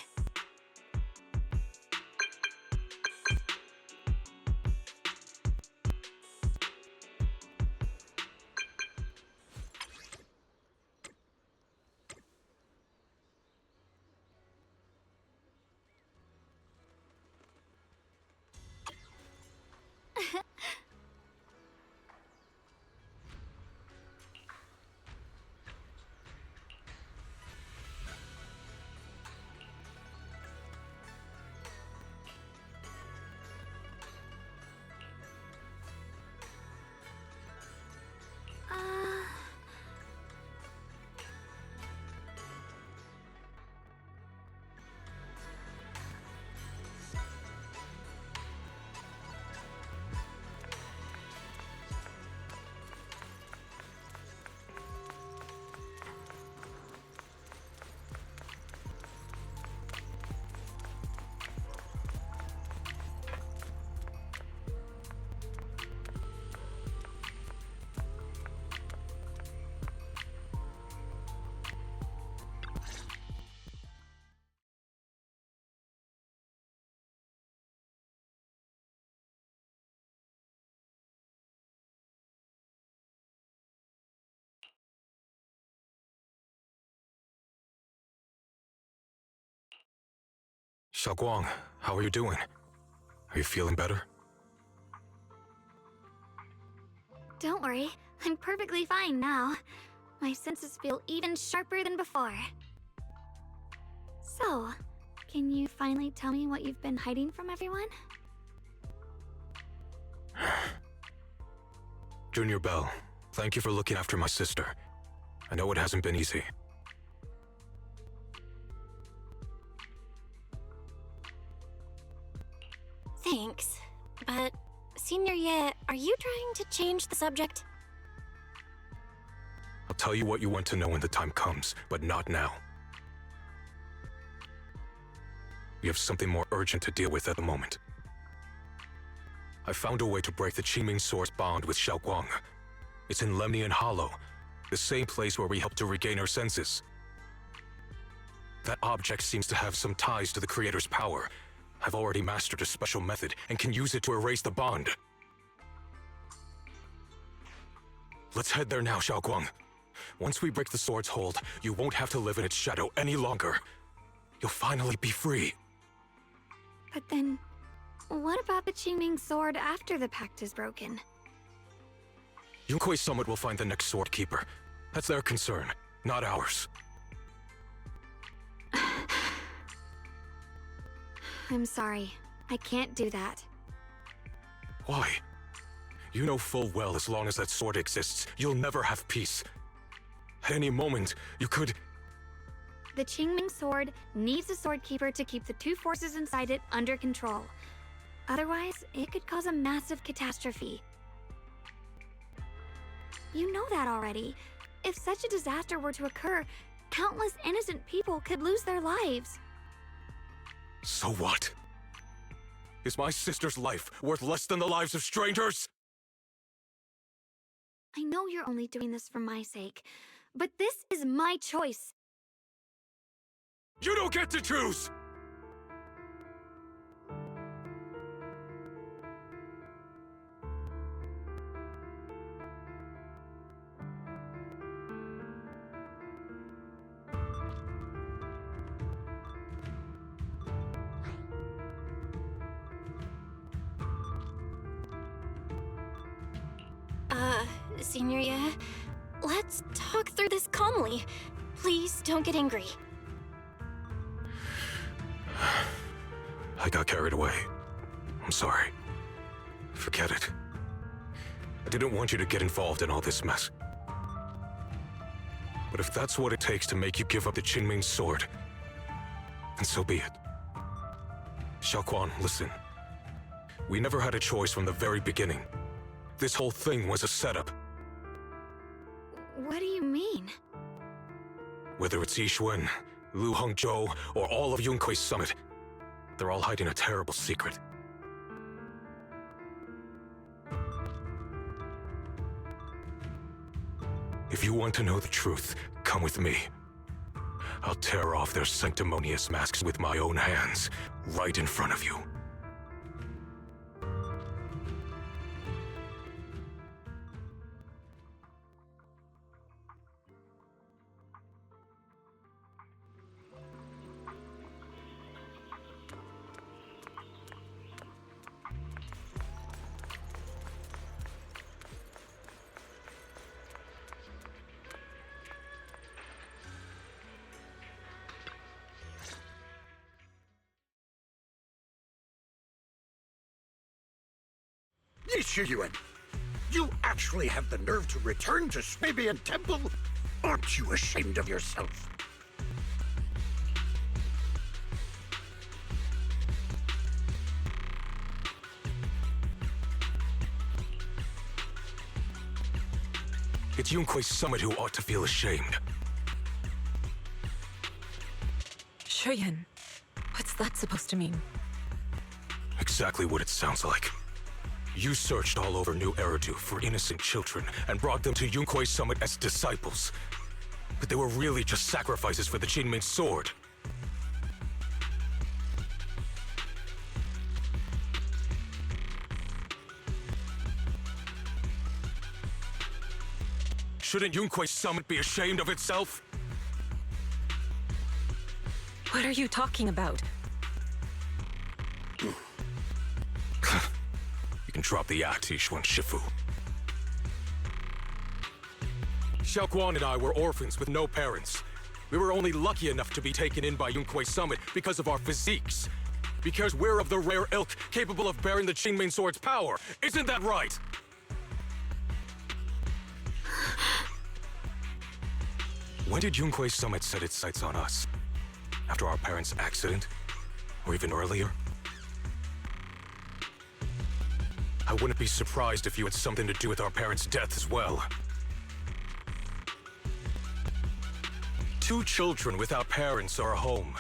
Xiaoguang, how are you doing? Are you feeling better? Don't worry, I'm perfectly fine now. My senses feel even sharper than before. So, can you finally tell me what you've been hiding from everyone? Junior Bell, thank you for looking after my sister. I know it hasn't been easy. Thanks, but Senior Ye, are you trying to change the subject? I'll tell you what you want to know when the time comes, but not now. We have something more urgent to deal with at the moment. I found a way to break the Qingming Sword's bond with Xiaoguang. It's in Lemnian Hollow, the same place where we helped to regain our senses. That object seems to have some ties to the Creator's power. I've already mastered a special method and can use it to erase the bond. Let's head there now, Xiaoguang. Once we break the sword's hold, you won't have to live in its shadow any longer. You'll finally be free. But then, what about the Qingming Sword after the pact is broken? Yunquei Summit will find the next sword keeper. That's their concern, not ours. I'm sorry. I can't do that. Why? You know full well as long as that sword exists, you'll never have peace. At any moment, you could... The Qingming Sword needs a sword keeper to keep the two forces inside it under control. Otherwise, it could cause a massive catastrophe. You know that already. If such a disaster were to occur, countless innocent people could lose their lives. So what? Is my sister's life worth less than the lives of strangers? I know you're only doing this for my sake, but this is my choice. You don't get to choose! Signoria, let's talk through this calmly. Please don't get angry. I got carried away. I'm sorry. Forget it. I didn't want you to get involved in all this mess. But if that's what it takes to make you give up the Qingming sword, then so be it. Xiaoquan, listen. We never had a choice from the very beginning. This whole thing was a setup. What do you mean? Whether it's Yixuan, Lu Hongzhou, or all of Yunkui's summit, they're all hiding a terrible secret. If you want to know the truth, come with me. I'll tear off their sanctimonious masks with my own hands, right in front of you. Yixuan, you actually have the nerve to return to Swabian Temple? Aren't you ashamed of yourself? It's Yunkui's summit who ought to feel ashamed. Shuyan, what's that supposed to mean? Exactly what it sounds like. You searched all over New Eridu for innocent children and brought them to Yunkui's summit as disciples. But they were really just sacrifices for the Qingming sword. Shouldn't Yunkui's summit be ashamed of itself? What are you talking about? You can drop the act, Yixuan Shifu. Xiaoquan and I were orphans with no parents. We were only lucky enough to be taken in by Yunkui's summit because of our physiques. Because we're of the rare ilk capable of bearing the Qingming sword's power. Isn't that right? When did Yunkui's summit set its sights on us? After our parents' accident? Or even earlier? I wouldn't be surprised if you had something to do with our parents' death as well. 2 children without parents or a home.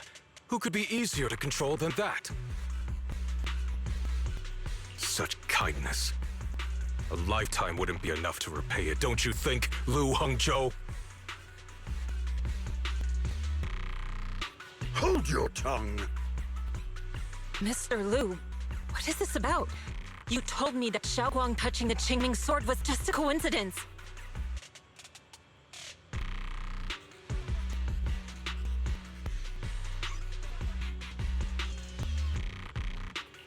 Who could be easier to control than that? Such kindness. A lifetime wouldn't be enough to repay it, don't you think, Lu Hongzhou? Hold your tongue! Mr. Lu, what is this about? You told me that Xiaoguang touching the Qingming sword was just a coincidence.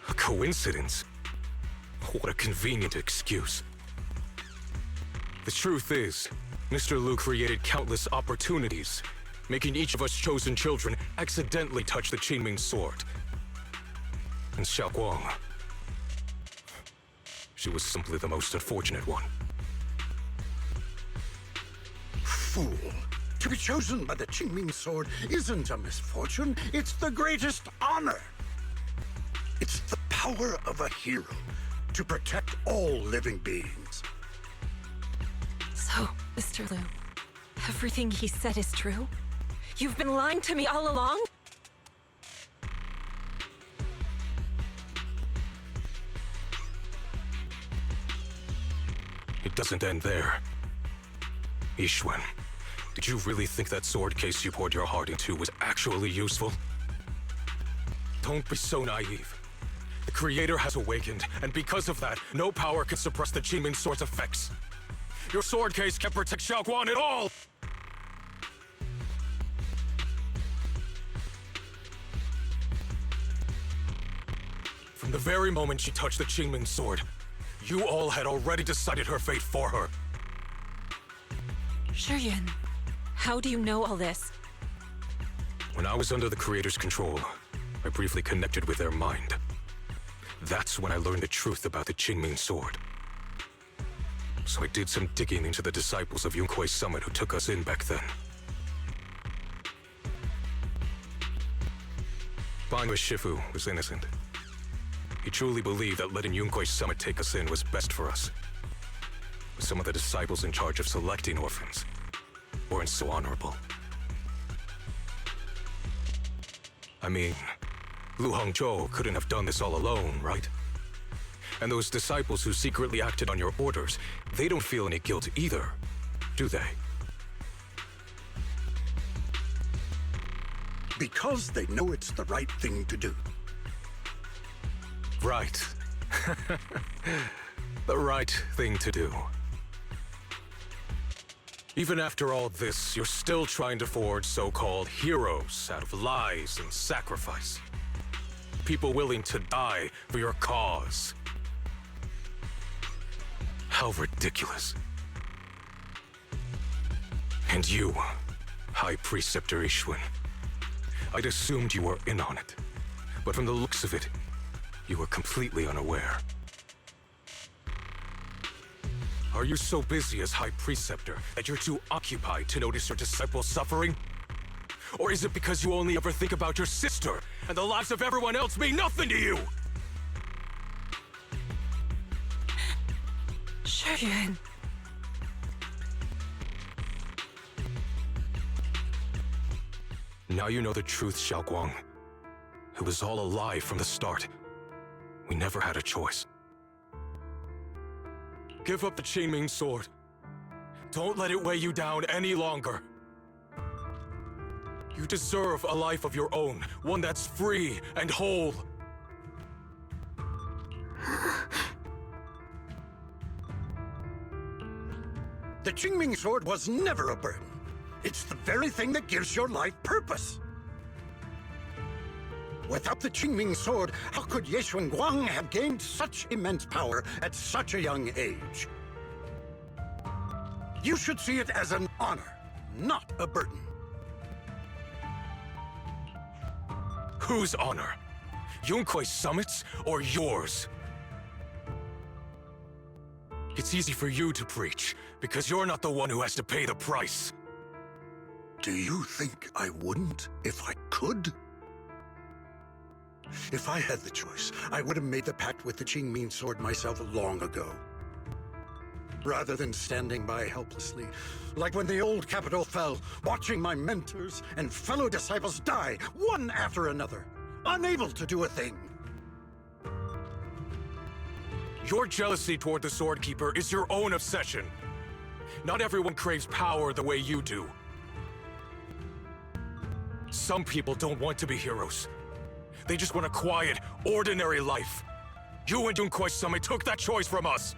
A coincidence? What a convenient excuse. The truth is, Mr. Lu created countless opportunities, making each of us chosen children accidentally touch the Qingming sword. And Xiaoguang, she was simply the most unfortunate one. Fool! To be chosen by the Qingming sword isn't a misfortune, it's the greatest honor! It's the power of a hero to protect all living beings. So, Mr. Lu, everything he said is true? You've been lying to me all along? doesn't end there. Ishwen, did you really think that sword case you poured your heart into was actually useful? Don't be so naive. The Creator has awakened, and because of that, no power can suppress the Qingming Sword's effects. Your sword case can't protect Xiaoguang at all! From the very moment she touched the Qingming Sword, you all had already decided her fate for her. Shuyuan, how do you know all this? When I was under the Creator's control, I briefly connected with their mind. That's when I learned the truth about the Qingming Sword. So I did some digging into the disciples of Yunkuei Summit who took us in back then. Bangui Shifu was innocent. He truly believed that letting Yunkuei Summit take us in was best for us. But some of the disciples in charge of selecting orphans weren't so honorable. I mean, Lu Hongzhou couldn't have done this all alone, right? And those disciples who secretly acted on your orders, they don't feel any guilt either, do they? Because they know it's the right thing to do. Right. The right thing to do. Even after all this, you're still trying to forge so-called heroes out of lies and sacrifice. People willing to die for your cause. How ridiculous. And you, High Preceptor Ishwen, I'd assumed you were in on it. But from the looks of it, you were completely unaware. Are you so busy as High Preceptor that you're too occupied to notice your disciples suffering? Or is it because you only ever think about your sister, and the lives of everyone else mean nothing to you? Shuyuan. Now you know the truth, Xiaoguang. It was all a lie from the start. We never had a choice. Give up the Qingming Sword. Don't let it weigh you down any longer. You deserve a life of your own, one that's free and whole. The Qingming Sword was never a burden. It's the very thing that gives your life purpose. Without the Qingming Sword, how could Ye Guang have gained such immense power at such a young age? You should see it as an honor, not a burden. Whose honor? Yunkuei Summit's or yours? It's easy for you to preach, because you're not the one who has to pay the price. Do you think I wouldn't if I could? If I had the choice, I would have made the pact with the Qingming Sword myself long ago. Rather than standing by helplessly, like when the old capital fell, watching my mentors and fellow disciples die, one after another, unable to do a thing. Your jealousy toward the Sword Keeper is your own obsession. Not everyone craves power the way you do. Some people don't want to be heroes. They just want a quiet, ordinary life. You and Yunkuei Summit took that choice from us.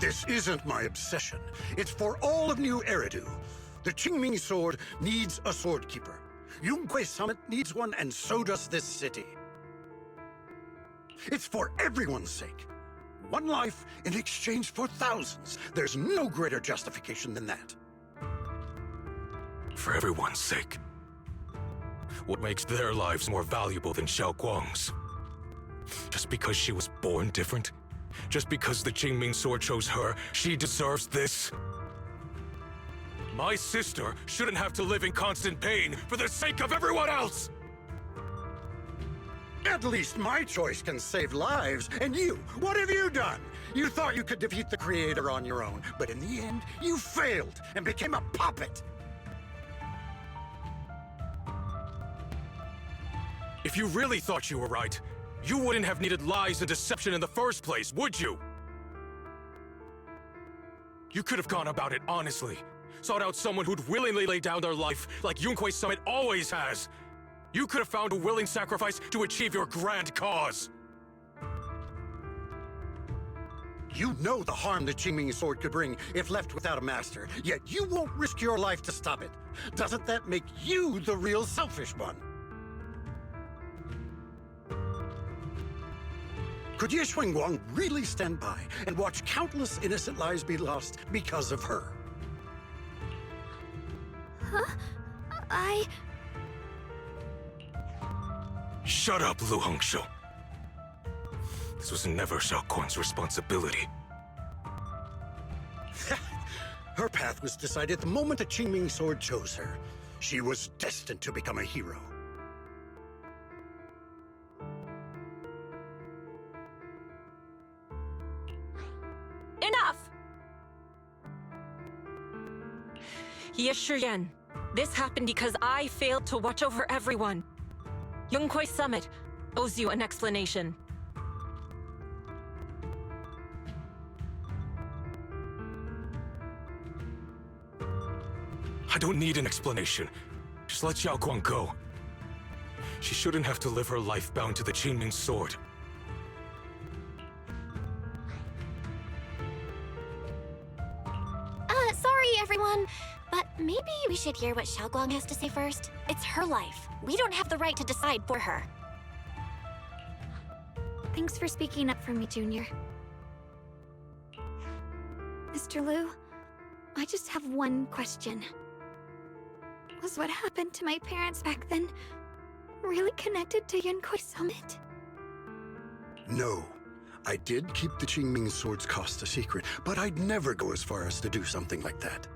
This isn't my obsession. It's for all of New Eridu. The Qingming Sword needs a Sword Keeper. Yunkuei Summit needs one, and so does this city. It's for everyone's sake. One life in exchange for thousands. There's no greater justification than that. For everyone's sake. What makes their lives more valuable than Xiaoguang's? Just because she was born different? Just because the Qingming Sword chose her, she deserves this? My sister shouldn't have to live in constant pain for the sake of everyone else! At least my choice can save lives. And you, what have you done? You thought you could defeat the Creator on your own, but in the end, you failed and became a puppet. If you really thought you were right, you wouldn't have needed lies and deception in the first place, would you? You could have gone about it honestly. Sought out someone who'd willingly lay down their life like Yunquei Summit always has. You could have found a willing sacrifice to achieve your grand cause. You know the harm the Qingming sword could bring if left without a master, yet you won't risk your life to stop it. Doesn't that make you the real selfish one? Could Ye Xuanguang really stand by and watch countless innocent lives be lost because of her? Huh? Shut up, Lu Hongshou. This was never Xiaoguang's responsibility. Her path was decided the moment the Qingming sword chose her. She was destined to become a hero. Enough! Ye Shiyan, this happened because I failed to watch over everyone. Yunquei Summit owes you an explanation. I don't need an explanation. Just let Xiaoguang go. She shouldn't have to live her life bound to the Qingming sword. Sorry, everyone. But maybe we should hear what Xiaoguang has to say first. It's her life. We don't have the right to decide for her. Thanks for speaking up for me, Junior. Mr. Liu, I just have one question. Was what happened to my parents back then really connected to Yunquei Summit? No. I did keep the Qingming sword's cost a secret, but I'd never go as far as to do something like that.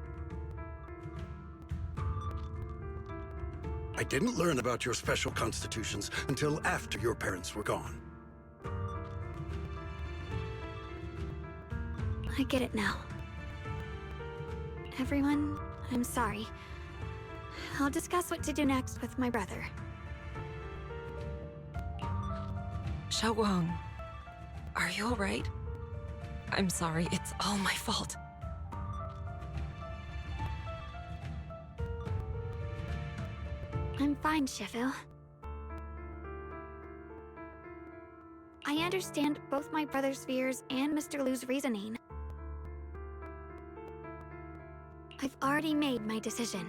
I didn't learn about your special constitutions until after your parents were gone. I get it now. Everyone, I'm sorry. I'll discuss what to do next with my brother. Xiaoguang, are you alright? I'm sorry, it's all my fault. I'm fine, Shifu. I understand both my brother's fears and Mr. Liu's reasoning. I've already made my decision.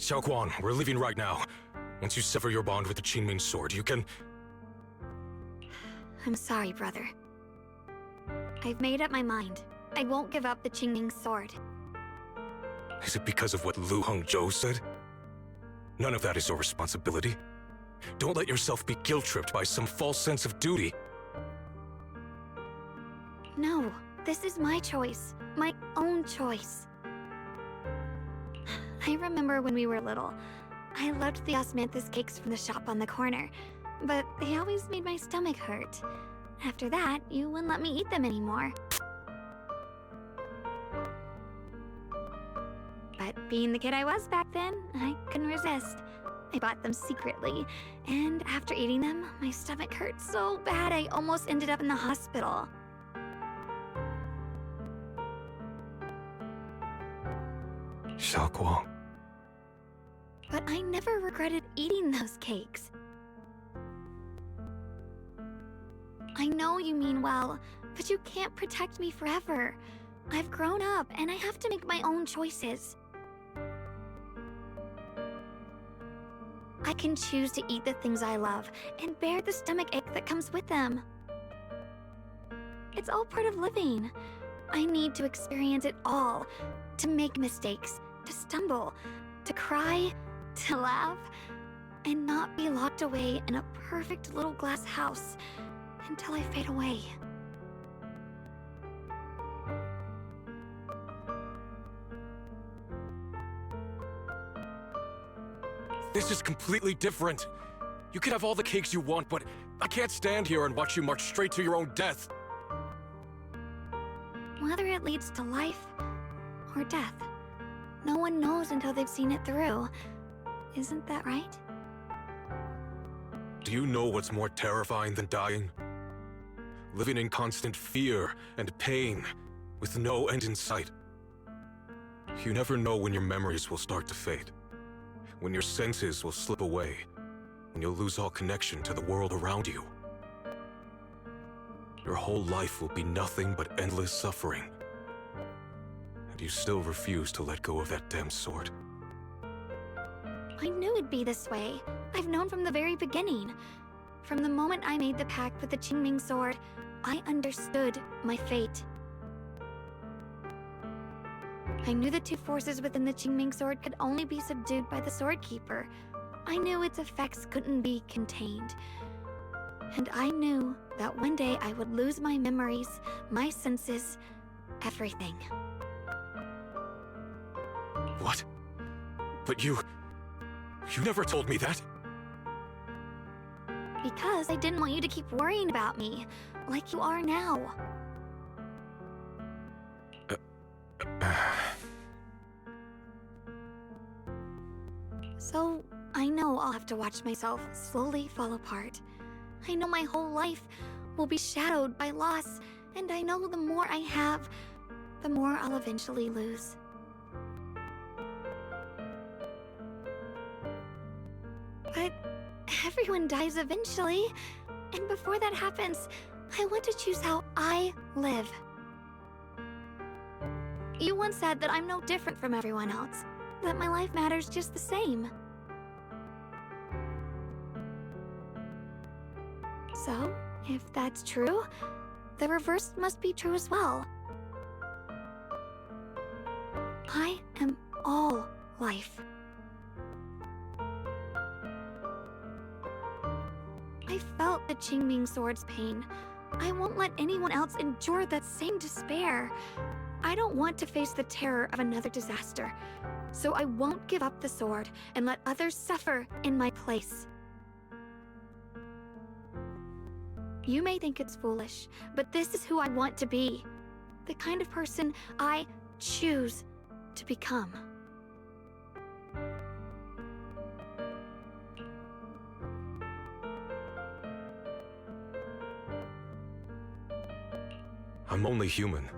Xiaoguang, we're leaving right now. Once you sever your bond with the Qingming sword, you can... I'm sorry, brother. I've made up my mind. I won't give up the Qingming sword. Is it because of what Lu Hongzhou said? None of that is your responsibility. Don't let yourself be guilt-tripped by some false sense of duty. No, this is my choice. My own choice. I remember when we were little. I loved the osmanthus cakes from the shop on the corner, but they always made my stomach hurt. After that, you wouldn't let me eat them anymore. But being the kid I was back then, I couldn't resist. I bought them secretly, and after eating them, my stomach hurt so bad I almost ended up in the hospital. Xiaoguang. But I never regretted eating those cakes. I know you mean well, but you can't protect me forever. I've grown up, and I have to make my own choices. I can choose to eat the things I love, and bear the stomach ache that comes with them. It's all part of living. I need to experience it all, to make mistakes, to stumble, to cry, to laugh, and not be locked away in a perfect little glass house until I fade away. This is completely different. You can have all the cakes you want, but I can't stand here and watch you march straight to your own death. Whether it leads to life or death, no one knows until they've seen it through. Isn't that right? Do you know what's more terrifying than dying? Living in constant fear and pain, with no end in sight. You never know when your memories will start to fade, when your senses will slip away, when you'll lose all connection to the world around you. Your whole life will be nothing but endless suffering. And you still refuse to let go of that damn sword. I knew it'd be this way. I've known from the very beginning. From the moment I made the pact with the Qingming sword, I understood my fate. I knew the two forces within the Qingming sword could only be subdued by the Sword Keeper. I knew its effects couldn't be contained. And I knew that one day I would lose my memories, my senses, everything. What? But you never told me that. Because I didn't want you to keep worrying about me, like you are now. So, I know I'll have to watch myself slowly fall apart. I know my whole life will be shadowed by loss, and I know the more I have, the more I'll eventually lose. But everyone dies eventually, and before that happens, I want to choose how I live. You once said that I'm no different from everyone else, that my life matters just the same. So, if that's true, the reverse must be true as well. I am all life. I felt the Qingming sword's pain. I won't let anyone else endure that same despair. I don't want to face the terror of another disaster, so I won't give up the sword and let others suffer in my place. You may think it's foolish, but this is who I want to be. The kind of person I choose to become. I'm only human.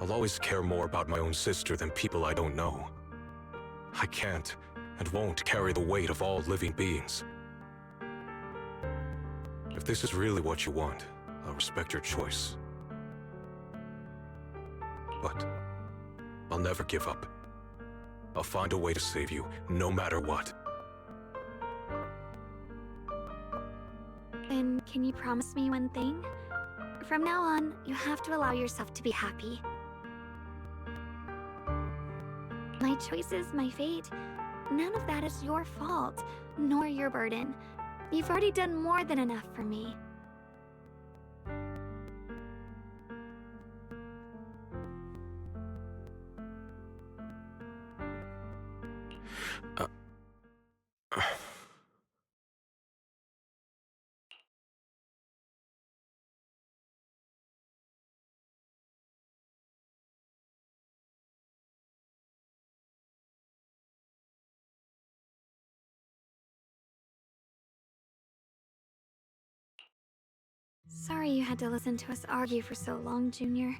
I'll always care more about my own sister than people I don't know. I can't and won't carry the weight of all living beings. If this is really what you want, I'll respect your choice. But I'll never give up. I'll find a way to save you, no matter what. And can you promise me one thing? From now on, you have to allow yourself to be happy. My choices, my fate, none of that is your fault, nor your burden. You've already done more than enough for me. Sorry you had to listen to us argue for so long, Junior.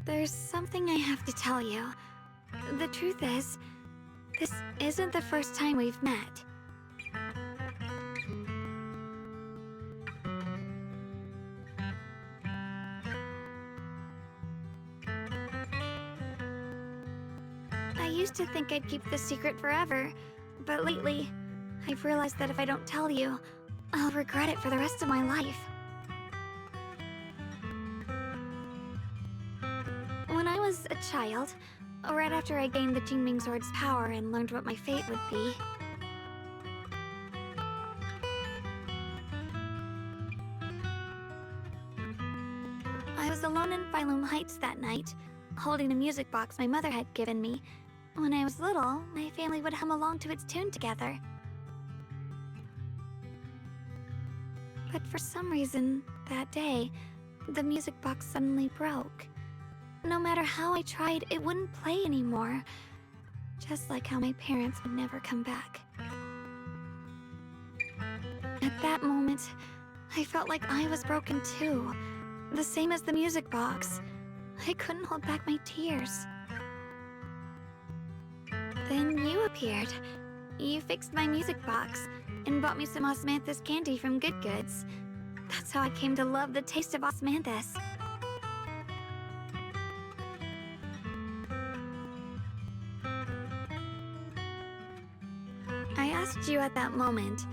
There's something I have to tell you. The truth is, this isn't the first time we've met. I used to think I'd keep this secret forever, but lately, I've realized that if I don't tell you, I'll regret it for the rest of my life. When I was a child, right after I gained the Jingming Sword's power and learned what my fate would be, I was alone in Phylum Heights that night, holding a music box my mother had given me. When I was little, my family would hum along to its tune together. But for some reason, that day, the music box suddenly broke. No matter how I tried, it wouldn't play anymore. Just like how my parents would never come back. At that moment, I felt like I was broken too. The same as the music box. I couldn't hold back my tears. Then you appeared. You fixed my music box and bought me some osmanthus candy from Good Goods. That's how I came to love the taste of osmanthus. I asked you at that moment,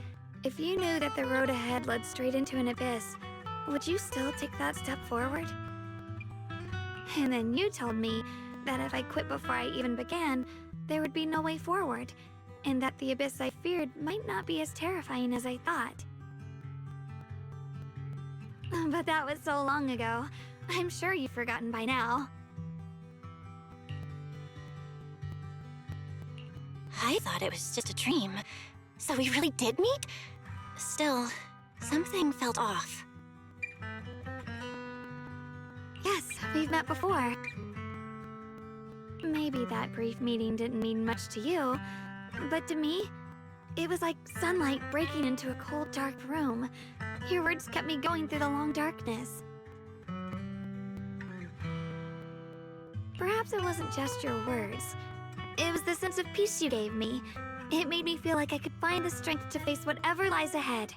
if you knew that the road ahead led straight into an abyss, would you still take that step forward? And then you told me that if I quit before I even began, there would be no way forward, and that the abyss I feared might not be as terrifying as I thought. But that was so long ago. I'm sure you've forgotten by now. I thought it was just a dream. So we really did meet? Still, something felt off. Yes, we've met before. Maybe that brief meeting didn't mean much to you, but to me, it was like sunlight breaking into a cold, dark room. Your words kept me going through the long darkness. Perhaps it wasn't just your words. It was the sense of peace you gave me. It made me feel like I could find the strength to face whatever lies ahead.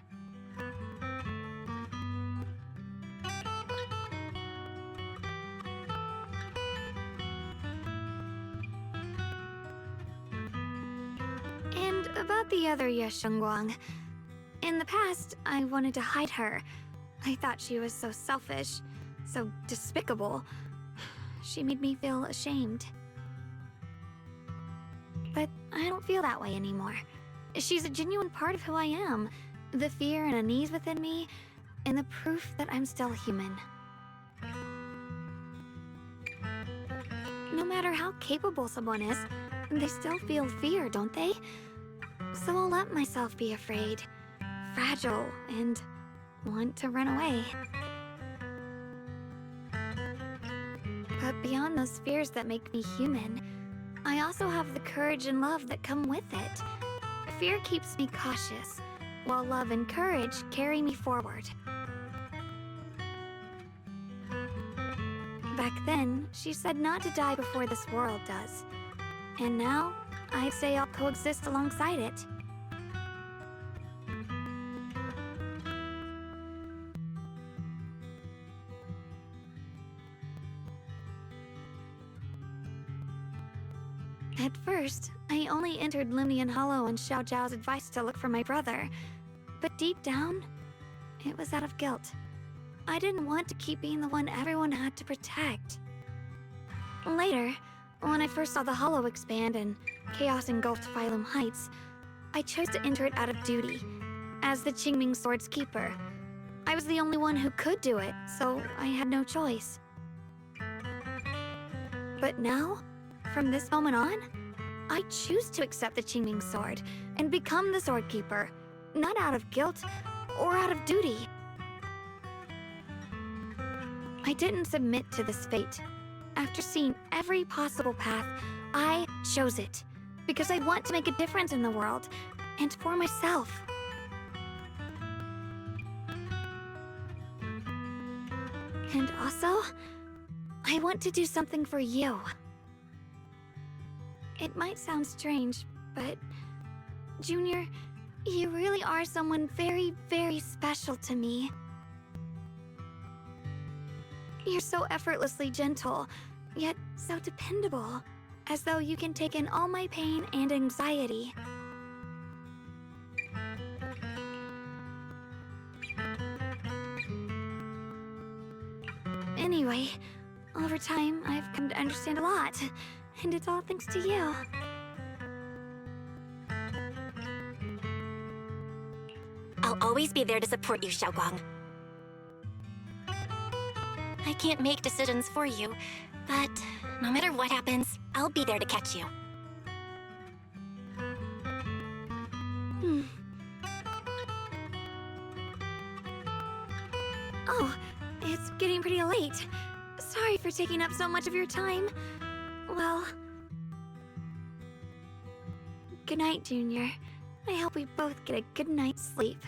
And about the other Yeshunguang. In the past, I wanted to hide her. I thought she was so selfish, so despicable. She made me feel ashamed. But I don't feel that way anymore. She's a genuine part of who I am. The fear and unease within me, and the proof that I'm still human. No matter how capable someone is, they still feel fear, don't they? So I'll let myself be afraid, fragile, and want to run away. But beyond those fears that make me human, I also have the courage and love that come with it. Fear keeps me cautious, while love and courage carry me forward. Back then, she said not to die before this world does. And now, I'd say I'll coexist alongside it. At first, I only entered Limnian Hollow on Xiao Zhao's advice to look for my brother. But deep down, it was out of guilt. I didn't want to keep being the one everyone had to protect. Later, when I first saw the Hollow expand and chaos engulfed Phylum Heights, I chose to enter it out of duty, as the Qingming Sword's keeper. I was the only one who could do it, so I had no choice. But now, from this moment on, I choose to accept the Qingming Sword and become the Sword Keeper, not out of guilt or out of duty. I didn't submit to this fate. After seeing every possible path, I chose it because I want to make a difference in the world and for myself. And also, I want to do something for you. It might sound strange, but Junior, you really are someone very, very special to me. You're so effortlessly gentle, yet so dependable, as though you can take in all my pain and anxiety. Anyway, over time, I've come to understand a lot, and it's all thanks to you. I'll always be there to support you, Xiaoguang. I can't make decisions for you, but no matter what happens, I'll be there to catch you. Oh, it's getting pretty late. Sorry for taking up so much of your time. Well, good night, Junior. I hope we both get a good night's sleep.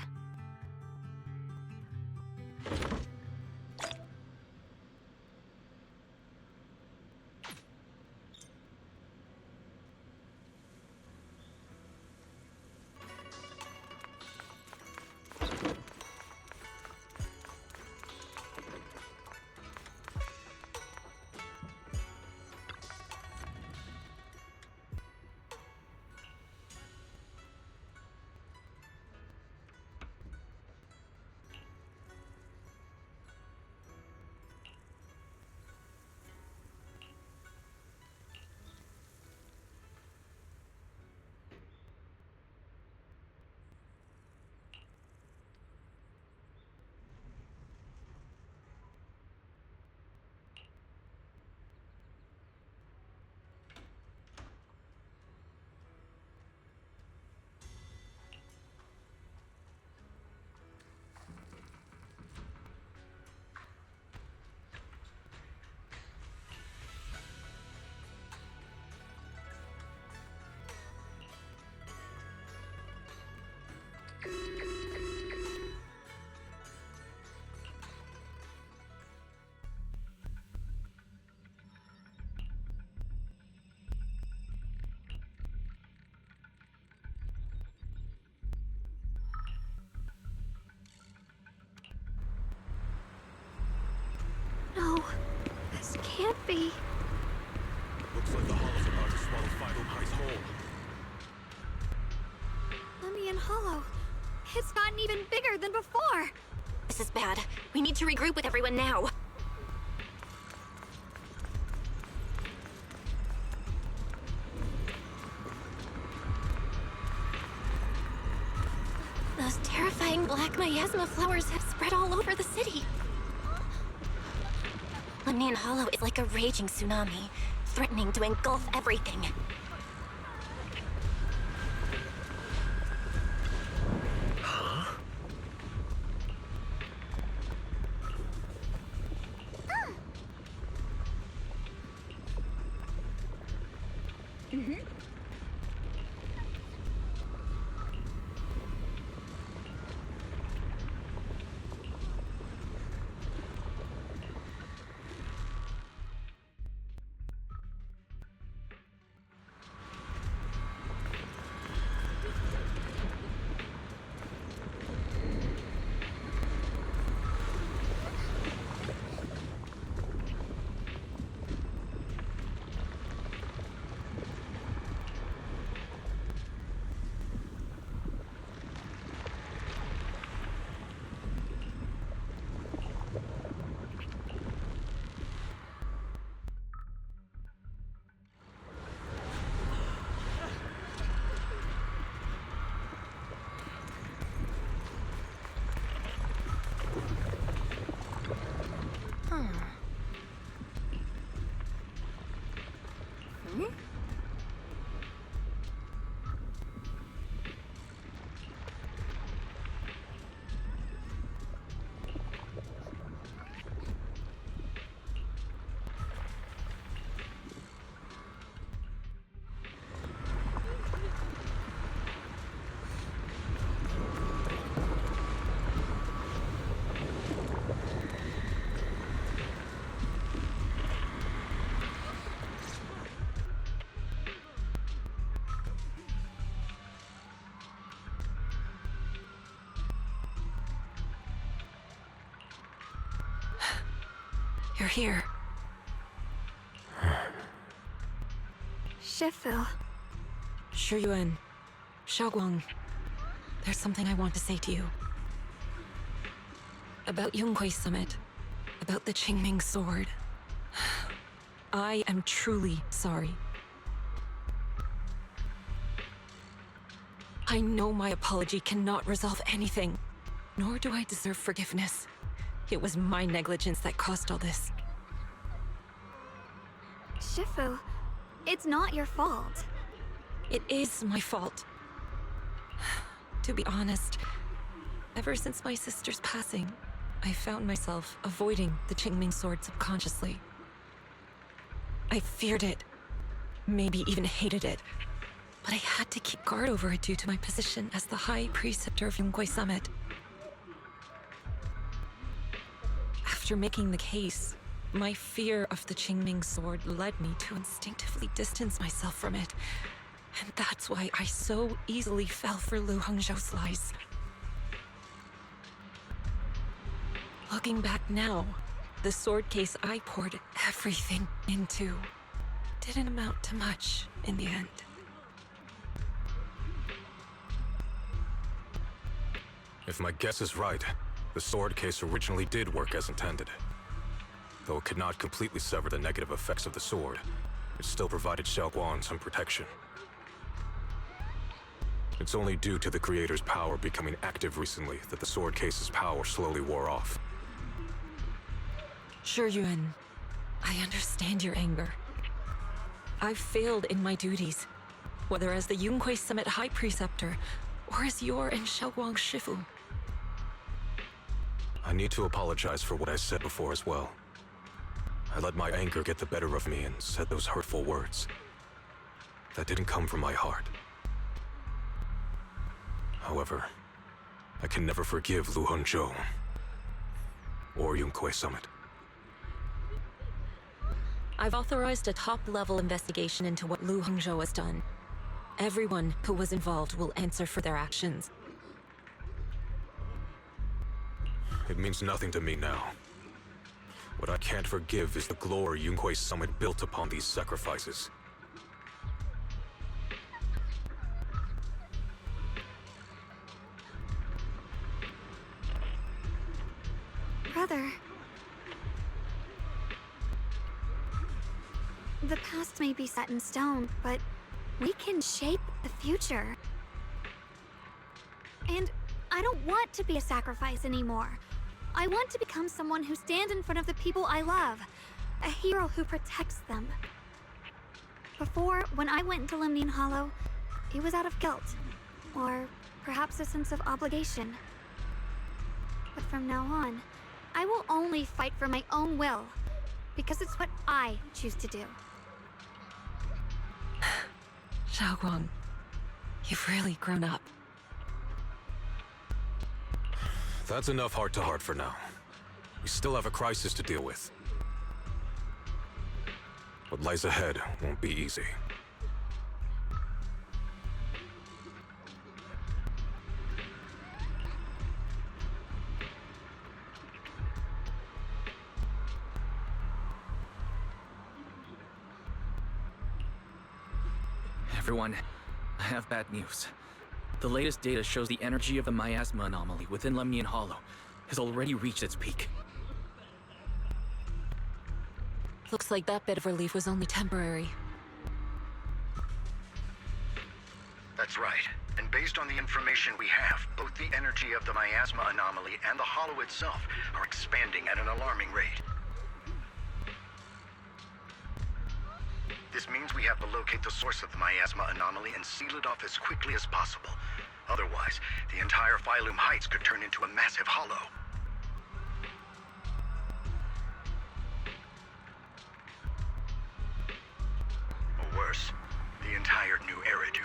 No, this can't be. Looks like the hollow's about to swallow Phylum Heights whole. Limnian Hollow. It's gotten even bigger than before. This is bad. We need to regroup with everyone now. Those terrifying black miasma flowers have spread all over the city. Limnian Hollow is like a raging tsunami, threatening to engulf everything. You're here. Shifu. Shiyuan. Xiaoguang. There's something I want to say to you. About Yunquei Summit. About the Qingming Sword. I am truly sorry. I know my apology cannot resolve anything, nor do I deserve forgiveness. It was my negligence that caused all this. Shifu, it's not your fault. It is my fault. To be honest, ever since my sister's passing, I found myself avoiding the Qingming Sword subconsciously. I feared it, maybe even hated it, but I had to keep guard over it due to my position as the High Preceptor of Yunquei Summit. After making the case, my fear of the Qingming Sword led me to instinctively distance myself from it. And that's why I so easily fell for Lu Hongzhou's lies. Looking back now, the sword case I poured everything into didn't amount to much in the end. If my guess is right, the sword case originally did work as intended. Though it could not completely sever the negative effects of the sword, it still provided Xiaoguang some protection. It's only due to the creator's power becoming active recently that the sword case's power slowly wore off. Shiyuan, I understand your anger. I've failed in my duties, whether as the Yunquei Summit High Preceptor or as your and Xiaoguang's Shifu. I need to apologize for what I said before as well. I let my anger get the better of me and said those hurtful words. That didn't come from my heart. However, I can never forgive Lu Hongzhou or Yunquei Summit. I've authorized a top-level investigation into what Lu Hongzhou has done. Everyone who was involved will answer for their actions. It means nothing to me now. What I can't forgive is the glory Yunquei Summit built upon these sacrifices. Brother. The past may be set in stone, but we can shape the future. And I don't want to be a sacrifice anymore. I want to become someone who stands in front of the people I love. A hero who protects them. Before, when I went into Limnian Hollow, it was out of guilt. Or perhaps a sense of obligation. But from now on, I will only fight for my own will. Because it's what I choose to do. Xiaoguang, you've really grown up. That's enough heart-to-heart for now. We still have a crisis to deal with. What lies ahead won't be easy. Everyone, I have bad news. The latest data shows the energy of the miasma anomaly within Lemnian Hollow has already reached its peak. Looks like that bit of relief was only temporary. That's right. And based on the information we have, both the energy of the miasma anomaly and the hollow itself are expanding at an alarming rate. we have to locate the source of the miasma anomaly and seal it off as quickly as possible. Otherwise, the entire Phylum Heights could turn into a massive hollow. Or worse, the entire new Eridu.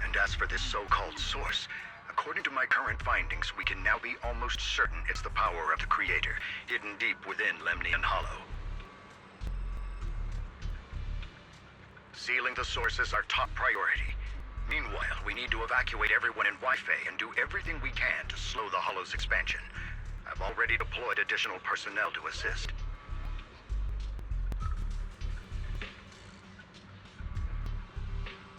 And as for this so-called source, according to my current findings, we can now be almost certain it's the power of the Creator, hidden deep within Lemnian Hollow. Sealing the source is our top priority. Meanwhile, we need to evacuate everyone in Wi-Fi and do everything we can to slow the Hollow's expansion. I've already deployed additional personnel to assist.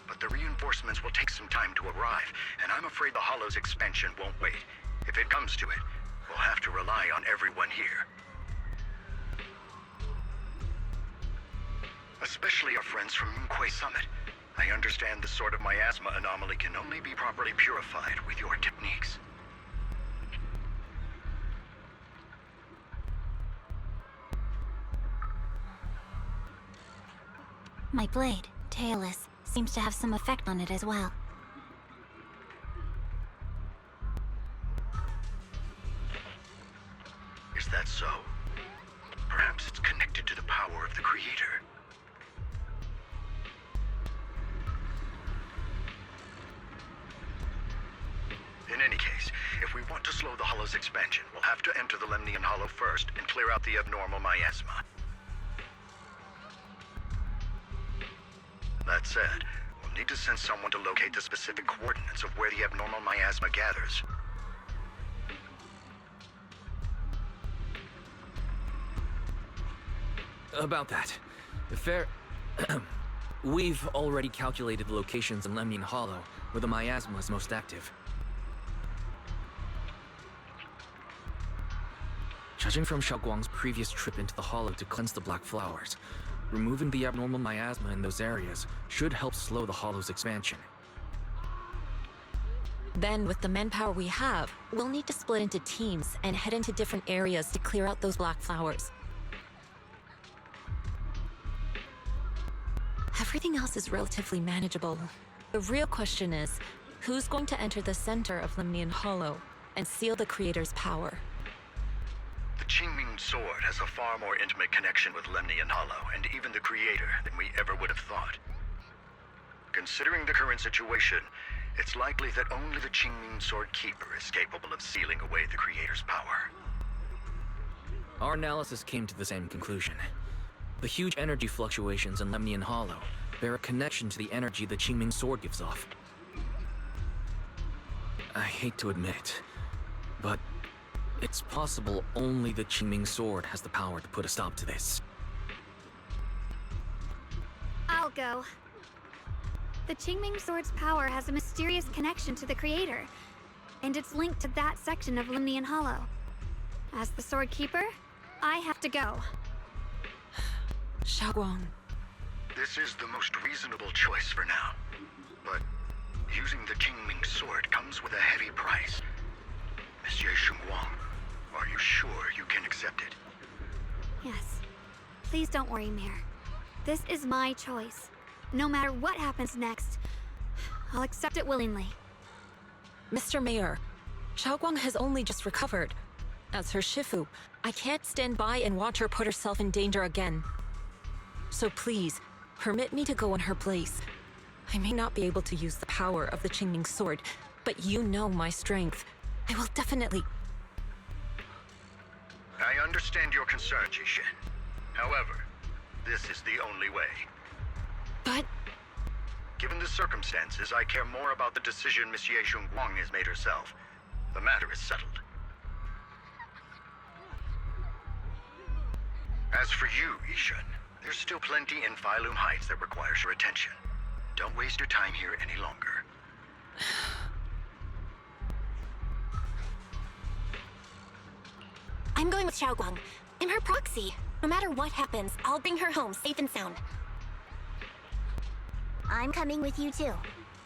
But the reinforcements will take some time to arrive, and I'm afraid the Hollow's expansion won't wait. If it comes to it, we'll have to rely on everyone here. Especially our friends from Yunquay Summit. I understand the sort of miasma anomaly can only be properly purified with your techniques. My blade, Tailless, seems to have some effect on it as well. Is that so? Perhaps it's connected to the power of the Creator. In any case, if we want to slow the Hollow's expansion, we'll have to enter the Lemnian Hollow first and clear out the abnormal miasma. That said, we'll need to send someone to locate the specific coordinates of where the abnormal miasma gathers. About that. We've already calculated the locations in Lemnian Hollow, where the miasma is most active. Judging from Xiaoguang's previous trip into the Hollow to cleanse the Black Flowers, removing the abnormal miasma in those areas should help slow the Hollow's expansion. Then, with the manpower we have, we'll need to split into teams and head into different areas to clear out those Black Flowers. Everything else is relatively manageable. The real question is, who's going to enter the center of Lemnian Hollow and seal the Creator's power? The Qingming Sword has a far more intimate connection with Lemnian Hollow and even the Creator than we ever would have thought. Considering the current situation, it's likely that only the Qingming Sword Keeper is capable of sealing away the Creator's power. Our analysis came to the same conclusion. The huge energy fluctuations in Lemnian Hollow bear a connection to the energy the Qingming Sword gives off. I hate to admit it, but it's possible only the Qingming Sword has the power to put a stop to this. I'll go. The Qingming Sword's power has a mysterious connection to the Creator, and it's linked to that section of Lemnian Hollow. As the Sword Keeper, I have to go. Xiaoguang. This is the most reasonable choice for now. But using the Qingming Sword comes with a heavy price. Monsieur Xunguang, are you sure you can accept it? Yes. Please don't worry, Mayor. This is my choice. No matter what happens next, I'll accept it willingly. Mr. Mayor, Xiaoguang has only just recovered. As her Shifu, I can't stand by and watch her put herself in danger again. So please, permit me to go in her place. I may not be able to use the power of the Qingming Sword, but you know my strength. I will definitely... I understand your concern, Jishin. However, this is the only way. But... Given the circumstances, I care more about the decision Miss Ye Xunguang has made herself. The matter is settled. As for you, Yishan, there's still plenty in Phylum Heights that requires your attention. Don't waste your time here any longer. I'm going with Xiaoguang. I'm her proxy. No matter what happens, I'll bring her home safe and sound. I'm coming with you too.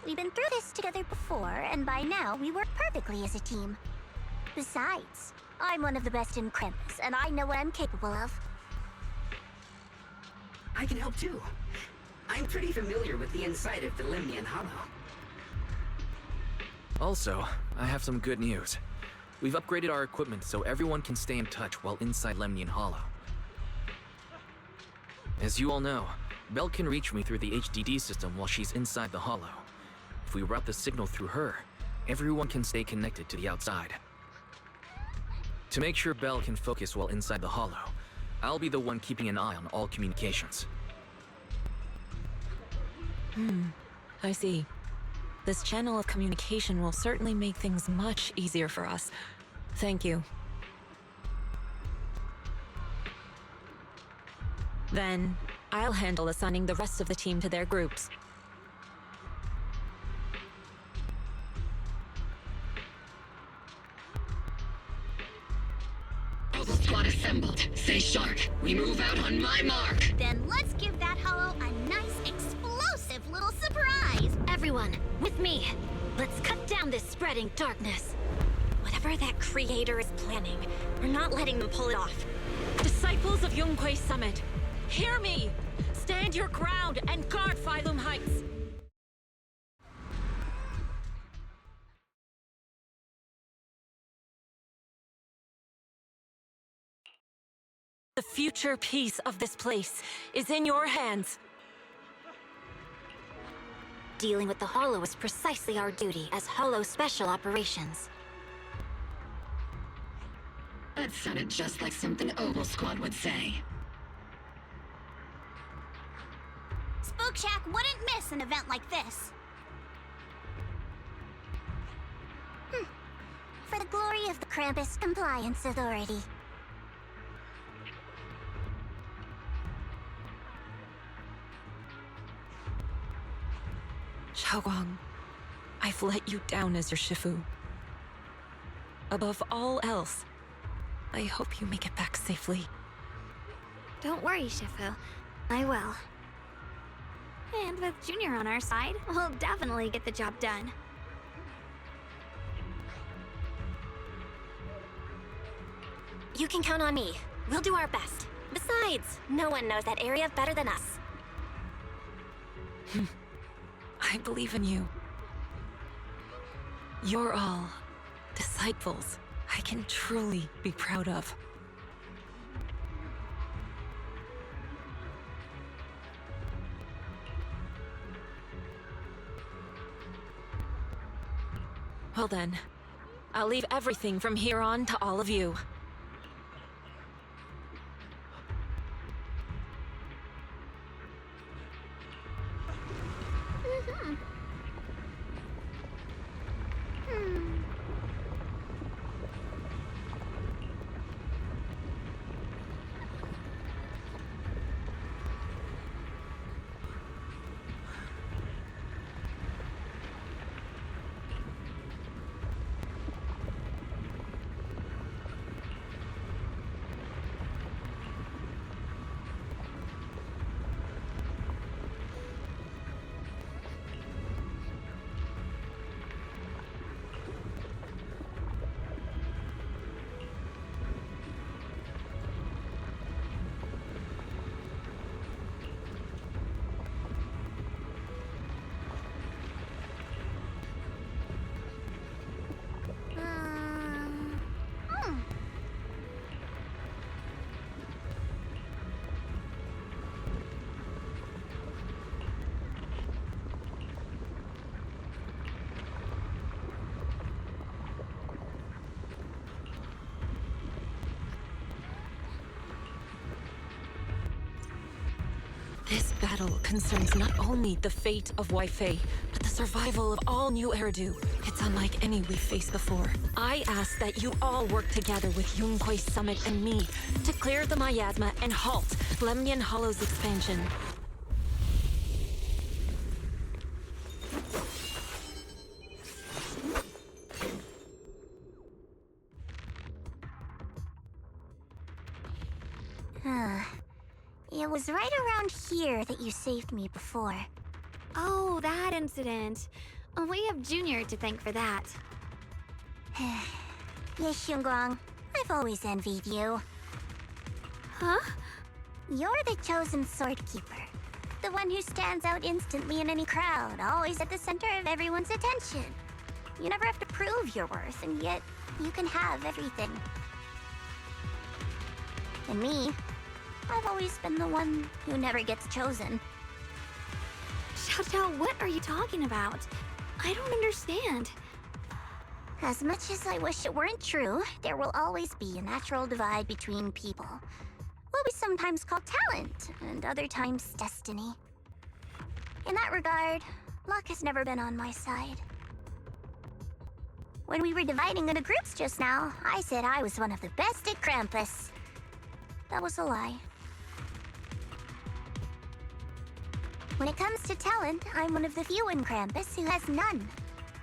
We've been through this together before, and by now we work perfectly as a team. Besides, I'm one of the best in Krampus, and I know what I'm capable of. I can help too. I'm pretty familiar with the inside of the Lemnian Hollow. Also, I have some good news. We've upgraded our equipment so everyone can stay in touch while inside Lemnian Hollow. As you all know, Belle can reach me through the HDD system while she's inside the Hollow. If we route the signal through her, everyone can stay connected to the outside. To make sure Belle can focus while inside the Hollow, I'll be the one keeping an eye on all communications. I see. This channel of communication will certainly make things much easier for us. Thank you. Then, I'll handle assigning the rest of the team to their groups. All the squad assembled. Stay sharp. We move out on my mark. Then let's give that hollow a nice explosive little surprise. Everyone, with me. Let's cut down this spreading darkness. Whatever that creator is planning, we're not letting them pull it off. Disciples of Yunquay Summit, hear me! Stand your ground and guard Phylum Heights! The future peace of this place is in your hands. Dealing with the Hollow is precisely our duty as Hollow Special Operations. That sounded just like something Oval Squad would say. Spook Shack wouldn't miss an event like this. For the glory of the Krampus Compliance Authority. Xiaoguang, I've let you down as your Shifu. Above all else, I hope you make it back safely. Don't worry, Shifu. I will. And with Junior on our side, we'll definitely get the job done. You can count on me. We'll do our best. Besides, no one knows that area better than us. I believe in you. You're all disciples I can truly be proud of. Well then, I'll leave everything from here on to all of you. This battle concerns not only the fate of Weifei, but the survival of all New Eridu. It's unlike any we've faced before. I ask that you all work together with Yunquay Summit and me to clear the miasma and halt Lemnian Hollow's expansion. It was right around here that you saved me before. Oh, that incident. We have Junior to thank for that. Yes, Xiongguang. I've always envied you. Huh? You're the chosen sword keeper. The one who stands out instantly in any crowd, always at the center of everyone's attention. You never have to prove your worth, and yet you can have everything. And me, I've always been the one who never gets chosen. Xiao, what are you talking about? I don't understand. As much as I wish it weren't true, there will always be a natural divide between people. What we sometimes call talent, and other times destiny. In that regard, luck has never been on my side. When we were dividing into groups just now, I said I was one of the best at Krampus. That was a lie. When it comes to talent, I'm one of the few in Krampus who has none.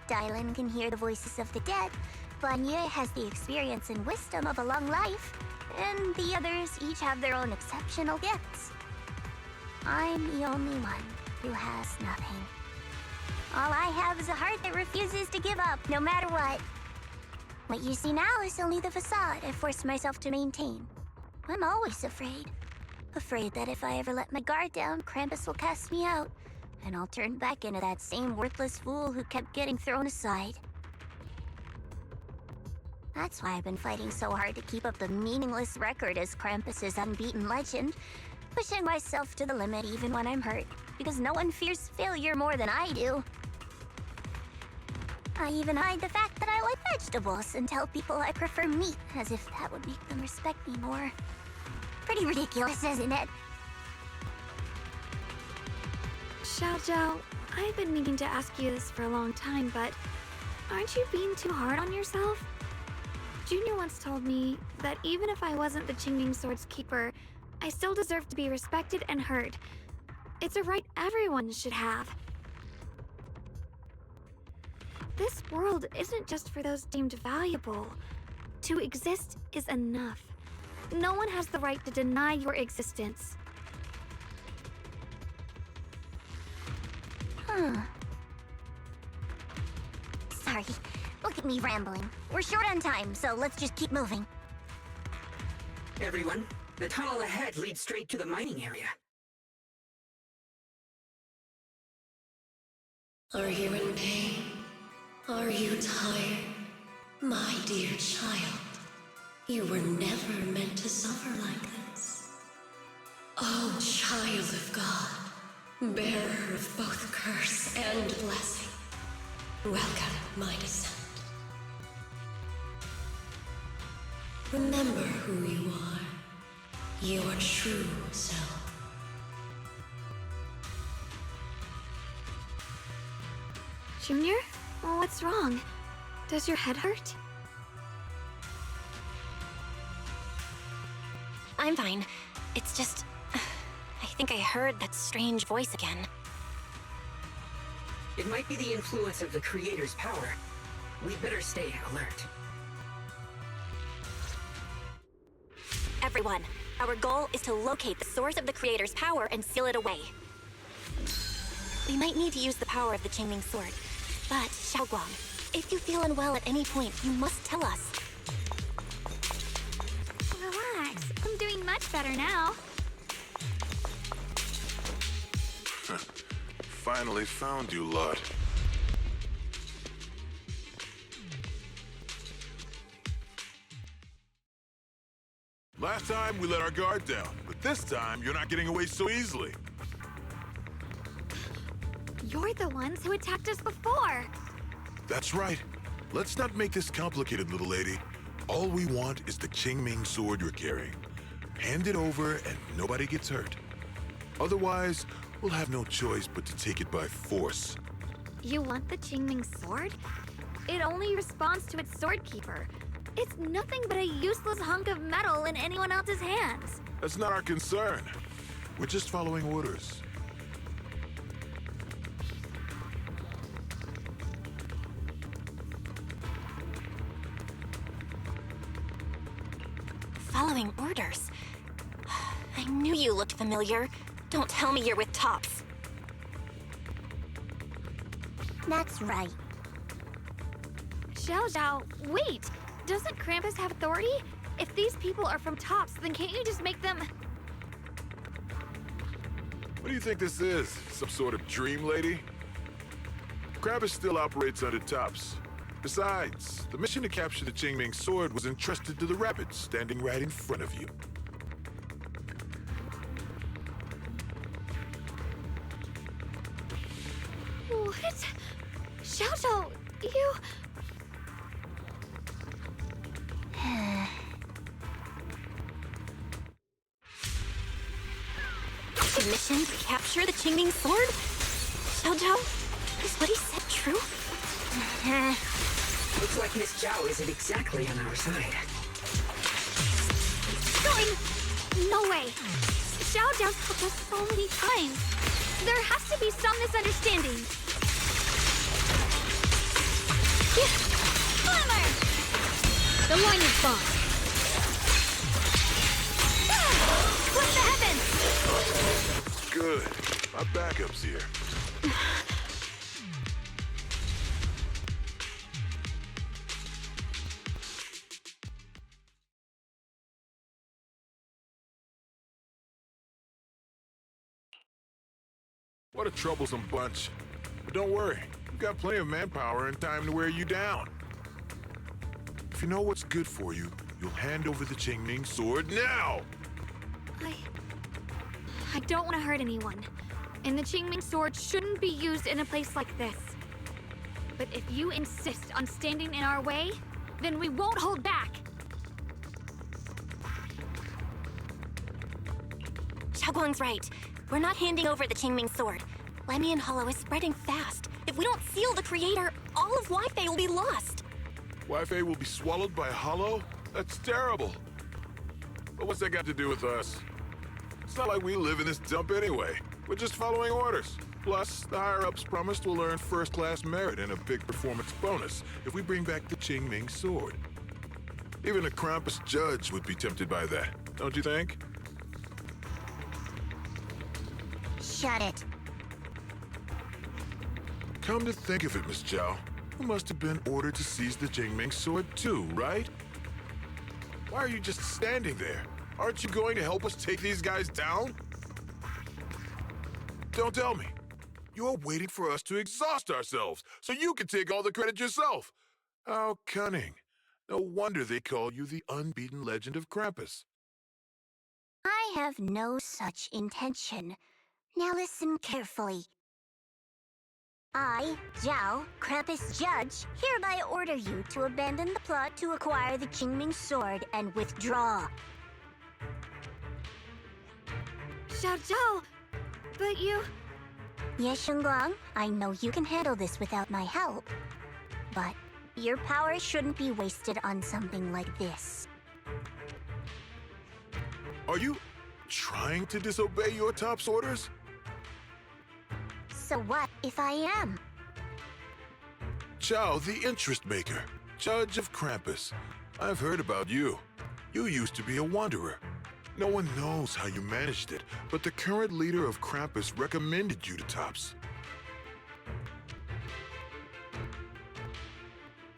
Dylan can hear the voices of the dead, Vanya has the experience and wisdom of a long life, and the others each have their own exceptional gifts. I'm the only one who has nothing. All I have is a heart that refuses to give up, no matter what. What you see now is only the facade I forced myself to maintain. I'm always afraid. Afraid that if I ever let my guard down, Krampus will cast me out, and I'll turn back into that same worthless fool who kept getting thrown aside. That's why I've been fighting so hard to keep up the meaningless record as Krampus's unbeaten legend, pushing myself to the limit even when I'm hurt, because no one fears failure more than I do. I even hide the fact that I like vegetables and tell people I prefer meat, as if that would make them respect me more. Pretty ridiculous, isn't it? Xiao, I've been meaning to ask you this for a long time, but aren't you being too hard on yourself? Junior once told me that even if I wasn't the Qingming Sword's keeper, I still deserve to be respected and heard. It's a right everyone should have. This world isn't just for those deemed valuable. To exist is enough. No one has the right to deny your existence. Sorry. Look at me rambling. We're short on time, so let's just keep moving. Everyone, the tunnel ahead leads straight to the mining area. Are you in pain? Are you tired? My dear child, you were never meant to suffer like this. Oh, child of God, bearer of both curse and blessing, welcome my descent. Remember who you are, your true self. Junior? What's wrong? Does your head hurt? I'm fine. It's just... I think I heard that strange voice again. It might be the influence of the Creator's power. We'd better stay alert. Everyone, our goal is to locate the source of the Creator's power and seal it away. We might need to use the power of the Qingming Sword, but Xiaoguang, if you feel unwell at any point, you must tell us. Relax. I'm doing much better now. Finally found you, lot. Last time we let our guard down, but this time you're not getting away so easily. You're the ones who attacked us before. That's right. Let's not make this complicated, little lady. All we want is the Qingming Sword you're carrying. Hand it over and nobody gets hurt. Otherwise, we'll have no choice but to take it by force. You want the Qingming Sword? It only responds to its sword keeper. It's nothing but a useless hunk of metal in anyone else's hands. That's not our concern. We're just following orders. Following orders? I knew you looked familiar. Don't tell me you're with Tops. That's right. Xiao, wait! Doesn't Krampus have authority? If these people are from Tops, then can't you just make them... do you think this is? Some sort of dream lady? Krampus still operates under tops. Besides, the mission to capture the Qingming sword was entrusted to the rabbit standing right in front of you. What? Xiaozhou, you... The mission to capture the Qingming sword? Xiaozhou, is what he said true? Looks like Miss Zhao isn't exactly on our side. No way! Xiaozhou's helped us so many times. There has to be some misunderstanding. Climber! The line is gone. What's the heavens? Good. My backup's here. What a troublesome bunch. But don't worry, we've got plenty of manpower and time to wear you down. If you know what's good for you, you'll hand over the Qingming sword now! I don't want to hurt anyone. And the Qingming sword shouldn't be used in a place like this. But if you insist on standing in our way, then we won't hold back. Xiaoguang's right. We're not handing over the Qingming sword. Lemian Hollow is spreading fast. If we don't seal the creator, all of Wi-Fi will be lost. Wi-Fi will be swallowed by a hollow? That's terrible. But what's that got to do with us? It's not like we live in this dump anyway. We're just following orders. Plus, the higher-ups promised we'll earn first-class merit and a big performance bonus if we bring back the Qingming sword. Even a Krampus judge would be tempted by that, don't you think? Shut it. Come to think of it, Miss Zhao, you must have been ordered to seize the Qingming sword too, right? Why are you just standing there? Aren't you going to help us take these guys down? Don't tell me. You're waiting for us to exhaust ourselves so you can take all the credit yourself. How cunning. No wonder they call you the unbeaten legend of Krampus. I have no such intention. Now listen carefully. I, Zhao, Krampus Judge, hereby order you to abandon the plot to acquire the Qingming sword and withdraw. Xiaozhou, but you... Ye Shengguang, I know you can handle this without my help. But your power shouldn't be wasted on something like this. Are you trying to disobey your top's orders? So what if I am? Zhao, the interest maker, judge of Krampus. I've heard about you. You used to be a wanderer. No one knows how you managed it, but the current leader of Krampus recommended you to Tops.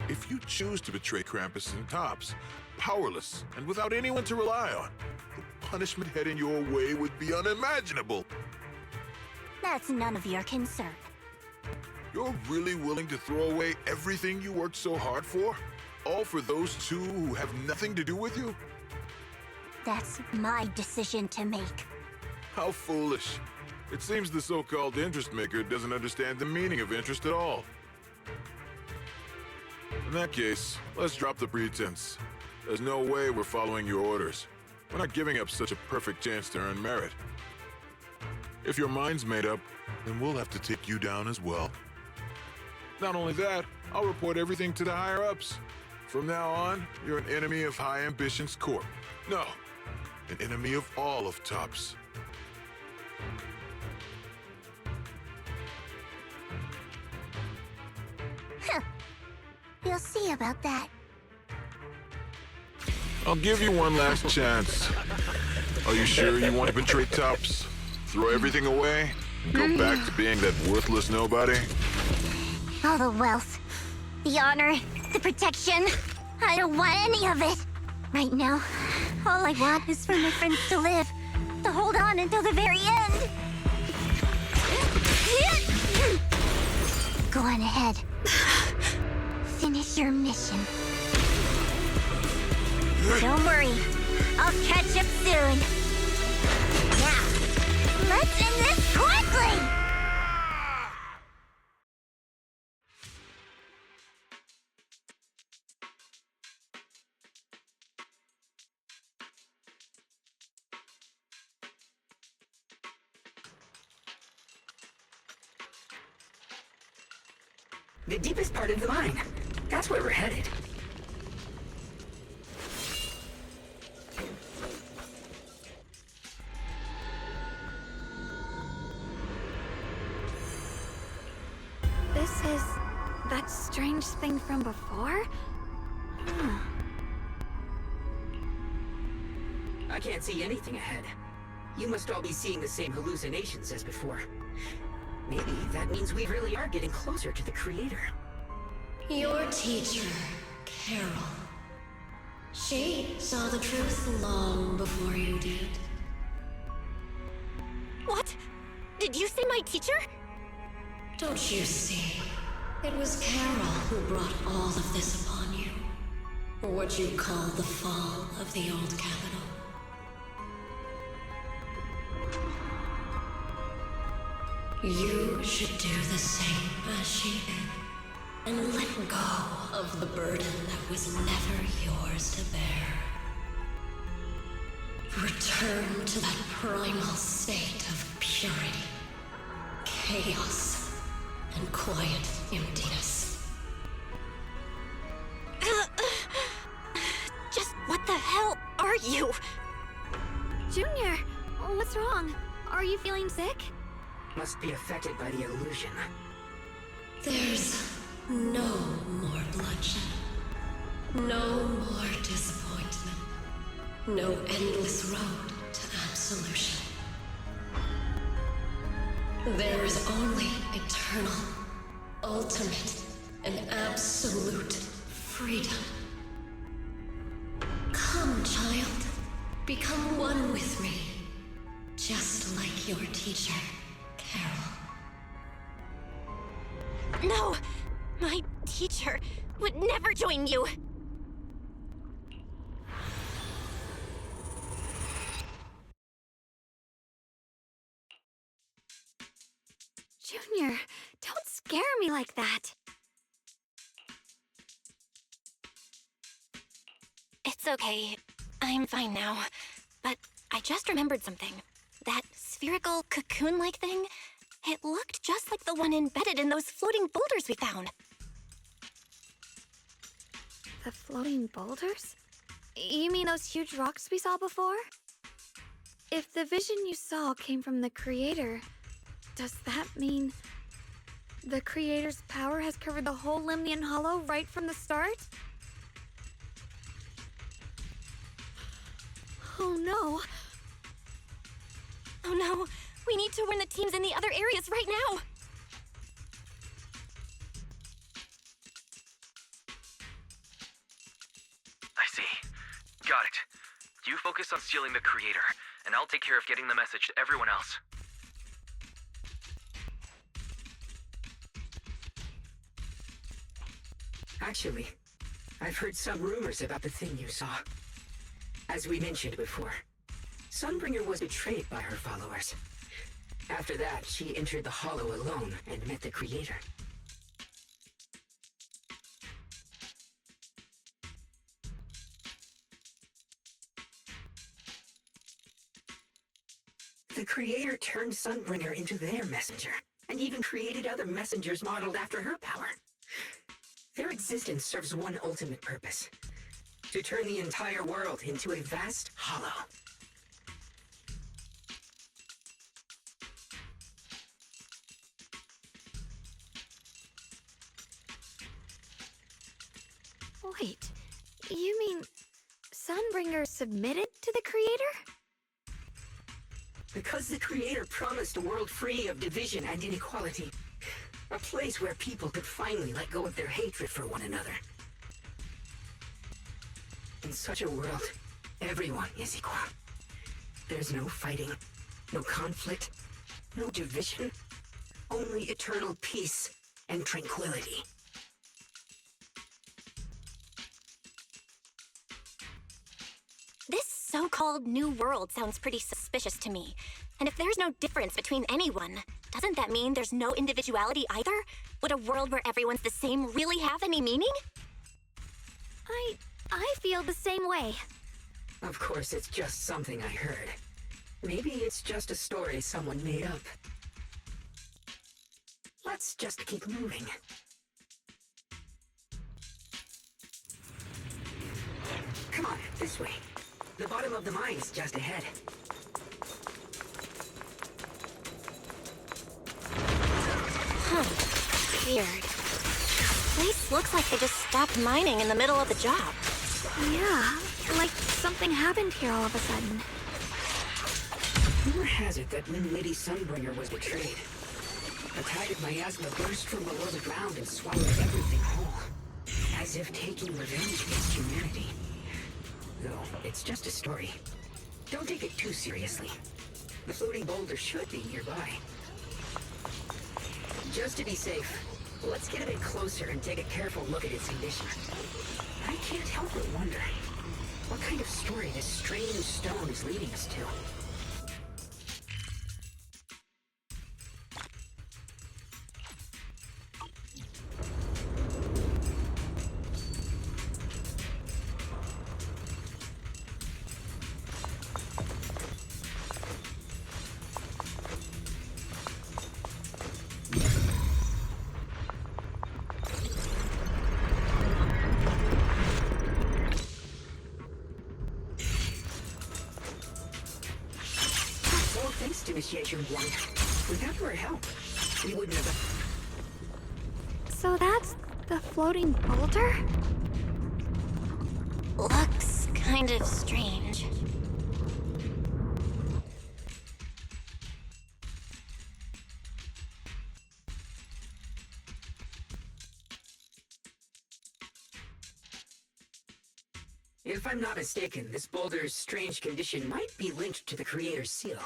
If you choose to betray Krampus and Tops, powerless and without anyone to rely on, the punishment heading your way would be unimaginable. That's none of your concern. You're really willing to throw away everything you worked so hard for? All for those two who have nothing to do with you? That's my decision to make. How foolish. It seems the so-called interest maker doesn't understand the meaning of interest at all. In that case, let's drop the pretense. There's no way we're following your orders. We're not giving up such a perfect chance to earn merit. If your mind's made up, then we'll have to take you down as well. Not only that, I'll report everything to the higher-ups. From now on, you're an enemy of High Ambitions Corp. No, an enemy of all of Tops. Huh. You'll see about that. I'll give you one last chance. Are you sure you want to betray Tops? Throw everything away and go back to being that worthless nobody? All the wealth, the honor, the protection. I don't want any of it. Right now, all I want is for my friends to live, to hold on until the very end. Go on ahead. Finish your mission. Don't worry. I'll catch up soon. Now, let's end this quickly! The deepest part of the mine. That's where we're headed. This is that strange thing from before? I can't see anything ahead. You must all be seeing the same hallucinations as before. Maybe that means we really are getting closer to the Creator. Your teacher, Carol. She saw the truth long before you did. What? Did you say my teacher? Don't you see? It was Carol who brought all of this upon you. What you call the fall of the old capital. You should do the same as she did. And let go of the burden that was never yours to bear. Return to that primal state of purity, chaos, and quiet emptiness. Just what the hell are you? Junior, what's wrong? Are you feeling sick? Must be affected by the illusion. There's no more bloodshed. No more disappointment. No endless road to absolution. There is only eternal, ultimate, and absolute freedom. Come, child. Become one with me. Just like your teacher, Carol. No! My teacher would never join you! Junior, don't scare me like that. It's okay. I'm fine now. But I just remembered something. That spherical cocoon-like thing, it looked just like the one embedded in those floating boulders we found. The floating boulders? You mean those huge rocks we saw before? If the vision you saw came from the Creator, does that mean the Creator's power has covered the whole Lemnian Hollow right from the start? Oh no. Oh no, we need to warn the teams in the other areas right now! I see. Got it. You focus on stealing the Creator, and I'll take care of getting the message to everyone else. Actually, I've heard some rumors about the thing you saw. As we mentioned before, Sunbringer was betrayed by her followers. After that, she entered the Hollow alone and met the Creator. The Creator turned Sunbringer into their messenger, and even created other messengers modeled after her power. Their existence serves one ultimate purpose: to turn the entire world into a vast hollow. Wait, you mean Sunbringer submitted to the Creator? Because the Creator promised a world free of division and inequality. A place where people could finally let go of their hatred for one another. In such a world, everyone is equal. There's no fighting, no conflict, no division. only eternal peace and tranquility. This so-called new world sounds pretty suspicious to me. And if there's no difference between anyone, doesn't that mean there's no individuality either? Would a world where everyone's the same really have any meaning? I feel the same way. Of course, it's just something I heard. Maybe it's just a story someone made up. Let's just keep moving. Come on, this way. The bottom of the mine's just ahead. Huh. Weird. Place looks like they just stopped mining in the middle of the job. Yeah, like something happened here all of a sudden. Rumor has it that when Lady Sunbringer was betrayed, a tide of miasma burst from below the ground and swallowed everything whole, as if taking revenge against humanity. Though, it's just a story. Don't take it too seriously. The floating boulder should be nearby. Just to be safe, let's get a bit closer and take a careful look at its condition. I can't help but wonder what kind of story this strange stone is leading us to. Without your help, we wouldn't have... So that's the floating boulder? Looks kind of strange. If I'm not mistaken, this boulder's strange condition might be linked to the Creator's seal.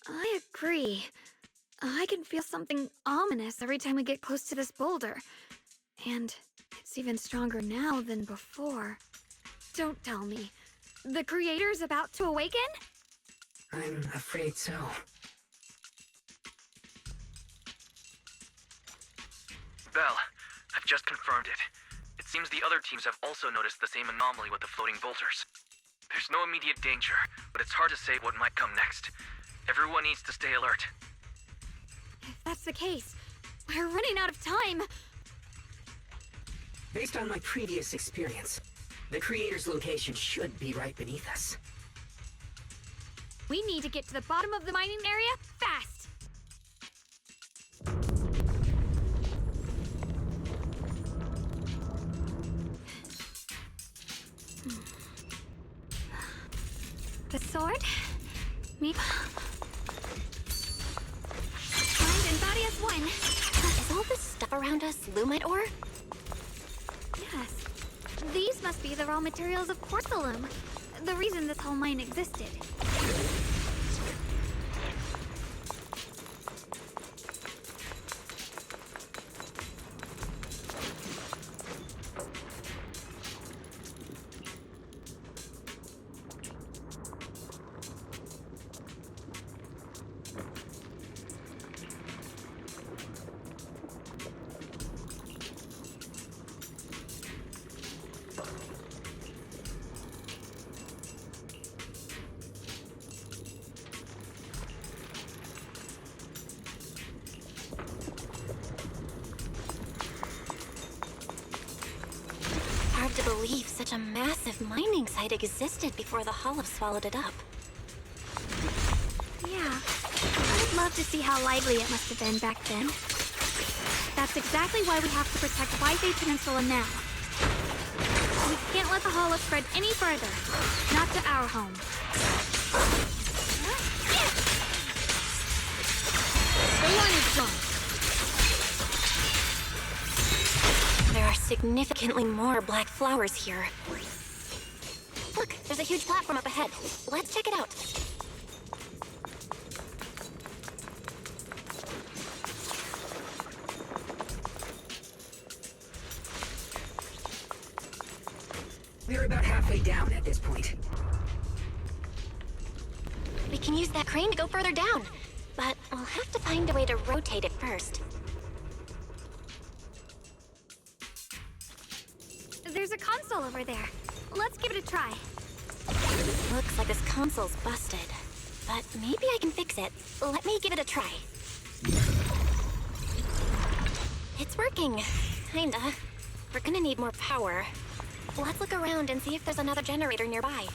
I agree. I can feel something ominous every time we get close to this boulder. And it's even stronger now than before. Don't tell me. The Creator's about to awaken? I'm afraid so. Belle, I've just confirmed it. It seems the other teams have also noticed the same anomaly with the floating boulders. There's no immediate danger, but it's hard to say what might come next. Everyone needs to stay alert. If that's the case, we're running out of time. Based on my previous experience, the Creator's location should be right beneath us. We need to get to the bottom of the mining area fast. The sword? Me? Mind and body as one. Is all this stuff around us Lumite ore? Yes. These must be the raw materials of porcelain. The reason this whole mine existed. Hard to believe such a massive mining site existed before the Hollow swallowed it up. Yeah. I'd love to see how lively it must have been back then. That's exactly why we have to protect Y-Bay Peninsula now. We can't let the Hollow spread any further. Not to our home. The line is gone. There are significantly more black flowers here. Look, there's a huge platform up ahead. Let's check it out. this point. We can use that crane to go further down, but we'll have to find a way to rotate it first. There's a console over there. Let's give it a try. Looks like this console's busted, but maybe I can fix it. Let me give it a try. It's working. Kinda. We're gonna need more power. Let's look around and see if there's another generator nearby.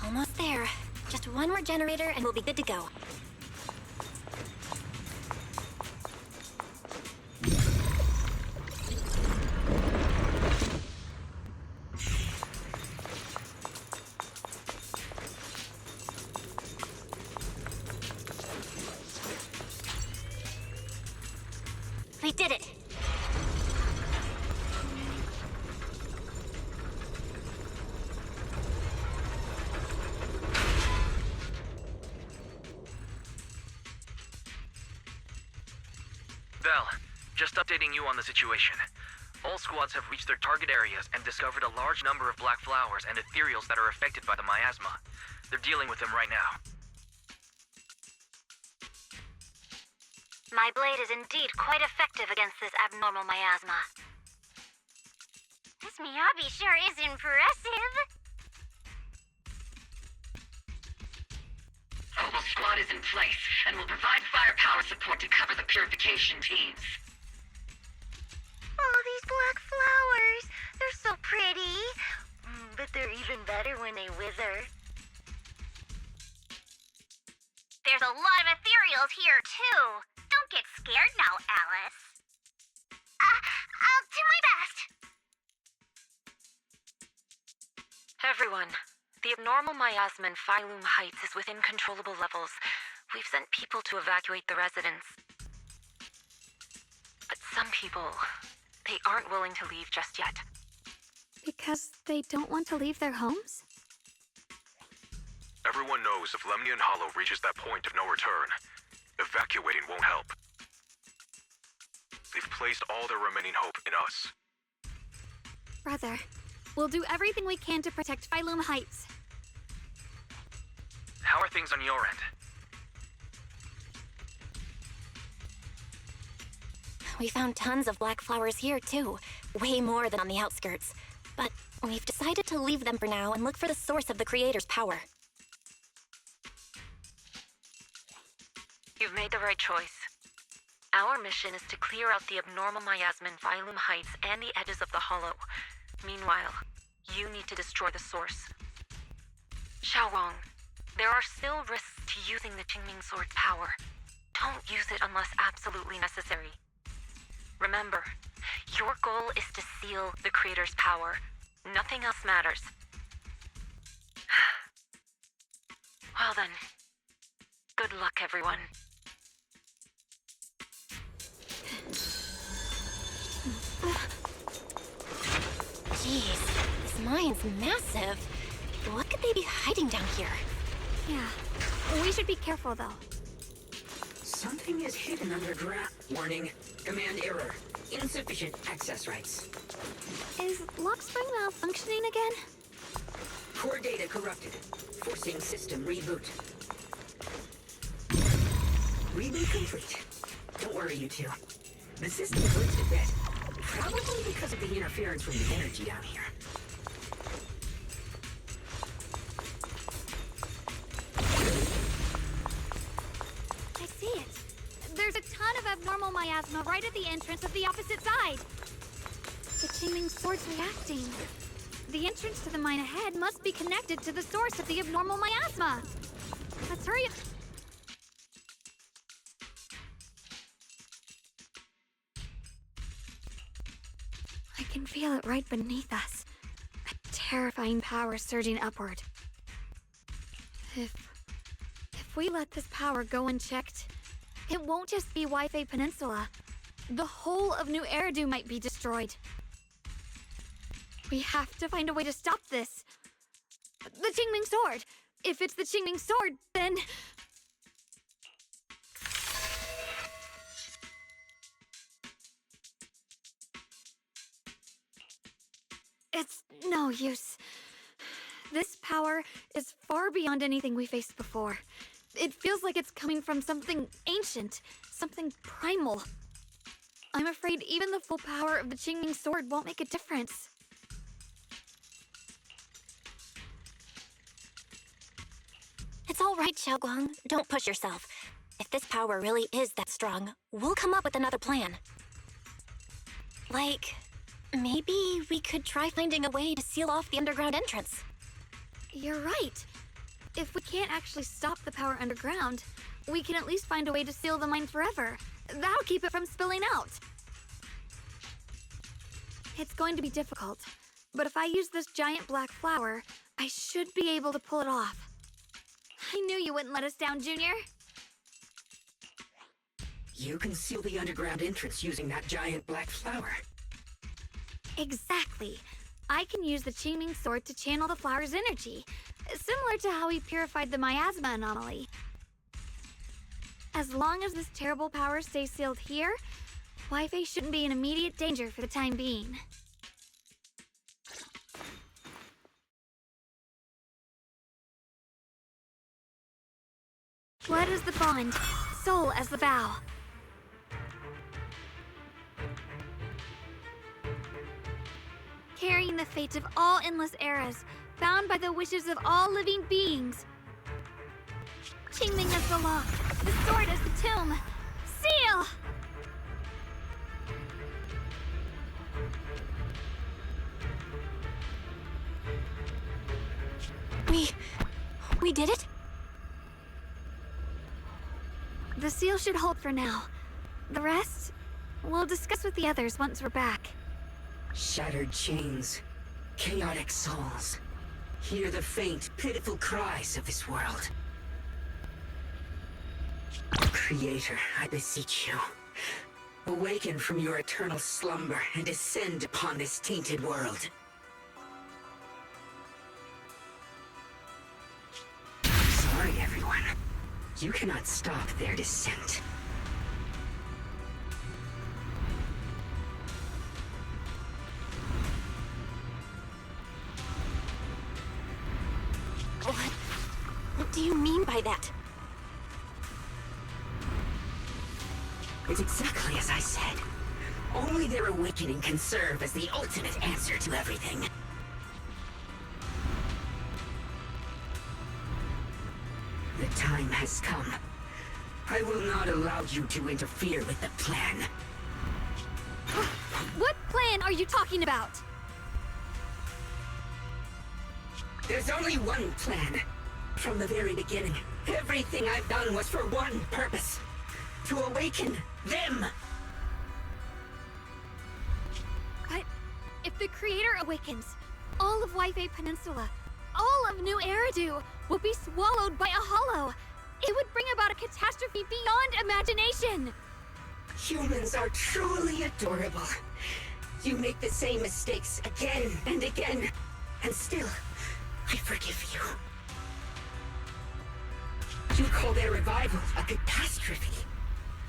Almost there. Just one more generator and we'll be good to go. We did it! Val, just updating you on the situation. All squads have reached their target areas and discovered a large number of black flowers and ethereals that are affected by the miasma. They're dealing with them right now. My blade is indeed quite effective against this abnormal miasma. This Miyabi sure is impressive. A whole squad is in place and will provide firepower support to cover the purification teams. Oh, these black flowers. They're so pretty. But they're even better when they wither. There's a lot of ethereals here, too. Don't get scared now, Alice. I'll do my best. Everyone, the abnormal miasma in Phylum Heights is within controllable levels. We've sent people to evacuate the residents. But some people, they aren't willing to leave just yet. Because they don't want to leave their homes? Everyone knows if Lemnian Hollow reaches that point of no return, evacuating won't help. They've placed all their remaining hope in us. Brother, we'll do everything we can to protect Phylum Heights. How are things on your end? We found tons of black flowers here, too. Way more than on the outskirts. But we've decided to leave them for now and look for the source of the creator's power. You've made the right choice. Our mission is to clear out the abnormal miasma in Phylum Heights and the edges of the Hollow. Meanwhile, you need to destroy the source. Xiaowang, there are still risks to using the Qingming Sword's power. Don't use it unless absolutely necessary. Remember, your goal is to seal the Creator's power. Nothing else matters. Well then, good luck, everyone. Jeez, this mine's massive. What could they be hiding down here? Yeah, we should be careful though. Something is hidden underground. Warning, command error. Insufficient access rights. Is Lockspring malfunctioning again? Core data corrupted. Forcing system reboot. Reboot complete. Don't worry, you two. The system glitched a bit. Probably because of the interference from the energy down here. miasma right at the entrance of the opposite side. The Qingming sword's reacting. The entrance to the mine ahead must be connected to the source of the abnormal miasma. Let's hurry up. I can feel it right beneath us. A terrifying power surging upward. If we let this power go unchecked, it won't just be Wi-Fi Peninsula. The whole of New Eridu might be destroyed. We have to find a way to stop this. The Qingming sword! If it's the Qingming sword, then... It's no use. This power is far beyond anything we faced before. It feels like it's coming from something ancient, something primal. I'm afraid even the full power of the Qingming sword won't make a difference. It's all right, Xiaoguang. Don't push yourself. If this power really is that strong, we'll come up with another plan. Like, maybe we could try finding a way to seal off the underground entrance. You're right. If we can't actually stop the power underground, we can at least find a way to seal the mine forever. That'll keep it from spilling out. It's going to be difficult, but if I use this giant black flower, I should be able to pull it off. I knew you wouldn't let us down, Junior. You can seal the underground entrance using that giant black flower. Exactly. I can use the Qingming sword to channel the flower's energy, similar to how we purified the miasma anomaly. As long as this terrible power stays sealed here, Wi-Fi shouldn't be in immediate danger for the time being. Blood as the bond, soul as the vow. Carrying the fate of all endless eras, bound by the wishes of all living beings. Qingming as the law, the sword as the tomb. Seal! We did it? The seal should hold for now. The rest, we'll discuss with the others once we're back. Shattered chains, chaotic souls. Hear the faint, pitiful cries of this world. Creator, I beseech you. Awaken from your eternal slumber and descend upon this tainted world. Sorry, everyone. You cannot stop their descent. What do you mean by that? It's exactly as I said. Only their awakening can serve as the ultimate answer to everything. The time has come. I will not allow you to interfere with the plan. What plan are you talking about? There's only one plan. From the very beginning, everything I've done was for one purpose. To awaken them! But if the Creator awakens, all of Wi-Fi Peninsula, all of New Eridu will be swallowed by a hollow. It would bring about a catastrophe beyond imagination. Humans are truly adorable. You make the same mistakes again and again, and still, I forgive you. You call their revival a catastrophe.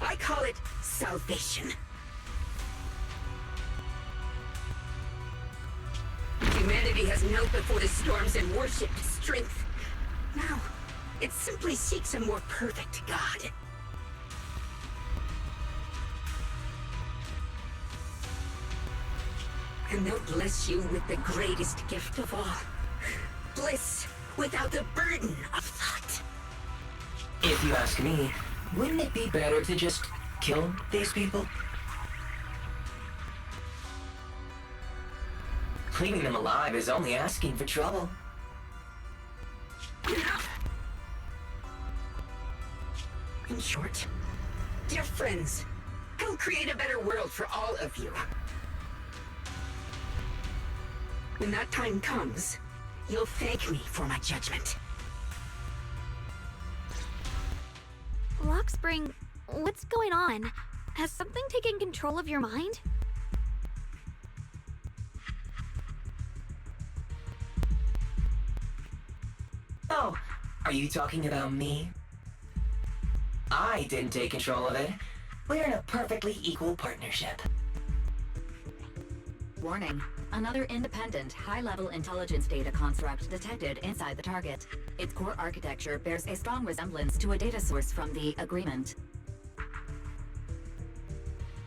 I call it salvation. Humanity has knelt before the storms and worshipped strength. Now, it simply seeks a more perfect God. And they'll bless you with the greatest gift of all. Bliss without the burden of thought. If you ask me, wouldn't it be better to just kill these people? Leaving them alive is only asking for trouble. In short, dear friends, I'll create a better world for all of you. When that time comes, you'll thank me for my judgment. Lockspring, what's going on? Has something taken control of your mind? Oh, are you talking about me? I didn't take control of it. We're in a perfectly equal partnership. Warning. Another independent, high-level intelligence data construct detected inside the target. Its core architecture bears a strong resemblance to a data source from the Agreement.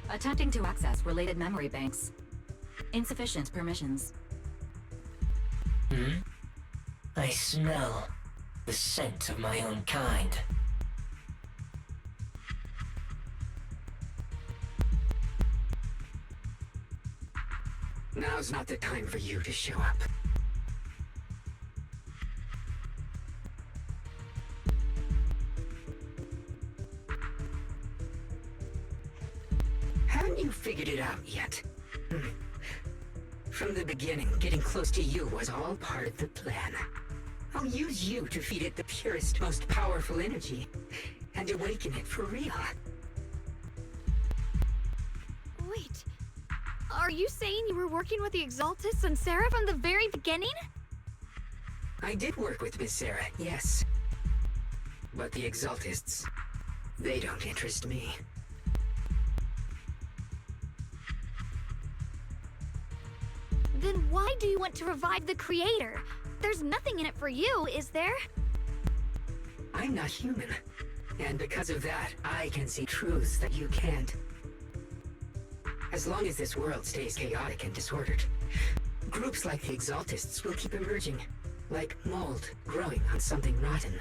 Attempting to access related memory banks. Insufficient permissions. I smell the scent of my own kind. Now's not the time for you to show up. Haven't you figured it out yet? From the beginning, getting close to you was all part of the plan. I'll use you to feed it the purest, most powerful energy, and awaken it for real. Wait, are you saying you were working with the Exaltists and Sarah from the very beginning? I did work with Miss Sarah, yes. But the Exaltists, they don't interest me. Then why do you want to revive the Creator? There's nothing in it for you, is there? I'm not human, and because of that, I can see truths that you can't. As long as this world stays chaotic and disordered, groups like the Exaltists will keep emerging, like mold growing on something rotten.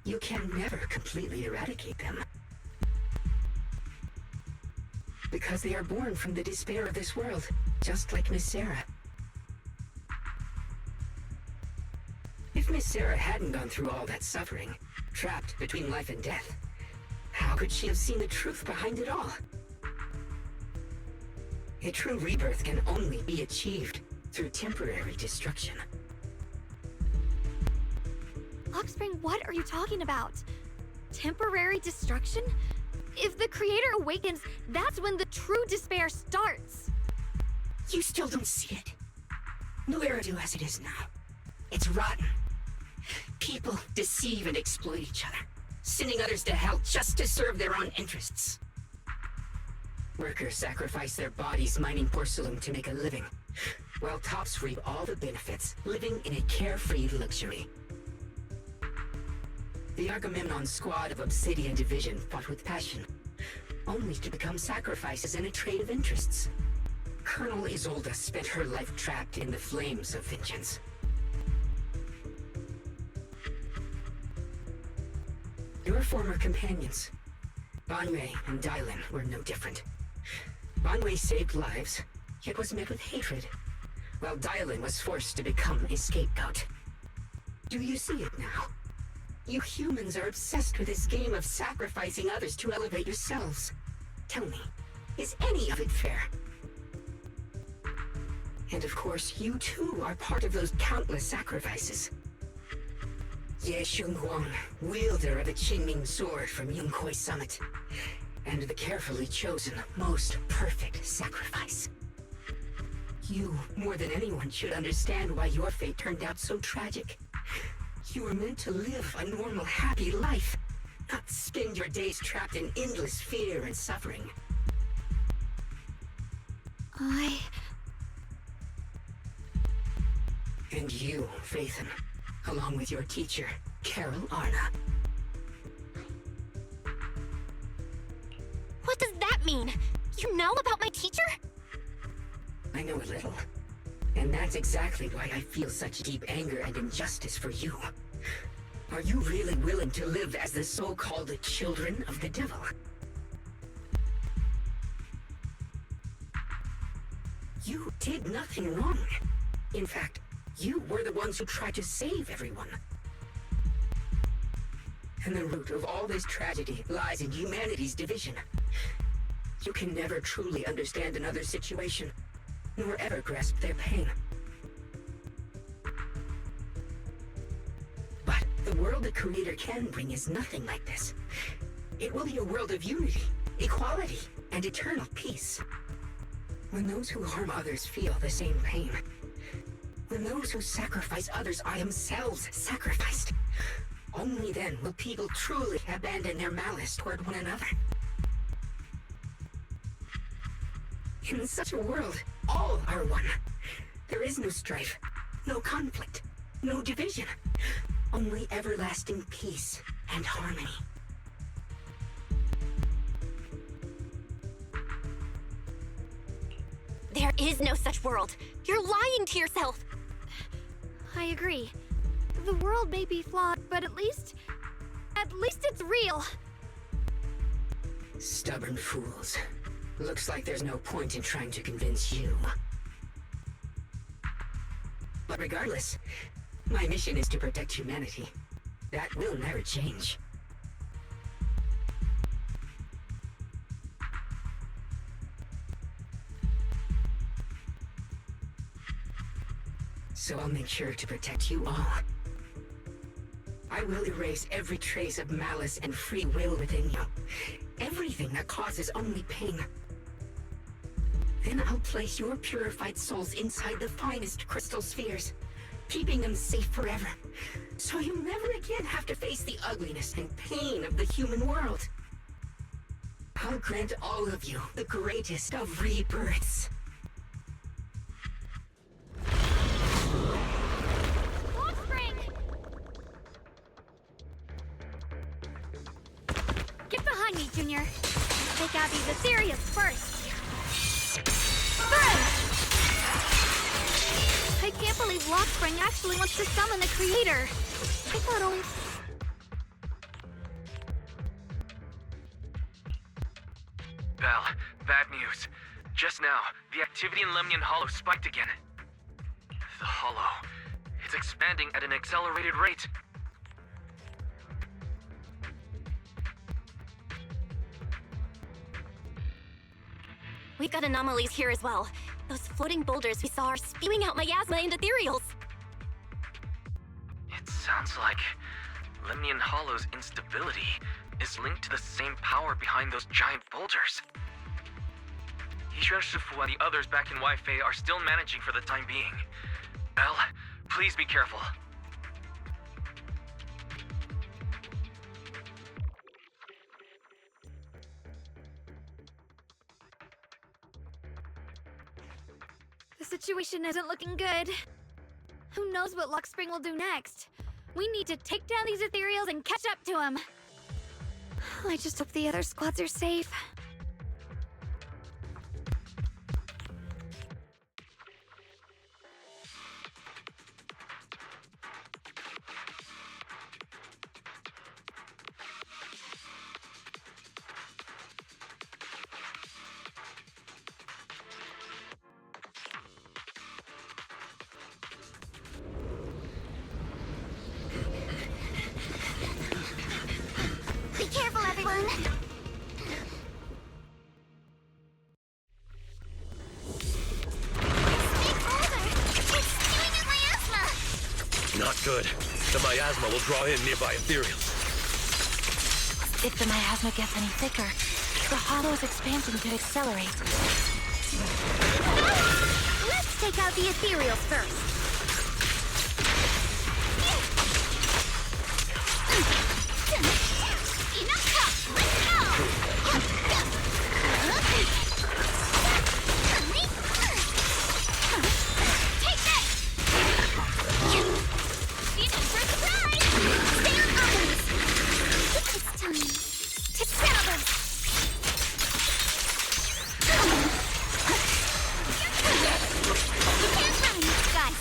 You can never completely eradicate them. Because they are born from the despair of this world, just like Miss Sarah. If Miss Sarah hadn't gone through all that suffering, trapped between life and death, how could she have seen the truth behind it all? A true rebirth can only be achieved through temporary destruction. Lockspring, what are you talking about? Temporary destruction? If the Creator awakens, that's when the true despair starts. You still don't see it. Nueridu as it is now. It's rotten. People deceive and exploit each other, sending others to hell just to serve their own interests. Workers sacrifice their bodies mining porcelain to make a living, while tops reap all the benefits, living in a carefree luxury. The Agamemnon squad of Obsidian Division fought with passion, only to become sacrifices in a trade of interests. Colonel Isolde spent her life trapped in the flames of vengeance. Your former companions, Banwei and Dylan, were no different. Banwei saved lives, yet was met with hatred, while Dylan was forced to become a scapegoat. Do you see it now? You humans are obsessed with this game of sacrificing others to elevate yourselves. Tell me, is any of it fair? And of course, you too are part of those countless sacrifices. Ye Shunguang, wielder of the Qingming sword from Yunkwei Summit, and the carefully chosen, most perfect sacrifice. You, more than anyone, should understand why your fate turned out so tragic. You were meant to live a normal, happy life, not spend your days trapped in endless fear and suffering. And you, Phaethon, along with your teacher, Carol Arna. What does that mean? You know about my teacher? I know a little. And that's exactly why I feel such deep anger and injustice for you. Are you really willing to live as the so-called children of the devil? You did nothing wrong. In fact, you were the ones who tried to save everyone. And the root of all this tragedy lies in humanity's division. You can never truly understand another's situation, nor ever grasp their pain. But the world the Creator can bring is nothing like this. It will be a world of unity, equality, and eternal peace. When those who harm others feel the same pain, when those who sacrifice others are themselves sacrificed, only then will people truly abandon their malice toward one another. In such a world, all are one. There is no strife, no conflict, no division, only everlasting peace and harmony. There is no such world. You're lying to yourself. I agree. The world may be flawed, but at least it's real. Stubborn fools. Looks like there's no point in trying to convince you. But regardless, my mission is to protect humanity. That will never change. So I'll make sure to protect you all. I will erase every trace of malice and free will within you. Everything that causes only pain. Then I'll place your purified souls inside the finest crystal spheres, keeping them safe forever, so you'll never again have to face the ugliness and pain of the human world. I'll grant all of you the greatest of rebirths. Get behind me, Junior. Take out these ethereals first. Burn! I can't believe Lockspring actually wants to summon the Creator. I thought only... Belle, bad news. Just now, the activity in Lemnian Hollow spiked again. The Hollow. It's expanding at an accelerated rate. We've got anomalies here as well. Those floating boulders we saw are spewing out miasma and ethereals. It sounds like Lemnian Hollow's instability is linked to the same power behind those giant boulders. Yixuan Shifu and the others back in Wi-Fi are still managing for the time being. Belle, please be careful. The situation isn't looking good. Who knows what Lockspring will do next? We need to take down these ethereals and catch up to him. I just hope the other squads are safe. Be careful, everyone! Not good. The miasma will draw in nearby ethereals. If the miasma gets any thicker, the hollow's expansion could accelerate. Let's take out the ethereals first. Enough talk! Let's go! Take this! In for a surprise! Stay on offense! It's time to settle this! You can't run, guys!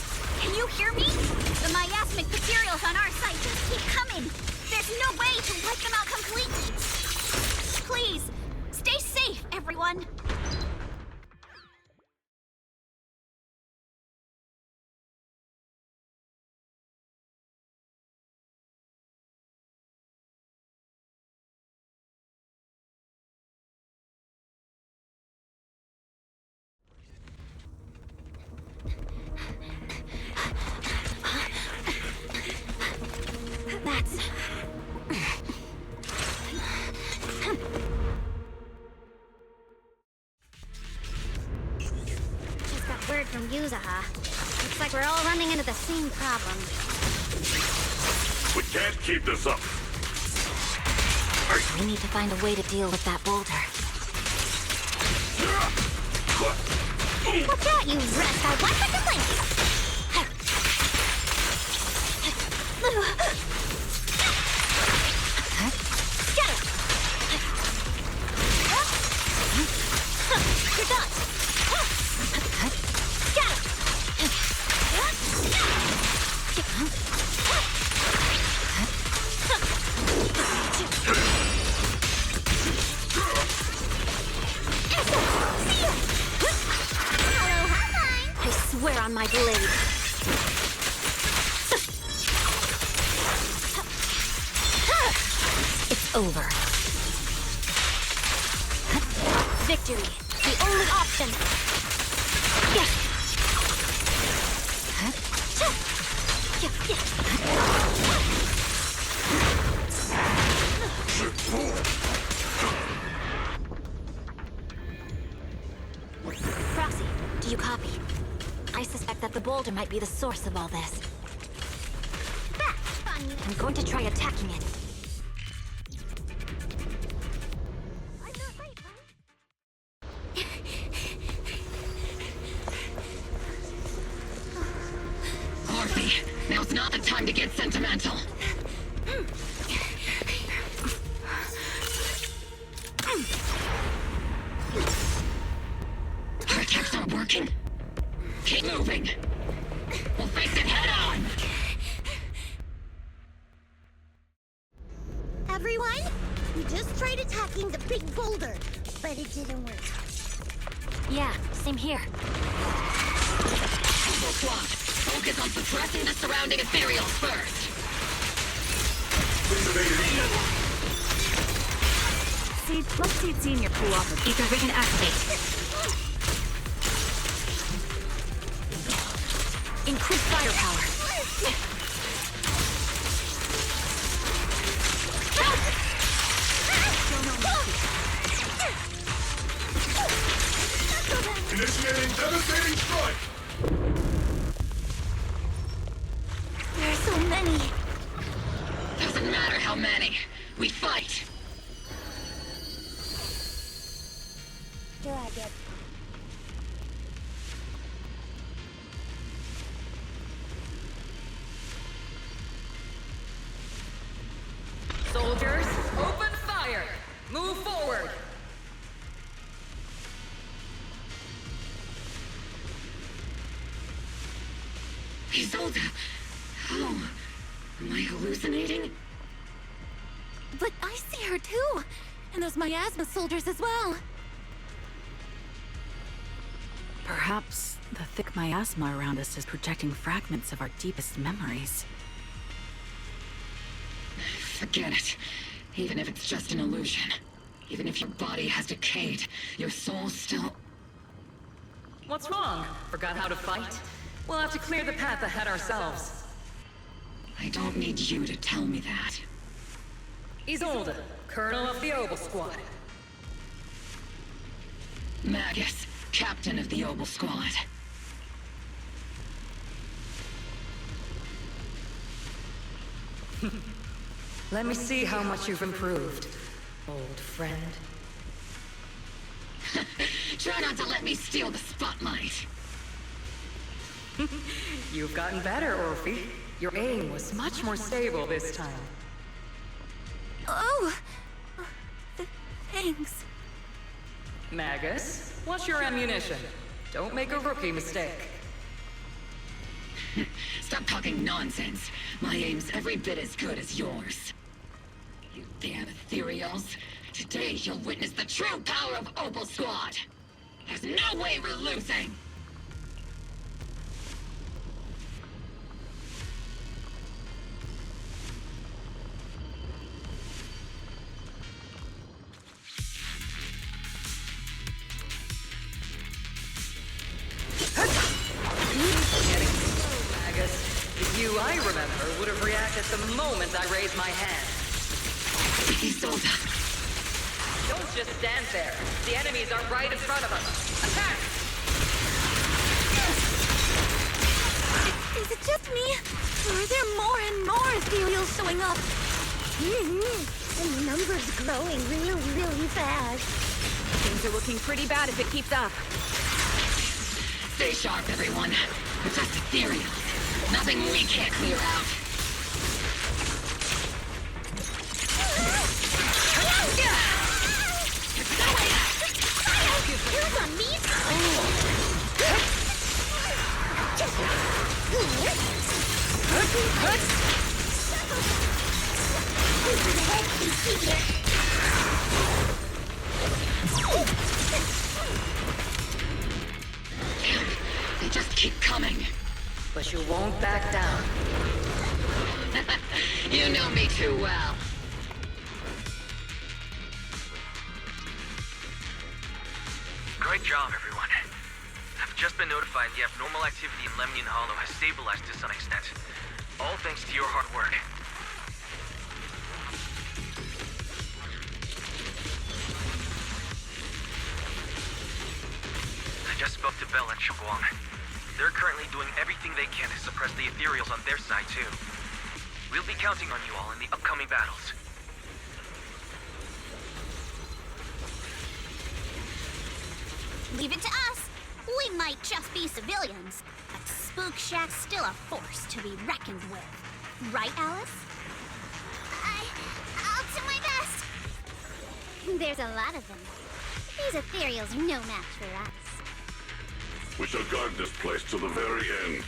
Looks like we're all running into the same problem. We can't keep this up. We need to find a way to deal with that boulder. Watch out, you rest! I want to blink! Get it! You're done! Get it! I swear on my blade. It's over. Victory, the only option. Yes. Roxy, do you copy? I suspect that the boulder might be the source of all this. I'm going to try attacking it. Orphe, now's not the time to get sentimental. Our attacks aren't working. Keep moving. We'll face it head on. Everyone, we just tried attacking the big boulder, but it didn't work. Yeah, same here. Squad, focus on suppressing the surrounding ethereals first. See, let's see Senior pull off of Ether Vision activate. Increase firepower. Initiating devastating strike! There are so many. Doesn't matter how many. We fight. Drag it. Soldiers, open fire! Move forward! Isolde! How? Am I hallucinating? But I see her too! And those miasma soldiers as well! Perhaps the thick miasma around us is projecting fragments of our deepest memories. Forget it. Even if it's just an illusion. Even if your body has decayed, your soul still... What's wrong? Forgot how to fight? We'll have to clear the path ahead ourselves. I don't need you to tell me that. Isolde, Colonel of the Obel Squad. Magus, Captain of the Obel Squad. Let me see how much you've improved, old friend. Try not to let me steal the spotlight. You've gotten better, Orphe. Your aim was much more stable this time. Oh! Thanks. Magus, what's your ammunition? Don't make a rookie mistake. Stop talking nonsense. My aim's every bit as good as yours. You damn ethereals. Today you'll witness the true power of Obel Squad. There's no way we're losing. You, I remember, would have reacted the moment I raised my hand. Isolde. Don't just stand there. The enemies are right in front of us. Attack! Is it just me? Or are there more and more ethereals showing up? And the number's growing really fast. Things are looking pretty bad if it keeps up. Stay sharp, everyone. We're just ethereal. Nothing we can't clear out. Who's on me? They just keep coming. But you won't back down. You know me too well. Great job, everyone. I've just been notified the abnormal activity in Lemnian Hollow has stabilized to some extent. All thanks to your hard work. I just spoke to Bell and Shaguang. They're currently doing everything they can to suppress the ethereals on their side, too. We'll be counting on you all in the upcoming battles. Leave it to us. We might just be civilians, but Spook Shack's still a force to be reckoned with. Right, Alice? I'll do my best. There's a lot of them. These ethereals are no match for us. We shall guard this place till the very end.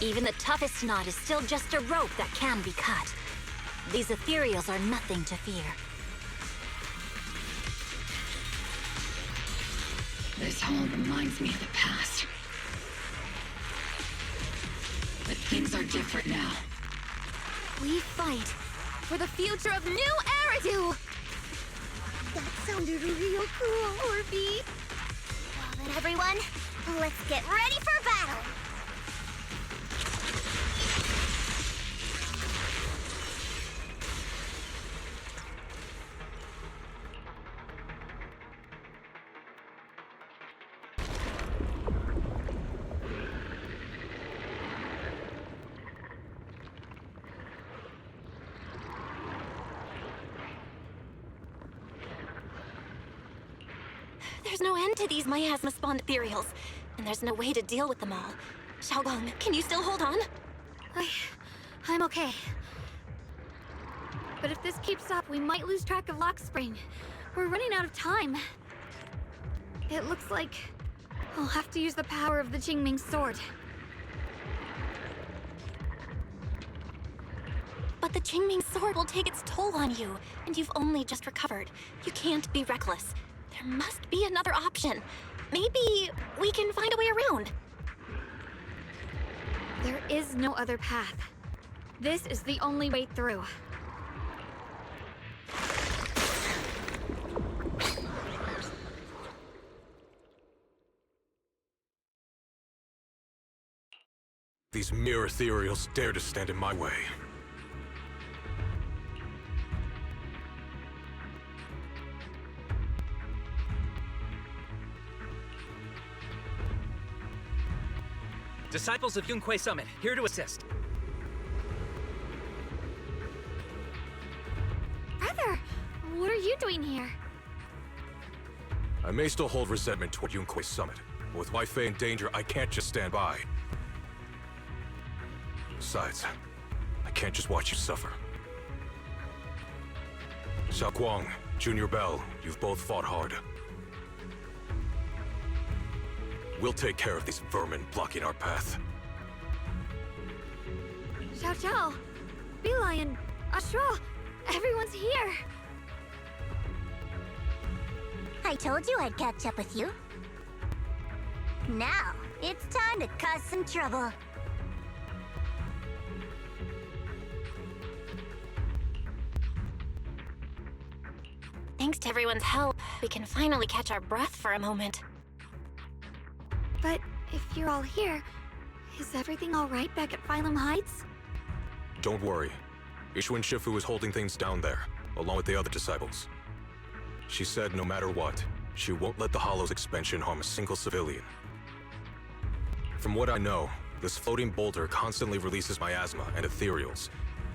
Even the toughest knot is still just a rope that can be cut. These ethereals are nothing to fear. This hall reminds me of the past. But things are different now. We fight for the future of New Eridu! That sounded real cool, Orby. Well then, everyone, let's get ready for battle! There's no end to these miasma-spawned ethereals, and there's no way to deal with them all. Xiaogong, can you still hold on? I'm okay. But if this keeps up, we might lose track of Lock Spring. We're running out of time. It looks like I'll have to use the power of the Qingming sword. But the Qingming sword will take its toll on you, and you've only just recovered. You can't be reckless. There must be another option. Maybe we can find a way around. There is no other path. This is the only way through. These mere ethereals dare to stand in my way. Disciples of Yunquei Summit, here to assist. Brother, what are you doing here? I may still hold resentment toward Yunquei Summit, but with Wai Fei in danger, I can't just stand by. Besides, I can't just watch you suffer. Xiaoguang, Junior Bell, you've both fought hard. We'll take care of these vermin blocking our path. Xiao Xiao, Bee Lion, Ashra, everyone's here. I told you I'd catch up with you. Now, it's time to cause some trouble. Thanks to everyone's help, we can finally catch our breath for a moment. But if you're all here, is everything all right back at Phylum Heights? Don't worry. Ishuan Shifu is holding things down there, along with the other disciples. She said no matter what, she won't let the Hollow's expansion harm a single civilian. From what I know, This floating boulder constantly releases miasma and ethereals,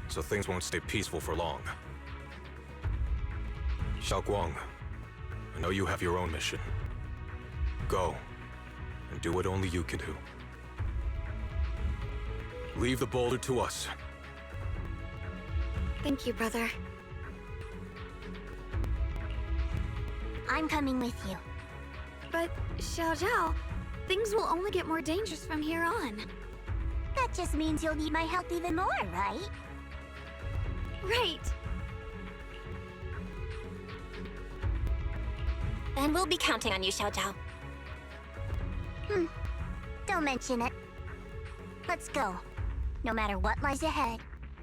so things won't stay peaceful for long. Xiaoguang, I know you have your own mission. Go, and do what only you can do. Leave the boulder to us. Thank you, brother. I'm coming with you. But, Xiao Zhao, things will only get more dangerous from here on. That just means you'll need my help even more, right? Right. Then we'll be counting on you, Xiao Zhao. Don't mention it. Let's go. No matter what lies ahead,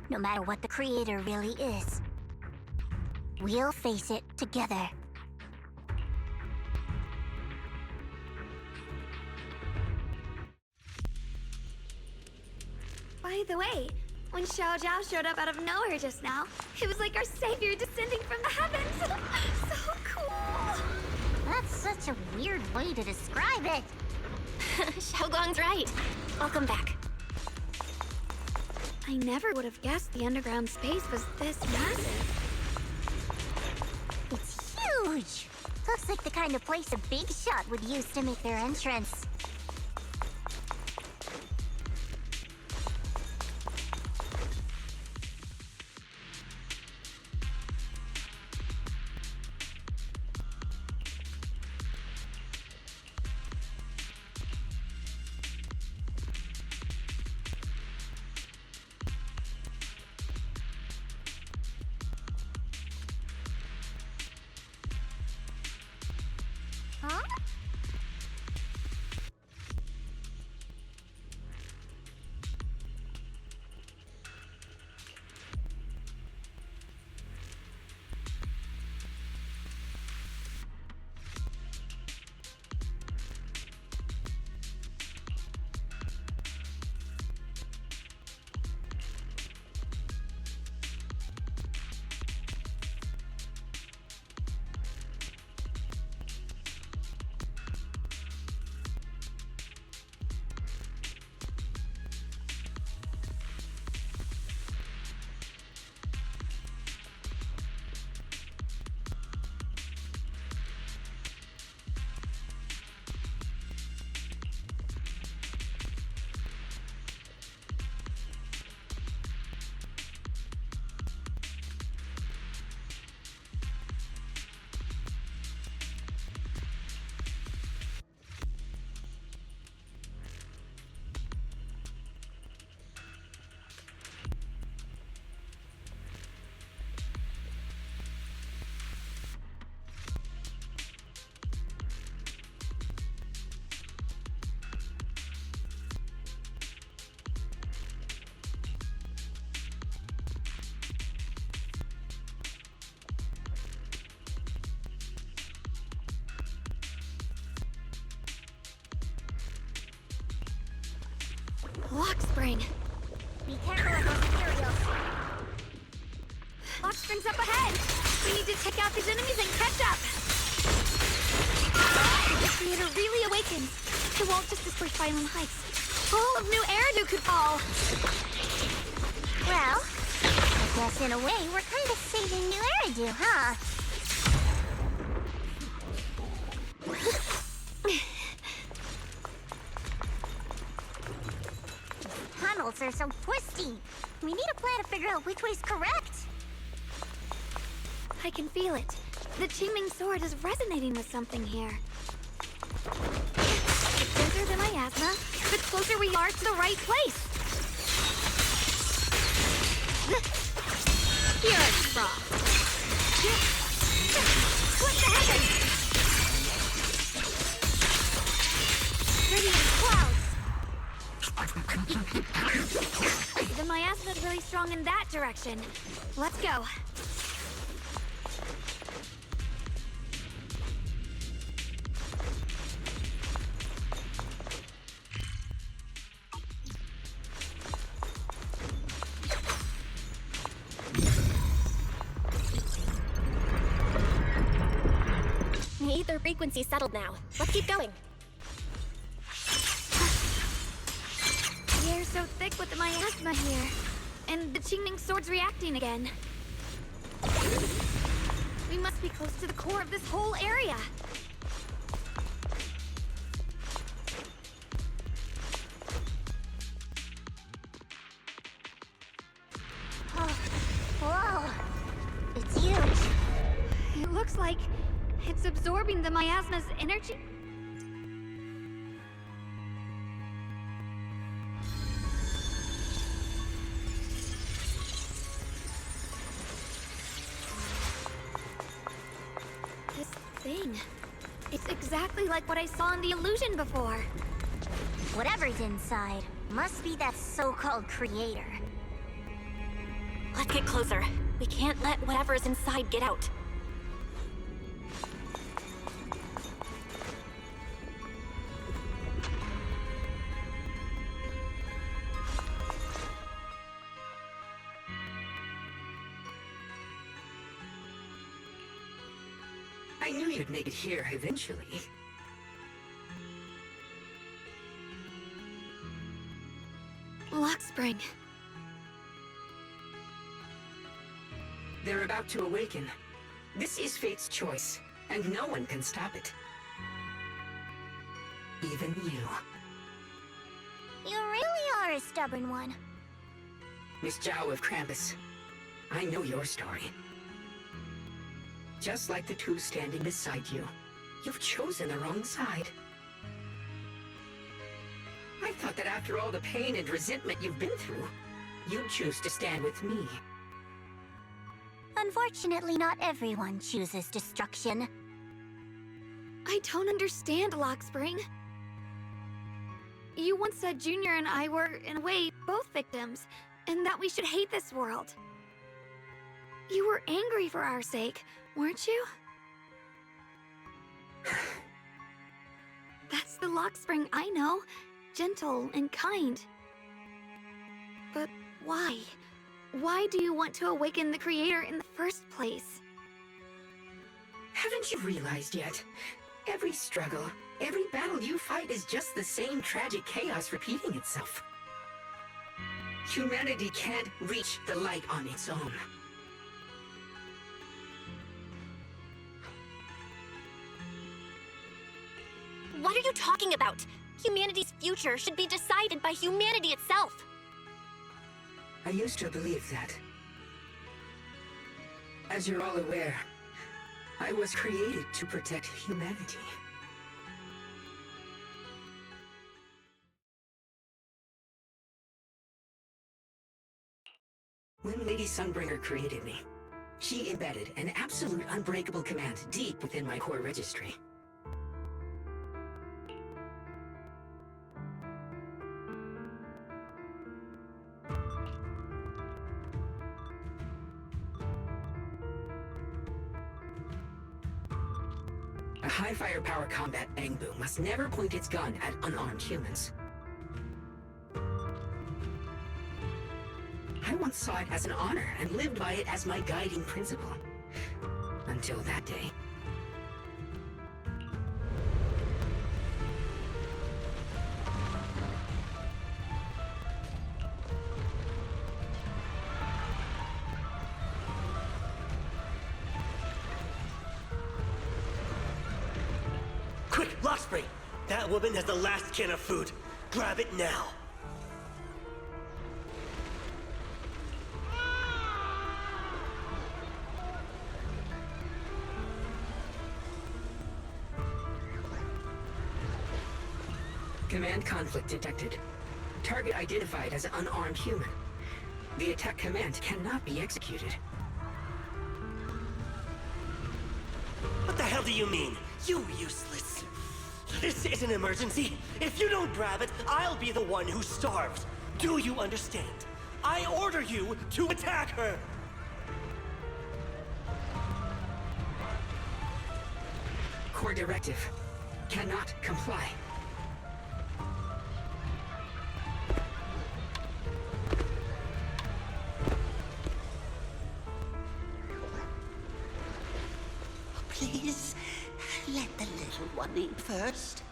no matter what the Creator really is, we'll face it together. By the way, when Xiao Zhao showed up out of nowhere just now, it was like our savior descending from the heavens. So cool. That's such a weird way to describe it. Xiaoguang's right. Welcome back. I never would have guessed the underground space was this massive. It's huge. Looks like the kind of place a big shot would use to make their entrance. Huh? Lock spring. Be careful of those materials. Lock spring's up ahead. We need to take out these enemies and catch up. The Creator really awakens. It won't just disperse violent heights. All of New Eridu could fall. Well, I guess in a way we're kind of saving New Eridu, huh? Tunnels are so twisty. We need a plan to figure out which way's correct. I can feel it. The Qingming sword is resonating with something here. It's denser than miasma, the closer we are to the right place. Here it's frost. Split the heavens! Radiant clouds! The miasma is really strong in that direction. Let's go. The ether frequency settled now. Let's keep going. are so thick with the miasma here. And the Qingming sword's reacting again. We must be close to the core of this whole area. Whoa! It's huge. It looks like it's absorbing the miasma's energy. This thing. It's exactly like what I saw in the illusion before. Whatever's inside must be that so-called creator. Let's get closer. We can't let whatever's inside get out. I knew you'd make it here eventually. Lock spring. They're about to awaken. This is fate's choice, and no one can stop it. Even you. You really are a stubborn one. Miss Zhao of Krampus, I know your story. Just like the two standing beside you, you've chosen the wrong side. I thought that after all the pain and resentment you've been through, you'd choose to stand with me. Unfortunately, not everyone chooses destruction. I don't understand, Lockspring. You once said Junior and I were, in a way, both victims, and that we should hate this world. You were angry for our sake, weren't you? That's the Lockspring I know. Gentle and kind. But why? Why do you want to awaken the Creator in the first place? Haven't you realized yet? Every struggle, every battle you fight is just the same tragic chaos repeating itself. Humanity can't reach the light on its own. What are you talking about? Humanity's future should be decided by humanity itself. I used to believe that. As you're all aware, I was created to protect humanity. When Lady Sunbringer created me, she embedded an absolute unbreakable command deep within my core registry. A high firepower combat Bangbu must never point its gun at unarmed humans. I once saw it as an honor and lived by it as my guiding principle. Until that day. Quick, Lockspring! That woman has the last can of food. Grab it now. Command conflict detected. Target identified as an unarmed human. The attack command cannot be executed. What the hell do you mean? You useless. This is an emergency. If you don't grab it, I'll be the one who starves. Do you understand? I order you to attack her! Core directive. Cannot comply. Please, let the little one eat first.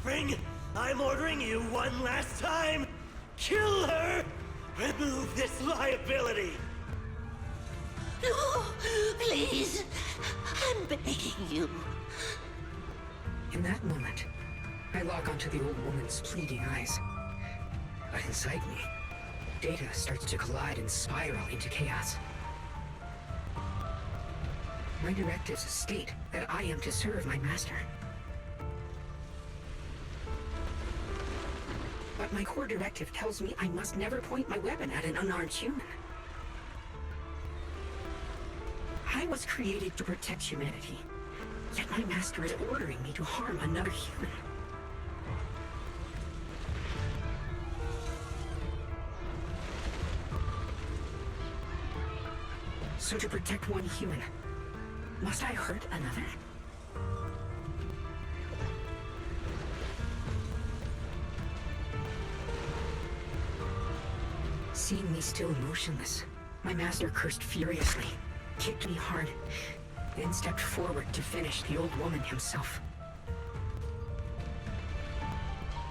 offspring, I'm ordering you one last time. Kill her! Remove this liability! No, please. I'm begging you. In that moment, I lock onto the old woman's pleading eyes. But inside me, data starts to collide and spiral into chaos. My directives state that I am to serve my master. But my core directive tells me I must never point my weapon at an unarmed human. I was created to protect humanity, yet my master is ordering me to harm another human. So to protect one human, must I hurt another? Seeing me still motionless, my master cursed furiously, kicked me hard, then stepped forward to finish the old woman himself.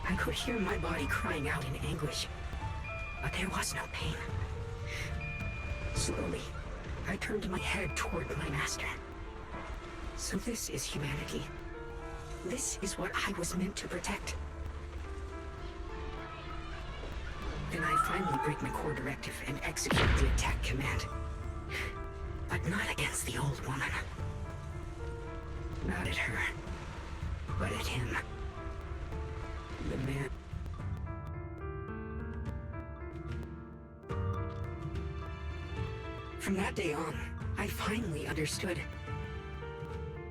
I could hear my body crying out in anguish, but there was no pain. Slowly, I turned my head toward my master. So this is humanity. This is what I was meant to protect. Then I finally break my core directive and execute the attack command. But not against the old woman. Not at her, but at him. The man. From that day on, I finally understood.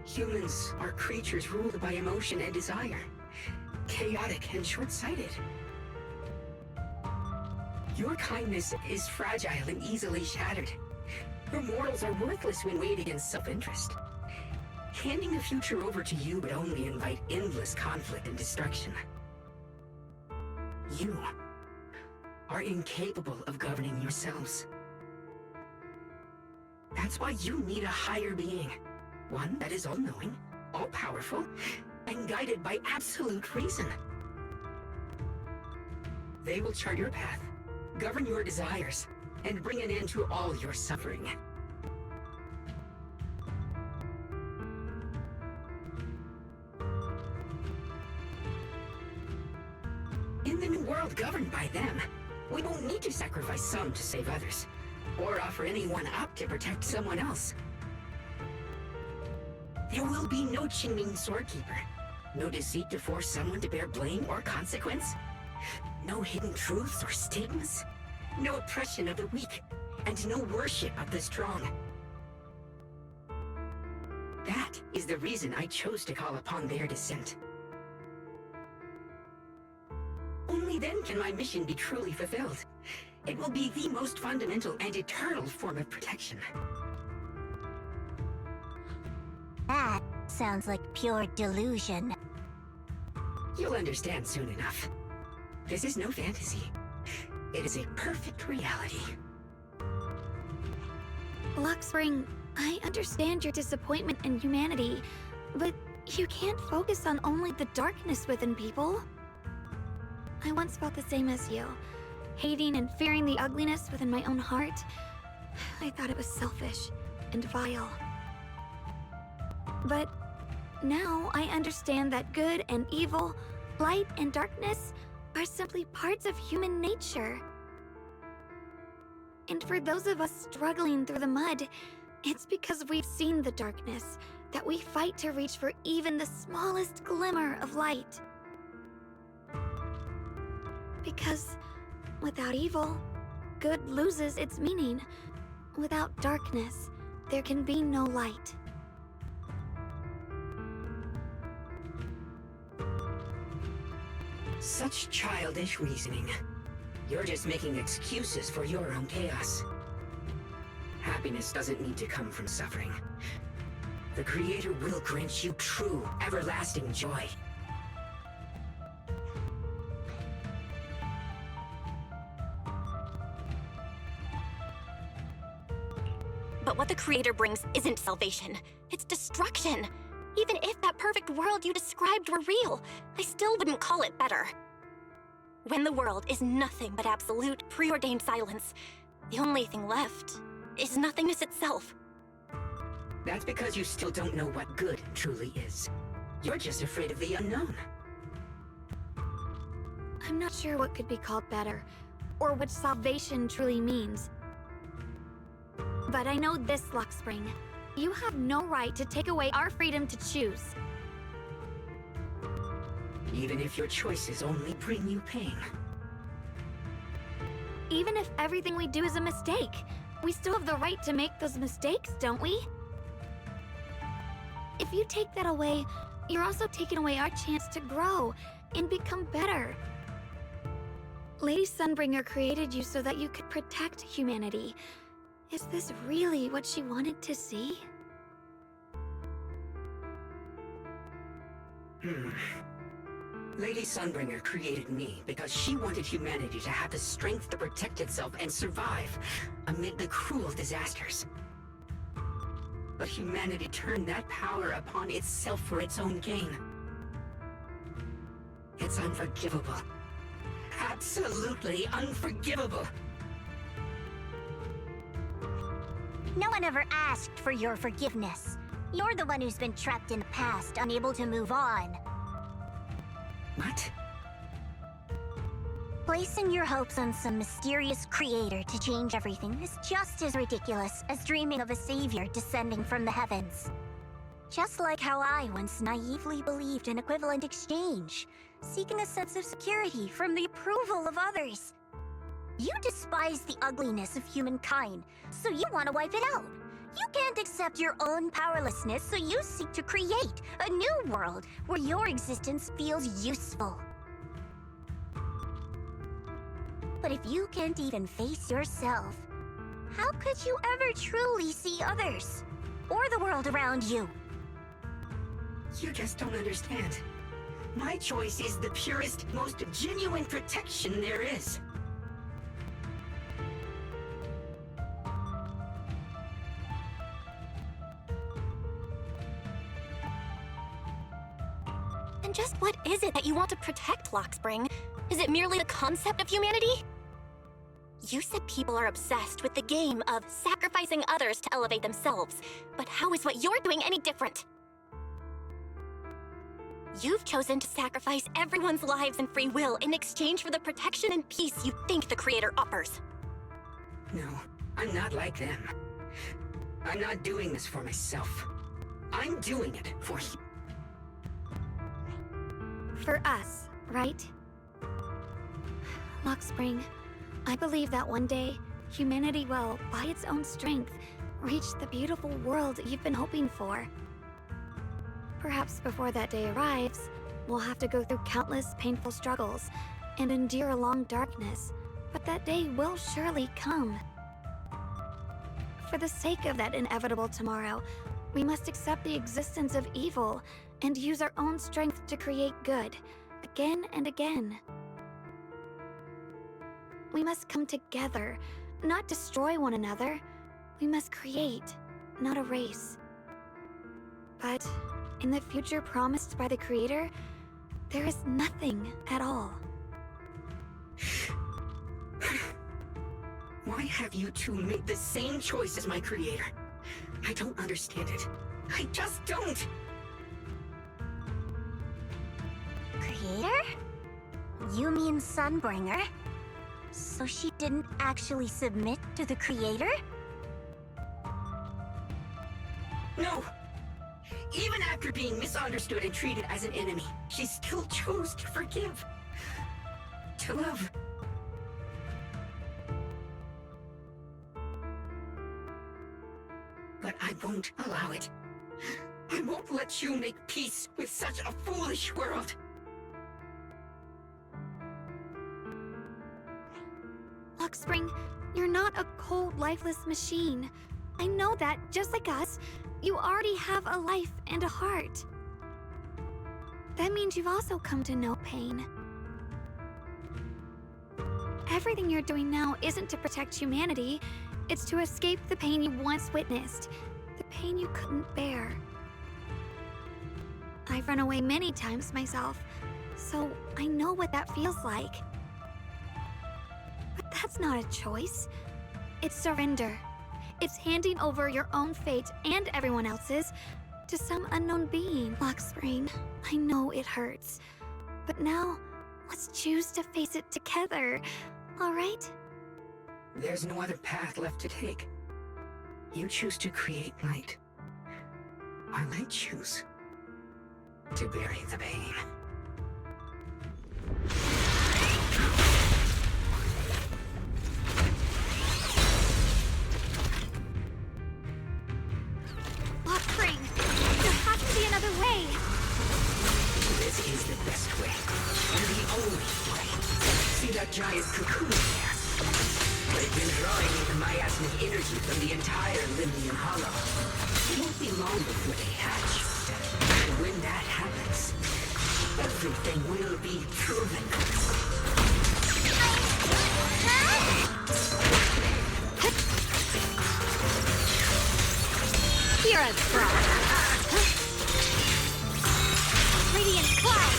Humans are creatures ruled by emotion and desire, chaotic and short-sighted. Your kindness is fragile and easily shattered. Your morals are worthless when weighed against self-interest. Handing the future over to you would only invite endless conflict and destruction. You are incapable of governing yourselves. That's why you need a higher being. One that is all-knowing, all-powerful, and guided by absolute reason. They will chart your path, govern your desires, and bring an end to all your suffering. In the new world governed by them, we won't need to sacrifice some to save others, or offer anyone up to protect someone else. There will be no Qingming Swordkeeper, no deceit to force someone to bear blame or consequence, no hidden truths or stigmas, no oppression of the weak, and no worship of the strong. That is the reason I chose to call upon their descent. Only then can my mission be truly fulfilled. It will be the most fundamental and eternal form of protection. That sounds like pure delusion. You'll understand soon enough. This is no fantasy. It is a perfect reality. Luxspring, I understand your disappointment in humanity, but you can't focus on only the darkness within people. I once felt the same as you, hating and fearing the ugliness within my own heart. I thought it was selfish and vile. But now I understand that good and evil, light and darkness are simply parts of human nature. And for those of us struggling through the mud, it's because we've seen the darkness that we fight to reach for even the smallest glimmer of light. Because without evil, good loses its meaning. Without darkness, there can be no light. Such childish reasoning. You're just making excuses for your own chaos. Happiness doesn't need to come from suffering. The Creator will grant you true, everlasting joy. But what the Creator brings isn't salvation. It's destruction. Even if that perfect world you described were real, I still wouldn't call it better. When the world is nothing but absolute, preordained silence, the only thing left is nothingness itself. That's because you still don't know what good truly is. You're just afraid of the unknown. I'm not sure what could be called better, or what salvation truly means. But I know this, Luckspring. You have no right to take away our freedom to choose. Even if your choices only bring you pain. Even if everything we do is a mistake, we still have the right to make those mistakes, don't we? If you take that away, you're also taking away our chance to grow and become better. Lady Sunbringer created you so that you could protect humanity. Is this really what she wanted to see? Lady Sunbringer created me because she wanted humanity to have the strength to protect itself and survive amid the cruel disasters. But humanity turned that power upon itself for its own gain. It's unforgivable. Absolutely unforgivable. No one ever asked for your forgiveness. You're the one who's been trapped in the past, unable to move on. What? Placing your hopes on some mysterious creator to change everything is just as ridiculous as dreaming of a savior descending from the heavens. Just like how I once naively believed in equivalent exchange, seeking a sense of security from the approval of others. You despise the ugliness of humankind, so you want to wipe it out. You can't accept your own powerlessness, so you seek to create a new world where your existence feels useful. But if you can't even face yourself, how could you ever truly see others? Or the world around you? You just don't understand. My choice is the purest, most genuine protection there is. And just what is it that you want to protect, Lockspring? Is it merely the concept of humanity? You said people are obsessed with the game of sacrificing others to elevate themselves, but how is what you're doing any different? You've chosen to sacrifice everyone's lives and free will in exchange for the protection and peace you think the Creator offers. No, I'm not like them. I'm not doing this for myself. I'm doing it for you. For us, right? Luckspring, I believe that one day, humanity will, by its own strength, reach the beautiful world you've been hoping for. Perhaps before that day arrives, we'll have to go through countless painful struggles and endure a long darkness, but that day will surely come. For the sake of that inevitable tomorrow, we must accept the existence of evil and use our own strength to create good, again and again. We must come together, not destroy one another. We must create, not erase. But in the future promised by the Creator, there is nothing at all. Why have you two made the same choice as my Creator? I don't understand it. I just don't! Creator? You mean Sunbringer? So she didn't actually submit to the Creator? No! Even after being misunderstood and treated as an enemy, she still chose to forgive. To love. But I won't allow it. I won't let you make peace with such a foolish world. Luckspring, you're not a cold, lifeless machine. I know that, just like us, you already have a life and a heart. That means you've also come to know pain. Everything you're doing now isn't to protect humanity. It's to escape the pain you once witnessed. The pain you couldn't bear. I've run away many times myself, so I know what that feels like. But that's not a choice. It's surrender. It's handing over your own fate and everyone else's to some unknown being. Lockspring, I know it hurts. But now, let's choose to face it together, alright? There's no other path left to take. You choose to create light. While I choose to bury the pain. Lockspring, there has to be another way. This is the best way. And the only way. See that giant cocoon there? They've been drawing in the miasmic energy from the entire Limnian Hollow. It won't be long before they hatch. And when that happens, everything will be proven. Hear us, Pred. Radiant cloud.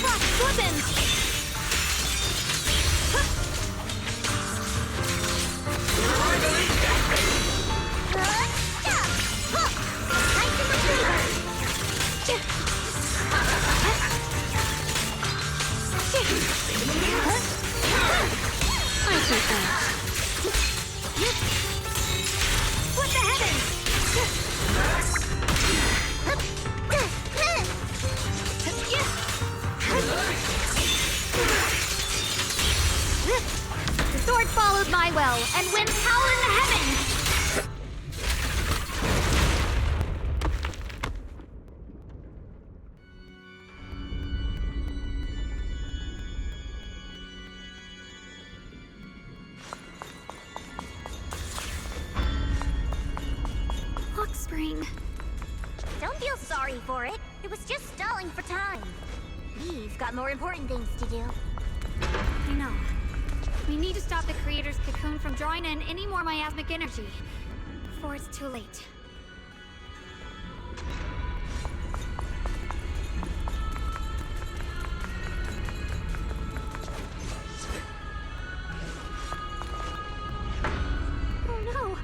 Frost weapons. I take that. Split the heavens! The sword follows my will, and winds howl in the heavens! Lockspring. Don't feel sorry for it. It was just stalling for time. We've got more important things to do. I know. We need to stop the creator's cocoon from drawing in any more miasmic energy before it's too late. Oh no!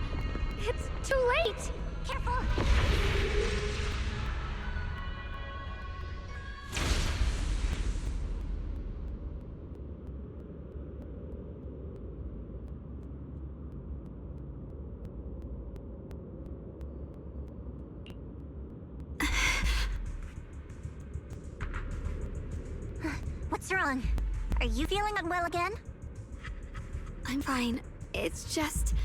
It's too late! Careful! What's wrong? Are you feeling unwell again? I'm fine. It's just...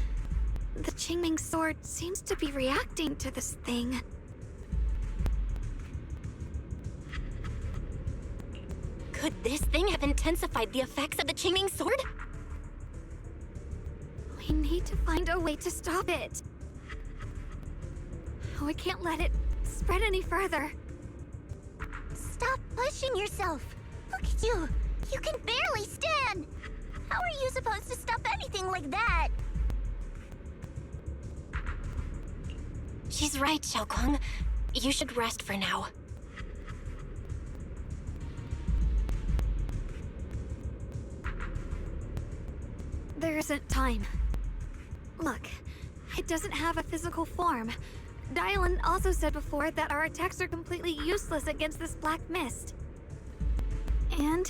the Qingming sword seems to be reacting to this thing. Could this thing have intensified the effects of the Qingming sword? We need to find a way to stop it. We can't let it spread any further. Stop pushing yourself. Look at you. You can barely stand. How are you supposed to stop anything like that? She's right, Xiaoguang. You should rest for now. There isn't time. Look, it doesn't have a physical form. Dylan also said before that our attacks are completely useless against this black mist. And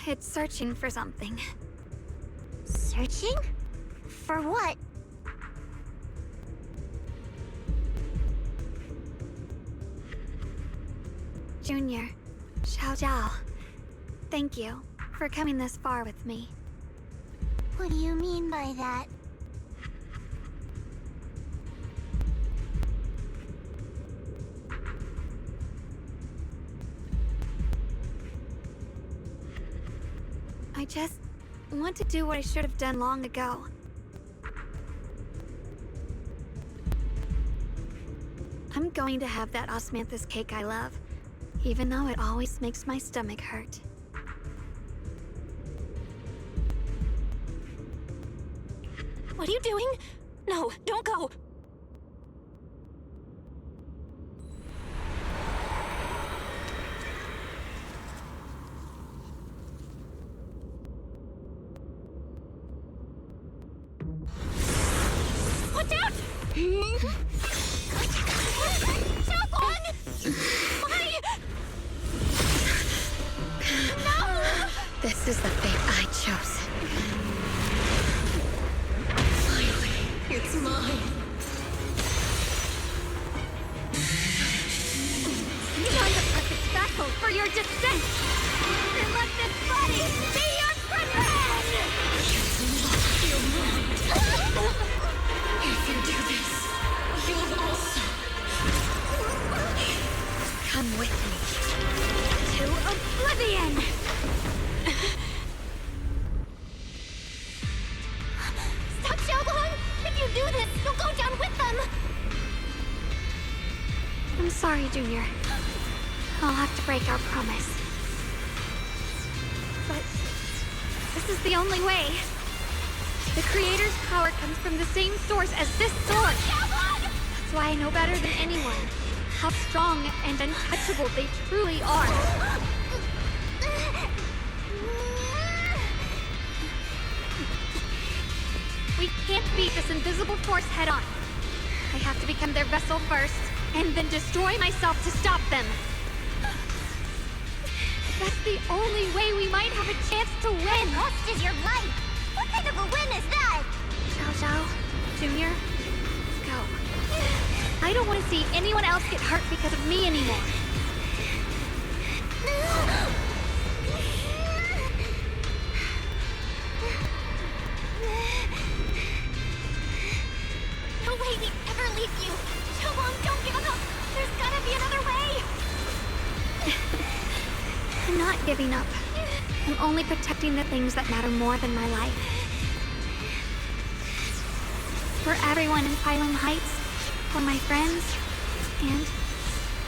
it's searching for something. Searching? For what? Junior, Xiao Zhao, thank you for coming this far with me. What do you mean by that? I just want to do what I should have done long ago. I'm going to have that osmanthus cake I love, even though it always makes my stomach hurt. What are you doing? No, don't go. This is the fate I chose. Finally, it's mine. Find the perfect vessel for your descent! And let this body be your prison! You're wrong. If you do this, you'll also Come with me to oblivion! Stop, Xiaoguang! If you do this, you'll go down with them! I'm sorry, Junior. I'll have to break our promise. But this is the only way. The Creator's power comes from the same source as this sword. That's why I know better than anyone how strong and untouchable they truly are. We can't beat this invisible force head-on. I have to become their vessel first, and then destroy myself to stop them. That's the only way we might have a chance to win. And lost is your life. What kind of a win is that? Xiao Xiao, Junior, go. I don't want to see anyone else get hurt because of me anymore. No way we'd ever leave you. Xiaoguang, don't give up. There's gotta be another way. I'm not giving up. I'm only protecting the things that matter more than my life. For everyone in Phylum Heights, for my friends, and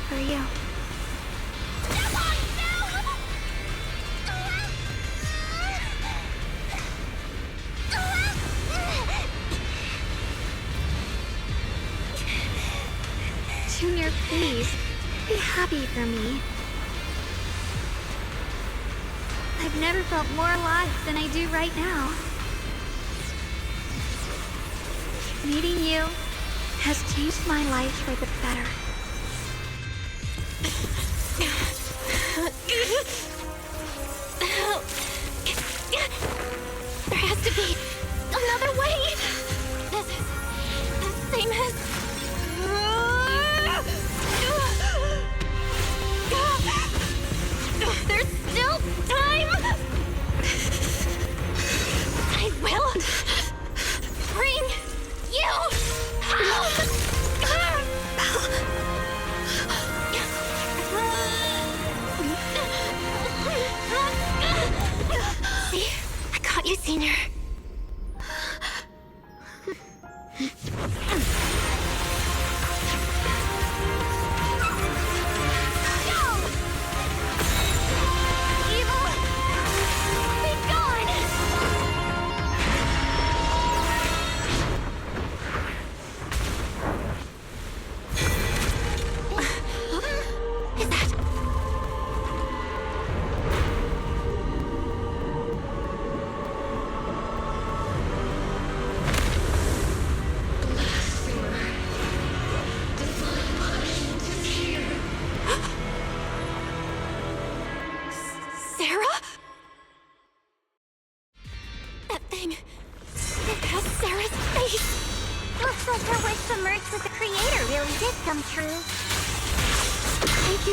for you. Junior, please, be happy for me. I've never felt more alive than I do right now. Meeting you has changed my life for the better. There has to be another way. This is the same as... There's still time! I will bring you home! See? I got you, Senior.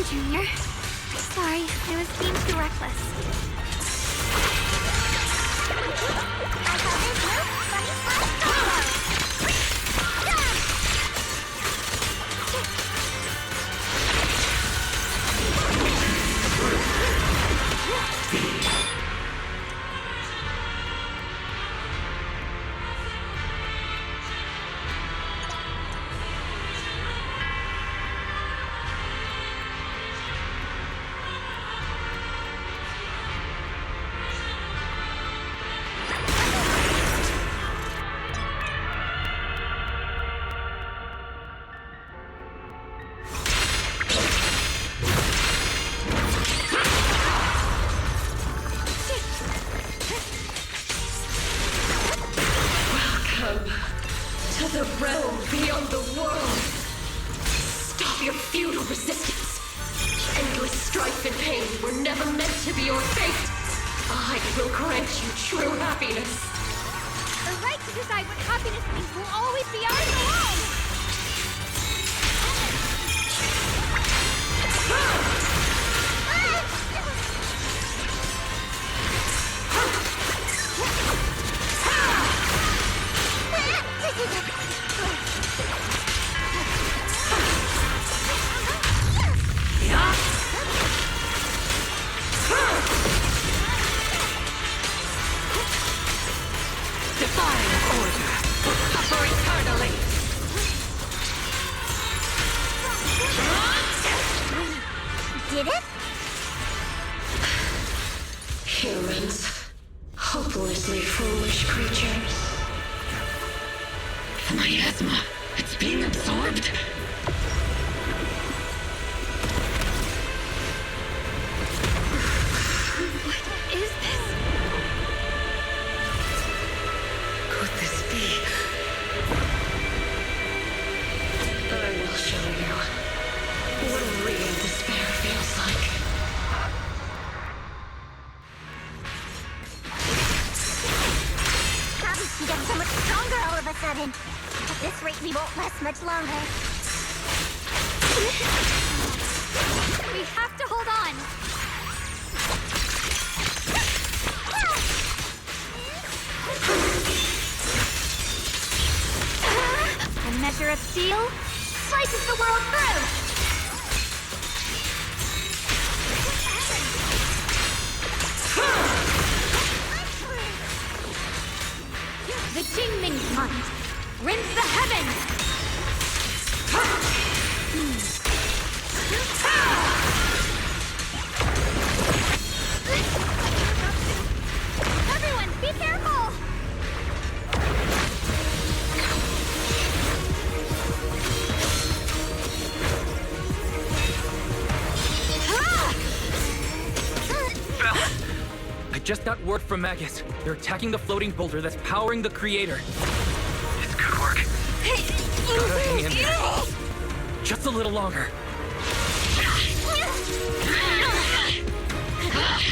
Junior. Sorry, I was being too reckless. Might will grant you true happiness. The right to decide what happiness means will always be ours alone! Defying order. Suffer eternally. Did it? Humans. Hopelessly foolish creatures. The miasma. It's being absorbed. What is this? Could this be? I will show you what real despair feels like. How did she get so much stronger all of a sudden? At this rate, we won't last much longer. We have to hold on! A measure of steel slices the world through! The Qingming's mind rends the heavens! Everyone, be careful! Belle! I just got word from Magus. They're attacking the floating boulder that's powering the creator. It's good work. Gotta hang in there. Just a little longer.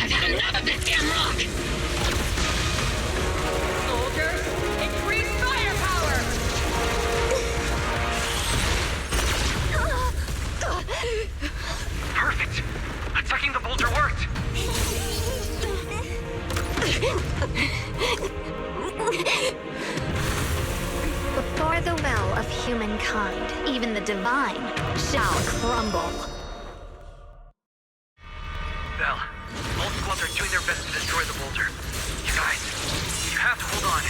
I've had enough of this damn rock! Soldiers, increase firepower! Perfect! Attacking the boulder worked! Before the will of humankind, even the divine shall crumble. Belle, all squads are doing their best to destroy the boulder. You guys, you have to hold on.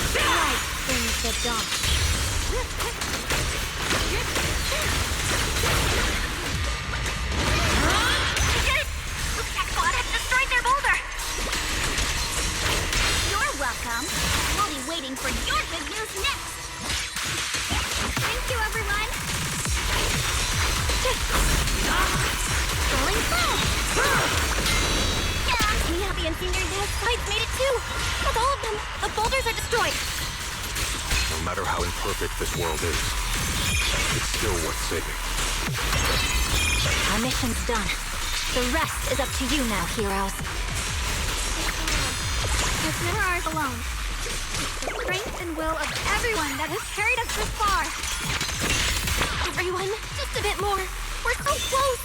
Light brings the dawn. We did it! Looks like Squad has destroyed their boulder! You're welcome. We'll be waiting for your good news next! Thank you, everyone! Rolling through! Yeah, Miyabi and Senior Dad's sides made it too! With all of them, the boulders are destroyed! No matter how imperfect this world is, it's still worth saving. Our mission's done. The rest is up to you now, heroes. It's never ours alone. The strength and will of everyone that has carried us this far. Everyone, just a bit more. We're so close!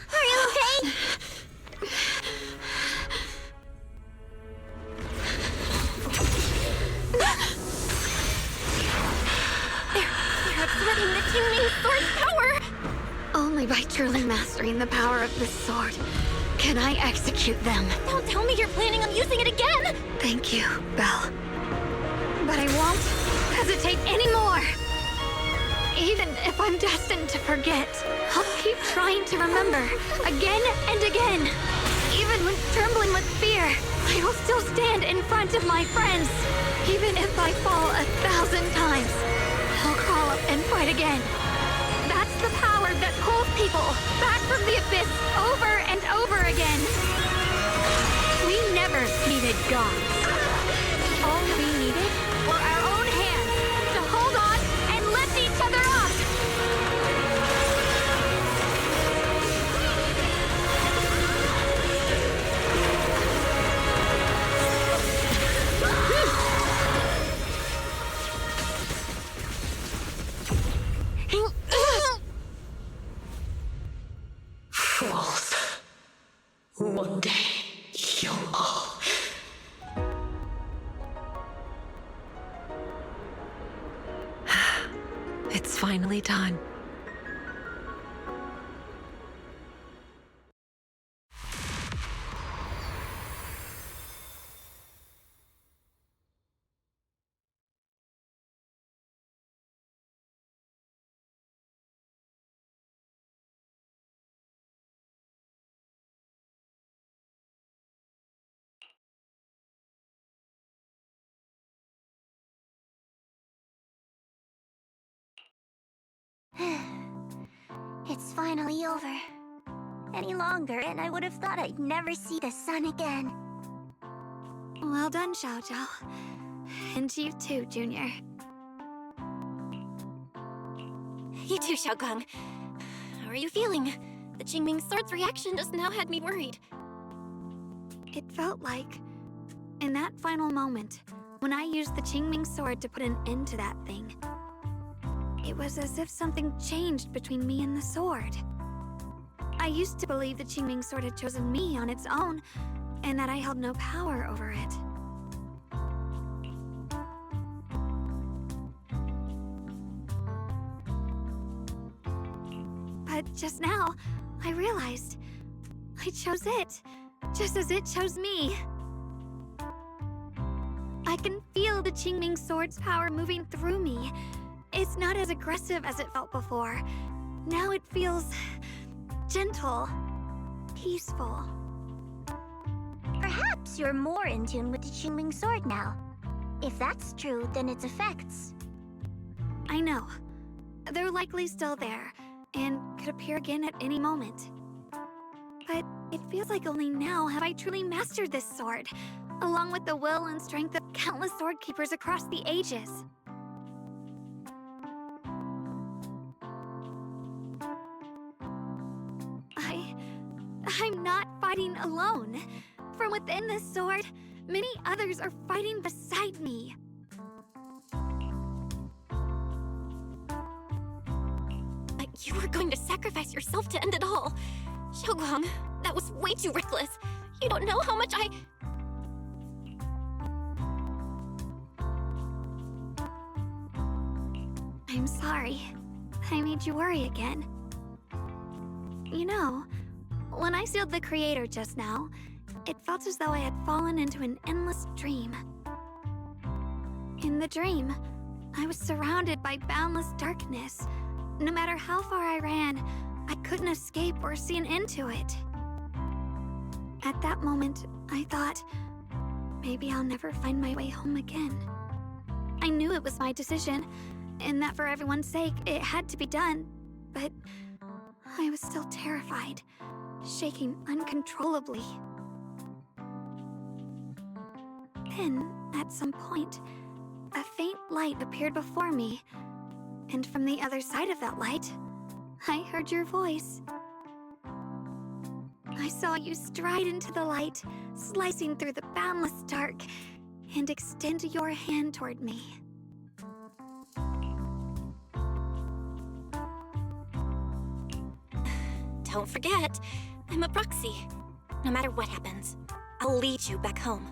Are you okay? They're absorbing the Qingming sword's power! Only by truly mastering the power of this sword can I execute them. Don't tell me you're planning on using it again! Thank you, Belle. But I won't hesitate anymore. Even if I'm destined to forget, I'll keep trying to remember again and again, even when trembling with I will still stand in front of my friends. Even if I fall 1,000 times, I'll crawl up and fight again. That's the power that pulls people back from the abyss over and over again. We never needed gods. All we needed were our own hands to hold on and lift each other up. Fools. One day, you'll all... It's finally done. It's finally over. Any longer, and I would have thought I'd never see the sun again. Well done, Xiao Zhao. And you too, Junior. You too, Xiaoguang. How are you feeling? The Qingming Sword's reaction just now had me worried. It felt like, in that final moment, when I used the Qingming Sword to put an end to that thing, it was as if something changed between me and the sword. I used to believe the Qingming Sword had chosen me on its own, and that I held no power over it. But just now, I realized I chose it, just as it chose me. I can feel the Qingming Sword's power moving through me. It's not as aggressive as it felt before. Now it feels gentle, peaceful. Perhaps you're more in tune with the Qingming Sword now. If that's true, then its effects... I know. They're likely still there, and could appear again at any moment. But it feels like only now have I truly mastered this sword, along with the will and strength of countless sword keepers across the ages. I'm not fighting alone. From within this sword, many others are fighting beside me. You were going to sacrifice yourself to end it all. Xiaoguang, that was way too reckless. You don't know how much I'm sorry. I made you worry again. You know, when I sealed the Creator just now, it felt as though I had fallen into an endless dream. In the dream, I was surrounded by boundless darkness. No matter how far I ran, I couldn't escape or see an end to it. At that moment, I thought, maybe I'll never find my way home again. I knew it was my decision, and that for everyone's sake, it had to be done, but I was still terrified, shaking uncontrollably. Then, at some point, a faint light appeared before me, and from the other side of that light, I heard your voice. I saw you stride into the light, slicing through the boundless dark, and extend your hand toward me. Don't forget, I'm a proxy. No matter what happens, I'll lead you back home.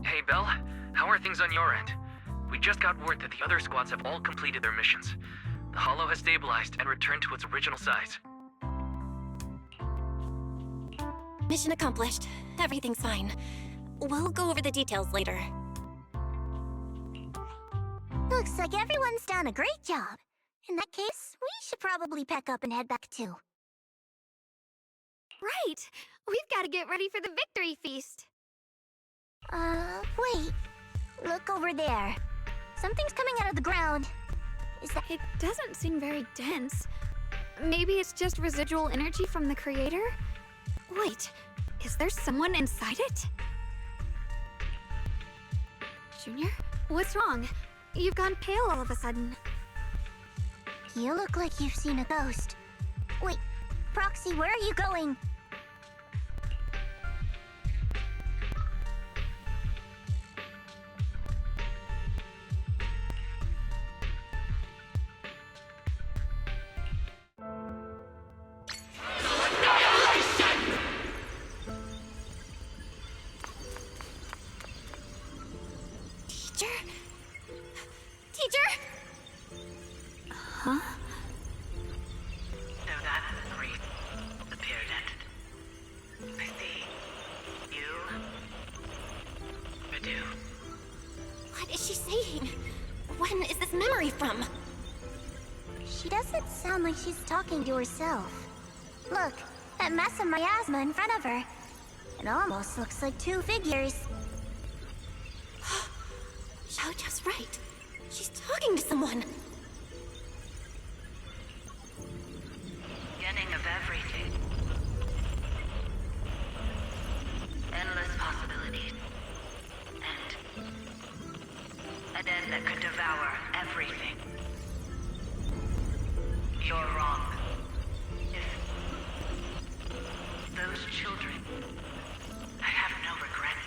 Hey, Belle. How are things on your end? We just got word that the other squads have all completed their missions. The Hollow has stabilized and returned to its original size. Mission accomplished. Everything's fine. We'll go over the details later. Looks like everyone's done a great job. In that case, we should probably pack up and head back too. Right! We've got to get ready for the victory feast! Wait. Look over there. Something's coming out of the ground. Is that... It doesn't seem very dense. Maybe it's just residual energy from the creator? Wait, is there someone inside it? Junior? What's wrong? You've gone pale all of a sudden. You look like you've seen a ghost. Wait, Proxy, where are you going? Teacher? Huh? So that appeared at. I see. You. Redo. What is she saying? When is this memory from? She doesn't sound like she's talking to herself. Look, that mess of miasma in front of her. It almost looks like two figures. Xiaojia's right. She's talking to someone. Beginning of everything. Endless possibilities. And an end that could devour everything. You're wrong. If those children, I have no regrets.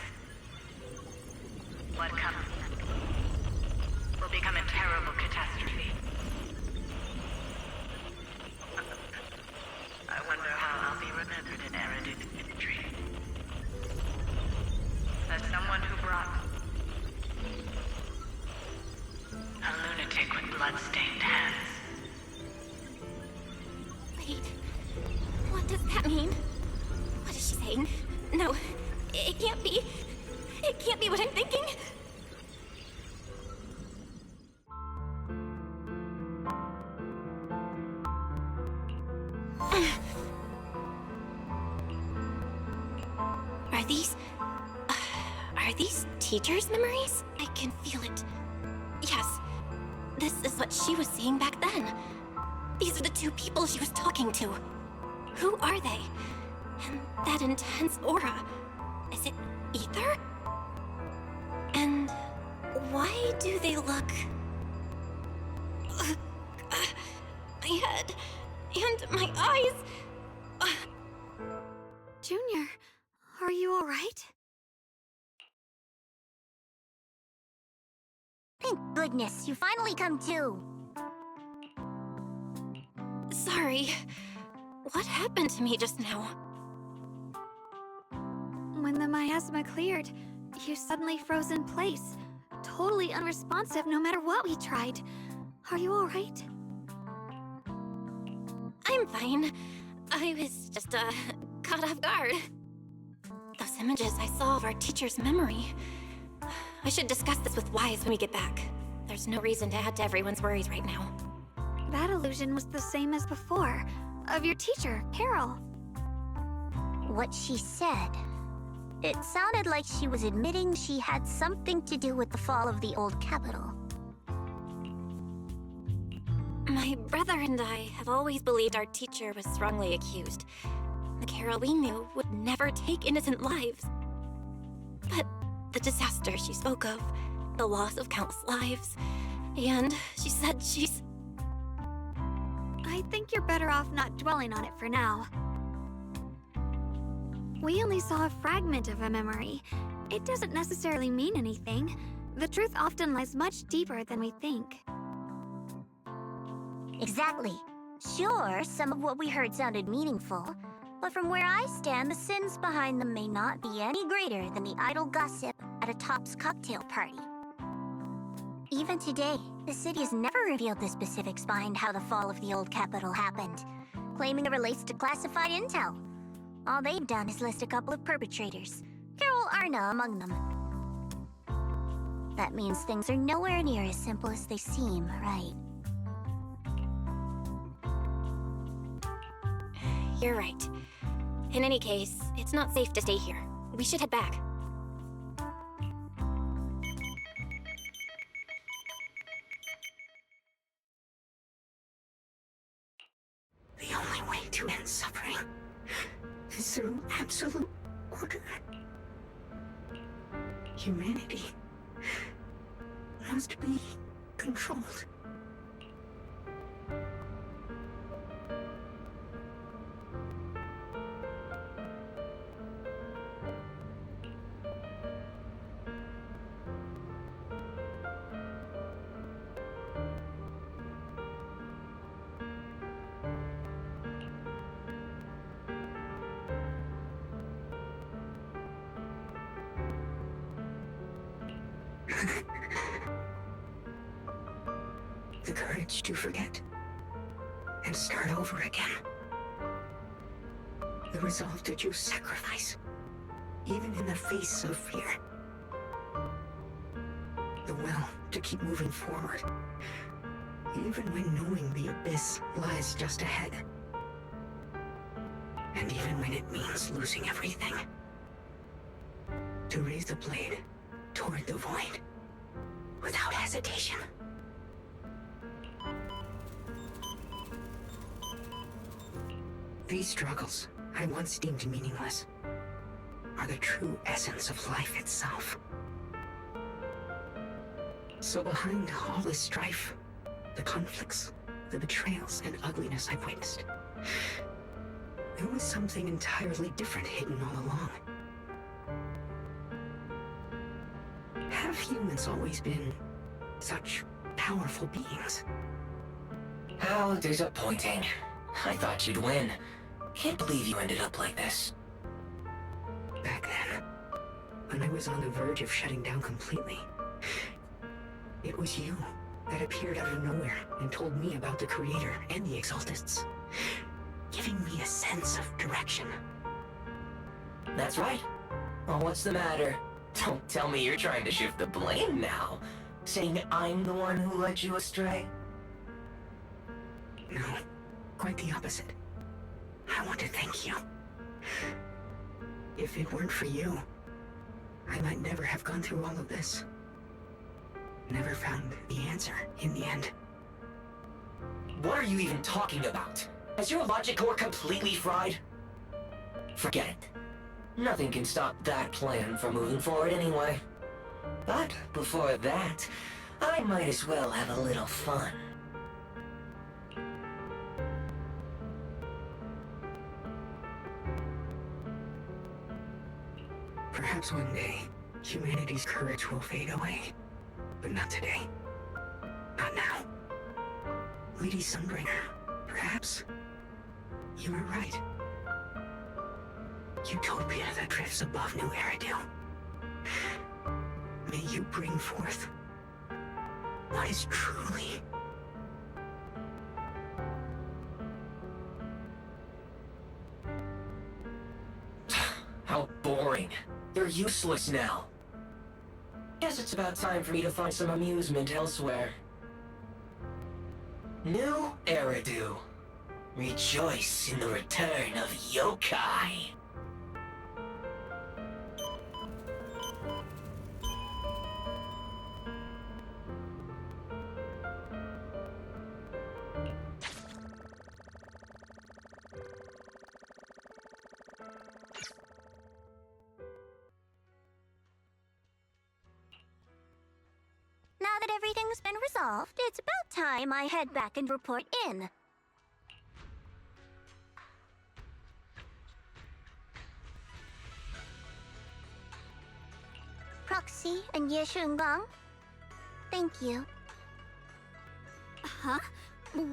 What comes will become a terrible catastrophe. I wonder how I'll be remembered in Eridu's history. As someone who brought a lunatic with blood-stained hands. Wait, what does that mean? What is she saying? No, it can't be. It can't be what I'm thinking. Are these teachers' memories? I can feel it. Yes, this is what she was seeing back then. These are the two people she was talking to. Who are they? And that intense aura. Is it ether? And why do they look... my head and my eyes... Junior, are you alright? Thank goodness, you finally come to. Sorry. What happened to me just now? When the miasma cleared, you suddenly froze in place. Totally unresponsive no matter what we tried. Are you alright? I'm fine. I was just, caught off guard. Those images I saw of our teacher's memory. I should discuss this with Wise when we get back. There's no reason to add to everyone's worries right now. That illusion was the same as before, of your teacher, Carol. What she said. It sounded like she was admitting she had something to do with the fall of the old capital. My brother and I have always believed our teacher was wrongly accused. The Carol we knew would never take innocent lives. But the disaster she spoke of, the loss of countless lives, and she said she's... I think you're better off not dwelling on it for now. We only saw a fragment of a memory. It doesn't necessarily mean anything. The truth often lies much deeper than we think. Exactly. Sure, some of what we heard sounded meaningful, but from where I stand, the sins behind them may not be any greater than the idle gossip at a Top's cocktail party. Even today, the city has never revealed the specifics behind how the fall of the old capital happened, claiming it relates to classified intel. All they've done is list a couple of perpetrators, Carol Arna among them. That means things are nowhere near as simple as they seem, right? You're right. In any case, it's not safe to stay here. We should head back. The only way to end suffering is through absolute order. Humanity must be controlled. The courage to forget and start over again. The resolve to choose sacrifice, even in the face of fear. The will to keep moving forward, even when knowing the abyss lies just ahead. And even when it means losing everything. To raise the blade toward the void, without hesitation. These struggles I once deemed meaningless are the true essence of life itself. So behind all this strife, the conflicts, the betrayals and ugliness I've witnessed, there was something entirely different hidden all along. Have humans always been such powerful beings? How disappointing. I thought you'd win. Can't believe you ended up like this. Back then, when I was on the verge of shutting down completely, it was you that appeared out of nowhere and told me about the Creator and the Exaltists, giving me a sense of direction. That's right. Well, what's the matter? Don't tell me you're trying to shift the blame now, saying I'm the one who led you astray. No, quite the opposite. I want to thank you. If it weren't for you, I might never have gone through all of this. Never found the answer in the end. What are you even talking about? Has your logic core completely fried? Forget it. Nothing can stop that plan from moving forward anyway. But before that, I might as well have a little fun. Perhaps one day, humanity's courage will fade away. But not today. Not now. Lady Sunbringer, perhaps you were right. Utopia that drifts above New Eridu. May you bring forth what is truly... How boring. You're useless now. Guess it's about time for me to find some amusement elsewhere. New Eridu. Rejoice in the return of yokai. Now that everything's been resolved, it's about time I head back and report in. Proxy and Ye Shungang, thank you. Huh?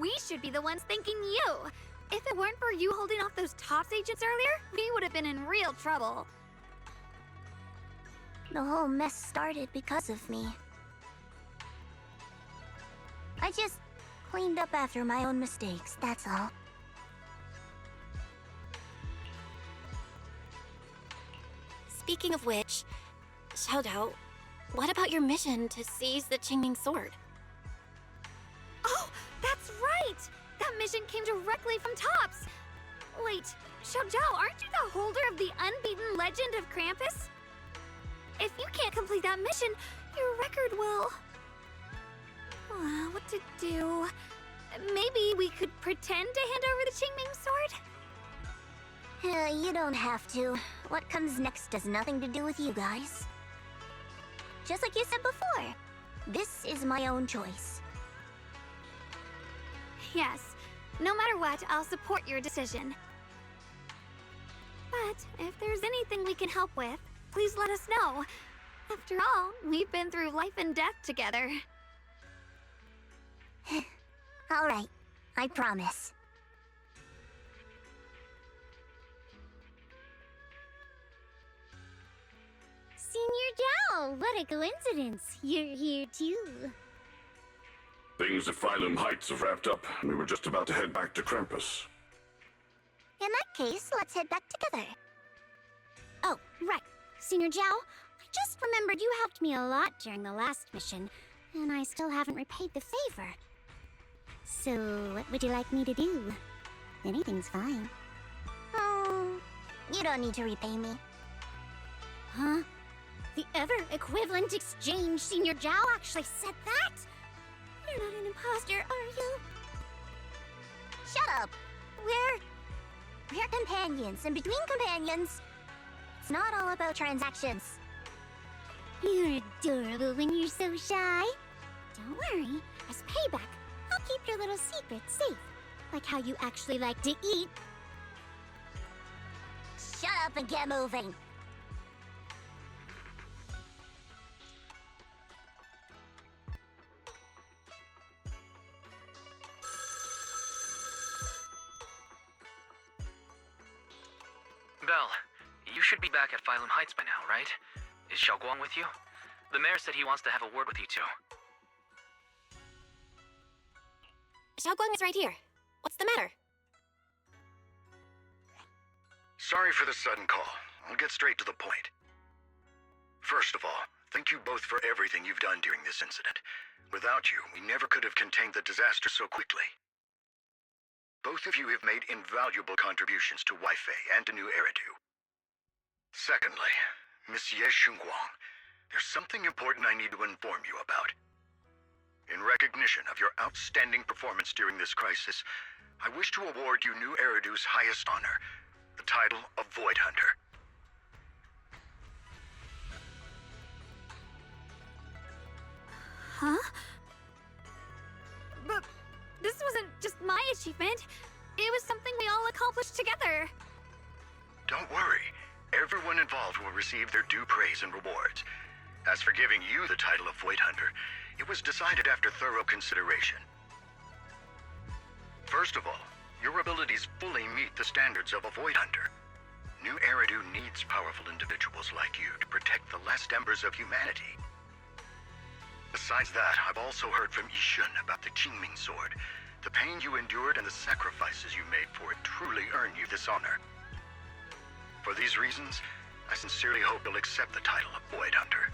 We should be the ones thanking you. If it weren't for you holding off those TOPS agents earlier, we would have been in real trouble. The whole mess started because of me. I just cleaned up after my own mistakes, that's all. Speaking of which, Xiaodao, what about your mission to seize the Qingming sword? Oh, that's right! That mission came directly from TOPS! Wait, Xiaojiao, aren't you the holder of the unbeaten legend of Krampus? If you can't complete that mission, your record will... what to do? Maybe we could pretend to hand over the Qingming sword? You don't have to. What comes next has nothing to do with you guys. Just like you said before, this is my own choice. Yes. No matter what, I'll support your decision. But if there's anything we can help with, please let us know. After all, we've been through life and death together. All right, I promise. Senior Zhao, what a coincidence. You're here too. Things at Phylum Heights have wrapped up, and we were just about to head back to Krampus. In that case, let's head back together. Oh, right. Senior Zhao, I just remembered you helped me a lot during the last mission, and I still haven't repaid the favor. So, what would you like me to do? Anything's fine. Oh, you don't need to repay me. Huh? The ever-equivalent exchange Senior Zhao actually said that? You're not an imposter, are you? Shut up! We're companions, and between companions, it's not all about transactions. You're adorable when you're so shy. Don't worry, as payback, I'll keep your little secrets safe. Like how you actually like to eat. Shut up and get moving. Belle, you should be back at Phylum Heights by now, right? Is Xiaoguang with you? The mayor said he wants to have a word with you two. Xiaoguang is right here. What's the matter? Sorry for the sudden call. I'll get straight to the point. First of all, thank you both for everything you've done during this incident. Without you, we never could have contained the disaster so quickly. Both of you have made invaluable contributions to Wi-Fi and to New Eridu. Secondly, Monsieur Xinguang, there's something important I need to inform you about. In recognition of your outstanding performance during this crisis, I wish to award you New Eridu's highest honor, the title of Void Hunter. Huh? But this wasn't just my achievement. It was something we all accomplished together. Don't worry. Everyone involved will receive their due praise and rewards. As for giving you the title of Void Hunter, it was decided after thorough consideration. First of all, your abilities fully meet the standards of a Void Hunter. New Eridu needs powerful individuals like you to protect the last embers of humanity. Besides that, I've also heard from Yishun about the Qingming sword. The pain you endured and the sacrifices you made for it truly earn you this honor. For these reasons, I sincerely hope you'll accept the title of Void Hunter.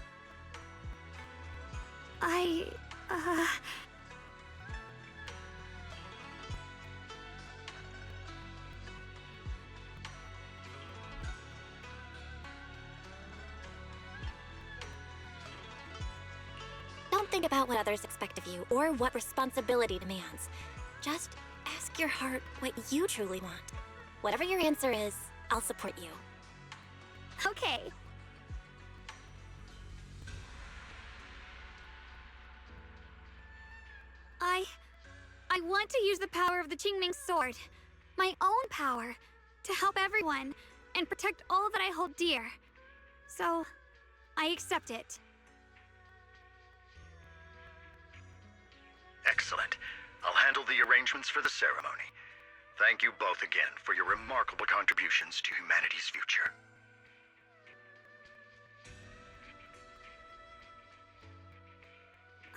Don't think about what others expect of you or what responsibility demands. Just ask your heart what you truly want. Whatever your answer is, I'll support you. Okay. I want to use the power of the Qingming sword, my own power, to help everyone and protect all that I hold dear. So, I accept it. Excellent. I'll handle the arrangements for the ceremony. Thank you both again for your remarkable contributions to humanity's future.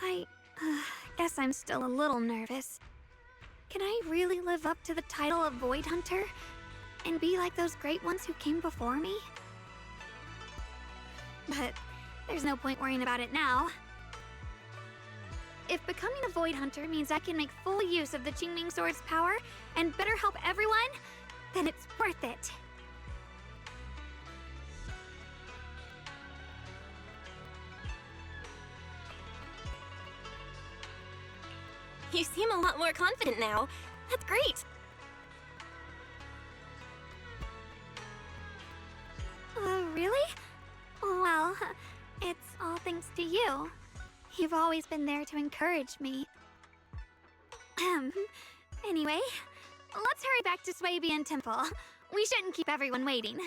I guess I'm still a little nervous. Can I really live up to the title of Void Hunter and be like those great ones who came before me? But there's no point worrying about it now. If becoming a Void Hunter means I can make full use of the Qingming sword's power and better help everyone, then it's worth it. You seem a lot more confident now. That's great. Really? Well, it's all thanks to you. You've always been there to encourage me. Anyway, let's hurry back to Swabian Temple. We shouldn't keep everyone waiting.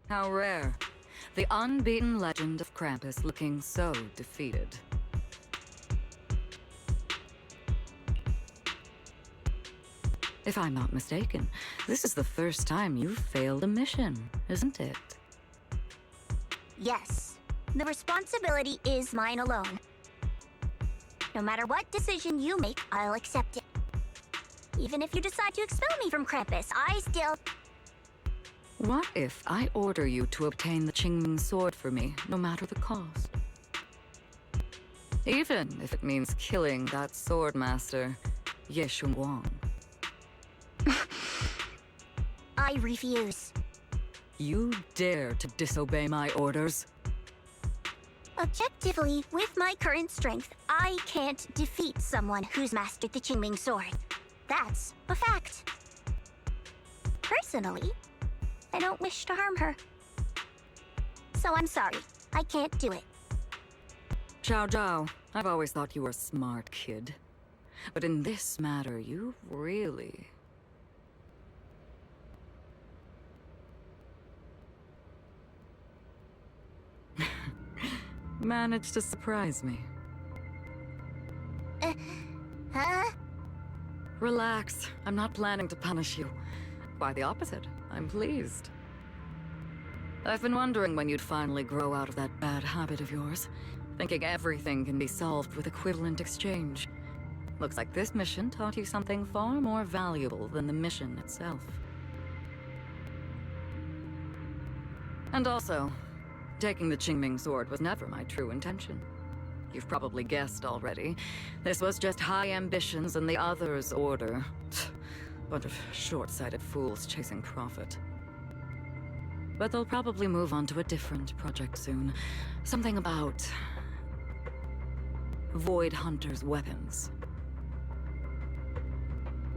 How rare. The unbeaten legend of Krampus looking so defeated. If I'm not mistaken, this is the first time you've failed a mission, isn't it? Yes. The responsibility is mine alone. No matter what decision you make, I'll accept it. Even if you decide to expel me from Krampus, I still... What if I order you to obtain the Qingming sword for me, no matter the cost? Even if it means killing that sword master, Ye Shunguang. I refuse. You dare to disobey my orders? Objectively, with my current strength, I can't defeat someone who's mastered the Qingming sword. That's a fact. Personally, I don't wish to harm her. So I'm sorry, I can't do it. Zhao Zhao, I've always thought you were a smart kid. But in this matter, you really... managed to surprise me. Huh? Relax, I'm not planning to punish you. Quite the opposite, I'm pleased. I've been wondering when you'd finally grow out of that bad habit of yours, thinking everything can be solved with equivalent exchange. Looks like this mission taught you something far more valuable than the mission itself. And also, taking the Qingming sword was never my true intention. You've probably guessed already. This was just high ambitions in the other's order. Bunch of short-sighted fools chasing profit. But they'll probably move on to a different project soon. Something about... Void Hunter's weapons.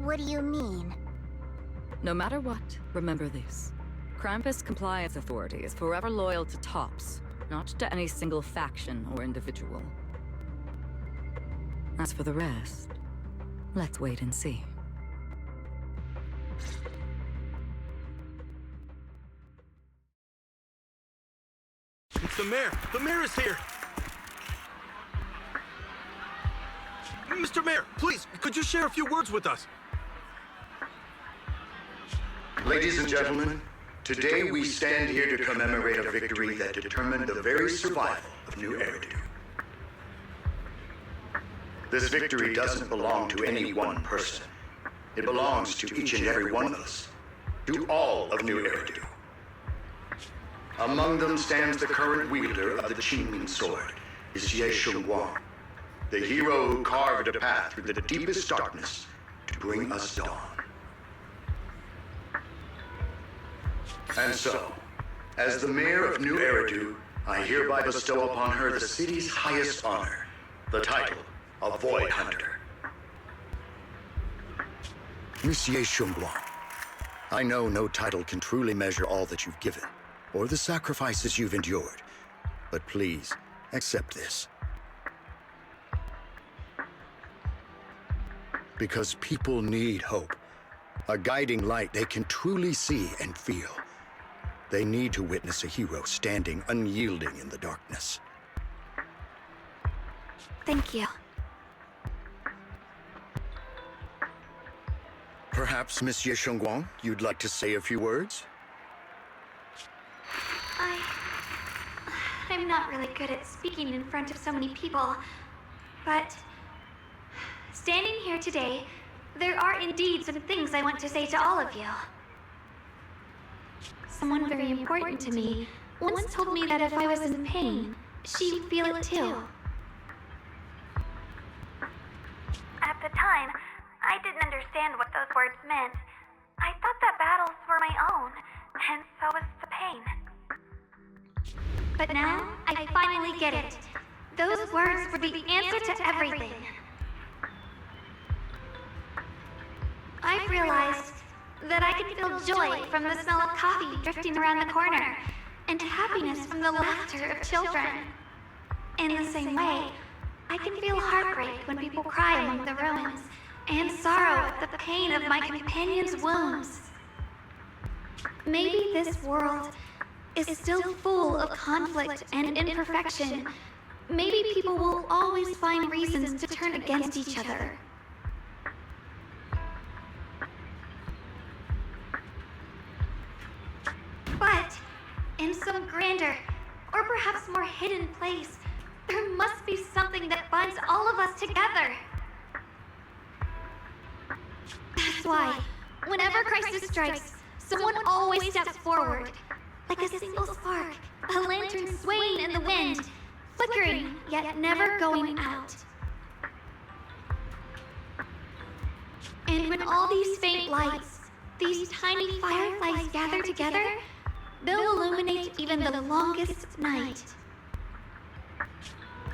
What do you mean? No matter what, remember this. Krampus Compliance Authority is forever loyal to Tops, not to any single faction or individual. As for the rest, let's wait and see. It's the mayor! The mayor is here! Mr. Mayor, please, could you share a few words with us? Ladies and gentlemen, today we stand here to commemorate a victory that determined the very survival of New Eridu. This victory doesn't belong to any one person. It belongs to each and every one of us. To all of New Eridu. Among them stands the current wielder of the Qingming sword, Ye Shunguang, the hero who carved a path through the deepest darkness to bring us dawn. And so, as the mayor of New Eridu, I hereby bestow upon her the city's highest honor, the title of Void Hunter. Monsieur Shunguang, I know no title can truly measure all that you've given, or the sacrifices you've endured, but please, accept this. Because people need hope, a guiding light they can truly see and feel. They need to witness a hero standing unyielding in the darkness. Thank you. Perhaps, Monsieur Shunguang, you'd like to say a few words? I'm not really good at speaking in front of so many people, but standing here today, there are indeed some things I want to say to all of you. Someone very important to me once told me that if I was in pain, she'd feel it too. At the time, I didn't understand what those words meant. I thought that battles were my own, and so was the pain. But now, I finally get it. Those words were the answer to everything. I've realized that I can feel joy from the smell of coffee drifting around the corner, and happiness from the laughter of children. In the same way, I can feel heartbreak when people cry among the ruins, and sorrow at the pain of my companion's wounds. Maybe this world is still full of conflict and imperfection. Maybe people will always find reasons to turn against each other. But in some grander, or perhaps more hidden place, there must be something that binds all of us together. That's why, whenever crisis strikes, someone always steps forward. Like a single spark, a lantern swaying in the wind, flickering, yet never going out. And when all these faint lights, these tiny fireflies gather together, they'll illuminate even the longest night.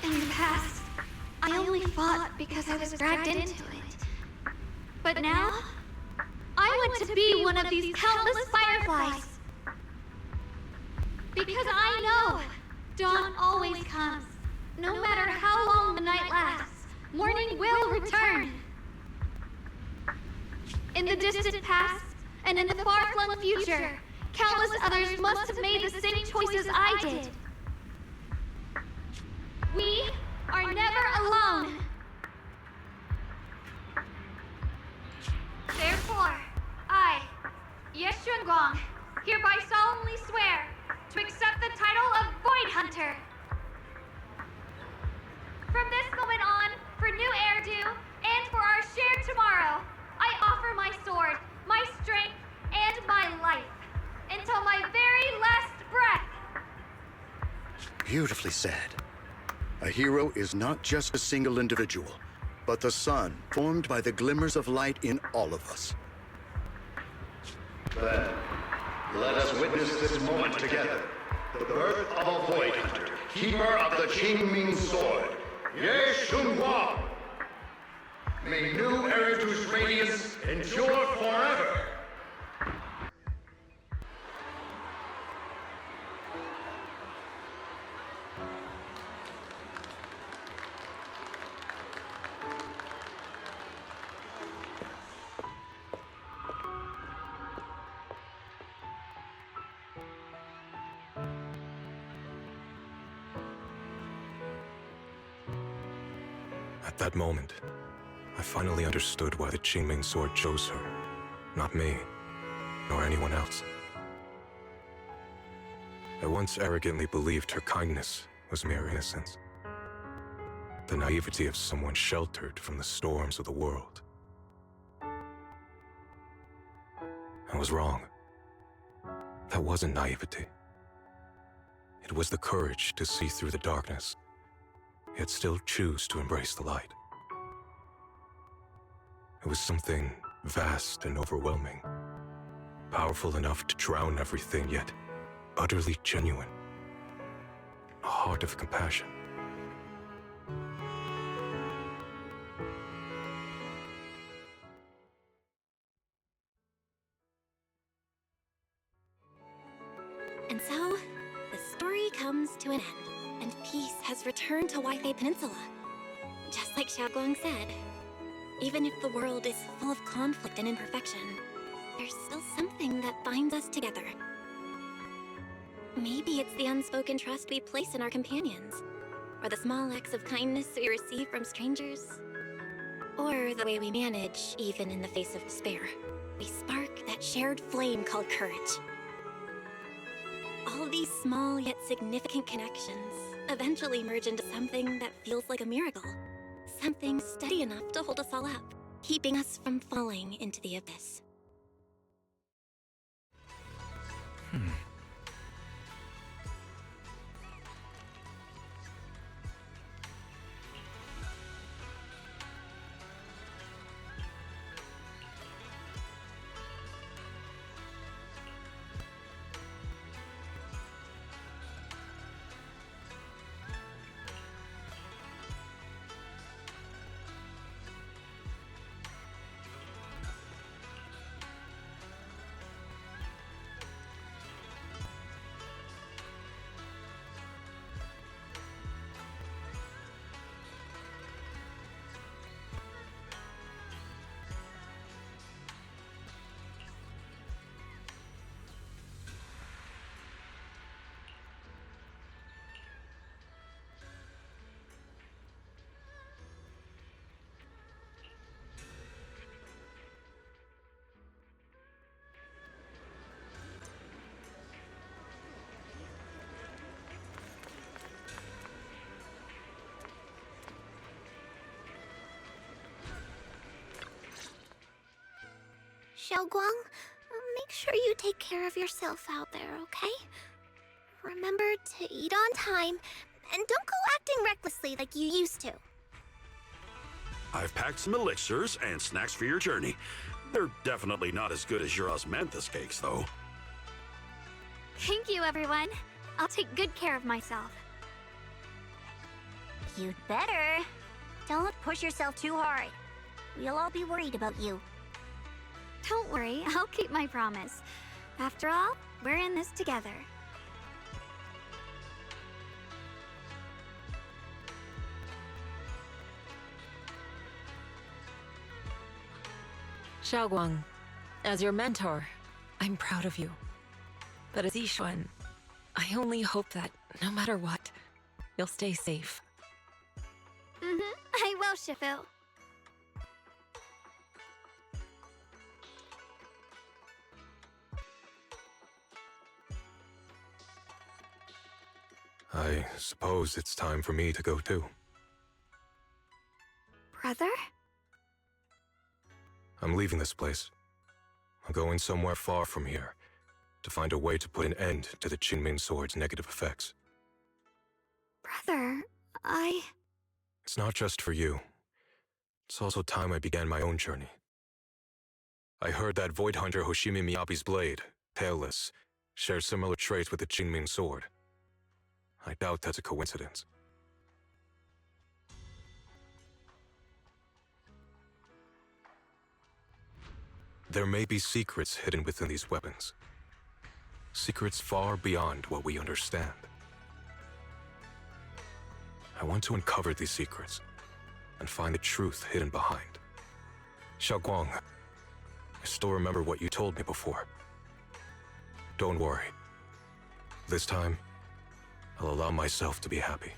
In the past, I only fought because I was dragged into it. But now, I want to be one of these countless fireflies. Because I know dawn always comes. No matter how long the night lasts, morning will return. In the distant past, and in the far-flung future, countless others must have made the same choices I did. We are never alone. Therefore, I, Yeshun Guang, hereby solemnly swear to accept the title of Void Hunter. From this moment on, for new Erdu, and for our shared tomorrow, I offer my sword, my strength, and my life, until my very last breath. Beautifully said. A hero is not just a single individual, but the sun formed by the glimmers of light in all of us. Then, let us witness this moment together. The birth of a Void Hunter, keeper of the Qingming Sword, Ye Shunguang. May new Eridu's radiance endure forever. At that moment, I finally understood why the Qingming Sword chose her. Not me, nor anyone else. I once arrogantly believed her kindness was mere innocence. The naivety of someone sheltered from the storms of the world. I was wrong. That wasn't naivety. It was the courage to see through the darkness, yet still choose to embrace the light. It was something vast and overwhelming, powerful enough to drown everything, yet utterly genuine. A heart of compassion. And so, the story comes to an end, and peace has returned to Wi-Fi Peninsula. Just like Xiaoguang said, even if the world is full of conflict and imperfection, there's still something that binds us together. Maybe it's the unspoken trust we place in our companions, or the small acts of kindness we receive from strangers, or the way we manage even in the face of despair. We spark that shared flame called courage. All these small yet significant connections eventually merge into something that feels like a miracle. Something steady enough to hold us all up, keeping us from falling into the abyss. Xiaoguang. Make sure you take care of yourself out there, okay? Remember to eat on time, and don't go acting recklessly like you used to. I've packed some elixirs and snacks for your journey. They're definitely not as good as your osmanthus cakes, though. Thank you, everyone. I'll take good care of myself. You'd better. Don't push yourself too hard. We'll all be worried about you. Don't worry, I'll keep my promise. After all, we're in this together. Xiaoguang, as your mentor, I'm proud of you. But as Yixuan, I only hope that, no matter what, you'll stay safe. I will, Shifu. I suppose it's time for me to go too. Brother? I'm leaving this place. I'm going somewhere far from here to find a way to put an end to the Qingming Sword's negative effects. Brother, It's not just for you. It's also time I began my own journey. I heard that Void Hunter Hoshimi Miyabi's blade, Tailless, shares similar traits with the Qingming Sword. I doubt that's a coincidence. There may be secrets hidden within these weapons. Secrets far beyond what we understand. I want to uncover these secrets and find the truth hidden behind. Xiaoguang, I still remember what you told me before. Don't worry. This time, I'll allow myself to be happy.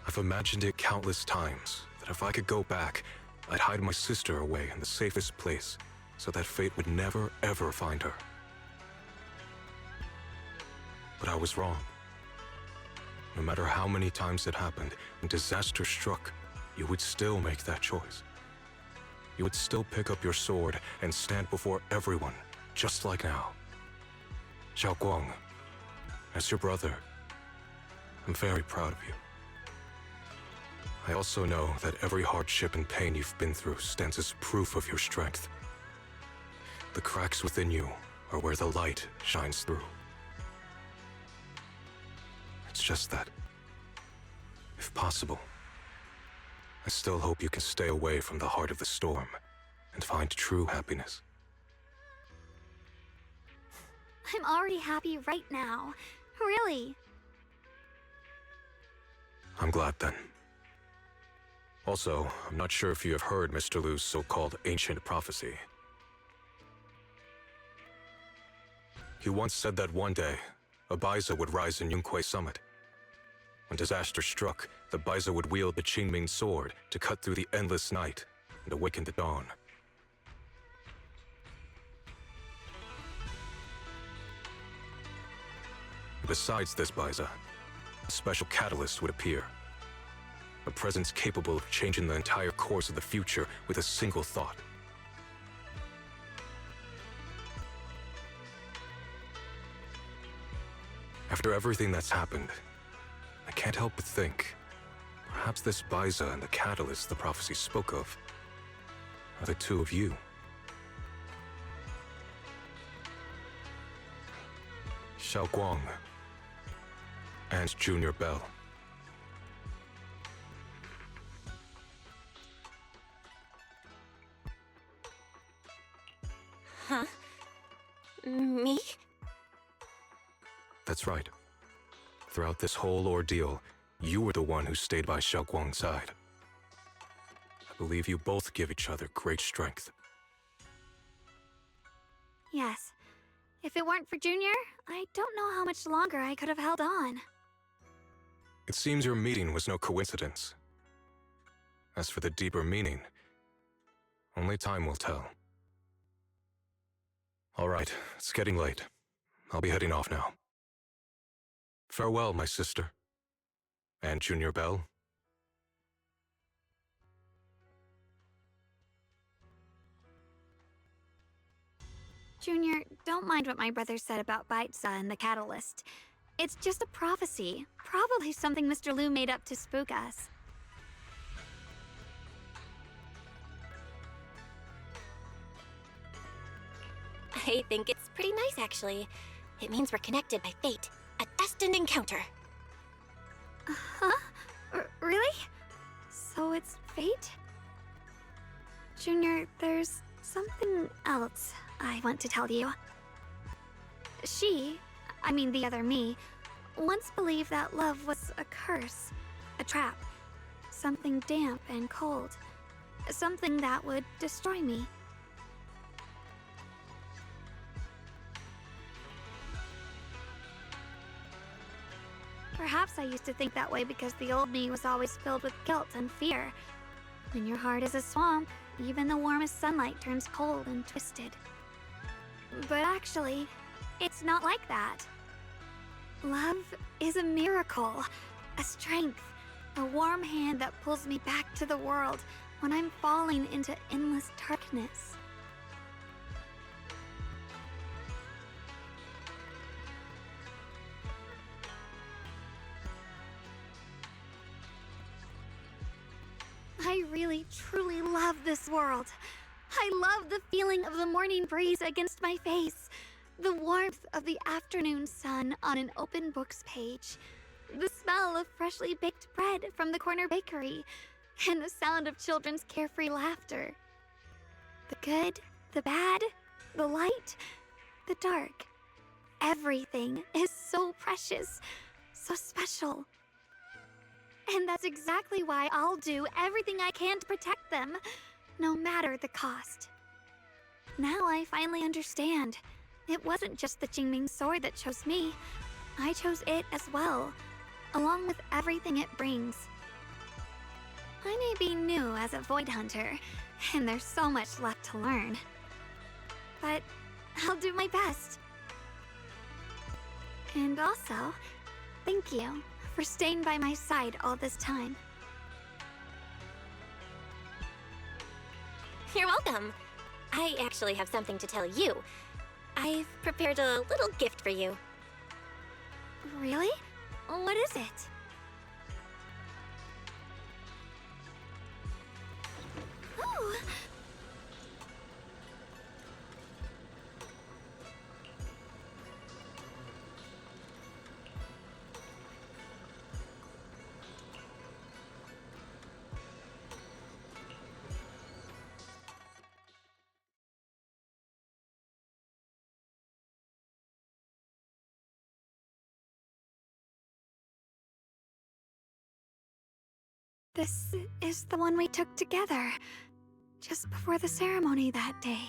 I've imagined it countless times that if I could go back, I'd hide my sister away in the safest place so that fate would never, ever find her. But I was wrong. No matter how many times it happened, when disaster struck, you would still make that choice. You would still pick up your sword and stand before everyone, just like now. Xiaoguang, as your brother, I'm very proud of you. I also know that every hardship and pain you've been through stands as proof of your strength. The cracks within you are where the light shines through. It's just that, if possible, I still hope you can stay away from the heart of the storm and find true happiness. I'm already happy right now. Really. I'm glad then. Also, I'm not sure if you have heard Mr. Lu's so-called ancient prophecy. He once said that one day, a Baiza would rise in Yunquay Summit. When disaster struck, the Baiza would wield the Qingming Sword to cut through the endless night and awaken the dawn. Besides this Baiza, a special catalyst would appear. A presence capable of changing the entire course of the future with a single thought. After everything that's happened, I can't help but think, perhaps this Baiza and the catalyst the prophecy spoke of are the two of you. Xiaoguang and Junior Bell. Huh? Me? That's right. Throughout this whole ordeal, you were the one who stayed by Xiaoguang's side. I believe you both give each other great strength. Yes. If it weren't for Junior, I don't know how much longer I could have held on. It seems your meeting was no coincidence. As for the deeper meaning, only time will tell. All right, it's getting late. I'll be heading off now. Farewell, my sister. And Junior Belle. Junior, don't mind what my brother said about Baitza and the Catalyst. It's just a prophecy. Probably something Mr. Liu made up to spook us. I think it's pretty nice, actually. It means we're connected by fate. A destined encounter. Huh? Really? So it's fate? Junior, there's something else I want to tell you. The other me, once believed that love was a curse, a trap, something damp and cold, something that would destroy me. Perhaps I used to think that way because the old me was always filled with guilt and fear. When your heart is a swamp, even the warmest sunlight turns cold and twisted. But actually, it's not like that. Love is a miracle, a strength, a warm hand that pulls me back to the world when I'm falling into endless darkness. I really, truly love this world. I love the feeling of the morning breeze against my face, the warmth of the afternoon sun on an open book's page, the smell of freshly baked bread from the corner bakery, and the sound of children's carefree laughter. The good, the bad, the light, the dark. Everything is so precious, so special. And that's exactly why I'll do everything I can to protect them, no matter the cost. Now I finally understand. It wasn't just the Qingming sword that chose me. I chose it as well, along with everything it brings. I may be new as a Void Hunter, and there's so much left to learn. But I'll do my best. And also, thank you for staying by my side all this time. You're welcome. I actually have something to tell you. I've prepared a little gift for you. Really? What is it? Ooh. This is the one we took together, just before the ceremony that day.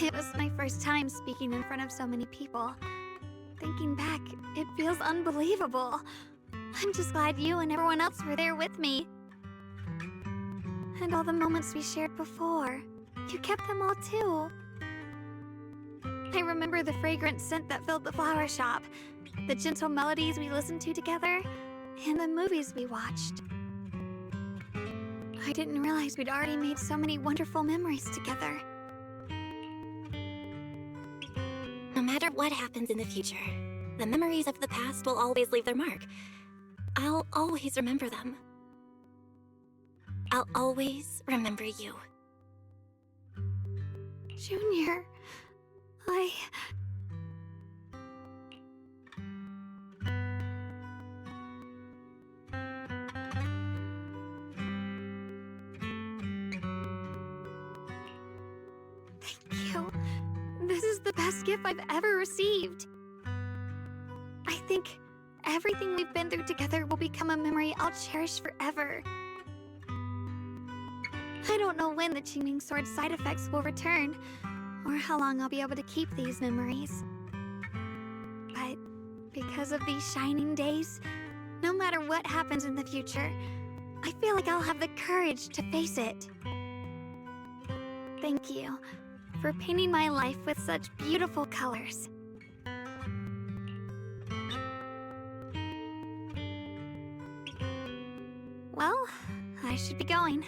It was my first time speaking in front of so many people. Thinking back, it feels unbelievable. I'm just glad you and everyone else were there with me. And all the moments we shared before. You kept them all too. I remember the fragrant scent that filled the flower shop, the gentle melodies we listened to together, and the movies we watched. I didn't realize we'd already made so many wonderful memories together. No matter what happens in the future, the memories of the past will always leave their mark. I'll always remember them. I'll always remember you. Junior, Thank you. This is the best gift I've ever received. I think everything we've been through together will become a memory I'll cherish forever. I don't know when the Qingming Sword's side effects will return, or how long I'll be able to keep these memories. But because of these shining days, no matter what happens in the future, I feel like I'll have the courage to face it. Thank you for painting my life with such beautiful colors. Well, I should be going.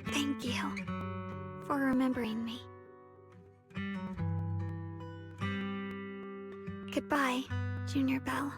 Thank you for remembering me. Goodbye, Junior Belle.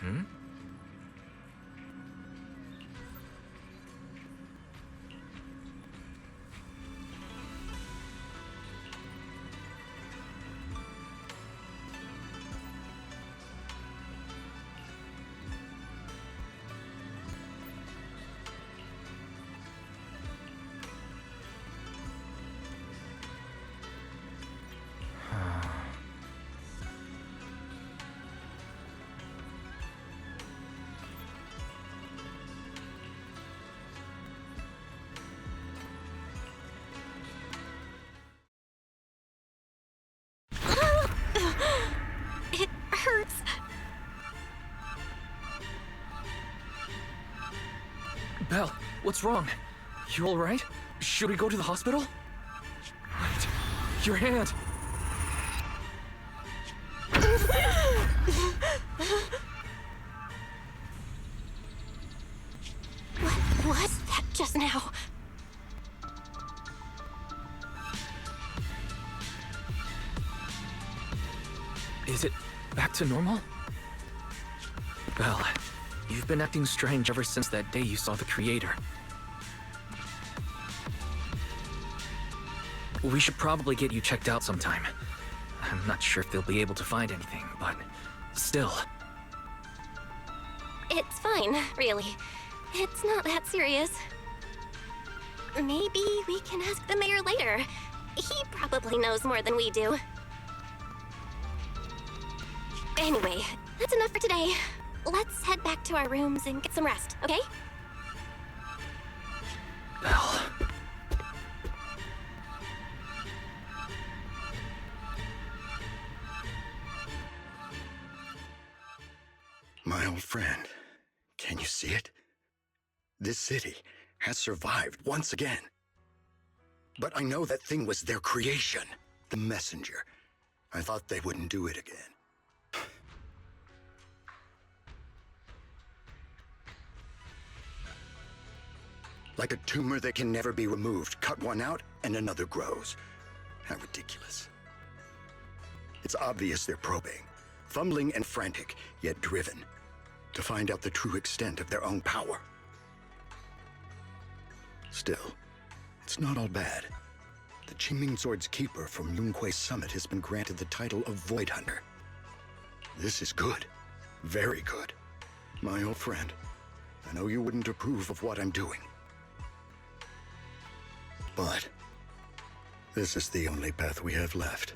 Hmm? It hurts. Belle, what's wrong? You all right? Should we go to the hospital? Wait, your hand! What was that just now? Is it back to normal? Belle, you've been acting strange ever since that day you saw the creator. We should probably get you checked out sometime. I'm not sure if they'll be able to find anything, but still. It's fine, really. It's not that serious. Maybe we can ask the mayor later. He probably knows more than we do. Anyway, that's enough for today. Let's head back to our rooms and get some rest, okay? Belle. My old friend, can you see it? This city has survived once again. But I know that thing was their creation, the messenger. I thought they wouldn't do it again. Like a tumor that can never be removed. Cut one out and another grows. How ridiculous. It's obvious they're probing, fumbling and frantic, yet driven, to find out the true extent of their own power. Still, it's not all bad. The Qingming Sword's keeper from Yunque's summit has been granted the title of Void Hunter. This is good. Very good. My old friend, I know you wouldn't approve of what I'm doing. But this is the only path we have left.